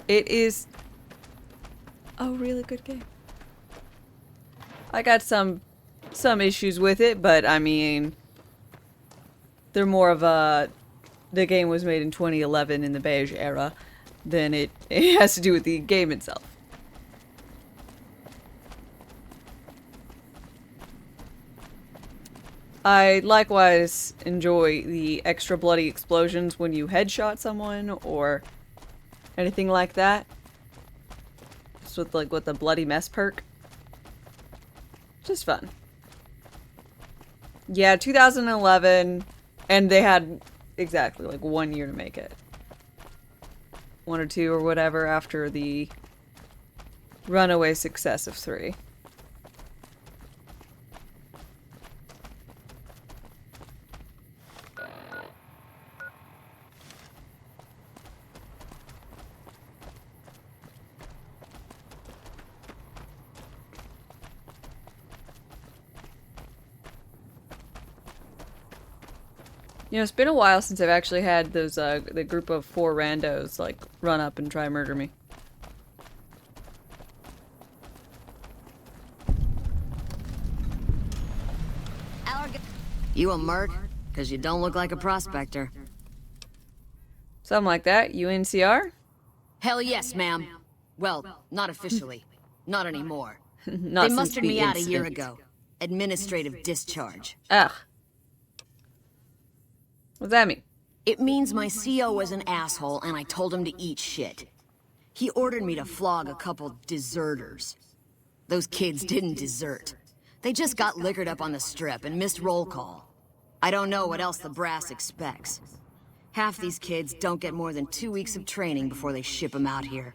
It is a really good game. I got some issues with it, but I mean, they're more of a, the game was made in 2011 in the beige era than it has to do with the game itself. I likewise enjoy the extra bloody explosions when you headshot someone or anything like that. Just with the bloody mess perk. Just fun. Yeah, 2011, and they had exactly like 1 year to make it. 1 or 2 or whatever after the runaway success of 3. You know, it's been a while since I've actually had those, the group of 4 randos, like, run up and try murder me. You a merc? Because you don't look like a prospector. Something like that. You NCR? Hell yes, ma'am. Well, not officially. Not anymore. Not they mustered the me out a incident. year ago. Administrative discharge. Ugh. What's that mean? It means my CO was an asshole and I told him to eat shit. He ordered me to flog a couple deserters. Those kids didn't desert. They just got liquored up on the strip and missed roll call. I don't know what else the brass expects. Half these kids don't get more than 2 weeks of training before they ship them out here.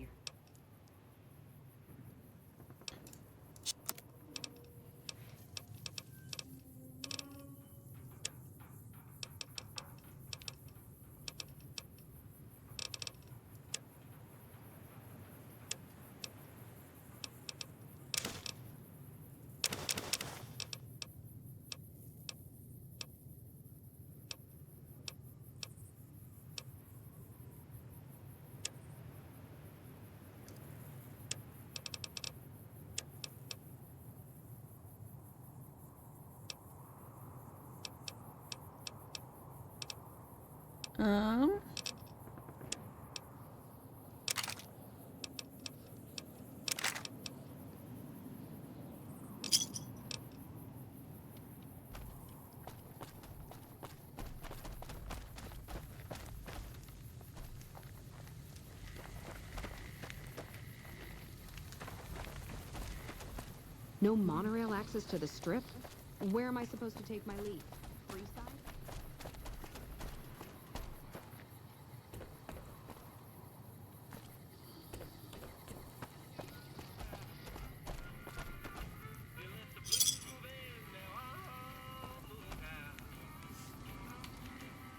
No monorail access to the strip? Where am I supposed to take my leave? Freeside?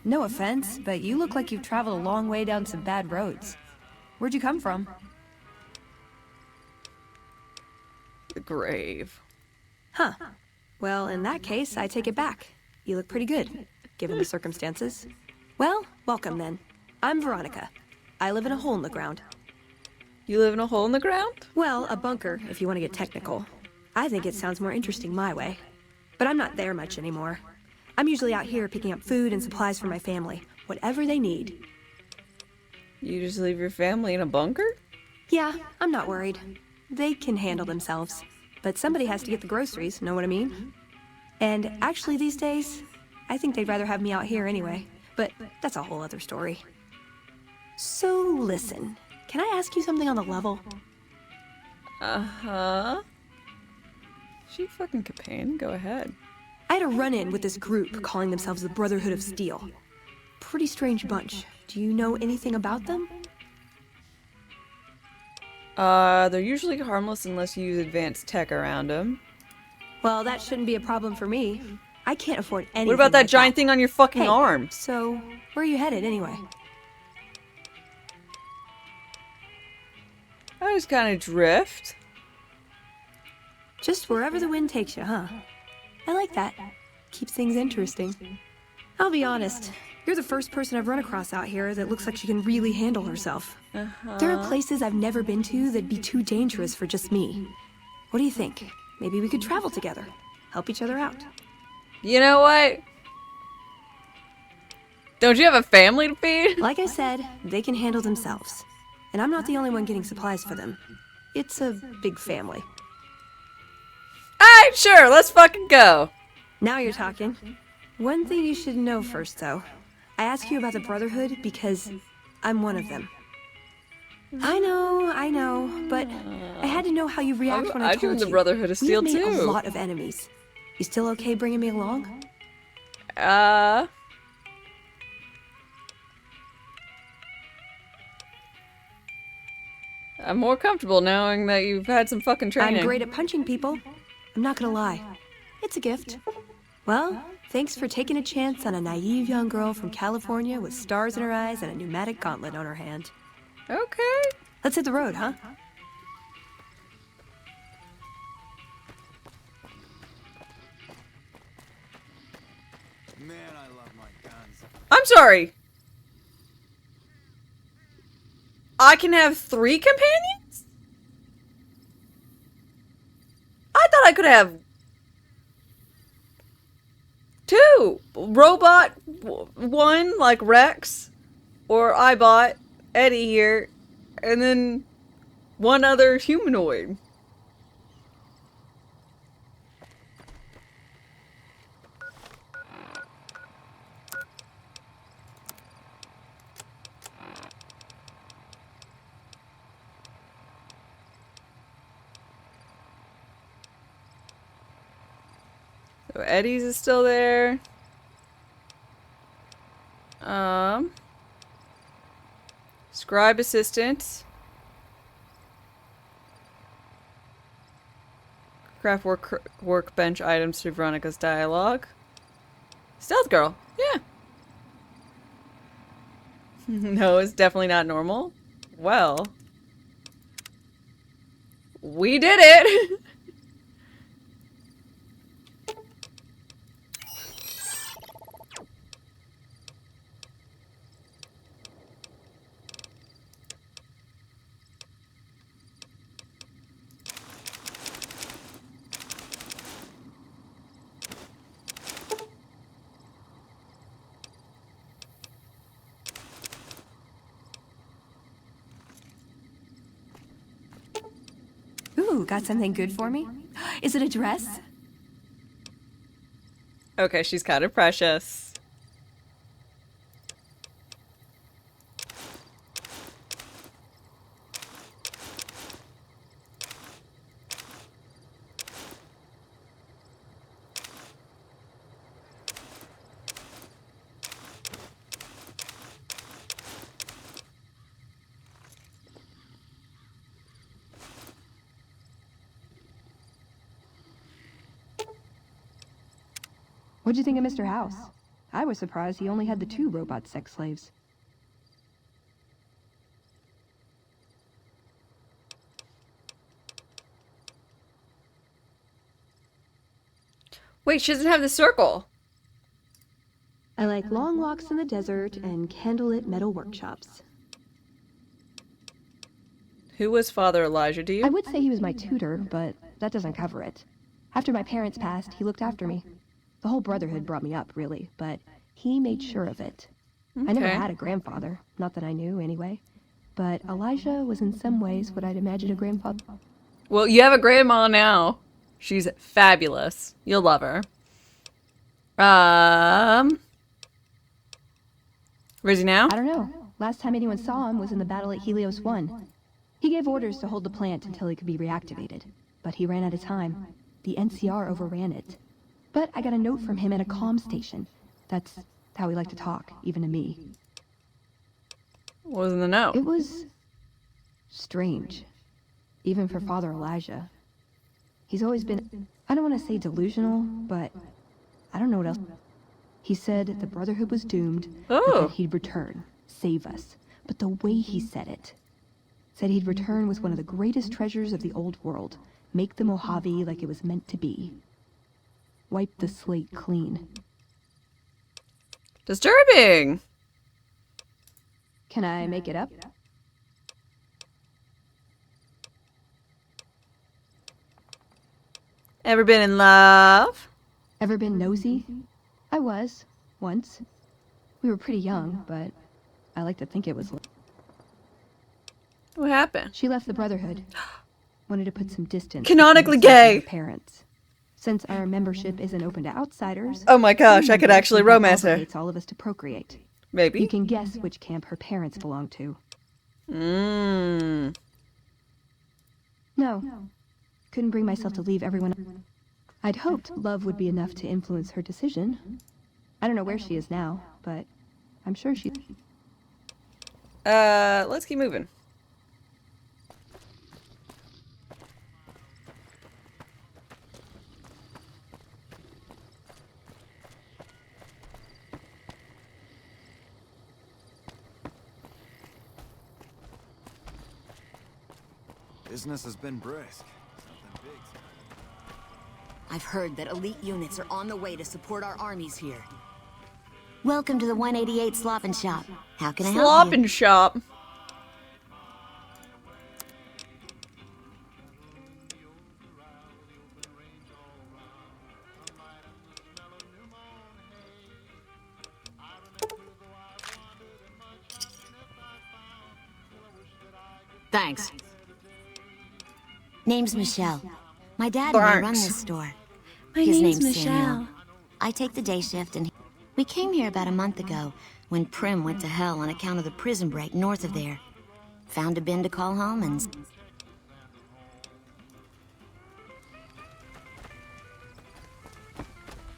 No offense, but you look like you've traveled a long way down some bad roads. Where'd you come from? The grave. Huh. Well, in that case, I take it back. You look pretty good, given the circumstances. Well, welcome then. I'm Veronica. I live in a hole in the ground. You live in a hole in the ground? Well, a bunker, if you want to get technical. I think it sounds more interesting my way. But I'm not there much anymore. I'm usually out here picking up food and supplies for my family, whatever they need. You just leave your family in a bunker? Yeah, I'm not worried. They can handle themselves. But somebody has to get the groceries, know what I mean? And actually these days, I think they'd rather have me out here anyway. but that's a whole other story. So, listen. Can I ask you something on the level? Uh-huh. She fucking campaign. Go ahead. I had a run-in with this group calling themselves the Brotherhood of Steel. Pretty strange bunch. Do you know anything about them? They're usually harmless unless you use advanced tech around them. Well, that shouldn't be a problem for me. I can't afford anything. What about that like giant thing on your fucking arm? So, where are you headed anyway? I just kind of drift. Just wherever the wind takes you, huh? I like that. Keeps things interesting. I'll be honest. You're the first person I've run across out here that looks like she can really handle herself. There are places I've never been to that'd be too dangerous for just me. What do you think? Maybe we could travel together. Help each other out. You know what? Don't you have a family to feed? Like I said, they can handle themselves. And I'm not the only one getting supplies for them. It's a big family. Alright, sure, let's fucking go. Now you're talking. One thing you should know first, though. I ask you about the Brotherhood because I'm one of them. I know, but I had to know how you react when I told you. the Brotherhood of Steel We've made too. a lot of enemies. You still okay bringing me along? I'm more comfortable knowing that you've had some fucking training. I'm great at punching people. I'm not gonna lie. It's a gift. Well, thanks for taking a chance on a naive young girl from California with stars in her eyes and a pneumatic gauntlet on her hand. Okay. Let's hit the road, huh? Man, I love my guns. I'm sorry. I can have 3 companions? I thought I could have 2. Robot 1, like Rex, or iBot, Eddie here, and then 1 other humanoid. So Eddie's is still there. Scribe assistant. Craft workbench items through Veronica's dialogue. Stealth girl. Yeah. No, it's definitely not normal. Well. We did it! Ooh, got something good for me? Is it a dress? Okay, she's kind of precious. What'd you think of Mr. House? I was surprised he only had the 2 robot sex slaves. Wait, she doesn't have the circle. I like long walks in the desert and candlelit metal workshops. Who was Father Elijah to you? I would say he was my tutor, but that doesn't cover it. After my parents passed, he looked after me. The whole Brotherhood brought me up, really, but he made sure of it. Okay. I never had a grandfather, not that I knew, anyway. But Elijah was in some ways what I'd imagine a grandfather. Well, you have a grandma now. She's fabulous. You'll love her. Where's he now? I don't know. Last time anyone saw him was in the battle at Helios 1. He gave orders to hold the plant until it could be reactivated. But he ran out of time. The NCR overran it. But I got a note from him at a comm station. That's how he liked to talk, even to me. What was in the note? It was strange. Even for Father Elijah. He's always been, I don't want to say delusional, but I don't know what else. He said the Brotherhood was doomed, but that he'd return, save us. But the way he said it. Said he'd return with one of the greatest treasures of the old world. Make the Mojave like it was meant to be. Wipe the slate clean. Disturbing! Can I make it up? Ever been in love? Ever been nosy? I was, once. We were pretty young, but I like to think it was... What happened? She left the Brotherhood. Wanted to put some distance. Canonically between herself and gay! her parents. Since our membership isn't open to outsiders... Oh my gosh, I could actually romance her. Obligates all of us to procreate. Maybe. You can guess which camp her parents belong to. No. Couldn't bring myself to leave everyone. I'd hoped love would be enough to influence her decision. I don't know where she is now, but I'm sure she... Let's keep moving. Business has been brisk. Something big's I've heard that elite units are on the way to support our armies here. Welcome to the 188 Slop and Shop. How can I help you? Slop and Shop. Thanks. Name's Michelle. My dad and I run this store. His name's Samuel. I take the day shift and we came here about a month ago when Prim went to hell on account of the prison break north of there. Found a bin to call home and...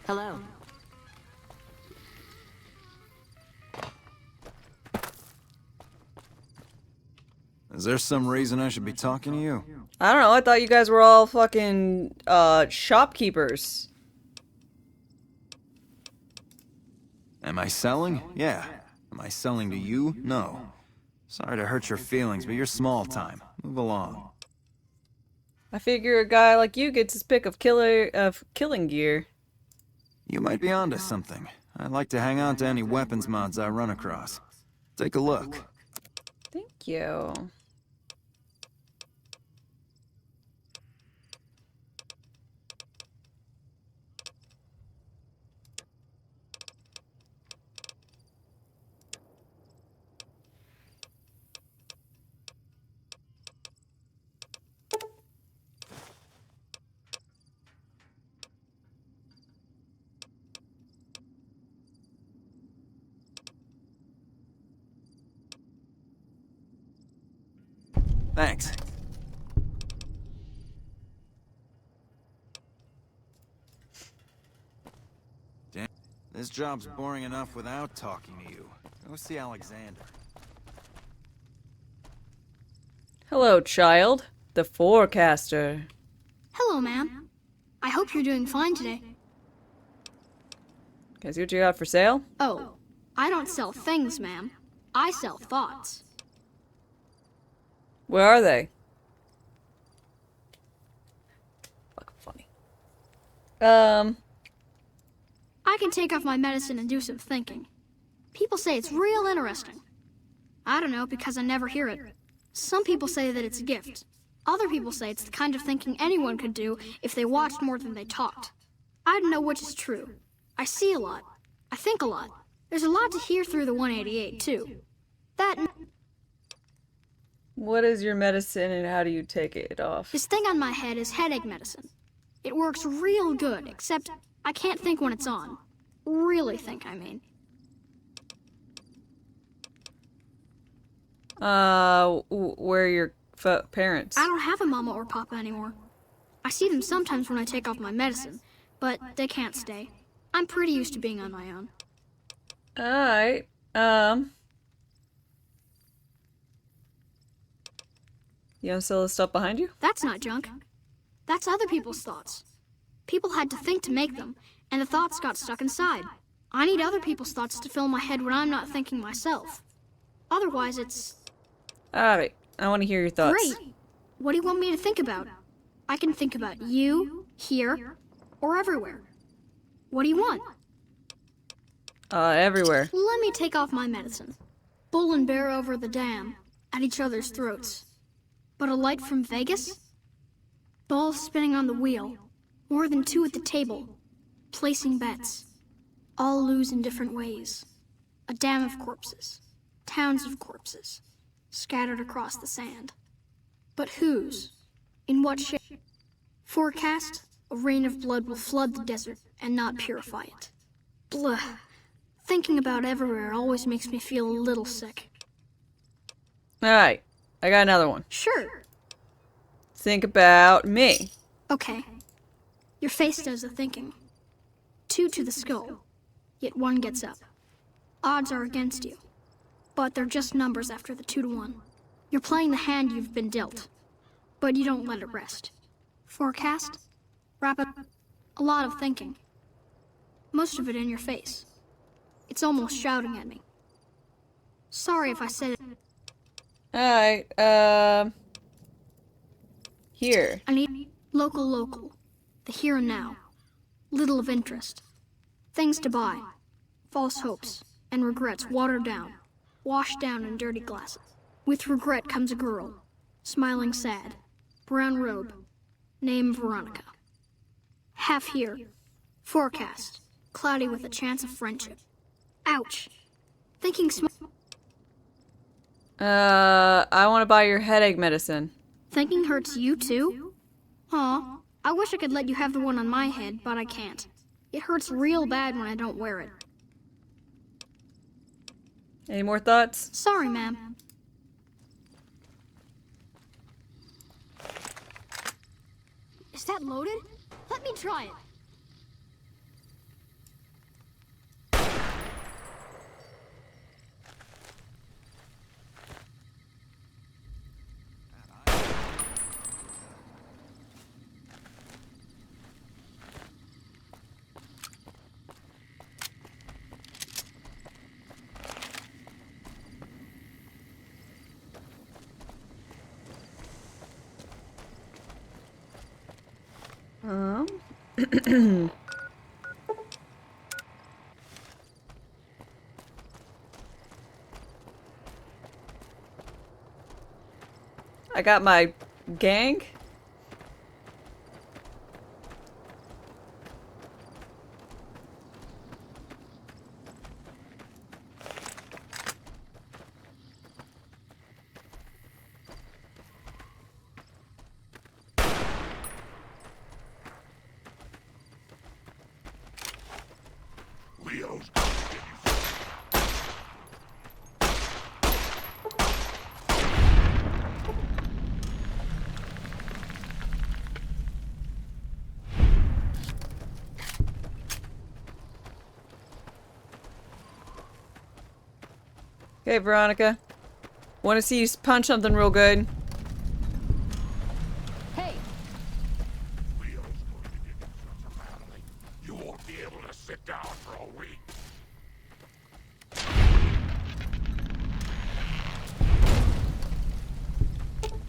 Hello. Is there some reason I should be talking to you? I don't know, I thought you guys were all fucking, shopkeepers. Am I selling? Yeah. Am I selling to you? No. Sorry to hurt your feelings, but you're small time. Move along. I figure a guy like you gets his pick of killing gear. You might be onto something. I like to hang on to any weapons mods I run across. Take a look. Thank you. Thanks. Damn, this job's boring enough without talking to you. Go see Alexander. Hello, child. The forecaster. Hello, ma'am. I hope you're doing fine today. Can I see what you got for sale? Oh, I don't sell things, ma'am. I sell thoughts. Where are they? Fucking funny. I can take off my medicine and do some thinking. People say it's real interesting. I don't know because I never hear it. Some people say that it's a gift. Other people say it's the kind of thinking anyone could do if they watched more than they talked. I don't know which is true. I see a lot. I think a lot. There's a lot to hear through the 188, too. What is your medicine and how do you take it off? This thing on my head is headache medicine. It works real good, except I can't think when it's on. Really think, I mean. Where are your parents? I don't have a mama or papa anymore. I see them sometimes when I take off my medicine, but they can't stay. I'm pretty used to being on my own. Alright, you have still the stuff behind you? That's not junk. That's other people's thoughts. People had to think to make them, and the thoughts got stuck inside. I need other people's thoughts to fill my head when I'm not thinking myself. Otherwise, it's... Alright, I want to hear your thoughts. Great! What do you want me to think about? I can think about you, here, or everywhere. What do you want? Everywhere. Let me take off my medicine. Bull and bear over the dam, at each other's throats. But a light from Vegas? Balls spinning on the wheel. More than two at the table. Placing bets. All lose in different ways. A dam of corpses. Towns of corpses. Scattered across the sand. But whose? In what shape? Forecast? A rain of blood will flood the desert and not purify it. Blah. Thinking about everywhere always makes me feel a little sick. Alright, I got another one. Sure. Think about me. Okay. Your face does the thinking. 2 to the skull, yet 1 gets up. Odds are against you, but they're just numbers after the 2 to 1. You're playing the hand you've been dealt, but you don't let it rest. Forecast? Rapid? A lot of thinking. Most of it in your face. It's almost shouting at me. Sorry if I said it. Alright, here. I need local. The here and now. Little of interest. Things to buy. False hopes and regrets watered down. Washed down in dirty glasses. With regret comes a girl. Smiling sad. Brown robe. Name Veronica. Half here. Forecast. Cloudy with a chance of friendship. Ouch. Thinking I want to buy your headache medicine. Thinking hurts you too? Aw, I wish I could let you have the one on my head, but I can't. It hurts real bad when I don't wear it. Any more thoughts? Sorry, ma'am. Is that loaded? Let me try it. I got my gang. Leo's Okay, Veronica. Want to see you punch something real good? Hey! Leo's going to give you such a family. You won't be able to sit down for a week.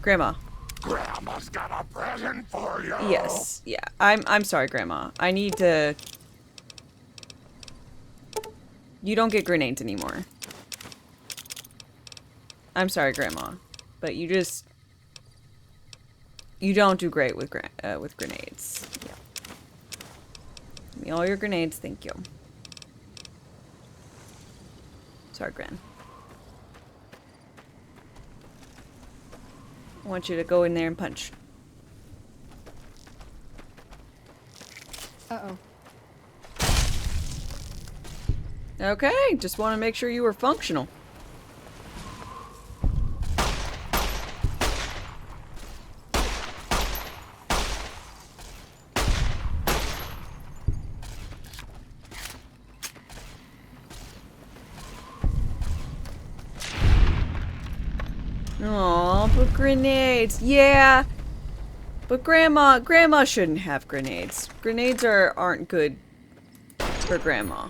Grandma. Grandma's got a present for you. Yes. Yeah. I'm sorry, Grandma. I need to... You don't get grenades anymore. I'm sorry, Grandma, but you don't do great with grenades. Yeah. Give me all your grenades, thank you. Sorry, Gran. I want you to go in there and punch. Uh-oh. Okay, just want to make sure you were functional. Aw, but grenades. Yeah. But Grandma shouldn't have grenades. Grenades aren't good for Grandma.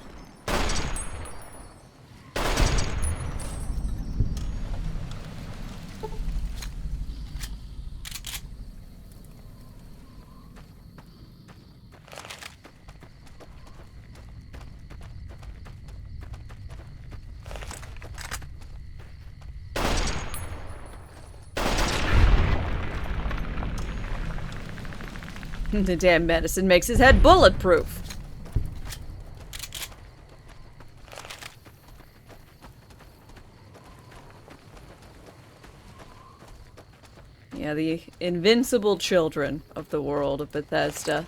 The damn medicine makes his head bulletproof. Yeah, the invincible children of the world of Bethesda.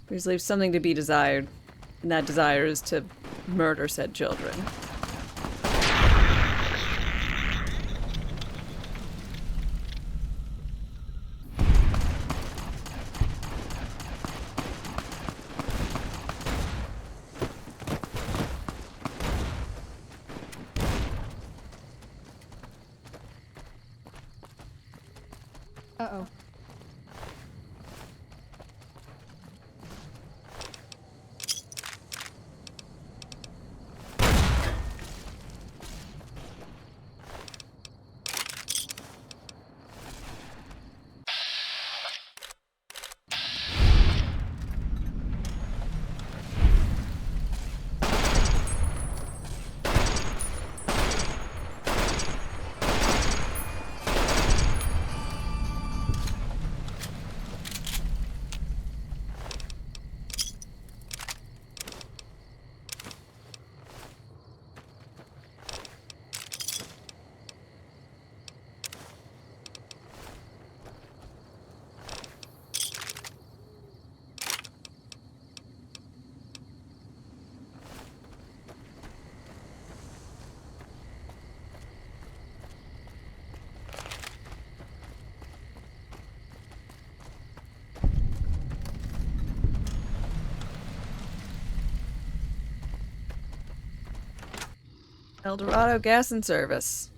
Please leave something to be desired, and that desire is to murder said children. Uh-oh. El Dorado Gas and Service.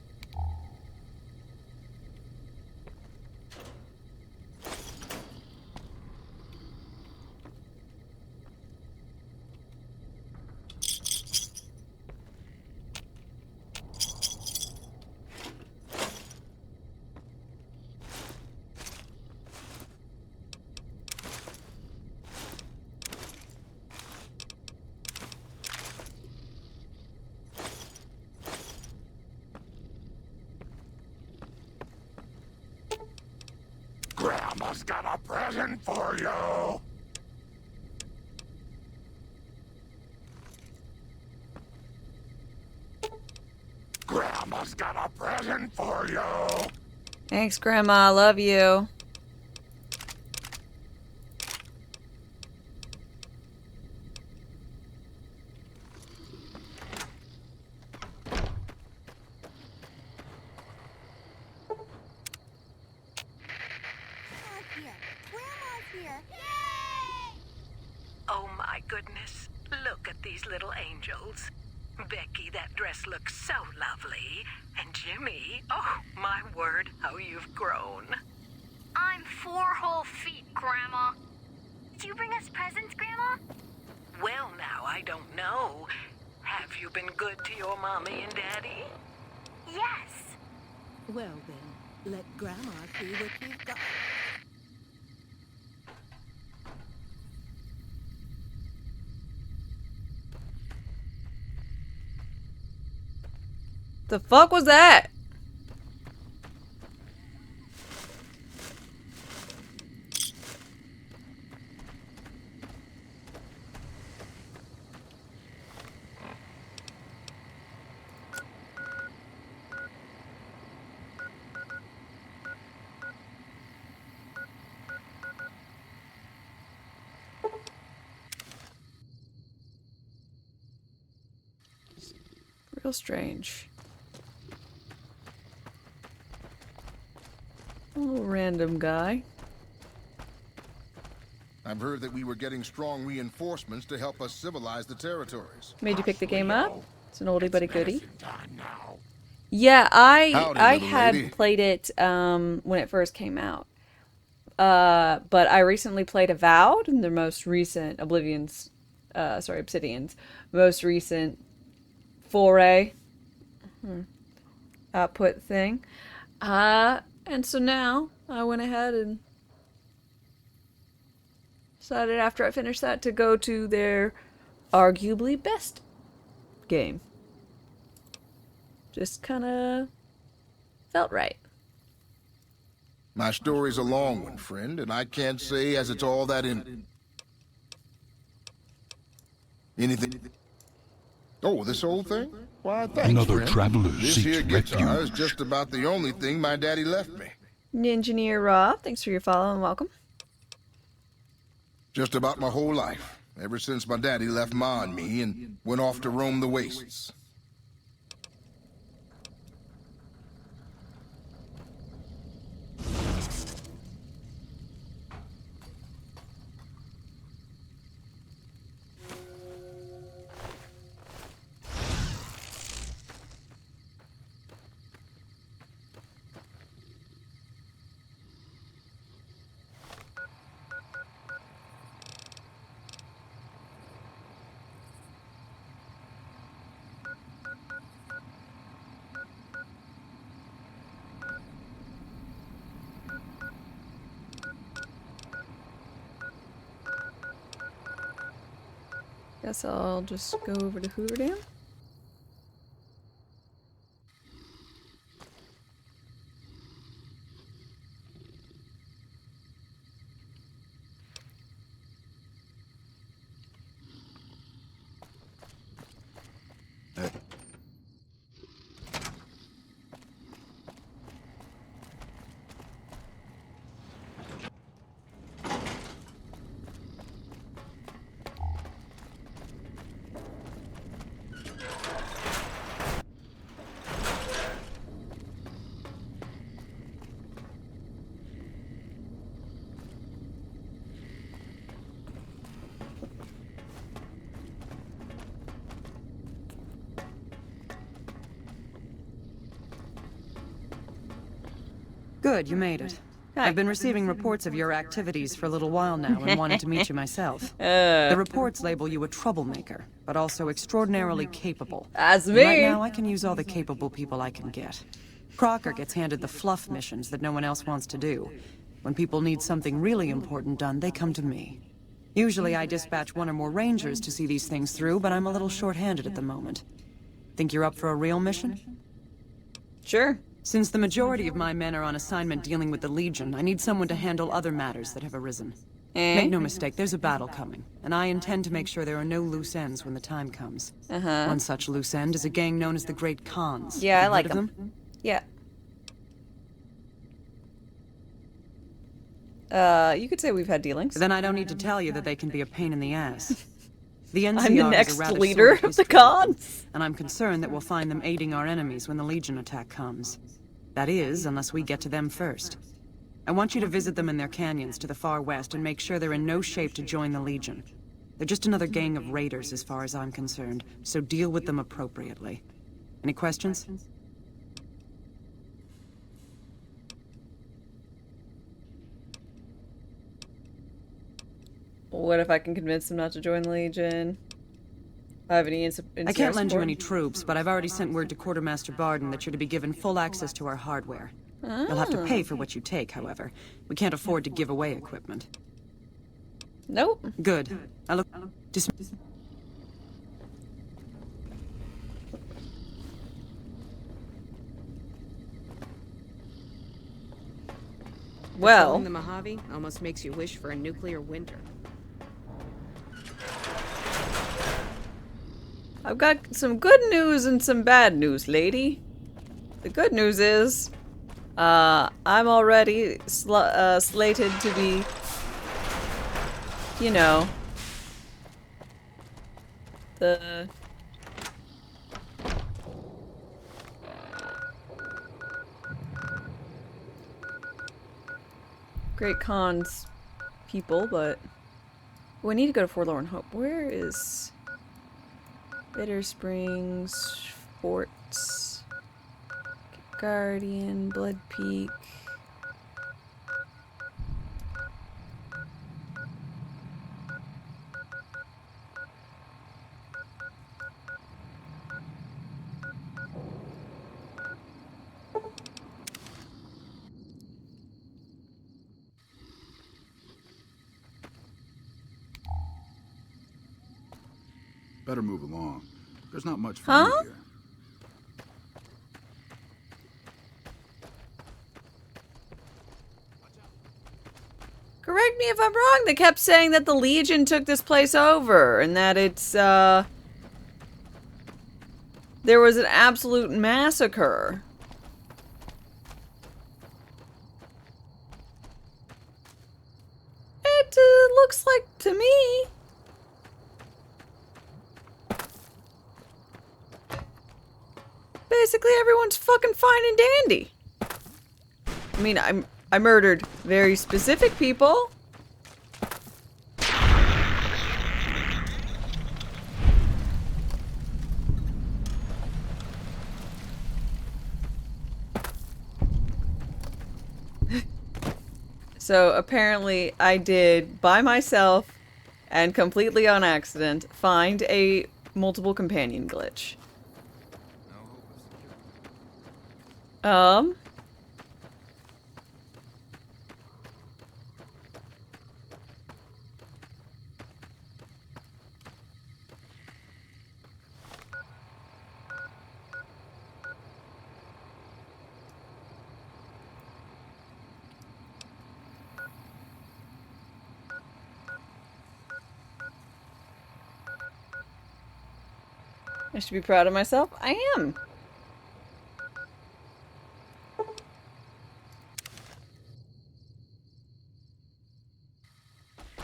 Grandma's got a present for you. Grandma's got a present for you. Thanks, Grandma. I love you. Oh my goodness, look at these little angels. Becky, that dress looks so lovely. And Jimmy, oh my word, how you've grown. I'm 4 whole feet, Grandma. Did you bring us presents, Grandma? Well now, I don't know. Have you been good to your mommy and daddy? Yes. Well then, let Grandma see what you've got. The fuck was that? Real strange. little random guy. I've heard that we were getting strong reinforcements to help us civilize the territories. Made you pick the game up? It's an oldie but a goodie. Yeah, I had played it when it first came out. But I recently played Avowed, the most recent Obsidian's most recent foray output thing. And so now I went ahead and decided after I finished that to go to their arguably best game. Just kind of felt right. My story's a long one, friend, and I can't say as it's all that anything. Oh, this old thing? Why, thanks, Another friend. traveler This seeks here guitar refuge. is just about the only thing my daddy left me. Engineer Rob, thanks for your follow and welcome. Just about my whole life, ever since my daddy left Ma and me and went off to roam the wastes. Guess I'll just go over to Hoover Dam. Good, you made it. I've been receiving reports of your activities for a little while now and wanted to meet you myself. The reports label you a troublemaker, but also extraordinarily capable. That's me! Right now, I can use all the capable people I can get. Crocker gets handed the fluff missions that no one else wants to do. When people need something really important done, they come to me. Usually I dispatch one or more rangers to see these things through, but I'm a little short-handed at the moment. Think you're up for a real mission? Sure. Since the majority of my men are on assignment dealing with the Legion, I need someone to handle other matters that have arisen. Make no mistake, there's a battle coming, and I intend to make sure there are no loose ends when the time comes. One such loose end is a gang known as the Great Khans. Yeah, I Have you like heard of them. Yeah. You could say we've had dealings. Then I don't need to tell you that they can be a pain in the ass. The NCR I'm the has next a rather leader sordid of the history, Khans. and I'm concerned that we'll find them aiding our enemies when the Legion attack comes. That is, unless we get to them first. I want you to visit them in their canyons to the far west and make sure they're in no shape to join the Legion. They're just another gang of raiders as far as I'm concerned, so deal with them appropriately. Any questions? What if I can convince them not to join the Legion? I have any I can't lend you any troops, but I've already sent word to Quartermaster Barden that you're to be given full access to our hardware. You'll have to pay for what you take, however. We can't afford to give away equipment. Nope. Good. I look... Well... Patrolling the Mojave almost makes you wish for a nuclear winter. I've got some good news and some bad news, lady. The good news is, I'm already slated to be, you know, the... Great Khan's people, but... We need to go to Forlorn Hope. Where is... Bitter Springs, Forts, Guardian, Blood Peak... Better move along. There's not much for you here. Correct me if I'm wrong, they kept saying that the Legion took this place over, and that it's, there was an absolute massacre. It looks like, to me... Basically, everyone's fucking fine and dandy. I mean, I murdered very specific people. So apparently I did, by myself and completely on accident, find a multiple companion glitch. I should be proud of myself. I am.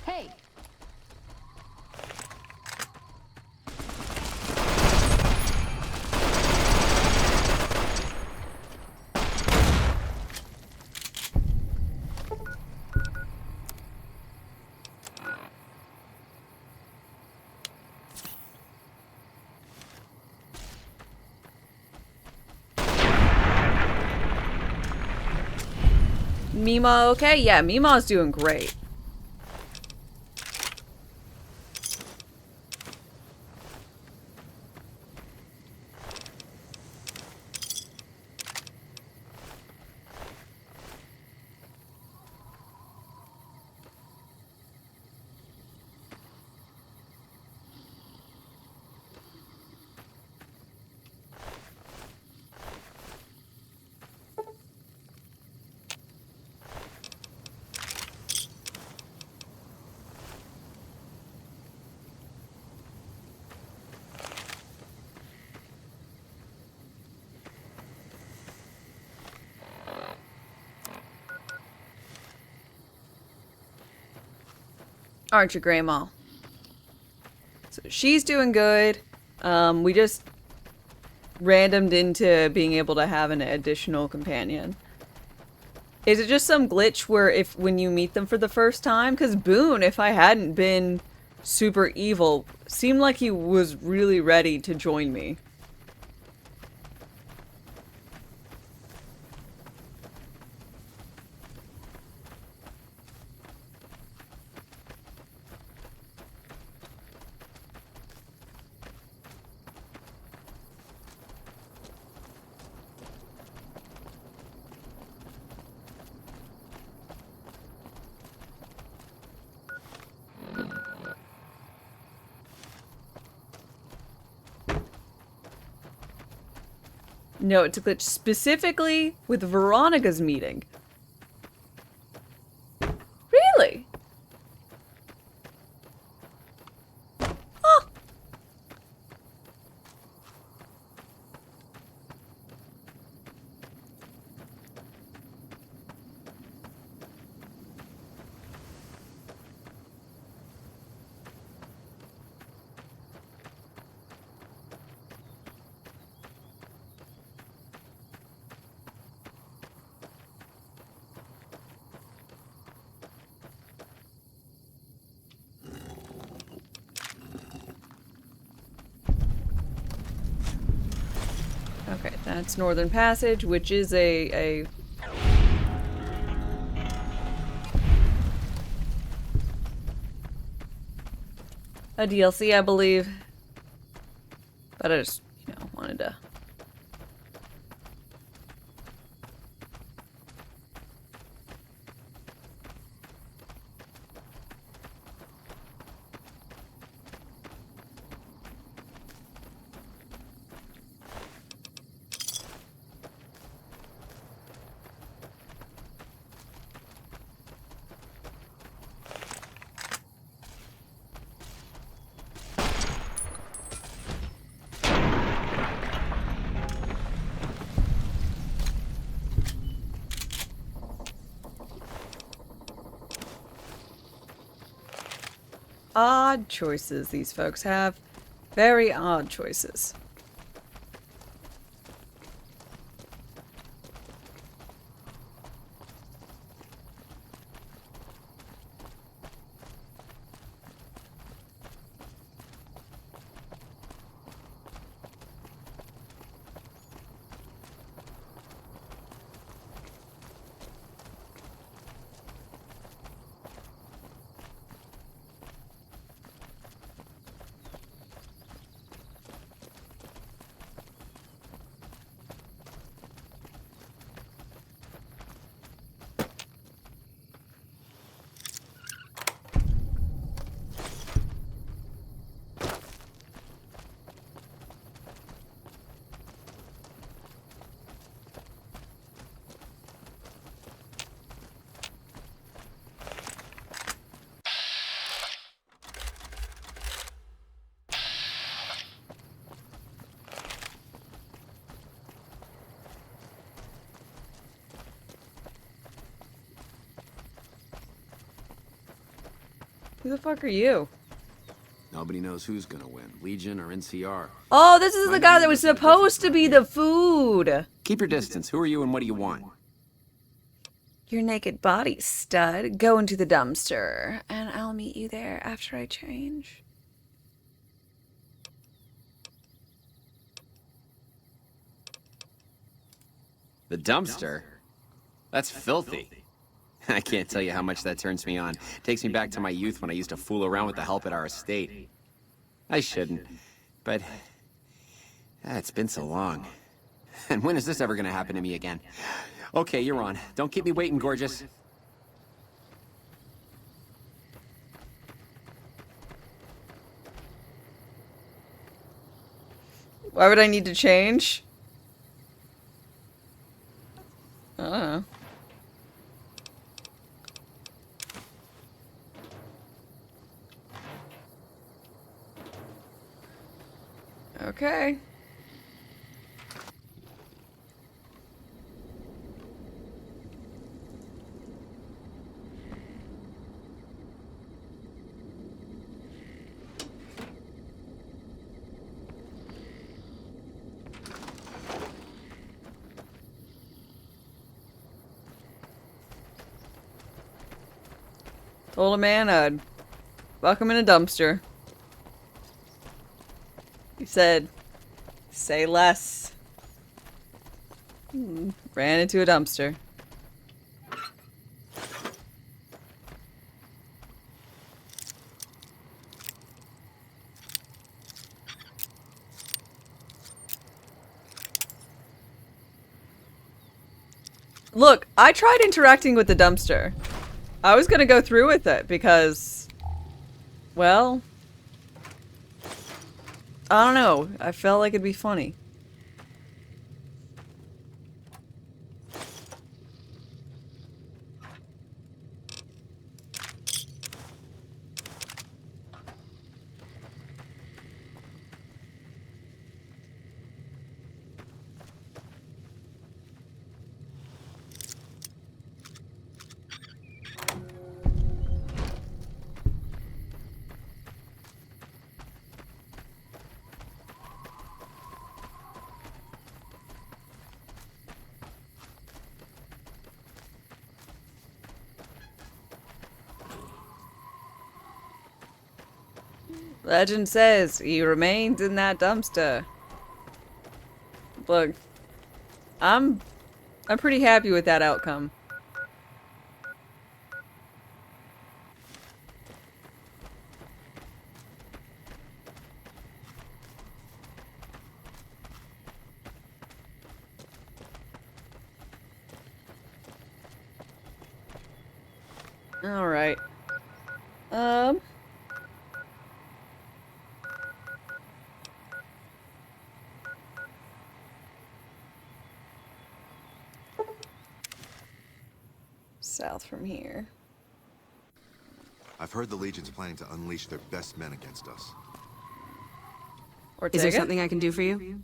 Hey! Mima okay? Yeah, Mima's doing great. Aren't you, Grandma? So she's doing good. We just randomed into being able to have an additional companion. Is it just some glitch where when you meet them for the first time? Because Boone, if I hadn't been super evil, seemed like he was really ready to join me. No, it's a glitch specifically with Veronica's meeting. Really? Huh. That's Northern Passage, which is a DLC, I believe. But I just, wanted to... Odd choices these folks have. Very odd choices. Who the fuck are you? Nobody knows who's gonna win, Legion or NCR. Oh, this is the guy that was supposed to be the food. Keep your distance. Who are you and what do you want? Your naked body, stud. Go into the dumpster, and I'll meet you there after I change. The dumpster? That's filthy. I can't tell you how much that turns me on. Takes me back to my youth when I used to fool around with the help at our estate. I shouldn't, but it's been so long. And when is this ever gonna happen to me again? Okay, you're on. Don't keep me waiting, gorgeous. Why would I need to change? I don't know. Okay. Told a man I'd fuck him in a dumpster. He said, say less. Ran into a dumpster. Look, I tried interacting with the dumpster. I was gonna go through with it because, well, I don't know. I felt like it'd be funny. Legend says he remains in that dumpster. Look, I'm pretty happy with that outcome. All right. South from here. I've heard the Legion's planning to unleash their best men against us. Ortega? Is there something I can do for you?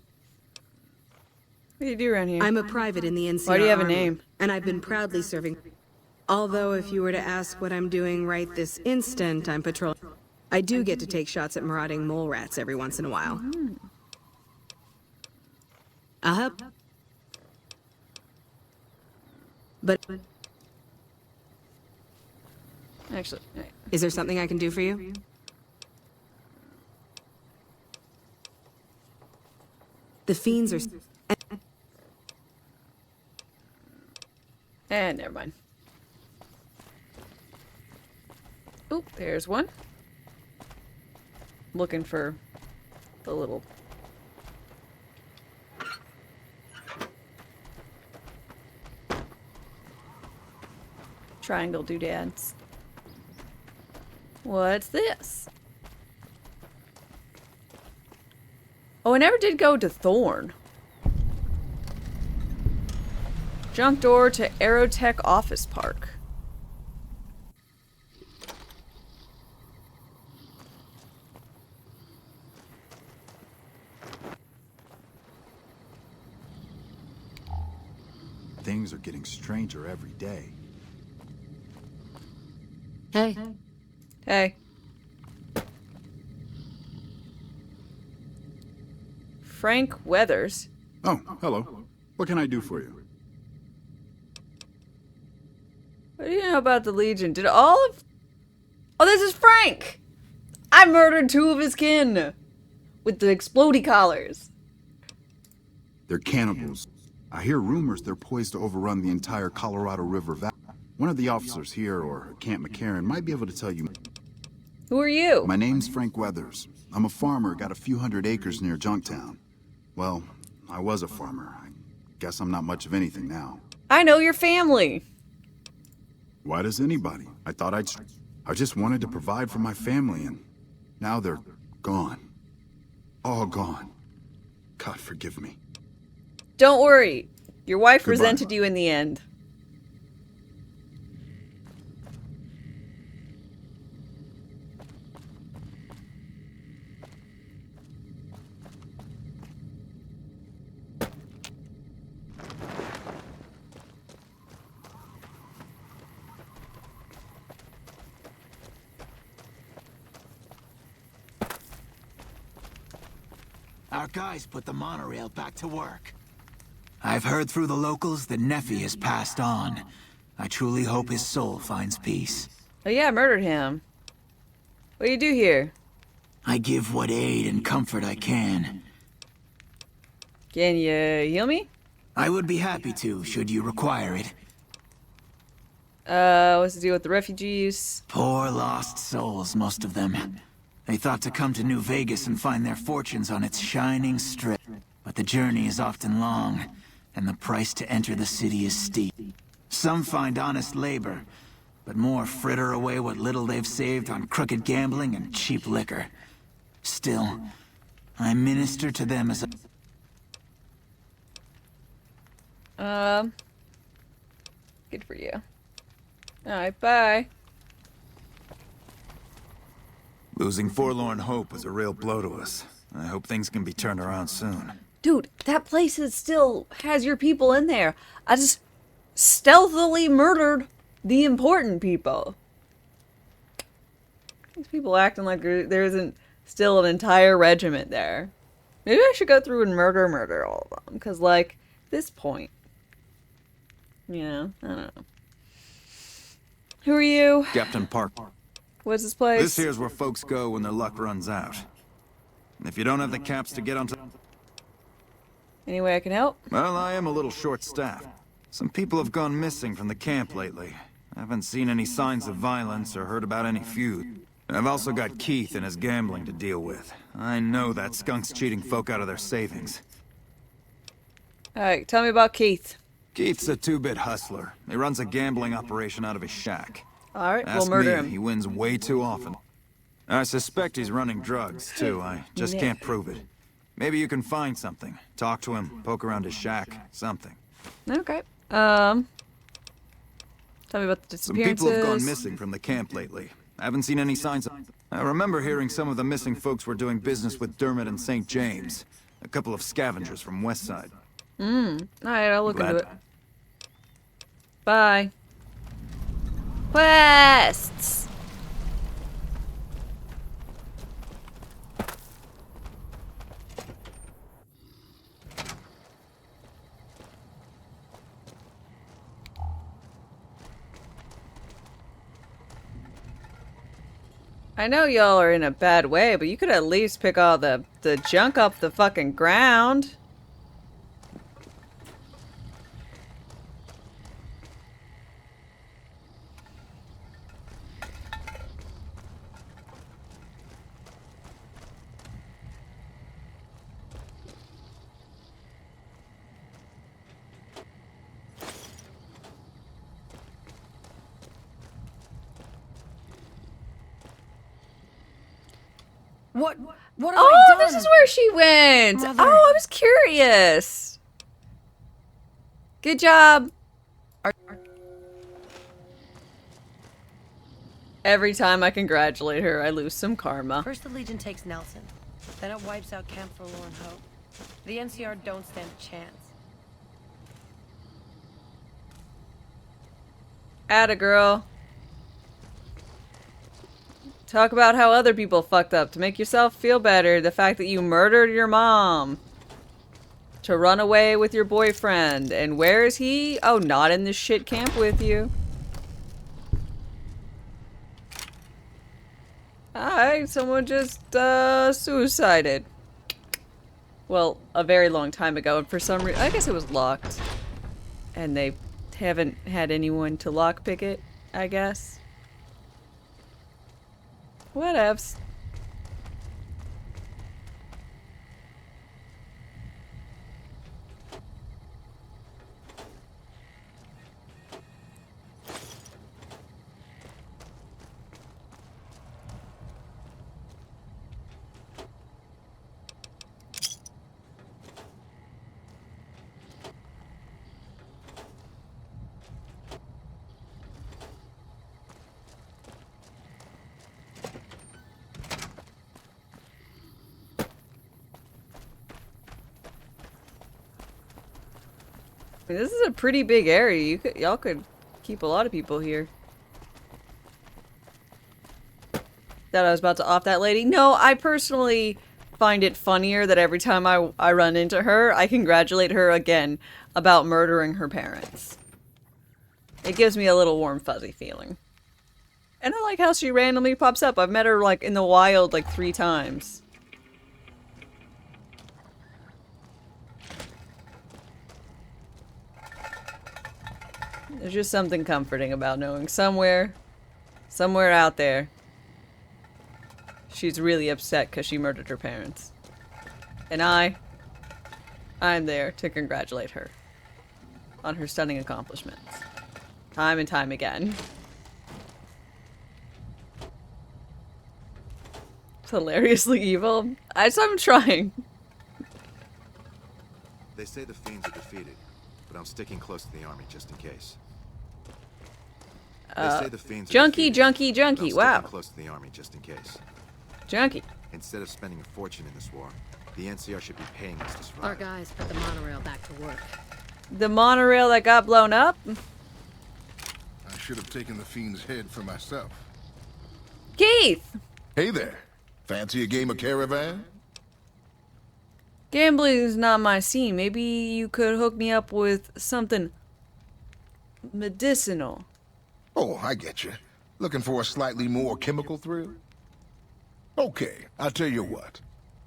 What do you do around here? I'm a private in the NCR Why do you have a Army, name? and I've been proudly serving. Although, if you were to ask what I'm doing right this instant, I'm patrolling. I do get to take shots at marauding mole rats every once in a while. I'll help. But Actually, is there something I can do for you? The fiends are... never mind. Oop, there's one. Looking for the little... triangle doodads. What's this? Oh, I never did go to Thorn. Junk door to Aerotech Office Park. Things are getting stranger every day. Hey. Hey. Frank Weathers. Oh, hello. What can I do for you? What do you know about the Legion? Did all of... Oh, this is Frank! I murdered 2 of his kin! With the explodey collars. They're cannibals. I hear rumors they're poised to overrun the entire Colorado River Valley. One of the officers here, or Camp McCarran, might be able to tell you. Who are you? My name's Frank Weathers. I'm a farmer, got a few hundred acres near Junktown. Well, I was a farmer. I guess I'm not much of anything now. I know your family. Why does anybody? I just wanted to provide for my family, and now they're gone. All gone. God forgive me. Don't worry. Your wife Goodbye. resented you in the end. Our guys put the monorail back to work. I've heard through the locals that Nephi has passed on. I truly hope his soul finds peace. Oh yeah, I murdered him. What do you do here? I give what aid and comfort I can. Can you heal me? I would be happy to, should you require it. What's the deal with the refugees? Poor lost souls, most of them. They thought to come to New Vegas and find their fortunes on its shining strip. But the journey is often long, and the price to enter the city is steep. Some find honest labor, but more fritter away what little they've saved on crooked gambling and cheap liquor. Still, I minister to them as a... Good for you. Alright, bye. Losing forlorn hope was a real blow to us. I hope things can be turned around soon. Dude, that place still has your people in there. I just stealthily murdered the important people. These people acting like there isn't still an entire regiment there. Maybe I should go through and murder all of them. Because, like, this point. You know, I don't know. Who are you? Captain Park. What's this place? This here's where folks go when their luck runs out. And if you don't have the caps to get onto... Any way I can help? Well, I am a little short-staffed. Some people have gone missing from the camp lately. I haven't seen any signs of violence or heard about any feud. I've also got Keith and his gambling to deal with. I know that skunk's cheating folk out of their savings. Alright, tell me about Keith. Keith's a two-bit hustler. He runs a gambling operation out of his shack. Alright, we'll Ask murder me, him. he wins way too often. I suspect he's running drugs, too. I just can't prove it. Maybe you can find something. Talk to him, poke around his shack, something. Okay. Tell me about the Some disappearances. people have gone missing from the camp lately. I haven't seen any signs of... I remember hearing some of the missing folks were doing business with Dermot and St. James. A couple of scavengers from Wed-Sun. Alright, I'll look into it. Bye. Quests! I know y'all are in a bad way, but you could at least pick all the junk off the fucking ground. What have Oh, I done? this is where she went. Mother. Oh, I was curious. Good job. Every time I congratulate her, I lose some karma. First the Legion takes Nelson, then it wipes out Camp Forlorn Hope. The NCR don't stand a chance. Atta girl. Talk about how other people fucked up to make yourself feel better. The fact that you murdered your mom. To run away with your boyfriend. And where is he? Oh, not in this shit camp with you. Alright, someone just suicided. Well, a very long time ago, and for some reason, I guess it was locked. And they haven't had anyone to lockpick it, I guess. Whatevs. I mean, this is a pretty big area. Y'all could keep a lot of people here. Thought I was about to off that lady. No, I personally find it funnier that every time I run into her, I congratulate her again about murdering her parents. It gives me a little warm fuzzy feeling. And I like how she randomly pops up. I've met her like in the wild like 3 times. There's just something comforting about knowing somewhere out there, she's really upset because she murdered her parents. And I'm there to congratulate her on her stunning accomplishments. Time and time again. It's hilariously evil. I'm trying. They say the fiends are defeated, but I'm sticking close to the army just in case. They say the fiends are Junkie, defeated, junkie, but I'm junkie. sticking Wow. close to the army just in case. Junkie. Instead of spending a fortune in this war, the NCR should be paying us to survive. Our guys put the monorail back to work. The monorail that got blown up? I should have taken the fiend's head for myself. Keith! Hey there. Fancy a game of Caravan? Gambling is not my scene. Maybe you could hook me up with something medicinal. Oh, I get you. Looking for a slightly more chemical thrill? Okay, I'll tell you what.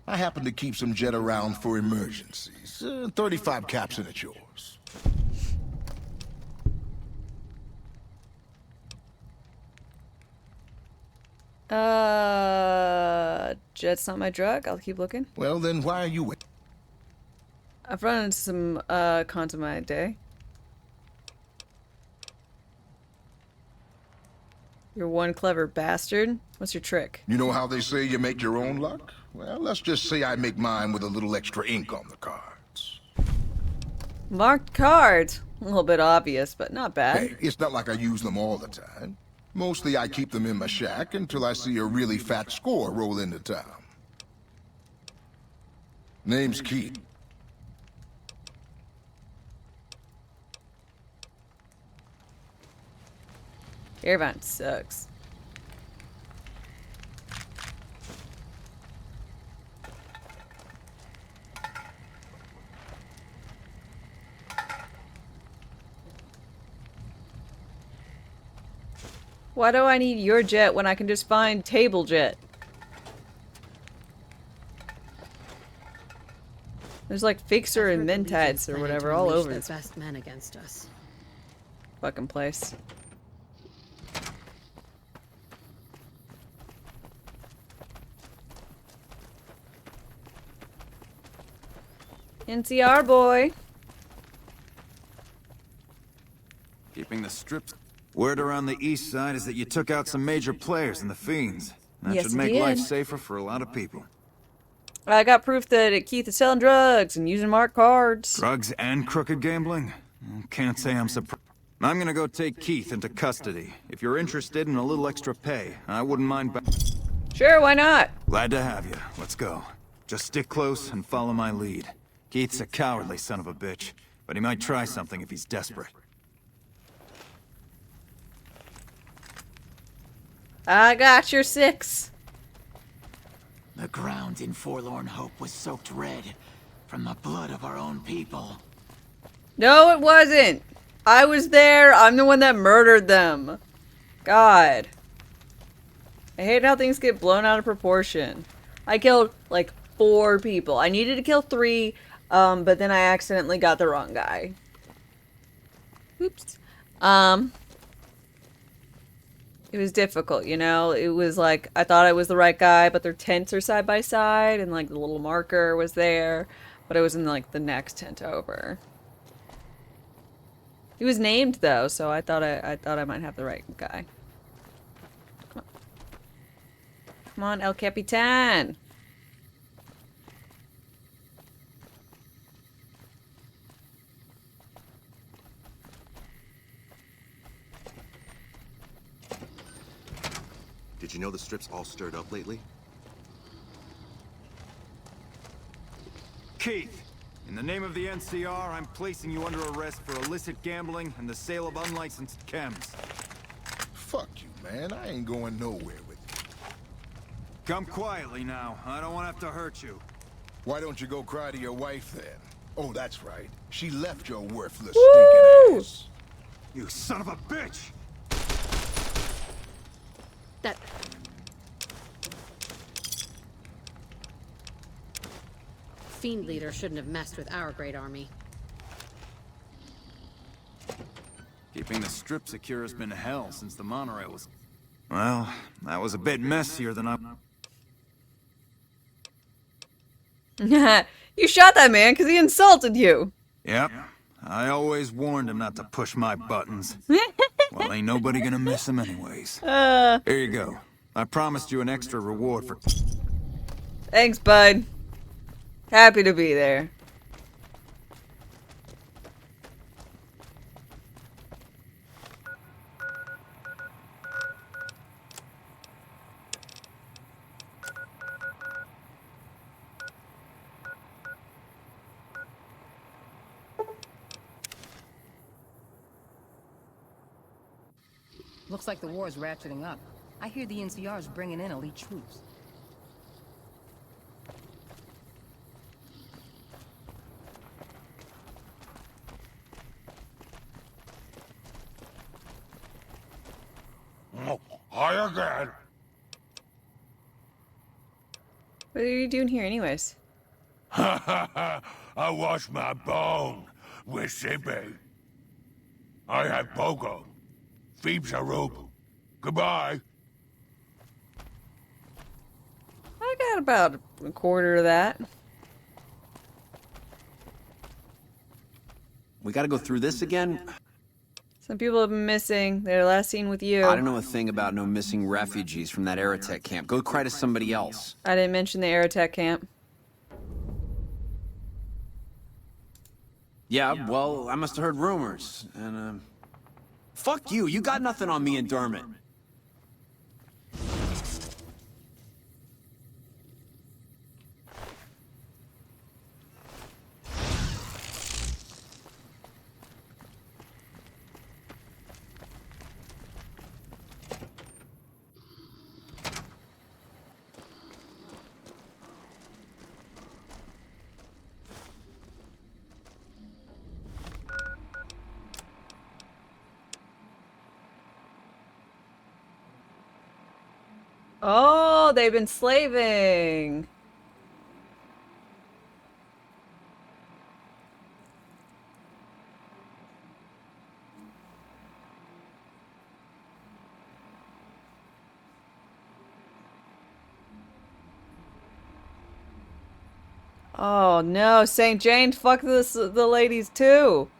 I happen to keep some jet around for emergencies. 35 caps and it's yours. Jet's not my drug. I'll keep looking. Well, then why are you waiting? I've run into some cons in my day. You're one clever bastard. What's your trick? You know how they say you make your own luck? Well, let's just say I make mine with a little extra ink on the cards. Marked cards. A little bit obvious, but not bad. Hey, it's not like I use them all the time. Mostly I keep them in my shack until I see a really fat score roll into town. Name's Keith. Caravan sucks. Why do I need your jet when I can just find table jet? There's like Fixer and Mentats or whatever all over this best men against us. fucking place. NCR boy. Keeping the strips. Word around the east side is that you took out some major players in the Fiends. That Yes, should I make did. life safer for a lot of people. I got proof that Keith is selling drugs and using marked cards. Drugs and crooked gambling? Can't say I'm surprised. I'm gonna go take Keith into custody. If you're interested in a little extra pay, I wouldn't mind. Sure, why not? Glad to have you. Let's go. Just stick close and follow my lead. Keith's a cowardly son of a bitch, but he might try something if he's desperate. I got your 6. The ground in Forlorn Hope was soaked red from the blood of our own people. No, it wasn't. I was there. I'm the one that murdered them. God. I hate how things get blown out of proportion. I killed like 4 people. I needed to kill 3, but then I accidentally got the wrong guy. Oops. It was difficult, you know? It was like, I thought I was the right guy, but their tents are side by side, and like the little marker was there, but I was in like the next tent over. He was named though, so I thought I might have the right guy. Come on. Come on, El Capitan. Did you know the strip's all stirred up lately? Keith, in the name of the NCR, I'm placing you under arrest for illicit gambling and the sale of unlicensed chems. Fuck you, man. I ain't going nowhere with you. Come quietly now. I don't want to have to hurt you. Why don't you go cry to your wife then? Oh, that's right. She left your worthless Woo! stinking ass. You son of a bitch! That... Fiend leader shouldn't have messed with our great army. Keeping the strip secure has been hell since the monorail was... Well, that was a bit messier than I... You shot that man because he insulted you. Yep. I always warned him not to push my buttons. Well, ain't nobody gonna miss him anyways. Here you go. I promised you an extra reward for... Thanks, bud. Happy to be there. Looks like the war is ratcheting up. I hear the NCR's bringing in elite troops. Oh, hi again. What are you doing here anyways? Ha ha ha! I wash my bone with Sibe. I have Pogo. Phoebe's a rope. Goodbye. I got about a quarter of that. We gotta go through this again? Some people have been missing. They're last seen with you. I don't know a thing about no missing refugees from that Aerotech camp. Go cry to somebody else. I didn't mention the Aerotech camp. Yeah, well, I must have heard rumors, and, fuck you, you got nothing on me and Dermot. Oh, they've been slaving. Oh no, St. Jane, fuck this, the ladies too.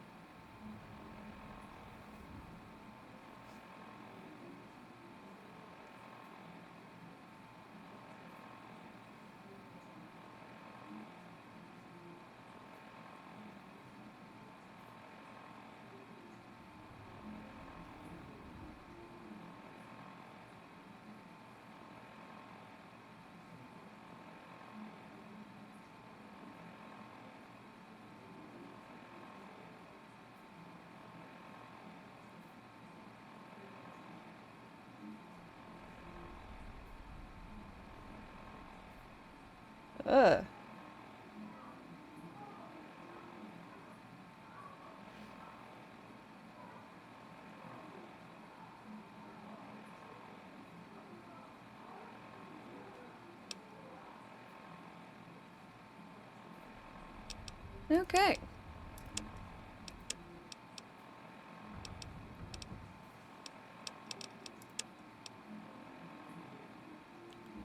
Ugh. Okay.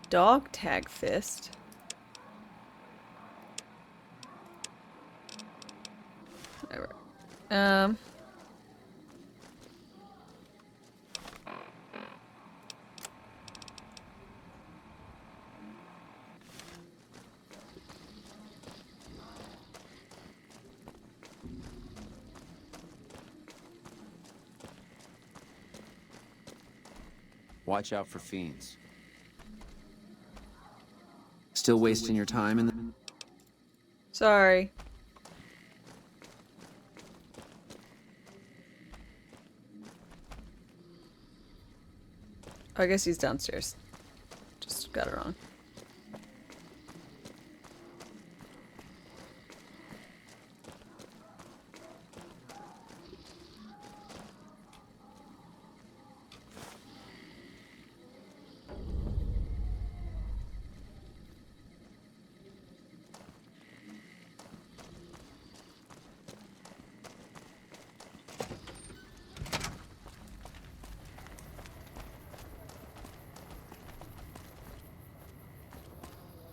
Dog tag fist. Alright. Watch out for fiends. Still wasting your time in the... Sorry. I guess he's downstairs. Just got it wrong.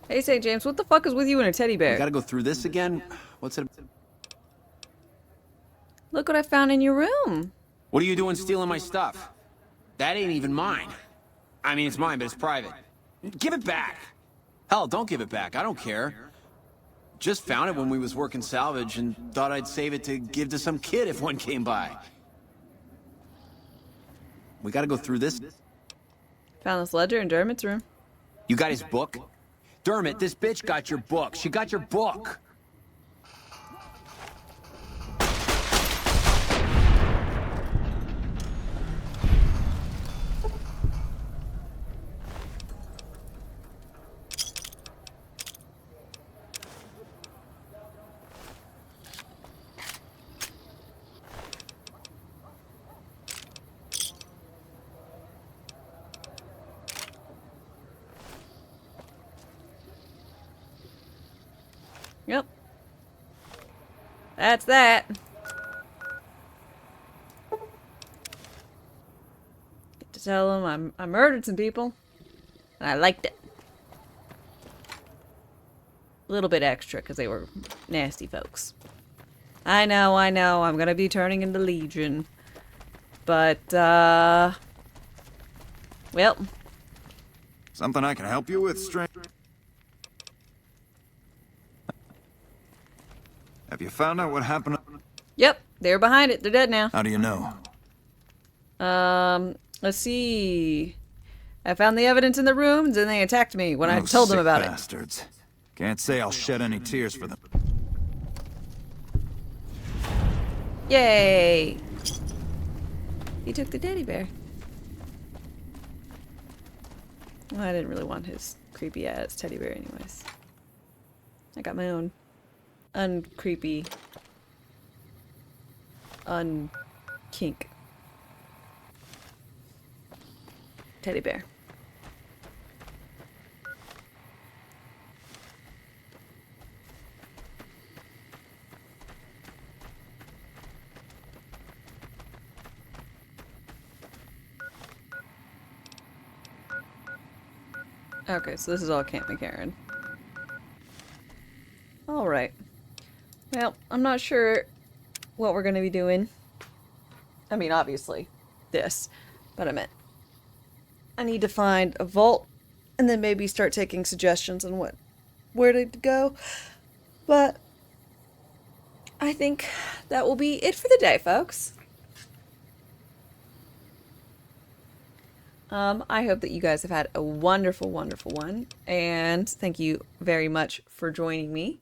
Hey, St. James, what the fuck is with you and a teddy bear? We gotta go through this again? What's it... Look what I found in your room. What are you doing stealing my stuff? That ain't even mine. I mean, it's mine, but it's private. Give it back! Hell, don't give it back. I don't care. Just found it when we was working salvage and thought I'd save it to give to some kid if one came by. We gotta go through this. Found this ledger in Dermot's room. You got his book? Dermot, this bitch got your book. She got your book. Yep. That's that. Get to tell them I murdered some people. And I liked it. A little bit extra because they were nasty folks. I know. I'm gonna be turning into Legion. But, well. Something I can help you with, stranger? Have you found out what happened? Yep, they're behind it. They're dead now. How do you know? Let's see. I found the evidence in the rooms and they attacked me when I Those told them sick about bastards. Can't say I'll shed any tears for them. it. Yay! He took the teddy bear. Well, I didn't really want his creepy ass teddy bear anyways. I got my own uncreepy, unkink teddy bear. Okay, so this is all Camp McCarran. Alright. Well, I'm not sure what we're gonna be doing. I mean, obviously, this. But I need to find a vault and then maybe start taking suggestions on where to go. But I think that will be it for the day, folks. I hope that you guys have had a wonderful, wonderful one. And thank you very much for joining me.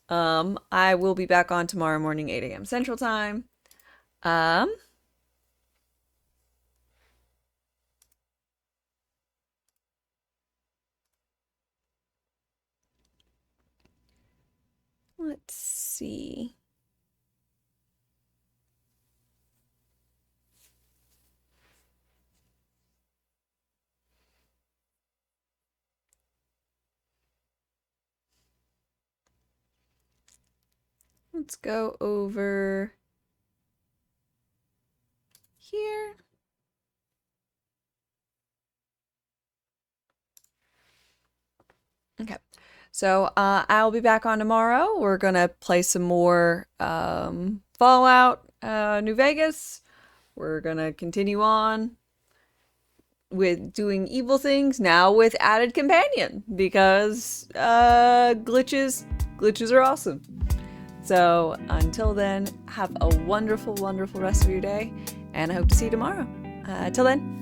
I will be back on tomorrow morning, 8 a.m. Central Time. Let's see. Let's go over here. Okay. So I'll be back on tomorrow. We're gonna play some more Fallout New Vegas. We're gonna continue on with doing evil things now with added companion because glitches are awesome. So until then, have a wonderful, wonderful rest of your day, and I hope to see you tomorrow. Till then,